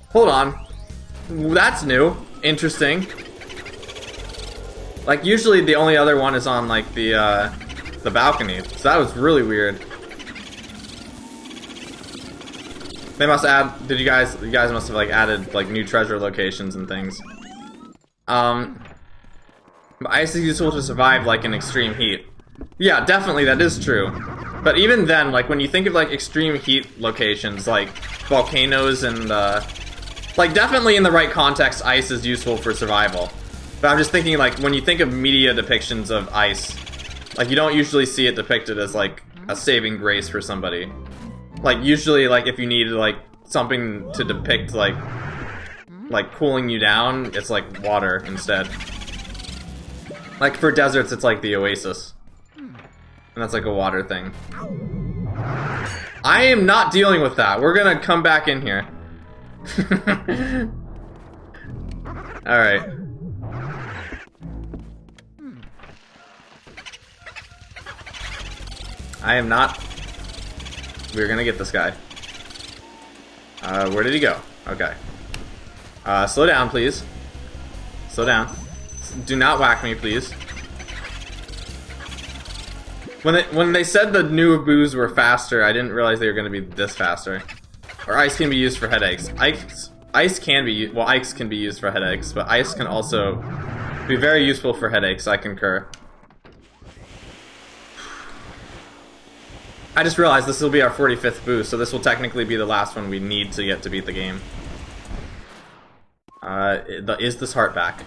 Hold on. That's new. Interesting. Like usually the only other one is on like the balcony, so that was really weird. They must add. You guys must have like added like new treasure locations and things. But ice is useful to survive like in extreme heat. Yeah, definitely that is true. But even then, like when you think of like extreme heat locations, like volcanoes and like definitely in the right context, ice is useful for survival. But I'm just thinking like when you think of media depictions of ice, like you don't usually see it depicted as like a saving grace for somebody. Like usually like if you need like something to depict like cooling you down, it's like water instead. Like for deserts it's like the oasis. And that's like a water thing. I am not dealing with that. We're gonna come back in here. Alright. I am not. We're gonna get this guy. Where did he go? Okay. Slow down, please. Slow down. Do not whack me, please. When they said the new boos were faster, I didn't realize they were gonna be this faster. Or ice can be used for headaches. Ice can be used for headaches, but ice can also be very useful for headaches. I concur. I just realized this will be our 45th boost, so this will technically be the last one we need to get to beat the game. Is this heart back?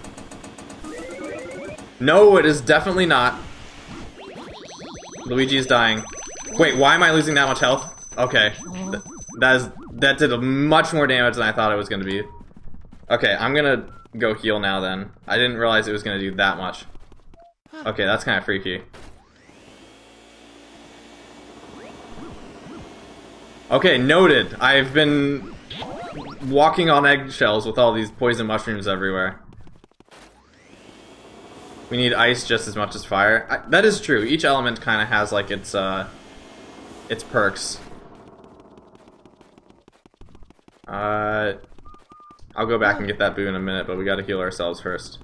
No, it is definitely not. Luigi is dying. Wait, why am I losing that much health? Okay. That did much more damage than I thought it was going to be. Okay, I'm gonna go heal now then. I didn't realize it was going to do that much. Okay, that's kind of freaky. Okay, noted. I've been walking on eggshells with all these poison mushrooms everywhere. We need ice just as much as fire. That is true. Each element kind of has like its perks. I'll go back and get that boo in a minute, but we gotta heal ourselves first.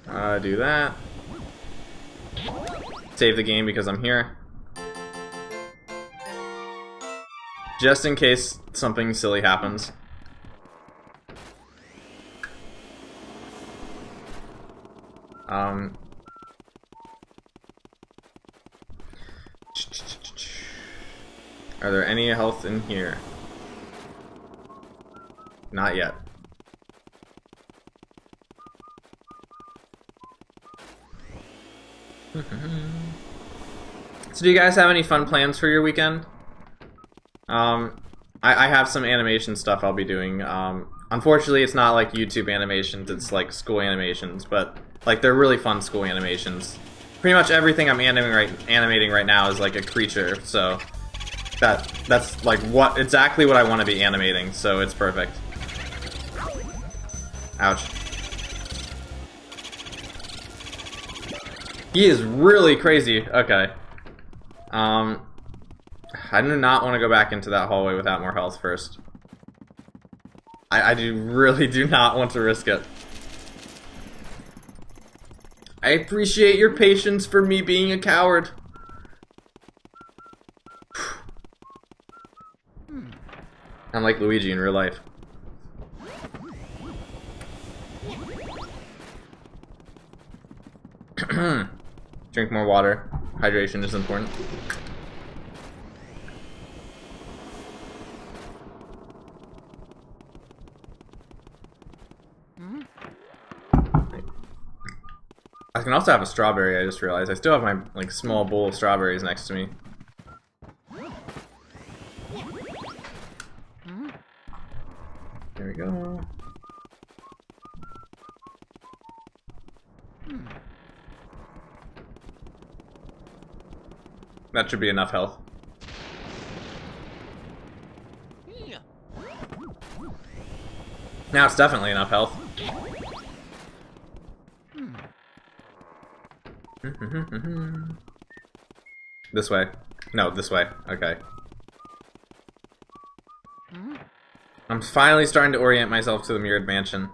Do that. Save the game because I'm here. Just in case something silly happens. Are there any health in here? Not yet. So do you guys have any fun plans for your weekend? I have some animation stuff I'll be doing. Unfortunately, it's not like YouTube animations, it's like school animations, but like they're really fun school animations. Pretty much everything I'm animating right now is like a creature, so that's like exactly what I want to be animating, so it's perfect. Ouch. He is really crazy. Okay. I do not want to go back into that hallway without more health first. I really do not want to risk it. I appreciate your patience for me being a coward. I'm like Luigi in real life. Drink more water. Hydration is important. I can also have a strawberry, I just realized. I still have my, like, small bowl of strawberries next to me. There we go. That should be enough health. Now it's definitely enough health. This way. No, this way. Okay. I'm finally starting to orient myself to the mirrored mansion.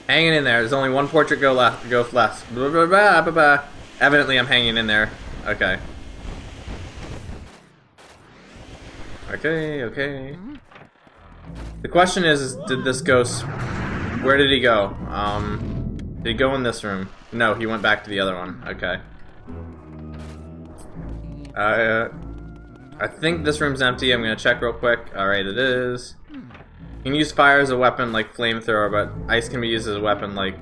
Hanging in there. There's only one portrait go left. Blah, blah, blah, blah, blah. Evidently, I'm hanging in there. Okay. Okay, okay. The question is did this ghost... Where did he go? Did he go in this room? No, he went back to the other one. Okay. I think this room's empty. I'm gonna check real quick. Alright, it is. You can use fire as a weapon like flamethrower, but ice can be used as a weapon like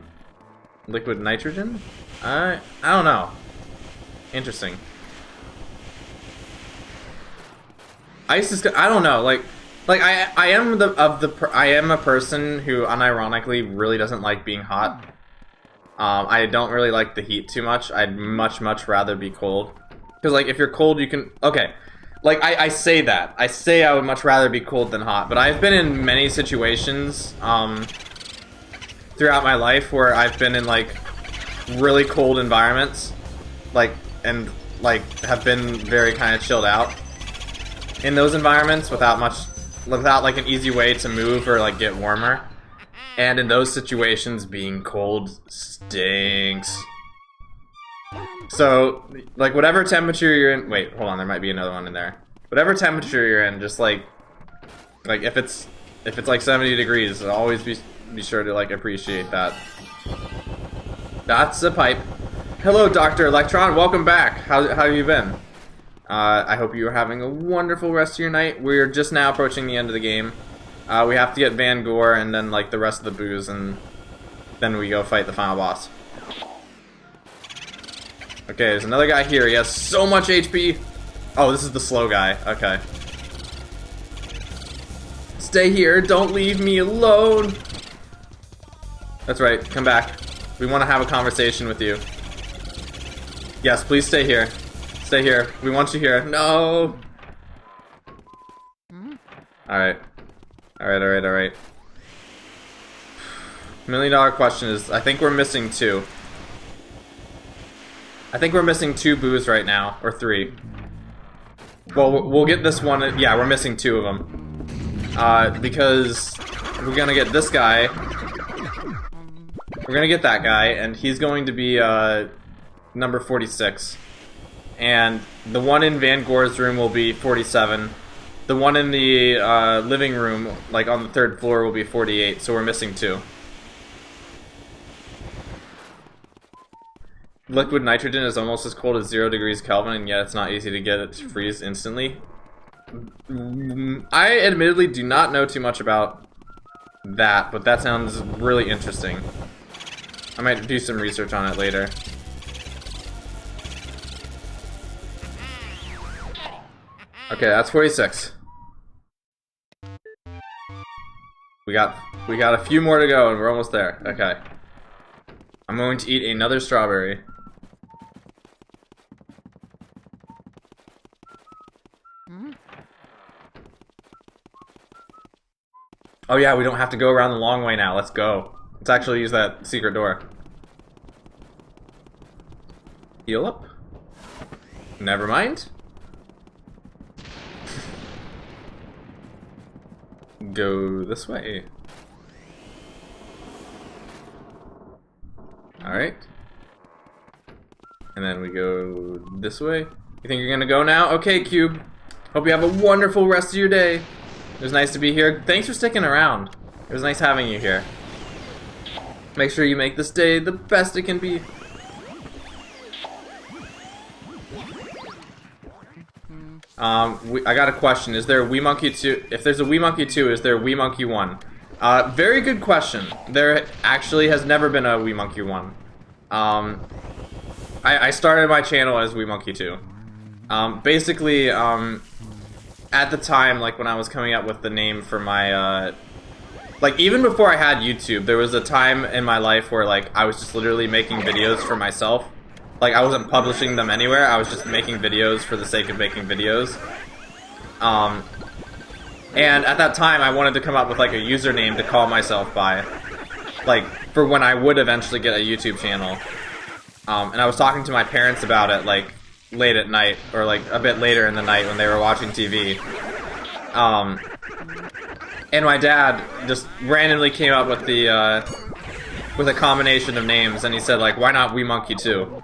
liquid nitrogen? I don't know. Interesting. Ice is... I don't know, like I am a person who unironically really doesn't like being hot. I don't really like the heat too much. I'd much rather be cold. Because, like, if you're cold, you can... Okay. Like, I say that. I say I would much rather be cold than hot. But I've been in many situations, throughout my life where I've been in, like, really cold environments. Like, and, like, have been very kind of chilled out in those environments without, like, an easy way to move or, like, get warmer. And in those situations, being cold stinks. So, like, whatever temperature you're in... Wait, hold on, there might be another one in there. Whatever temperature you're in, just, like, if it's like 70 degrees, always be sure to, like, appreciate that. That's a pipe. Hello, Dr. Electron, welcome back. How have you been? I hope you are having a wonderful rest of your night. We're just now approaching the end of the game. We have to get Van Gore and then, like, the rest of the booze, and then we go fight the final boss. Okay, there's another guy here. He has so much HP. Oh, this is the slow guy. Okay. Stay here. Don't leave me alone. That's right. Come back. We want to have a conversation with you. Yes, please stay here. Stay here. We want you here. No. Alright. Alright. $1 million question is, I think we're missing 2. I think we're missing 2 boos right now, or 3. Well, we'll get this one. Yeah, we're missing 2 of them. Because we're gonna get this guy. We're gonna get that guy, and he's going to be number 46. And the one in Van Gore's room will be 47. The one in the living room, like on the 3rd floor, will be 48. So we're missing 2. Liquid nitrogen is almost as cold as 0 degrees Kelvin, and yet it's not easy to get it to freeze instantly. I admittedly do not know too much about that, but that sounds really interesting. I might do some research on it later. Okay, that's 46. We got a few more to go, and we're almost there. Okay. I'm going to eat another strawberry. Oh yeah, we don't have to go around the long way now. Let's go. Let's actually use that secret door. Heal up. Never mind. Go this way. Alright. And then we go this way. You think you're gonna go now? Okay, Cube. Hope you have a wonderful rest of your day. It was nice to be here. Thanks for sticking around. It was nice having you here. Make sure you make this day the best it can be. I got a question. Is there a Wee Monkey 2? If there's a Wee Monkey 2, is there a Wee Monkey 1? Very good question. There actually has never been a Wee Monkey 1. I started my channel as Wee Monkey 2. Basically, at the time, like when I was coming up with the name for my, like even before I had YouTube, there was a time in my life where like I was just literally making videos for myself. Like I wasn't publishing them anywhere, I was just making videos for the sake of making videos. And at that time I wanted to come up with like a username to call myself by. Like, for when I would eventually get a YouTube channel. And I was talking to my parents about it like late at night, or like a bit later in the night when they were watching TV. And my dad just randomly came up with the, with a combination of names, and he said like, why not Wee Monkey 2?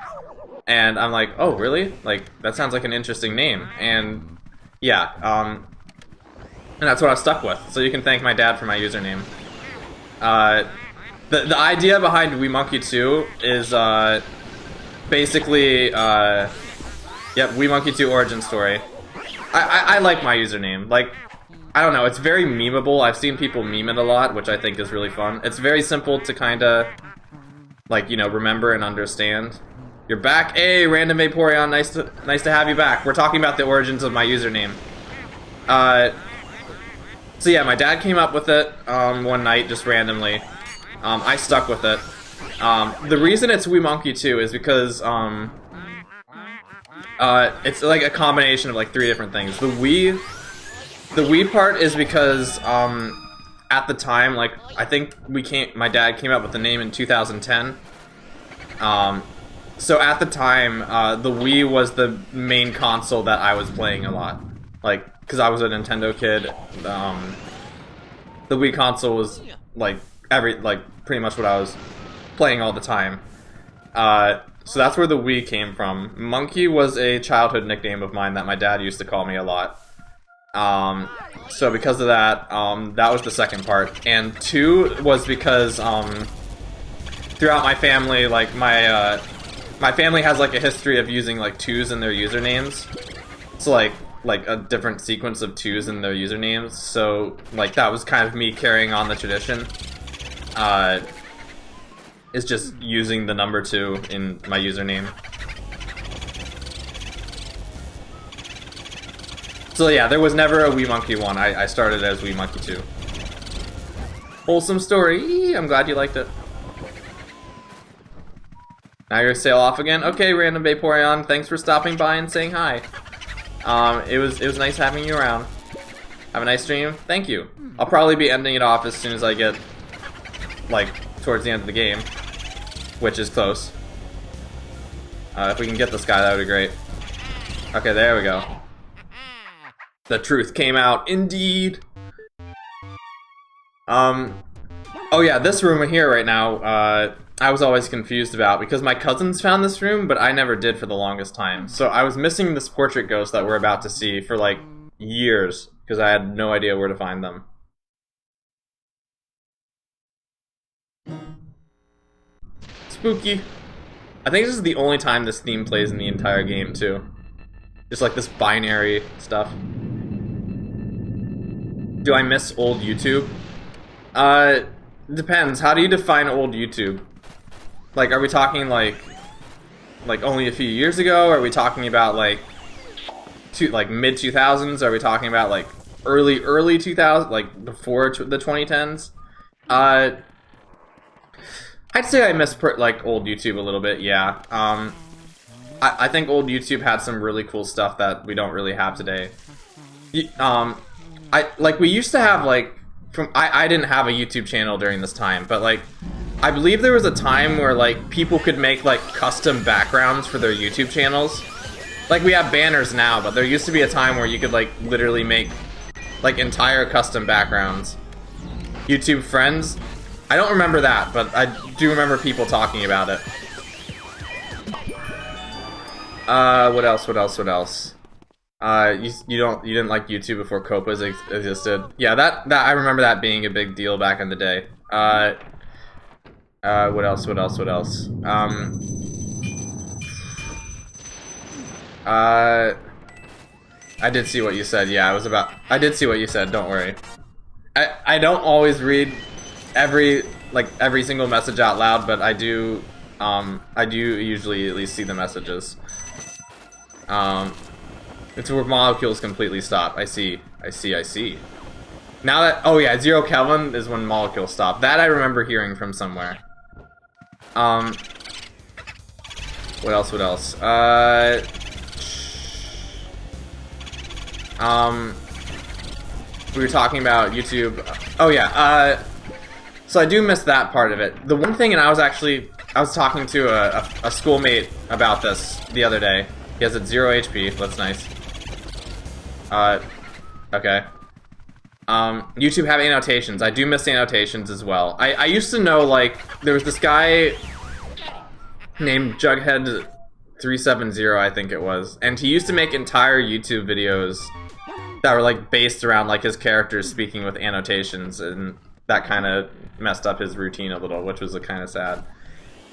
And I'm like, oh, really? Like, that sounds like an interesting name. And, yeah, and that's what I've stuck with. So you can thank my dad for my username. The idea behind Wee Monkey 2 is, basically, yep, Wee Monkey 2 origin story. I like my username. Like, I don't know, it's very memeable. I've seen people meme it a lot, which I think is really fun. It's very simple to kinda, like, you know, remember and understand. You're back. Hey, Random Vaporeon, nice to have you back. We're talking about the origins of my username. So yeah, my dad came up with it one night, just randomly. I stuck with it. The reason it's Wee Monkey 2 is because it's like a combination of like 3 different things. The Wii part is because at the time, like I think my dad came up with the name in 2010. So at the time, the Wii was the main console that I was playing a lot. Like, because I was a Nintendo kid, the Wii console was like pretty much what I was playing all the time. So that's where the Wii came from. Monkey was a childhood nickname of mine that my dad used to call me a lot. So because of that, that was the second part. And 2 was because throughout my family, like my family has like a history of using like 2s in their usernames. So like a different sequence of 2s in their usernames. So like that was kind of me carrying on the tradition. Is just using the number 2 in my username. So yeah, there was never a Wee Monkey 1. I started as Wee Monkey 2. Wholesome story. I'm glad you liked it. Now you're sail off again? Okay, Random Vaporeon, thanks for stopping by and saying hi. It was nice having you around. Have a nice stream. Thank you. I'll probably be ending it off as soon as I get like towards the end of the game, which is close. If we can get this guy, that would be great. Okay, there we go. The truth came out, indeed. Oh yeah, this room here right now, I was always confused about because my cousins found this room, but I never did for the longest time. So I was missing this portrait ghost that we're about to see for like years because I had no idea where to find them. Spooky. I think this is the only time this theme plays in the entire game too. Just like this binary stuff. Do I miss old YouTube? Depends. How do you define old YouTube? Like, are we talking like only a few years ago? Are we talking about like mid 2000s? Are we talking about like early 2000s, like before the 2010s? I'd say I miss like old YouTube a little bit. Yeah. I think old YouTube had some really cool stuff that we don't really have today. We used to have like I didn't have a YouTube channel during this time, but like I believe there was a time where like people could make like custom backgrounds for their YouTube channels. Like we have banners now, but there used to be a time where you could like literally make like entire custom backgrounds. YouTube friends? I don't remember that, but I do remember people talking about it. What else? You didn't like YouTube before Copas existed. Yeah, that I remember that being a big deal back in the day. What else? I did see what you said. Yeah, I did see what you said. Don't worry. I don't always read every single message out loud, but I do usually at least see the messages. It's where molecules completely stop. I see. Now that, oh yeah, 0 Kelvin is when molecules stop. That I remember hearing from somewhere. What else? We were talking about YouTube. Oh yeah, so I do miss that part of it. The one thing, and I was talking to a schoolmate about this the other day. He has a 0 HP, that's nice. Okay. YouTube have annotations. I do miss annotations as well. I used to know, like, there was this guy named Jughead370, I think it was, and he used to make entire YouTube videos that were, like, based around, like, his characters speaking with annotations, and that kind of messed up his routine a little, which was kind of sad.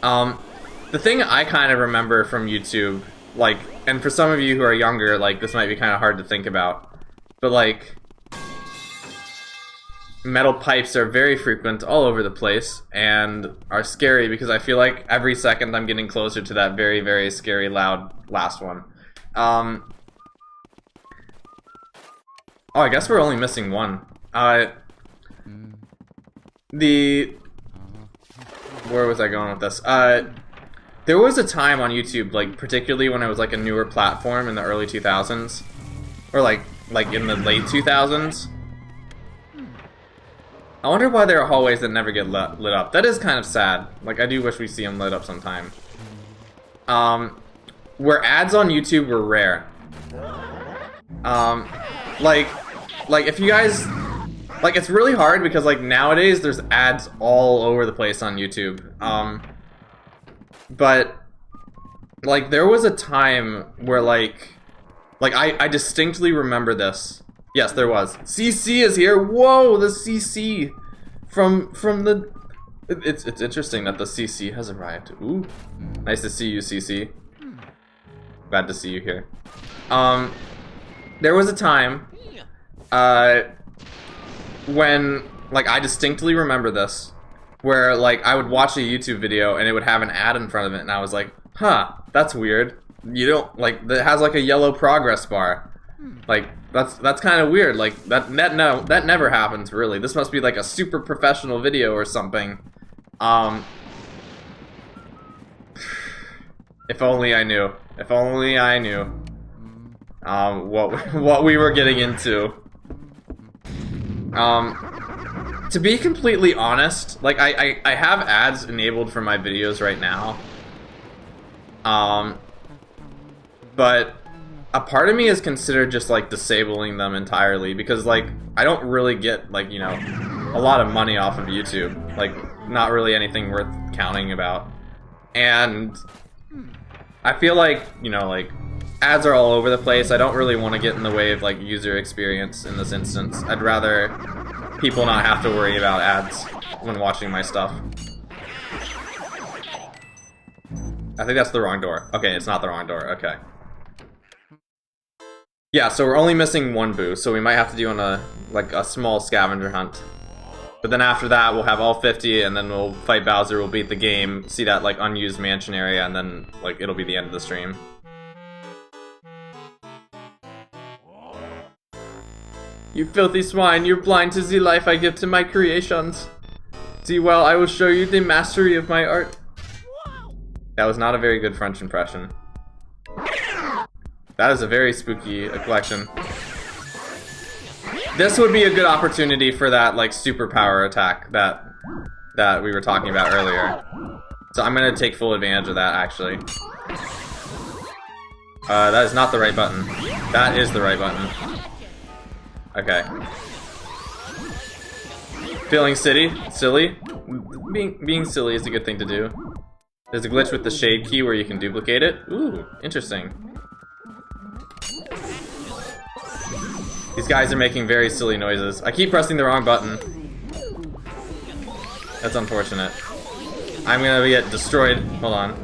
The thing I kind of remember from YouTube, like, and for some of you who are younger, like, this might be kind of hard to think about, but, like, metal pipes are very frequent all over the place and are scary because I feel like every second I'm getting closer to that very, very scary, loud last one. Oh, I guess we're only missing one. Where was I going with this? There was a time on YouTube, like, particularly when it was, like, a newer platform in the early 2000s, or, like in the late 2000s. I wonder why there are hallways that never get lit up. That is kind of sad. Like, I do wish we see them lit up sometime. Where ads on YouTube were rare. Like, if you guys... Like, it's really hard because, like, nowadays there's ads all over the place on YouTube. But, like, there was a time where, like I distinctly remember this. Yes, there was. CC is here. Whoa, the CC from the... It's interesting that the CC has arrived. Ooh, nice to see you, CC. Glad to see you here. There was a time, when, like, I distinctly remember this, where, like, I would watch a YouTube video and it would have an ad in front of it, and I was like, huh, that's weird. You don't, like, it has, like, a yellow progress bar. Like, that's kind of weird. Like, that never happens, really. This must be, like, a super professional video or something. If only I knew. If only I knew. What we were getting into. To be completely honest, like, I have ads enabled for my videos right now. But a part of me is considered just, like, disabling them entirely because, like, I don't really get, like, you know, a lot of money off of YouTube. Like, not really anything worth counting about. And I feel like, you know, like, ads are all over the place. I don't really want to get in the way of, like, user experience in this instance. I'd rather people not have to worry about ads when watching my stuff. I think that's the wrong door. Okay, it's not the wrong door. Okay. Yeah, so we're only missing one boo, so we might have to do on a small scavenger hunt. But then after that, we'll have all 50, and then we'll fight Bowser, we'll beat the game, see that, like, unused mansion area, and then, like, it'll be the end of the stream. You filthy swine, you're blind to the life I give to my creations. See well, I will show you the mastery of my art. That was not a very good French impression. That is a very spooky collection. This would be a good opportunity for that, like, superpower attack that we were talking about earlier. So I'm gonna take full advantage of that, actually. That is not the right button. That is the right button. Okay. Feeling silly? Being silly is a good thing to do. There's a glitch with the shade key where you can duplicate it. Ooh, interesting. These guys are making very silly noises. I keep pressing the wrong button. That's unfortunate. I'm gonna get destroyed. Hold on.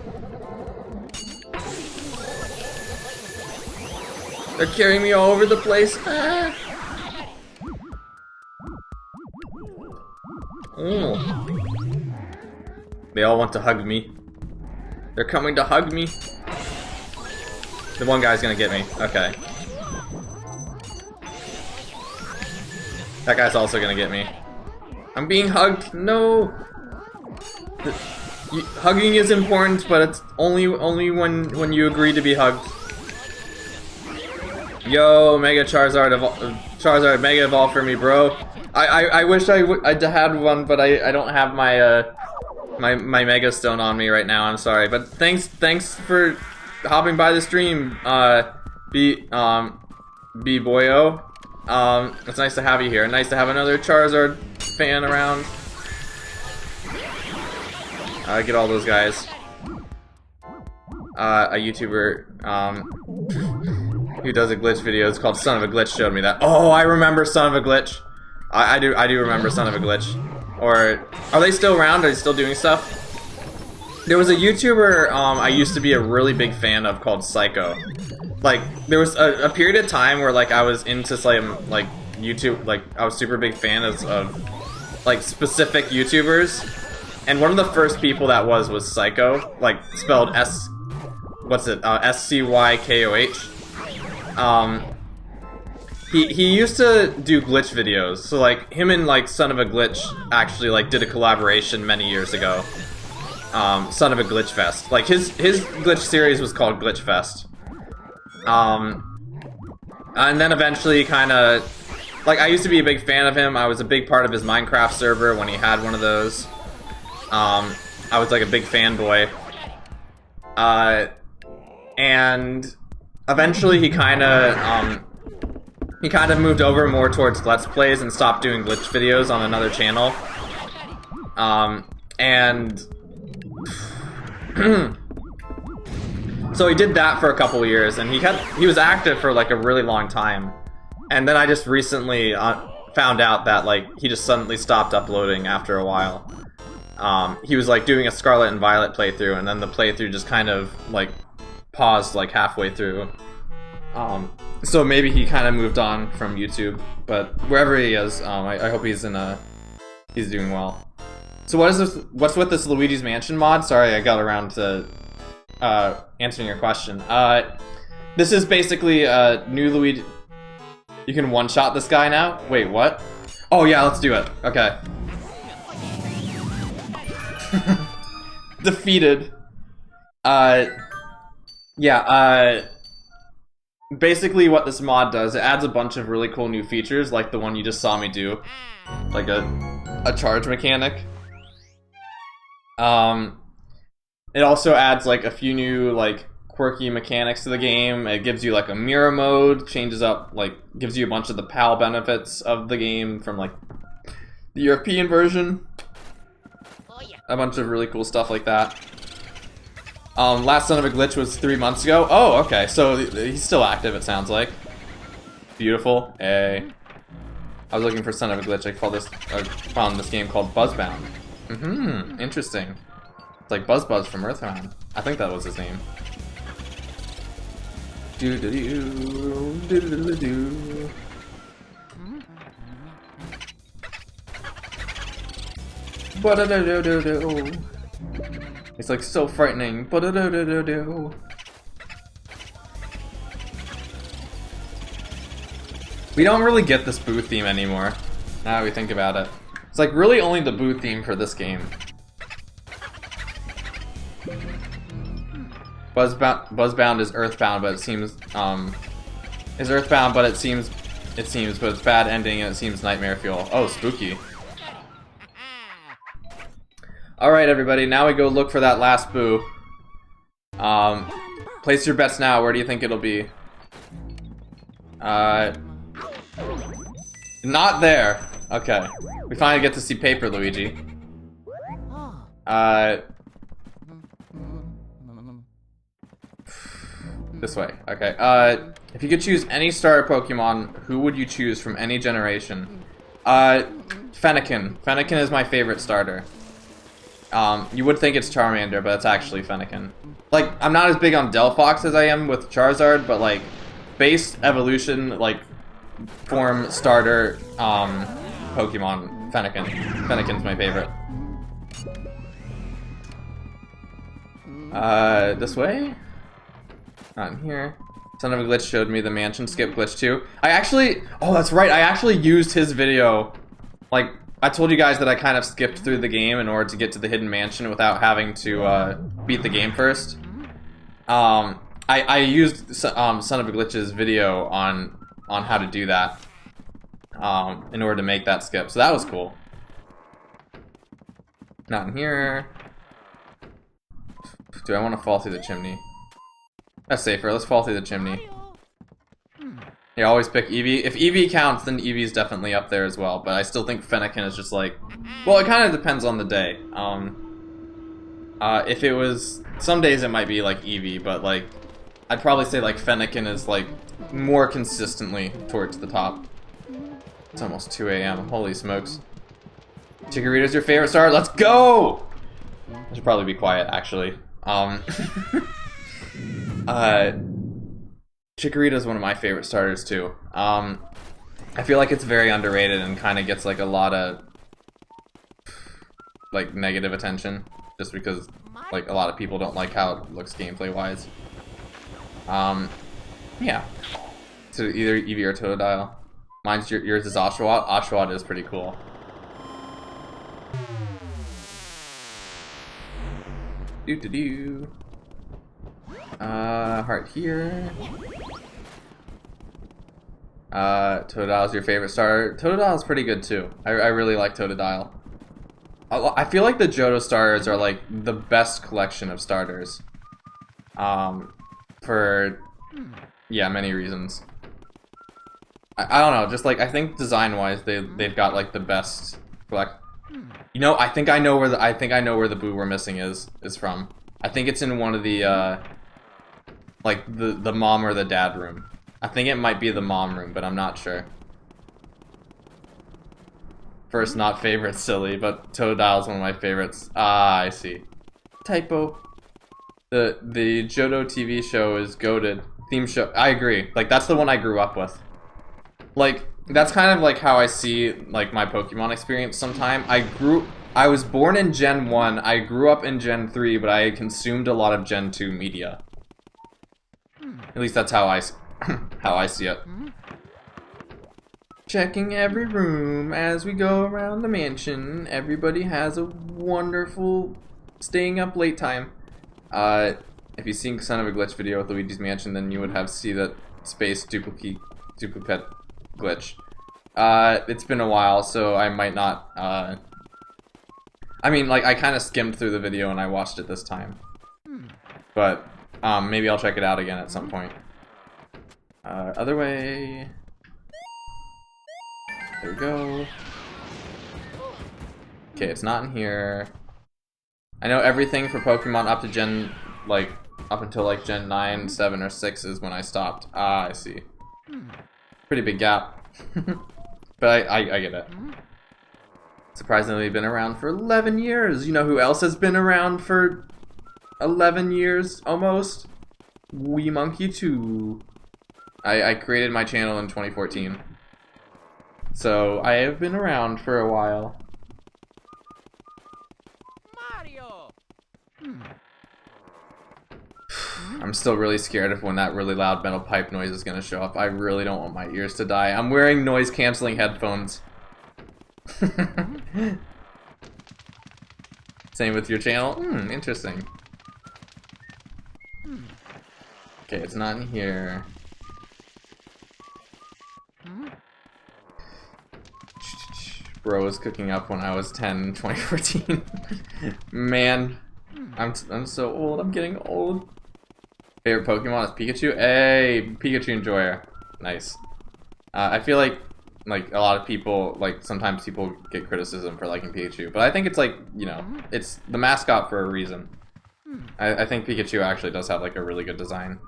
They're carrying me all over the place. Ah. Oh. They all want to hug me. They're coming to hug me. The one guy's gonna get me. Okay. That guy's also gonna get me. I'm being hugged. No. Hugging is important, but it's only when you agree to be hugged. Yo, Mega Charizard Mega Evolve for me, bro. I wish I had one, but I don't have my my Mega Stone on me right now. I'm sorry, but thanks for hopping by the stream, B Boyo. It's nice to have you here. Nice to have another Charizard fan around. Get all those guys. A YouTuber who does a glitch video. It's called Son of a Glitch. Showed me that. Oh, I remember Son of a Glitch. I do remember Son of a Glitch. Or are they still around? Are they still doing stuff? There was a YouTuber I used to be a really big fan of called Psycho. Like there was a period of time where like I was into some like YouTube, like I was super big fan of like specific YouTubers, and one of the first people that was Psycho, like spelled SCYKOH. He used to do glitch videos, so like him and like Son of a Glitch actually like did a collaboration many years ago. Son of a Glitch Fest. Like his glitch series was called Glitch Fest. And then eventually kind of like I used to be a big fan of him. I was a big part of his Minecraft server when he had one of those. I was like a big fanboy. And eventually he kind of moved over more towards Let's Plays and stopped doing glitch videos on another channel. And so he did that for a couple years, and he was active for like a really long time. And then I just recently found out that like he just suddenly stopped uploading after a while. He was like doing a Scarlet and Violet playthrough, and then the playthrough just kind of like paused like halfway through. So maybe he kind of moved on from YouTube, but wherever he is, I hope he's doing well. So what's with this Luigi's Mansion mod? Sorry, I got around to answering your question. This is basically a new Luigi. You can one-shot this guy now? Wait, what? Oh yeah, let's do it. Okay. Defeated. Basically what this mod does, it adds a bunch of really cool new features, like the one you just saw me do. Like a charge mechanic. It also adds like a few new like quirky mechanics to the game. It gives you like a mirror mode, changes up, like gives you a bunch of the PAL benefits of the game from like the European version. A bunch of really cool stuff like that. Last Son of a Glitch was 3 months ago. Oh, okay, so he's still active, it sounds like. Beautiful. Hey. I was looking for Son of a Glitch. I found this game called Buzzbound. Interesting. It's like Buzz from Earthbound. I think that was his name. Do-do-do, Ba-da-da-do-do-do. It's like so frightening. Ba-da-da-da-da-do. We don't really get this Boo theme anymore, now that we think about it. It's like really only the Boo theme for this game. Buzzbound is Earthbound, but it seems is Earthbound, but it seems, but it's bad ending and it seems nightmare fuel. Oh, spooky. Alright everybody, now we go look for that last Boo. Place your bets now, where do you think it'll be? Not there. Okay. We finally get to see Paper Luigi. This way. Okay. If you could choose any starter Pokemon, who would you choose from any generation? Fennekin. Fennekin is my favorite starter. You would think it's Charmander, but it's actually Fennekin. Like, I'm not as big on Delphox as I am with Charizard, but like, base evolution, like, form starter, Pokemon, Fennekin. Fennekin's my favorite. This way? Not in here. Son of a Glitch showed me the mansion skip glitch too. I actually, oh that's right, I actually used his video. Like, I told you guys that I kind of skipped through the game in order to get to the hidden mansion without having to beat the game first. I used Son of a Glitch's video on how to do that in order to make that skip, so that was cool. Not in here. Do I want to fall through the chimney? That's safer. Let's fall through the chimney. You always pick Eevee. If Eevee counts, then Eevee's definitely up there as well. But I still think Fennekin is just like, well, it kind of depends on the day. If it was, some days it might be like Eevee, but like, I'd probably say like Fennekin is like more consistently towards the top. It's almost 2 a.m. Holy smokes! Chikorita's your favorite starter? Let's go! I should probably be quiet, actually. Chikorita is one of my favorite starters too. I feel like it's very underrated and kind of gets like a lot of like negative attention just because like a lot of people don't like how it looks gameplay wise. Yeah. So either Eevee or Totodile. Yours is Oshawott. Oshawott is pretty cool. Doo-doo-doo. Heart here. Totodile's your favorite starter. Totodile's pretty good too. I really like Totodile. I feel like the Johto starters are like the best collection of starters. For yeah, many reasons. I don't know, just like I think design-wise they've got like the best collect. You know, I think I know where the boo we're missing is from. I think it's in one of the like the mom or the dad room. I think it might be the mom room, but I'm not sure. First, not favorite, silly, but Totodile's one of my favorites. Ah, I see. Typo. The Johto TV show is goated. Theme show. I agree. Like that's the one I grew up with. Like that's kind of like how I see like my Pokemon experience sometime. I was born in Gen 1, I grew up in Gen 3, but I consumed a lot of Gen 2 media. At least that's how I see it. Checking every room as we go around the mansion. Everybody has a wonderful staying up late time. If you've seen Son of a Glitch video with Luigi's Mansion, then you would have see that space duplicate glitch. It's been a while, so I might not, I mean, like, I kind of skimmed through the video and I watched it this time. But, maybe I'll check it out again at some point. Other way. There we go. Okay, it's not in here. I know everything for Pokemon up to Gen, like, up until, like, Gen 9, 7, or 6 is when I stopped. Ah, I see. Pretty big gap. But I get it. Surprisingly been around for 11 years. You know who else has been around for 11 years, almost? Wee Monkey 2. I created my channel in 2014. So, I have been around for a while. Mario. I'm still really scared of when that really loud metal pipe noise is gonna show up. I really don't want my ears to die. I'm wearing noise-canceling headphones. Same with your channel? Interesting. Okay, it's not in here. Bro was cooking up when I was 10 in 2014. Man, I'm so old. I'm getting old. Favorite Pokemon is Pikachu? Hey, Pikachu enjoyer. Nice. I feel like a lot of people, like, sometimes people get criticism for liking Pikachu, but I think it's like, you know, it's the mascot for a reason. I think Pikachu actually does have like a really good design.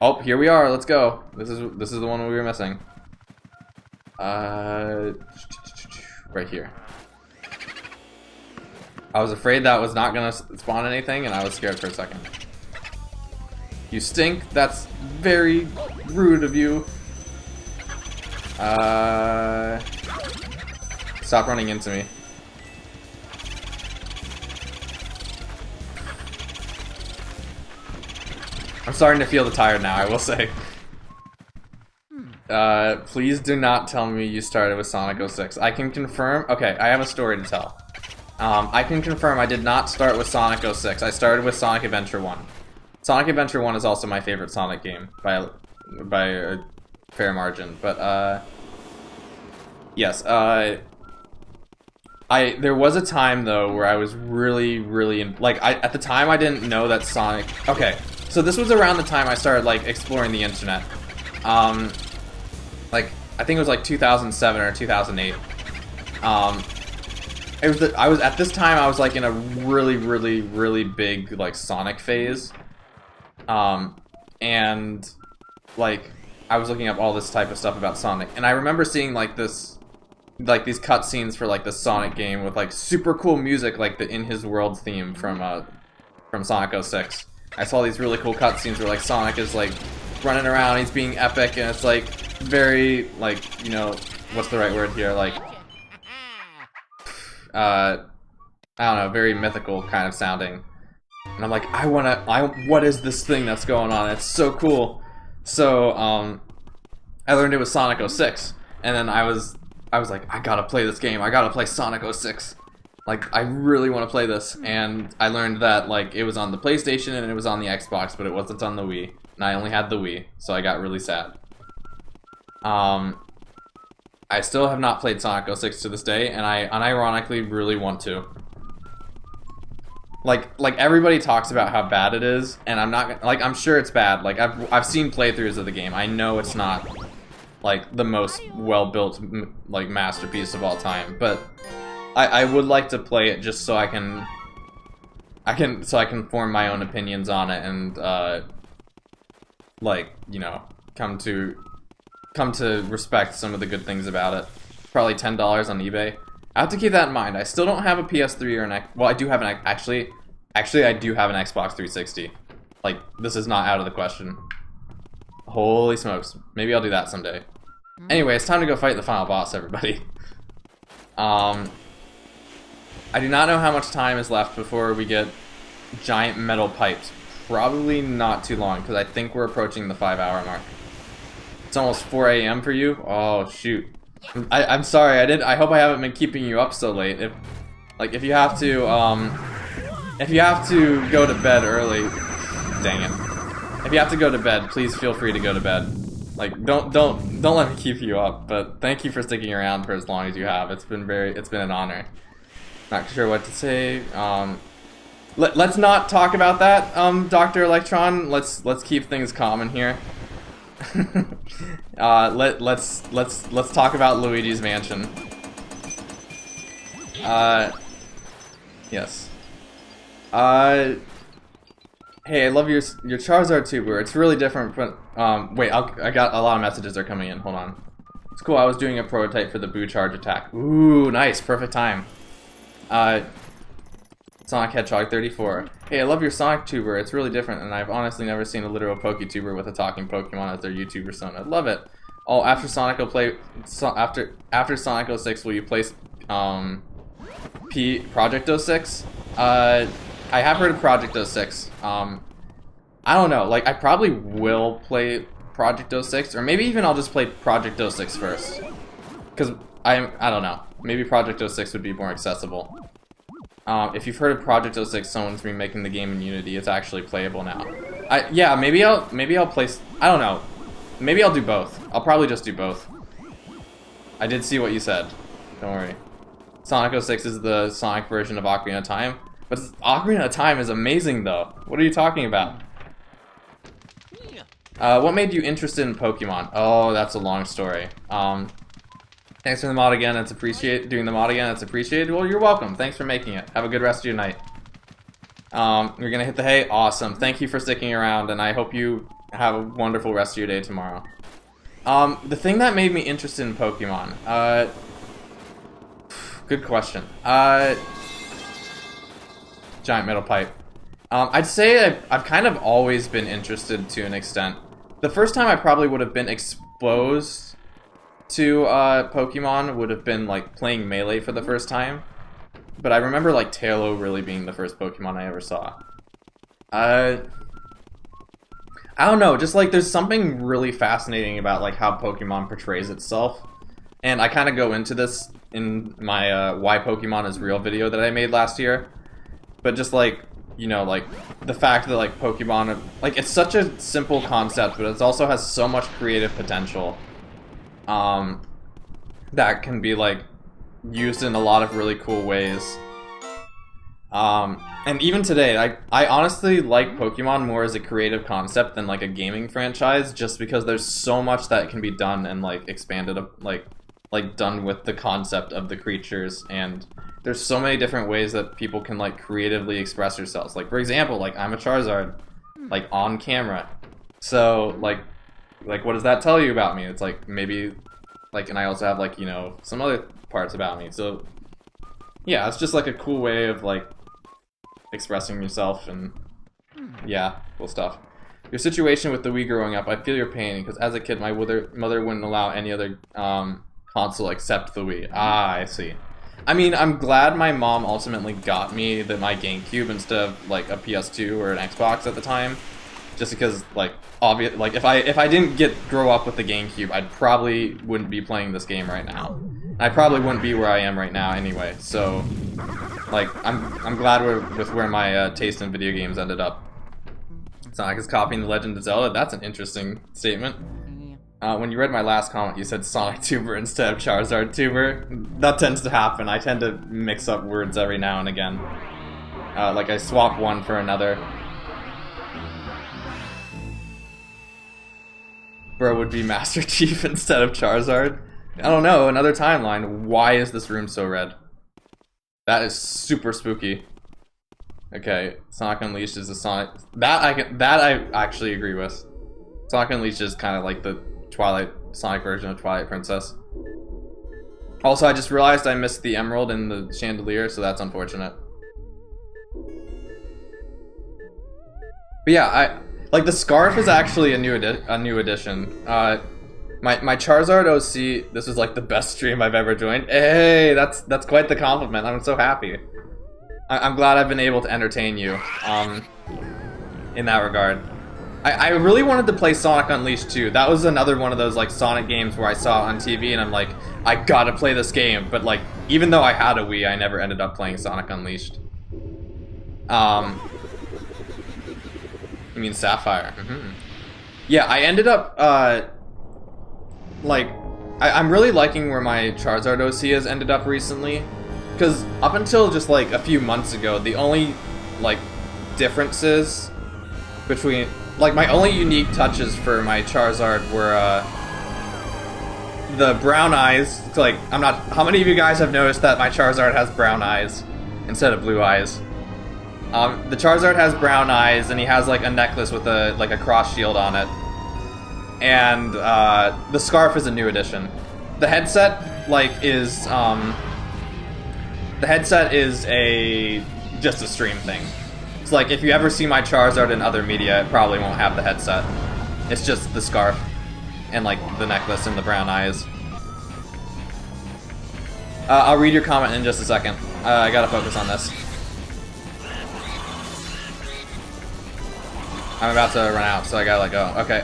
Oh, here we are. Let's go. This is the one we were missing. Right here. I was afraid that was not gonna spawn anything, and I was scared for a second. You stink. That's very rude of you. Stop running into me. I'm starting to feel the tired now, I will say. Please do not tell me you started with Sonic 06. I can confirm. Okay, I have a story to tell. I can confirm I did not start with Sonic 06. I started with Sonic Adventure 1. Sonic Adventure 1 is also my favorite Sonic game by a fair margin. But, yes, there was a time, though, where I was really, at the time I didn't know that Sonic... Okay, so this was around the time I started, like, exploring the internet. Like, I think it was, like, 2007 or 2008. At this time, I was, like, in a really big, like, Sonic phase. And, like, I was looking up all this type of stuff about Sonic. And I remember seeing, like, these cutscenes for, like, the Sonic game with, like, super cool music, like the In His World theme from Sonic 06. I saw these really cool cutscenes where, like, Sonic is, like, running around, he's being epic, and it's, like, very, like, you know, what's the right word here, like, I don't know, very mythical kind of sounding. And I'm like, what is this thing that's going on? It's so cool. So, I learned it was Sonic 06, and then I was like, I gotta play this game, I gotta play Sonic 06. Like, I really want to play this, and I learned that, like, it was on the PlayStation and it was on the Xbox, but it wasn't on the Wii, and I only had the Wii, so I got really sad. I still have not played Sonic 06 to this day, and I unironically really want to. Like everybody talks about how bad it is, and I'm not, like, I'm sure it's bad. Like, I've seen playthroughs of the game. I know it's not, like, the most well-built, like, masterpiece of all time, but I would like to play it just so I can form my own opinions on it and, like, you know, come to respect some of the good things about it. Probably $10 on eBay. I have to keep that in mind. I still don't have a PS3 or an well, I do have an actually I do have an Xbox 360. Like, this is not out of the question. Holy smokes. Maybe I'll do that someday. Anyway, it's time to go fight the final boss, everybody. I do not know how much time is left before we get giant metal pipes. Probably not too long, because I think we're approaching the 5-hour mark. It's almost 4 a.m. for you? Oh, shoot. I'm sorry, I hope I haven't been keeping you up so late. If you have to go to bed early, dang it. If you have to go to bed, please feel free to go to bed. Like, don't let me keep you up, but thank you for sticking around for as long as you have. It's been an honor. Not sure what to say. Let's not talk about that, Dr. Electron. Let's keep things common here. Let's talk about Luigi's Mansion. Yes. Hey, I love your Charizard tuber. It's really different from, wait, I got a lot of messages are coming in. Hold on. It's cool. I was doing a prototype for the Boo Charge attack. Ooh, nice. Perfect time. Sonic Hedgehog 34. Hey, I love your Sonic tuber. It's really different, and I've honestly never seen a literal PokeTuber with a talking Pokemon as their YouTube persona. Love it. Oh, after Sonic will play. After Sonic 06, will you play Project 06? I have heard of Project 06. I don't know. Like, I probably will play Project 06, or maybe even I'll just play Project 06 first. Because I don't know. Maybe Project 06 would be more accessible. If you've heard of Project 06, someone's remaking the game in Unity. It's actually playable now. Yeah, maybe I'll play. I don't know. Maybe I'll do both. I'll probably just do both. I did see what you said. Don't worry. Sonic 06 is the Sonic version of Ocarina of Time, but Ocarina of Time is amazing, though. What are you talking about? What made you interested in Pokemon? Oh, that's a long story. Thanks for the mod again. It's appreciated. Doing the mod again, it's appreciated. Well, you're welcome. Thanks for making it. Have a good rest of your night. You're gonna hit the hay. Awesome. Thank you for sticking around, and I hope you have a wonderful rest of your day tomorrow. The thing that made me interested in Pokemon, good question. Giant metal pipe. I'd say I've kind of always been interested to an extent. The first time I probably would have been exposed to Pokemon would have been like playing Melee for the first time. But I remember like Tailo really being the first Pokemon I ever saw. I don't know, just like there's something really fascinating about like how Pokemon portrays itself. And I kind of go into this in my Why Pokemon is Real video that I made last year. But just like, you know, like the fact that like Pokemon, like it's such a simple concept, but it also has so much creative potential that can be like used in a lot of really cool ways. And even today, I honestly like Pokemon more as a creative concept than like a gaming franchise, just because there's so much that can be done and like expanded, like done with the concept of the creatures, and there's so many different ways that people can like creatively express themselves. Like for example, like I'm a Charizard, like on camera. So like what does that tell you about me? It's like maybe like, and I also have like, you know, some other parts about me. So yeah, it's just like a cool way of like expressing yourself, and yeah, cool stuff. Your situation with the Wii growing up, I feel your pain, because as a kid my mother wouldn't allow any other console except the Wii. Ah, I see. I mean, I'm glad my mom ultimately got me my GameCube instead of like a PS2 or an Xbox at the time, just because like obvious, like if I didn't grow up with the GameCube, I probably wouldn't be playing this game right now. I probably wouldn't be where I am right now anyway. So like I'm glad with where my taste in video games ended up. Sonic is copying The Legend of Zelda. That's an interesting statement. When you read my last comment, you said Sonic Tuber instead of Charizard Tuber. That tends to happen. I tend to mix up words every now and again. Like I swap one for another. Bro would be Master Chief instead of Charizard. I don't know, another timeline. Why is this room so red? That is super spooky. Okay, Sonic Unleashed is a Sonic... That I actually agree with. Sonic Unleashed is kind of like the Sonic version of Twilight Princess. Also, I just realized I missed the emerald in the chandelier, so that's unfortunate. But yeah, like the scarf is actually a new addition. My Charizard OC, this is like the best stream I've ever joined. Hey, that's quite the compliment. I'm so happy. I'm glad I've been able to entertain you in that regard. I really wanted to play Sonic Unleashed too. That was another one of those like Sonic games where I saw it on TV and I'm like, I gotta play this game. But like, even though I had a Wii, I never ended up playing Sonic Unleashed. You mean Sapphire? Mm-hmm. Yeah, I ended up like, I'm really liking where my Charizard OC has ended up recently. Because up until just like a few months ago, the only like differences between, like my only unique touches for my Charizard were the brown eyes. It's like, I'm not, how many of you guys have noticed that my Charizard has brown eyes instead of blue eyes? The Charizard has brown eyes, and he has like a necklace with a cross shield on it. And the scarf is a new addition. The headset is just a stream thing. It's like if you ever see my Charizard in other media, it probably won't have the headset. It's just the scarf and like the necklace and the brown eyes. I'll read your comment in just a second. I gotta focus on this. I'm about to run out, so I gotta let go. Okay,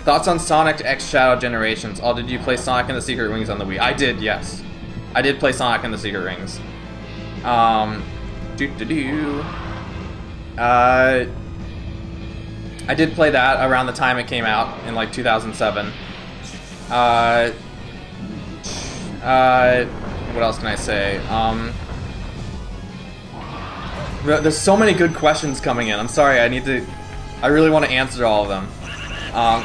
thoughts on Sonic X Shadow Generations. Oh, did you play Sonic and the Secret Rings on the Wii? I did, yes. I did play Sonic and the Secret Rings. I did play that around the time it came out in like 2007. What else can I say? There's so many good questions coming in. I'm sorry, I really want to answer all of them.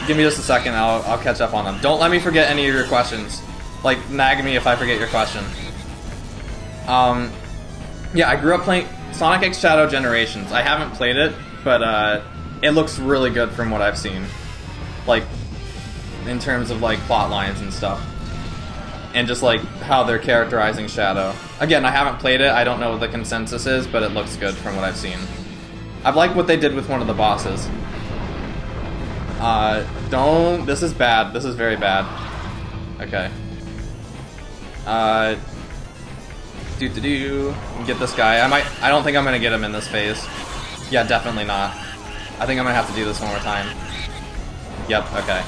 Give me just a second, I'll catch up on them. Don't let me forget any of your questions. Like, nag me if I forget your question. Yeah, I grew up playing Sonic X Shadow Generations. I haven't played it, but it looks really good from what I've seen. Like, in terms of, like, plot lines and stuff. And just, like, how they're characterizing Shadow. Again, I haven't played it, I don't know what the consensus is, but it looks good from what I've seen. I've liked what they did with one of the bosses. This is bad. This is very bad. Okay. Get this guy. I don't think I'm gonna get him in this phase. Yeah, definitely not. I think I'm gonna have to do this one more time. Yep, okay.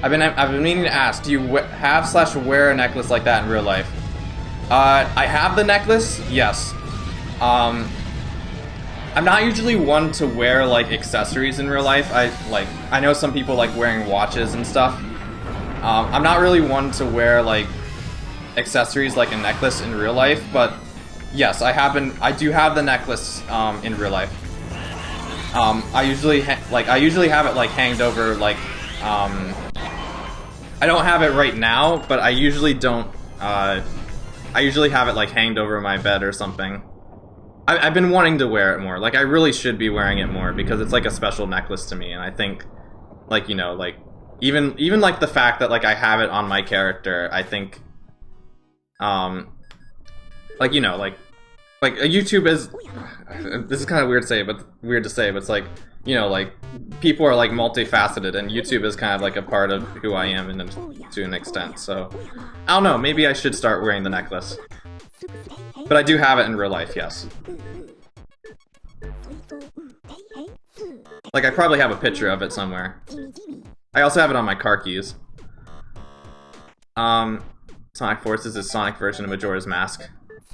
I've been meaning to ask, do you have/wear a necklace like that in real life? I have the necklace, yes. I'm not usually one to wear, like, accessories in real life. I know some people like wearing watches and stuff. I'm not really one to wear, like, accessories like a necklace in real life, but yes, I do have the necklace in real life. I usually have it like hanged over, like, I don't have it right now, but I usually don't. I usually have it like hanged over my bed or something. I've been wanting to wear it more. Like, I really should be wearing it more because it's like a special necklace to me, and I think, like, you know, like, even like the fact that, like, I have it on my character, I think, like, you know, like YouTube is, this is kind of weird to say, but it's like, you know, like, people are like multifaceted, and YouTube is kind of like a part of who I am to an extent, so I don't know, maybe I should start wearing the necklace. But I do have it in real life, yes. Like, I probably have a picture of it somewhere. I also have it on my car keys. Sonic Forces is Sonic version of Majora's Mask.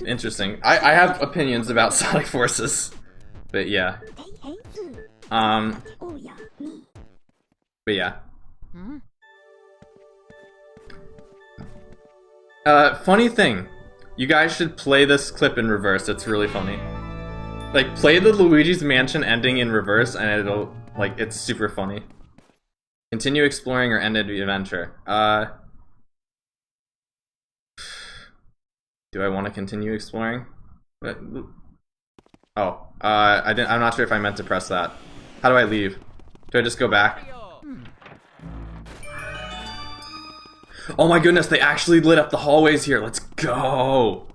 Interesting. I have opinions about Sonic Forces. But yeah. But yeah. Funny thing. You guys should play this clip in reverse, it's really funny. Like, play the Luigi's Mansion ending in reverse and it'll, like, it's super funny. Continue exploring or end the adventure. Do I want to continue exploring? Oh, I'm not sure if I meant to press that. How do I leave? Do I just go back? Oh my goodness, they actually lit up the hallways here. Let's go.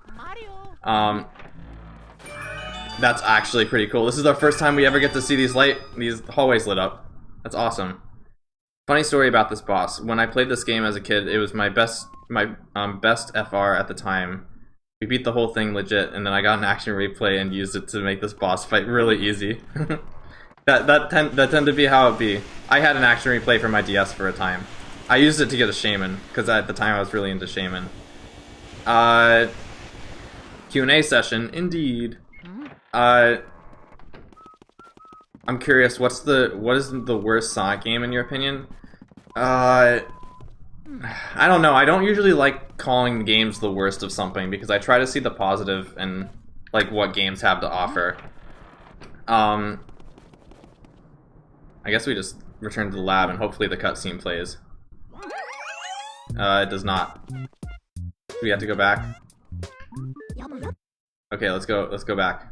That's actually pretty cool. This is the first time we ever get to see these hallways lit up. That's awesome. Funny story about this boss. When I played this game as a kid, it was my best FR at the time. We beat the whole thing legit, and then I got an action replay and used it to make this boss fight really easy. that tended to be how it be. I had an action replay for my DS for a time. I used it to get a shaman, because at the time I was really into shaman. Q&A session, indeed. I'm curious, what is the worst Sonic game in your opinion? I don't know. I don't usually like calling games the worst of something because I try to see the positive in, like, what games have to offer. I guess we just return to the lab and hopefully the cutscene plays. It does not. Do we have to go back? Okay, let's go back.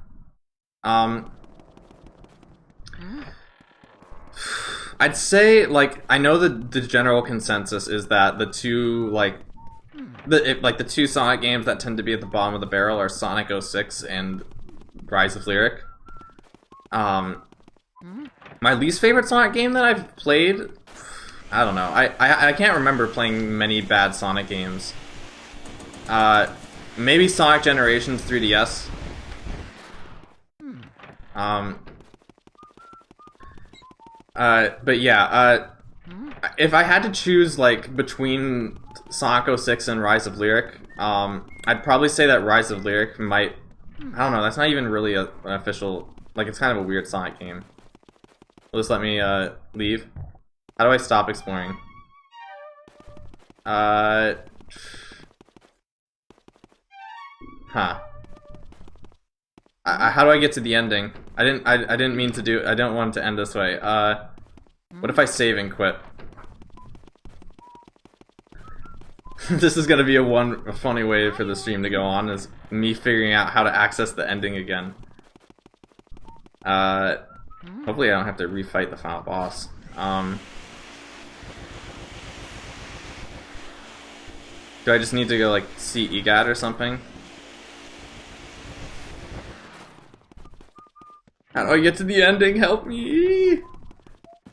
I'd say, like, I know the general consensus is that the two, the two Sonic games that tend to be at the bottom of the barrel are Sonic 06 and Rise of Lyric. My least favorite Sonic game that I've played, I don't know. I can't remember playing many bad Sonic games. Maybe Sonic Generations 3DS. But yeah, if I had to choose, like, between Sonic 06 and Rise of Lyric, I'd probably say that Rise of Lyric might, I don't know, that's not even really an official, like, it's kind of a weird Sonic game. Will this let me, leave? How do I stop exploring? Huh. How do I get to the ending? I didn't mean to do, I don't want it to end this way. What if I save and quit? This is gonna be a funny way for the stream to go on, is me figuring out how to access the ending again. Hopefully I don't have to refight the final boss. Do I just need to go, like, see EGAT or something? How do I get to the ending? Help me!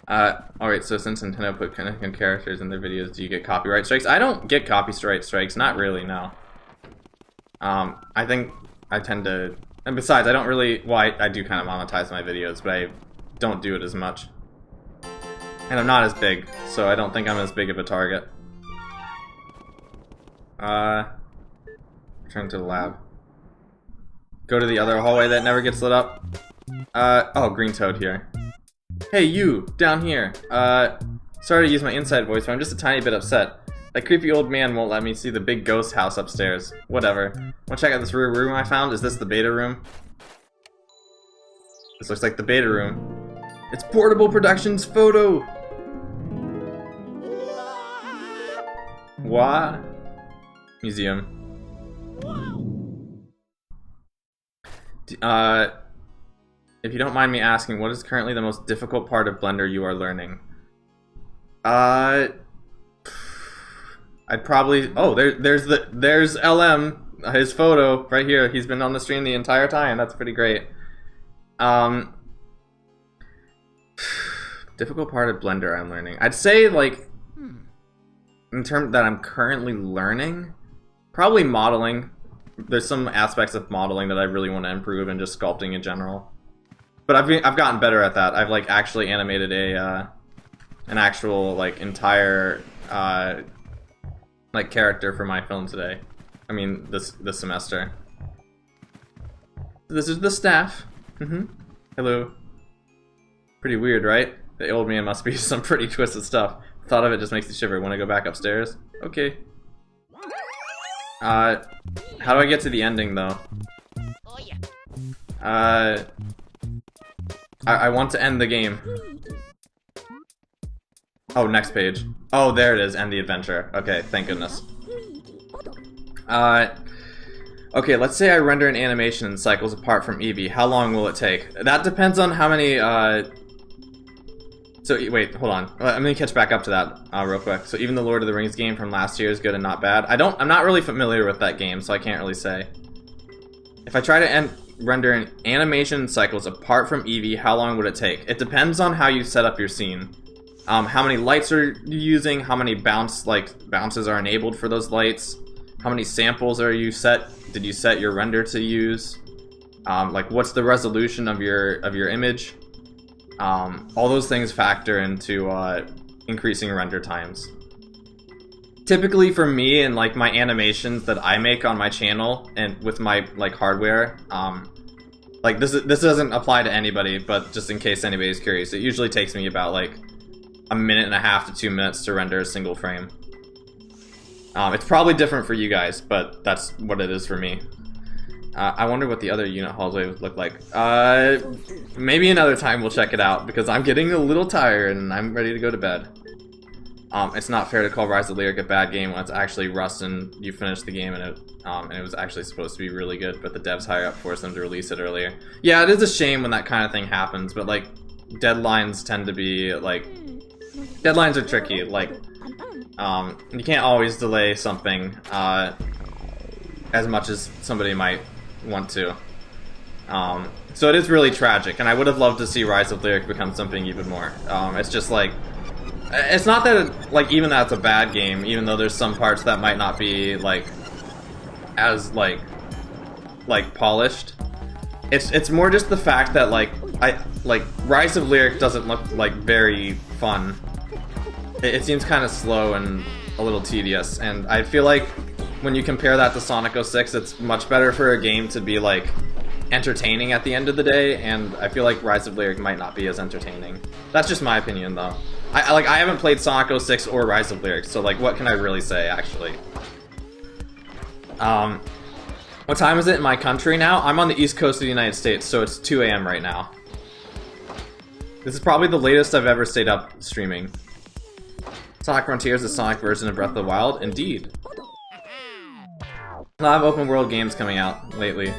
Alright, so since Nintendo put Canadian characters in their videos, do you get copyright strikes? I don't get copyright strikes, not really, no. I think I tend to... And besides, I don't really... Well, I do kind of monetize my videos, but I don't do it as much. And I'm not as big, so I don't think I'm as big of a target. Return to the lab. Go to the other hallway that never gets lit up. Oh, green toad here. Hey, you, down here. Sorry to use my inside voice, but I'm just a tiny bit upset. That creepy old man won't let me see the big ghost house upstairs. Whatever. Wanna check out this rear room I found? Is this the beta room? This looks like the beta room. It's Portable Productions photo! What? Museum. If you don't mind me asking, what is currently the most difficult part of Blender you are learning? I'd probably... Oh, there's LM, his photo right here. He's been on the stream the entire time. That's pretty great. Difficult part of Blender I'm learning. I'd say, like, in terms that I'm currently learning, probably modeling. There's some aspects of modeling that I really want to improve, and just sculpting in general. But I've gotten better at that. I've, like, actually animated a an actual, like, entire like character for my film today. I mean, this semester. This is the staff. Hello. Pretty weird, right? The old man must be some pretty twisted stuff. Thought of it just makes me shiver. Want to go back upstairs? Okay. How do I get to the ending, though? Oh yeah. I want to end the game. Oh, next page. Oh, there it is. End the adventure. Okay, thank goodness. Okay, let's say I render an animation in cycles apart from Eevee. How long will it take? That depends on how many, So, wait, hold on. Let me catch back up to that real quick. So, even the Lord of the Rings game from last year is good and not bad. I'm not really familiar with that game, so I can't really say. If I try to render an animation in cycles apart from Eevee, how long would it take? It depends on how you set up your scene. How many lights are you using? How many bounces are enabled for those lights? How many samples did you set your render to use? Like, what's the resolution of your image? All those things factor into increasing render times. Typically for me and like my animations that I make on my channel and with my like hardware, like this doesn't apply to anybody, but just in case anybody's curious, it usually takes me about like 1.5 to 2 minutes to render a single frame. It's probably different for you guys, but that's what it is for me. I wonder what the other unit hallway would look like. Maybe another time we'll check it out, because I'm getting a little tired and I'm ready to go to bed. It's not fair to call Rise of Lyric a bad game when it's actually Rust and you finished the game and it was actually supposed to be really good, but the devs higher up forced them to release it earlier. Yeah, it is a shame when that kind of thing happens, but like, deadlines tend to be, like... Deadlines are tricky, like... you can't always delay something, as much as somebody might want to. So it is really tragic, and I would have loved to see Rise of Lyric become something even more. It's just like... It's not that, like, even that's a bad game, even though there's some parts that might not be, like, as, like, polished. It's more just the fact that, like, Rise of Lyric doesn't look, like, very fun. It seems kind of slow and a little tedious, and I feel like when you compare that to Sonic 06, it's much better for a game to be, like, entertaining at the end of the day, and I feel like Rise of Lyric might not be as entertaining. That's just my opinion, though. I haven't played Sonic 06 or Rise of Lyric, so, like, what can I really say, actually? What time is it in my country now? I'm on the East Coast of the United States, so it's 2 AM right now. This is probably the latest I've ever stayed up streaming. Sonic Frontiers is a Sonic version of Breath of the Wild? Indeed. A lot of open world games coming out lately.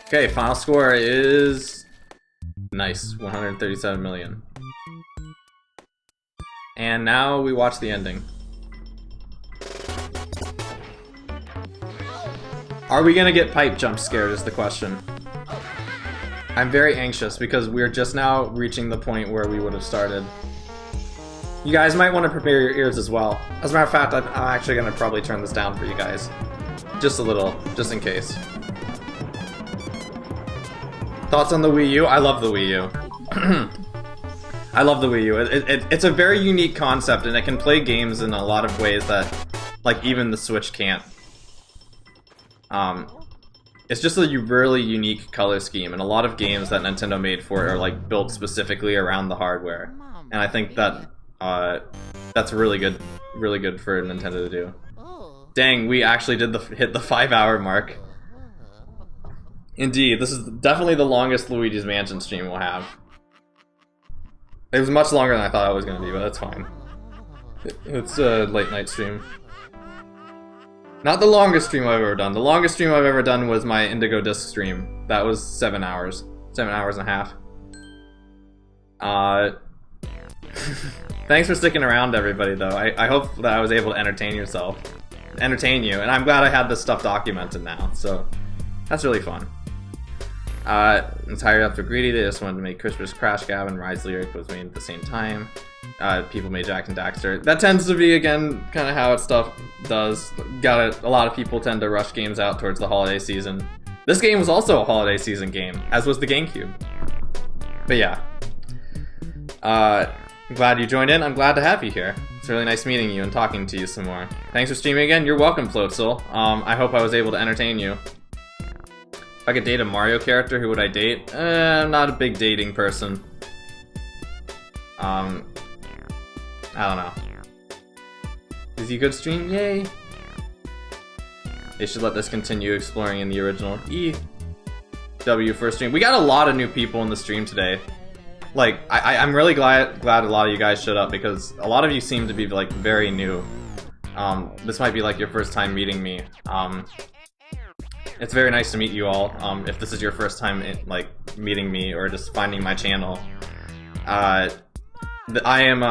Okay, final score is nice, 137 million. And now we watch the ending. Are we gonna get pipe jump scared is the question. I'm very anxious because we're just now reaching the point where we would have started. You guys might want to prepare your ears as well. As a matter of fact, I'm actually gonna probably turn this down for you guys. Just a little, just in case. Thoughts on the Wii U? I love the Wii U. I love the Wii U. It's a very unique concept, and it can play games in a lot of ways that, like, even the Switch can't. It's just a really unique color scheme, and a lot of games that Nintendo made for it are, like, built specifically around the hardware. And I think that that's really good for Nintendo to do. Dang, we actually did hit the 5-hour mark. Indeed, this is definitely the longest Luigi's Mansion stream we'll have. It was much longer than I thought it was going to be, but that's fine. It's a late night stream. Not the longest stream I've ever done. The longest stream I've ever done was my Indigo Disc stream. That was 7 hours. 7 hours and a half. Thanks for sticking around, everybody, though. I hope that I was able to entertain you, and I'm glad I had this stuff documented now, so that's really fun. I'm tired after Greedy. They just wanted to make Christmas Crash Gab and Rise Lyric was made at the same time. People made Jack and Daxter. That tends to be, again, kind of how stuff does. A lot of people tend to rush games out towards the holiday season. This game was also a holiday season game, as was the GameCube. But yeah. I'm glad you joined in. I'm glad to have you here. It's really nice meeting you and talking to you some more. Thanks for streaming again. You're welcome, Floatzel. I hope I was able to entertain you. If I could date a Mario character, who would I date? I'm not a big dating person. I don't know. Is he good stream? Yay! They should let this continue exploring in the original. W first stream. We got a lot of new people in the stream today. Like, I'm really glad a lot of you guys showed up because a lot of you seem to be, like, very new. This might be, like, your first time meeting me. It's very nice to meet you all. If this is your first time, meeting me or just finding my channel. I am,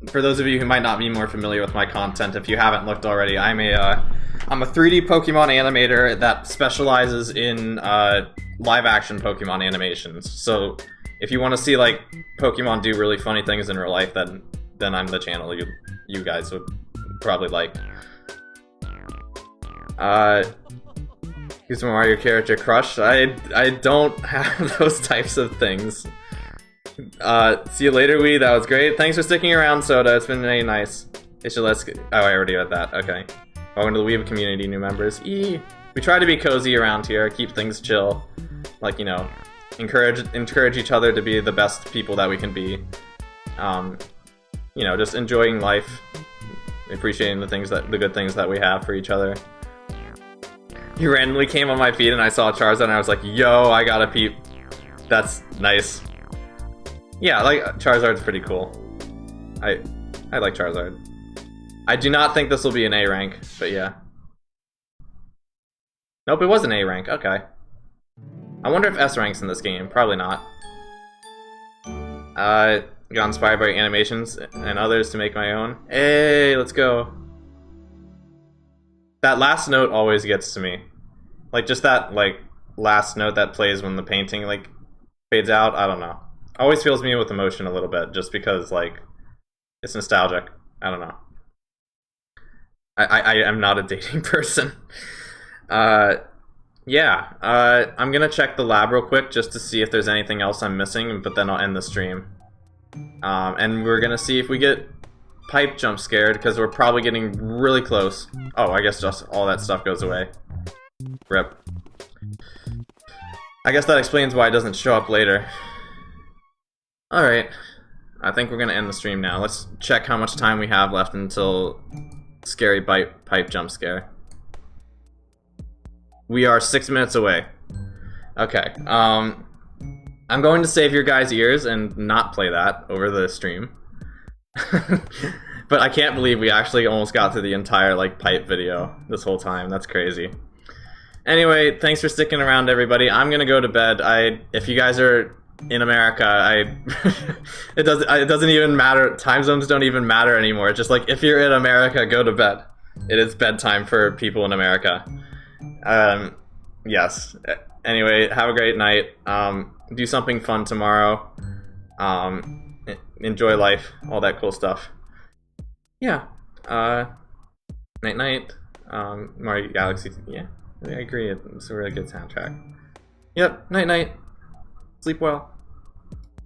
for those of you who might not be more familiar with my content, if you haven't looked already, I'm a 3D Pokemon animator that specializes in, live-action Pokemon animations. So, if you want to see, like, Pokemon do really funny things in real life, then I'm the channel you guys would probably like. Who's my Mario character crush? I don't have those types of things. See you later, Wii. That was great. Thanks for sticking around, Soda. It's been really nice. Let's oh, I already read that. Okay. Welcome to the Weeb community, new members. We try to be cozy around here, keep things chill. Like, you know, encourage each other to be the best people that we can be. You know, just enjoying life, appreciating the good things that we have for each other. You randomly came on my feed and I saw Charizard and I was like, yo, I gotta peep. That's nice. Yeah, like, Charizard's pretty cool. I like Charizard. I do not think this will be an A rank, but yeah. Nope, it was an A rank, okay. I wonder if S ranks in this game. Probably not. Got inspired by animations and others to make my own. Hey, let's go. That last note always gets to me. Like, just that, like, last note that plays when the painting, like, fades out. I don't know. Always fills me with emotion a little bit, just because, like, it's nostalgic. I don't know. I am not a dating person. Yeah, I'm gonna check the lab real quick just to see if there's anything else I'm missing, but then I'll end the stream. And we're gonna see if we get pipe jump scared, because we're probably getting really close. Oh, I guess just all that stuff goes away. Rip. I guess that explains why it doesn't show up later. Alright, I think we're gonna end the stream now. Let's check how much time we have left until scary pipe jump scare. We are 6 minutes away. Okay, I'm going to save your guys' ears and not play that over the stream. But I can't believe we actually almost got through the entire, like, pipe video this whole time. That's crazy. Anyway, thanks for sticking around, everybody. I'm gonna go to bed. If you guys are in America, it doesn't even matter. Time zones don't even matter anymore. It's just like, if you're in America, go to bed. It is bedtime for people in America. Yes. Anyway, have a great night. Do something fun tomorrow. Enjoy life, all that cool stuff. Yeah. Night night. Mario Galaxy. Yeah, I agree. It's a really good soundtrack. Yep. Night night. Sleep well.